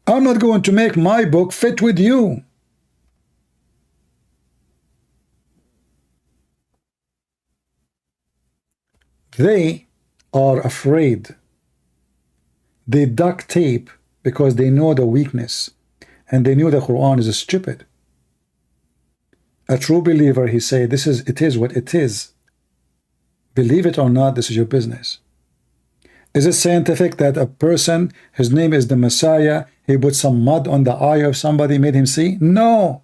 I'm not going to make my book fit with you. They are afraid. They duct tape because they know the weakness, and they knew the Quran is stupid. A true believer, he said, it is what it is. Believe it or not, this is your business. Is it scientific that a person, his name is the Messiah, he put some mud on the eye of somebody, made him see? No.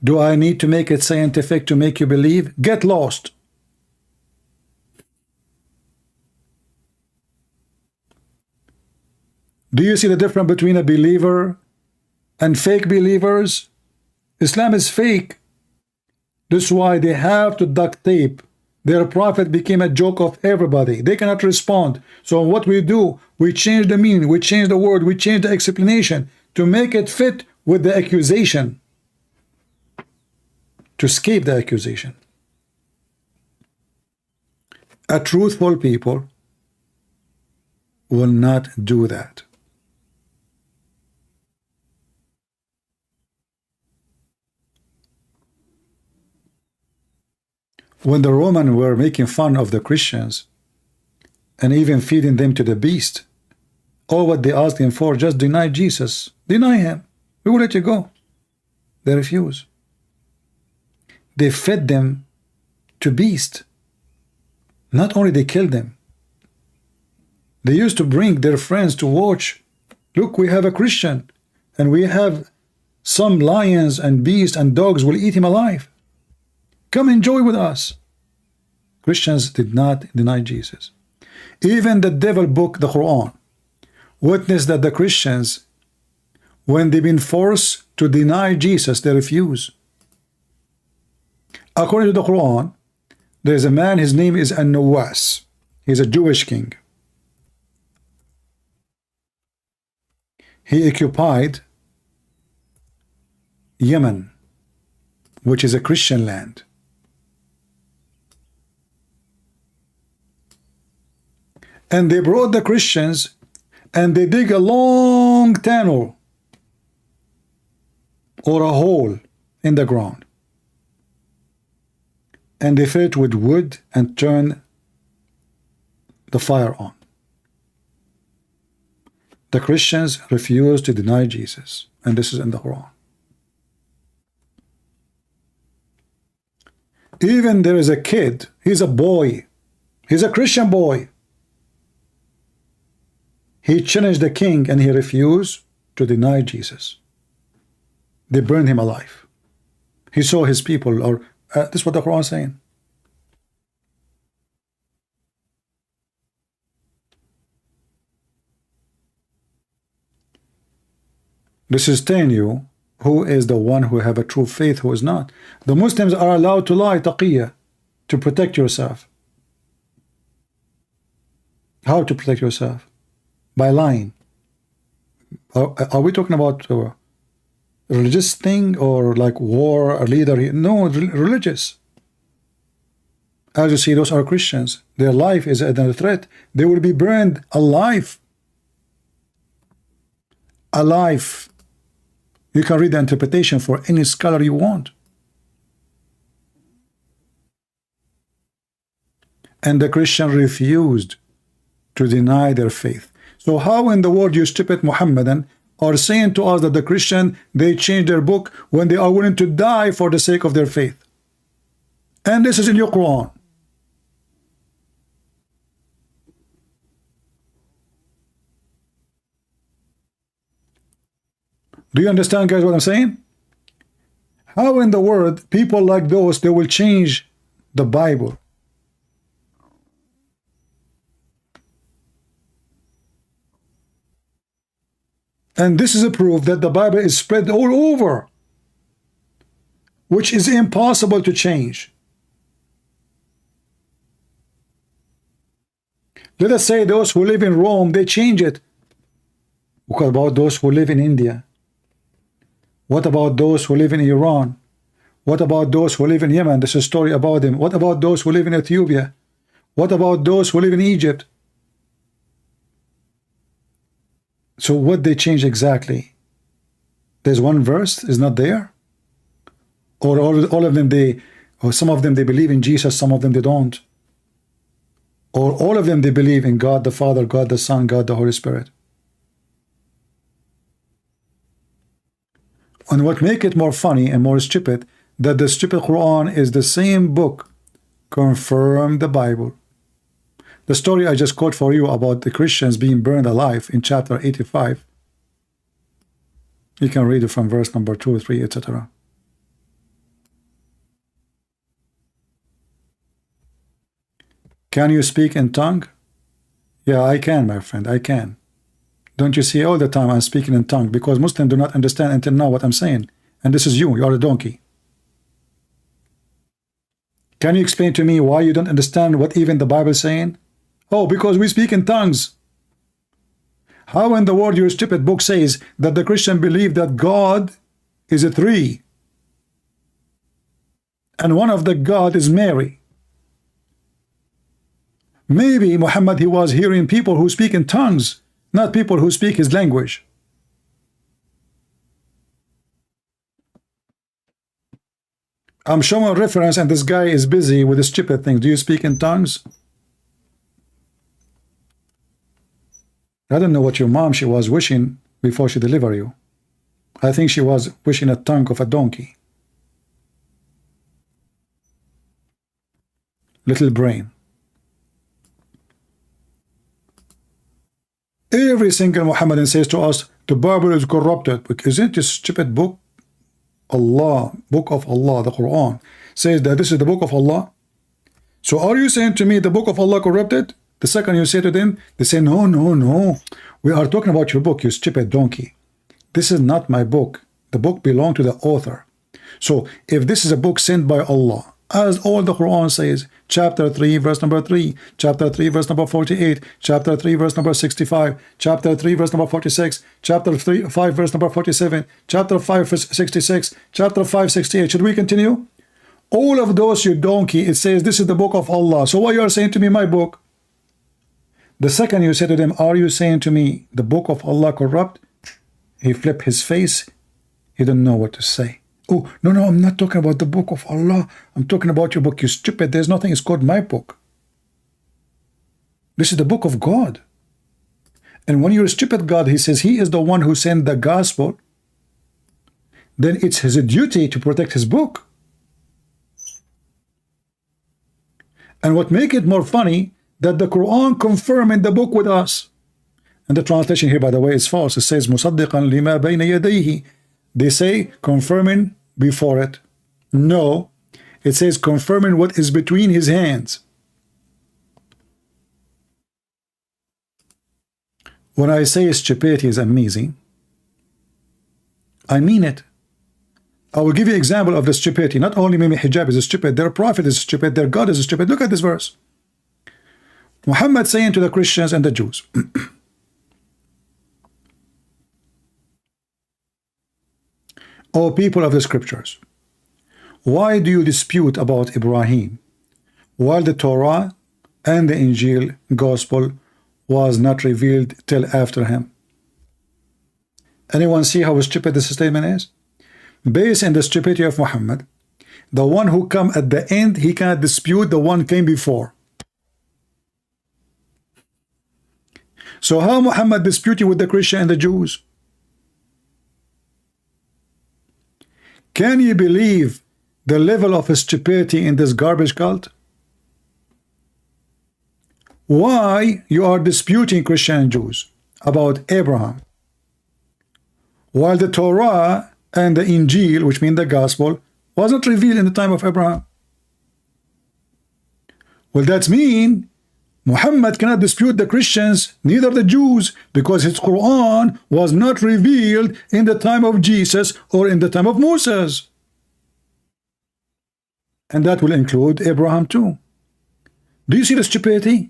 Do I need to make it scientific to make you believe? Get lost. Do you see the difference between a believer and fake believers? Islam is fake. This is why they have to duct tape. Their prophet became a joke of everybody. They cannot respond. So what we do, we change the meaning, we change the word, we change the explanation to make it fit with the accusation, to escape the accusation. A truthful people will not do that. When the Romans were making fun of the Christians and even feeding them to the beast, all what they asked him for, just deny Jesus. Deny him. We will let you go. They refuse. They fed them to beast. Not only they killed them, they used to bring their friends to watch. Look, we have a Christian, and we have some lions and beasts and dogs will eat him alive. Come enjoy with us. Christians did not deny Jesus. Even the devil book, the Quran, witnessed that the Christians, when they've been forced to deny Jesus, they refuse. According to the Quran, there is a man, his name is An-Nawas. He's a Jewish king. He occupied Yemen, which is a Christian land. And they brought the Christians and they dig a long tunnel or a hole in the ground. And they fill it with wood and turn the fire on. The Christians refused to deny Jesus. And this is in the Quran. Even there is a kid, he's a boy, he's a Christian boy. He challenged the king and he refused to deny Jesus. They burned him alive. He saw his people, or this is what the Quran is saying. This is telling you who is the one who have a true faith, who is not. The Muslims are allowed to lie, taqiyya, to protect yourself. How to protect yourself? By lying. Are we talking about a religious thing or like war, a leader? No, religious. As you see, those are Christians. Their life is under threat. They will be burned alive. Alive. You can read the interpretation for any scholar you want. And the Christian refused to deny their faith. So how in the world you stupid Muhammadan are saying to us that the Christian, they change their book when they are willing to die for the sake of their faith? And this is in your Quran. Do you understand, guys, what I'm saying? How in the world people like those, they will change the Bible? And this is a proof that the Bible is spread all over, which is impossible to change. Let us say those who live in Rome, they change it. What about those who live in India? What about those who live in Iran? What about those who live in Yemen? There's a story about them. What about those who live in Ethiopia? What about those who live in Egypt? So what they change exactly? There's one verse is not there? Or all of them, or some of them they believe in Jesus, some of them they don't. Or all of them they believe in God the Father, God the Son, God the Holy Spirit. And what make it more funny and more stupid, that the stupid Quran is the same book confirm the Bible. The story I just quote for you about the Christians being burned alive in chapter 85, you can read it from verse number 2, 3, etc. Can you speak in tongue? Yeah, I can, my friend, I can. Don't you see all the time I'm speaking in tongue, because Muslims do not understand until now what I'm saying. And this is you are a donkey. Can you explain to me why you don't understand what even the Bible is saying? Oh, because we speak in tongues. How in the world your stupid book says that the Christian believe that God is a three, and one of the God is Mary? Maybe Muhammad, he was hearing people who speak in tongues, not people who speak his language. I'm showing a reference and this guy is busy with the stupid things. Do you speak in tongues? I don't know what your mom, she was wishing before she delivered you. I think she was wishing a tongue of a donkey. Little brain. Every single Muhammadan says to us, the Bible is corrupted. But isn't this stupid book? Allah, book of Allah, the Quran, says that this is the book of Allah. So are you saying to me the book of Allah corrupted? The second you say to them, they say, no, no, no. We are talking about your book, you stupid donkey. This is not my book. The book belongs to the author. So if this is a book sent by Allah, as all the Quran says, chapter 3, verse number 3, chapter 3, verse number 48, chapter 3, verse number 65, chapter 3, verse number 46, chapter 3, 5, verse number 47, chapter 5, verse 66, chapter 5, 68. Should we continue? All of those, you donkey, it says this is the book of Allah. So why you are saying to me my book? The second you say to them, are you saying to me the book of Allah corrupt? He flipped his face. He didn't know what to say. Oh, no, no, I'm not talking about the book of Allah. I'm talking about your book. You stupid. There's nothing. It's called my book. This is the book of God. And when you're a stupid God, he says he is the one who sent the gospel, then it's his duty to protect his book. And what make it more funny, that the Quran confirming the book with us. And the translation here, by the way, is false. It says مُصَدِّقًا لِمَا بَيْنَ يَدَيْهِ. They say confirming before it. No, it says confirming what is between his hands. When I say stupidity is amazing, I mean it. I will give you an example of the stupidity. Not only maybe Hijab is stupid, their prophet is stupid, their God is stupid. Look at this verse. Muhammad saying to the Christians and the Jews, O people of the scriptures, why do you dispute about Ibrahim while the Torah and the Injil gospel was not revealed till after him? Anyone see how stupid this statement is? Based on the stupidity of Muhammad, the one who come at the end, he cannot dispute the one came before. So how Muhammad disputing with the Christian and the Jews? Can you believe the level of stupidity in this garbage cult? Why you are disputing Christian and Jews about Abraham? while the Torah and the Injil, which mean the gospel, wasn't revealed in the time of Abraham. Well, that means Muhammad cannot dispute the Christians, neither the Jews, because his Quran was not revealed in the time of Jesus or in the time of Moses. And that will include Abraham too. Do you see the stupidity?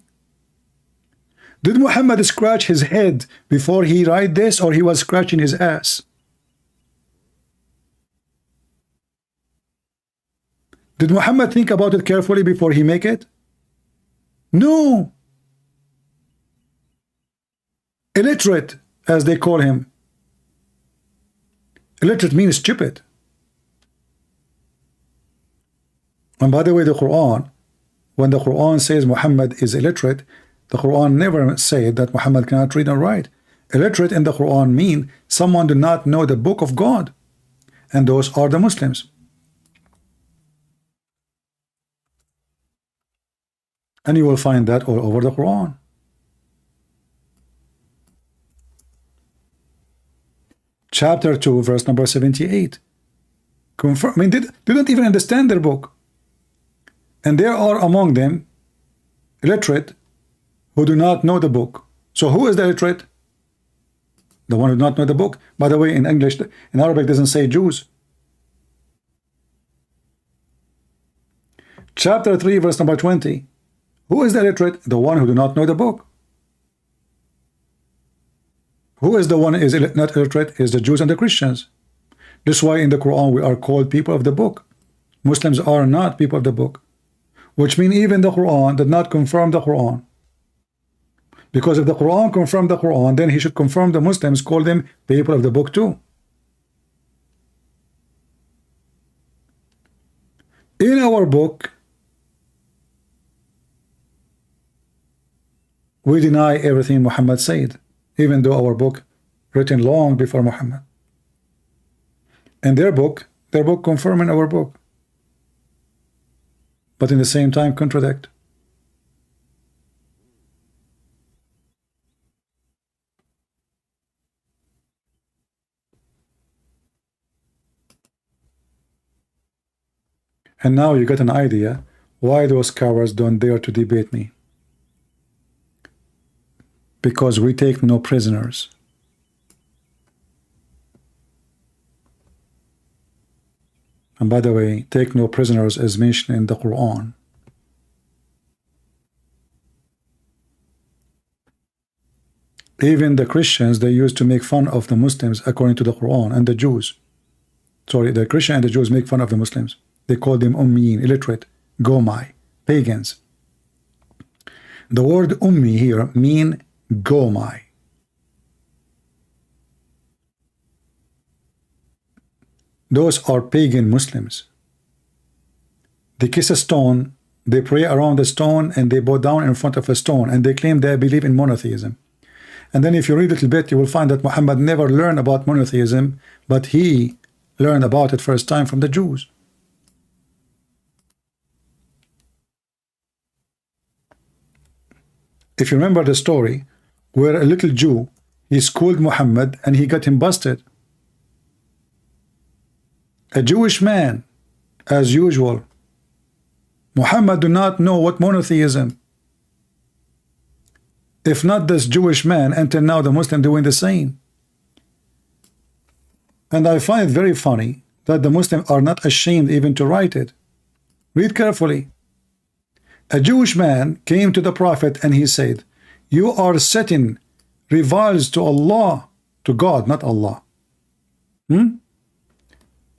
Did Muhammad scratch his head before he write this, or he was scratching his ass? Did Muhammad think about it carefully before he make it? No. Illiterate, as they call him. Illiterate means stupid. And by the way, the Quran, when the Quran says Muhammad is illiterate, the Quran never said that Muhammad cannot read and write. Illiterate in the Quran mean someone do not know the book of God, and those are the Muslims. And you will find that all over the Quran. Chapter 2, verse number 78. Confirm, I mean, they don't even understand their book. And there are among them illiterate who do not know the book. So who is the illiterate? The one who does not know the book. By the way, in English, in Arabic, doesn't say Jews. Chapter 3, verse number 20. Who is the illiterate? The one who do not know the book. Who is the one who is not illiterate? Is the Jews and the Christians. This is why in the Quran we are called people of the book. Muslims are not people of the book, which means even the Quran did not confirm the Quran. Because if the Quran confirmed the Quran, then he should confirm the Muslims, call them people of the book too. In our book, we deny everything Muhammad said, even though our book written long before Muhammad. And their book confirming our book, but in the same time contradict. And now you get an idea why those cowards don't dare to debate me. Because we take no prisoners. And by the way, take no prisoners is mentioned in the Quran. Even the Christians, they used to make fun of the Muslims according to the Quran, and the Jews. Sorry, the Christian and the Jews make fun of the Muslims. They call them ummiyin, illiterate, gomai, pagans. The word ummi here mean gomai. Those are pagan Muslims. They kiss a stone, they pray around the stone, and they bow down in front of a stone, and they claim they believe in monotheism. And then if you read a little bit, you will find that Muhammad never learned about monotheism, but he learned about it first time from the Jews. If you remember the story where a little Jew, he schooled Muhammad and he got him busted. A Jewish man, as usual. Muhammad do not know what monotheism. If not this Jewish man, until now the Muslim doing the same. And I find it very funny that the Muslims are not ashamed even to write it. Read carefully. A Jewish man came to the Prophet and he said, "You are setting rivals to Allah," to God, not Allah,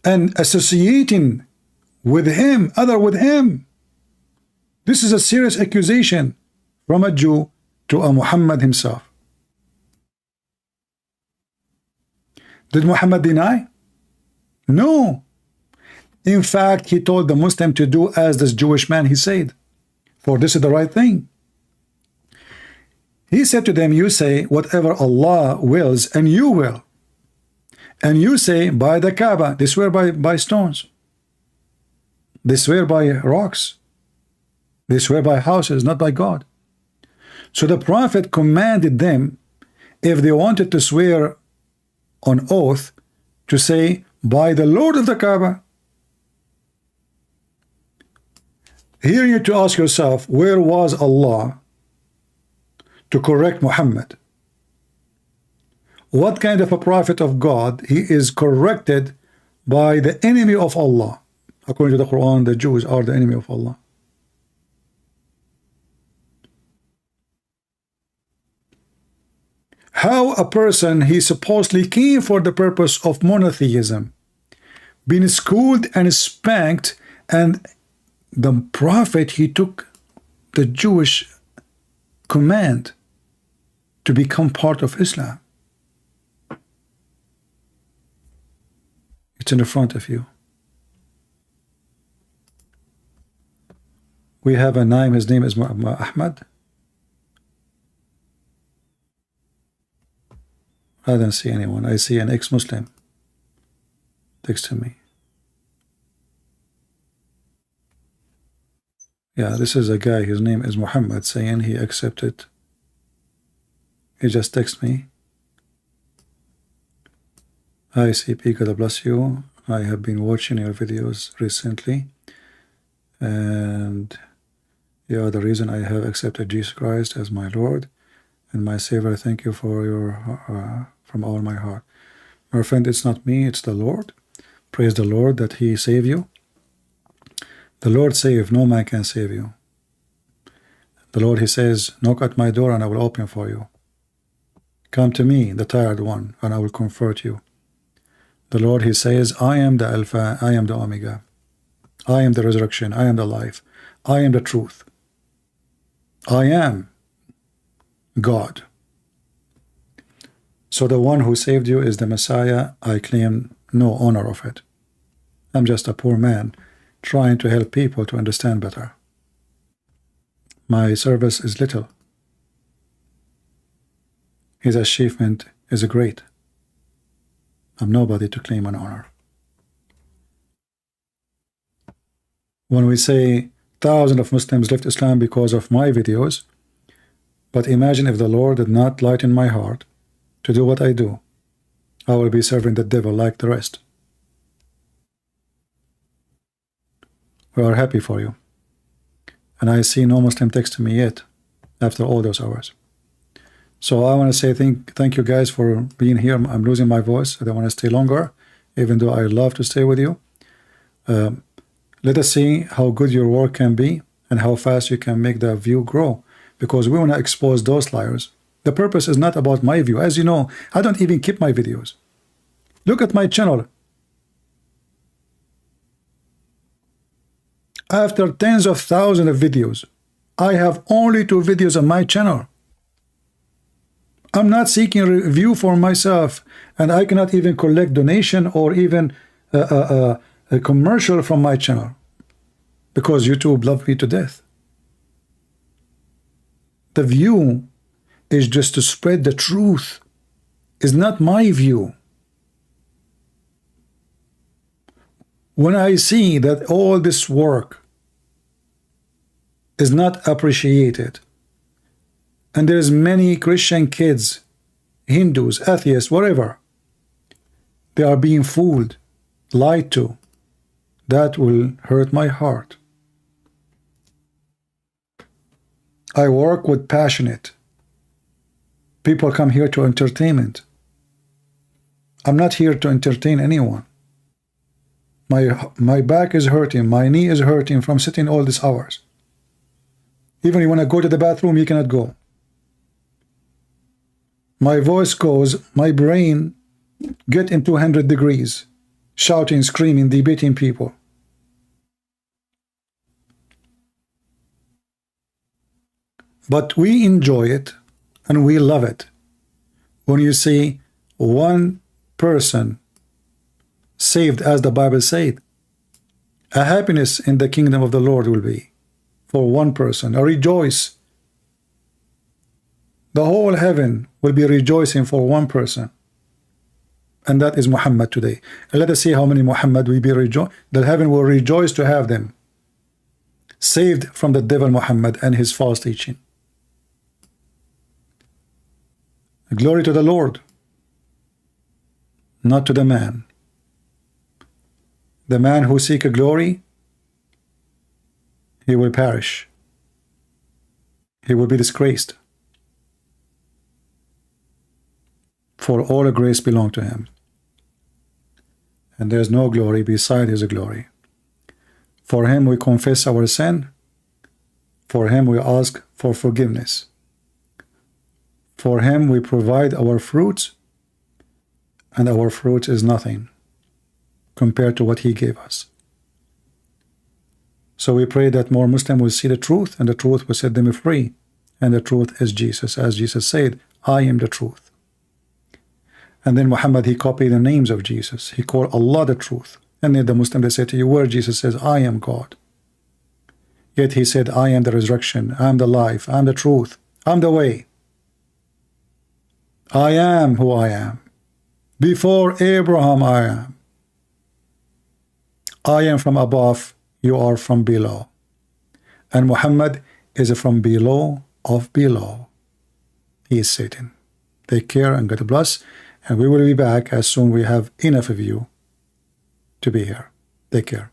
and associating with him, other with him. This is a serious accusation from a Jew to a Muhammad himself. Did Muhammad deny? No. In fact, he told the Muslim to do as this Jewish man he said, for this is the right thing. He said to them, you say whatever Allah wills, and you will. And you say by the Kaaba, they swear by stones. They swear by rocks. They swear by houses, not by God. So the Prophet commanded them, if they wanted to swear on oath, to say, by the Lord of the Kaaba. Here you need to ask yourself, where was Allah to correct Muhammad? What kind of a prophet of God he is corrected by the enemy of Allah? According to the Quran, the Jews are the enemy of Allah. How a person he supposedly came for the purpose of monotheism, been schooled and spanked, and the prophet he took the Jewish command to become part of Islam. It's in the front of you. We have a name, his name is Ahmad. I don't see anyone. I see an ex-Muslim next to me. Yeah, this is a guy, his name is Muhammad, saying he accepted. He just texted me. Hi CP, God bless you. I have been watching your videos recently, and you are the reason I have accepted Jesus Christ as my Lord and my Savior. Thank you for your from all my heart. My friend, it's not me, it's the Lord. Praise the Lord that He saved you. The Lord save, no man can save you. The Lord, He says, knock at my door and I will open for you. Come to me, the tired one, and I will comfort you. The Lord, He says, I am the Alpha, I am the Omega. I am the resurrection, I am the life, I am the truth. I am God. So the one who saved you is the Messiah. I claim no honor of it. I'm just a poor man trying to help people to understand better. My service is little. His achievement is great. I'm nobody to claim an honor. When we say thousands of Muslims left Islam because of my videos, but imagine if the Lord did not lighten my heart to do what I do, I will be serving the devil like the rest. We are happy for you. And I see no Muslim text to me yet after all those hours. So I want to say thank you guys for being here. I'm losing my voice. I don't want to stay longer, even though I love to stay with you. Let us see how good your work can be and how fast you can make the view grow, because we want to expose those liars. The purpose is not about my view. As you know, I don't even keep my videos. Look at my channel. After tens of thousands of videos, I have only 2 videos on my channel. I'm not seeking review for myself, and I cannot even collect donation or even a commercial from my channel, because YouTube love me to death. The view is just to spread the truth. It's not my view. When I see that all this work is not appreciated, and there's many Christian kids, Hindus, atheists, whatever, they are being fooled, lied to, that will hurt my heart. I work with passionate people. Come here to entertainment. I'm not here to entertain anyone. My back is hurting, my knee is hurting from sitting all these hours. Even you want to go to the bathroom, you cannot go. My voice goes, my brain get in 200 degrees, shouting, screaming, debating people. But we enjoy it and we love it when you see one person saved, as the Bible said. A happiness in the kingdom of the Lord will be for one person, a rejoice. The whole heaven will be rejoicing for one person, and that is Muhammad today. And let us see how many Muhammad will be rejoiced. The heaven will rejoice to have them saved from the devil Muhammad and his false teaching. Glory to the Lord, not to the man. The man who seeks glory, he will perish. He will be disgraced. For all the grace belong to him. And there is no glory beside his glory. For him we confess our sin. For him we ask for forgiveness. For him we provide our fruits, and our fruit is nothing compared to what he gave us. So we pray that more Muslims will see the truth, and the truth will set them free. And the truth is Jesus. As Jesus said, I am the truth. And then Muhammad, he copied the names of Jesus. He called Allah the truth. And then the Muslim, they say to you, where Jesus says, I am God. Yet he said, I am the resurrection, I am the life, I am the truth, I am the way. I am who I am. Before Abraham I am. I am from above, you are from below. And Muhammad is from below of below. He is Satan. Take care and God bless. And we will be back as soon as we have enough of you to be here. Take care.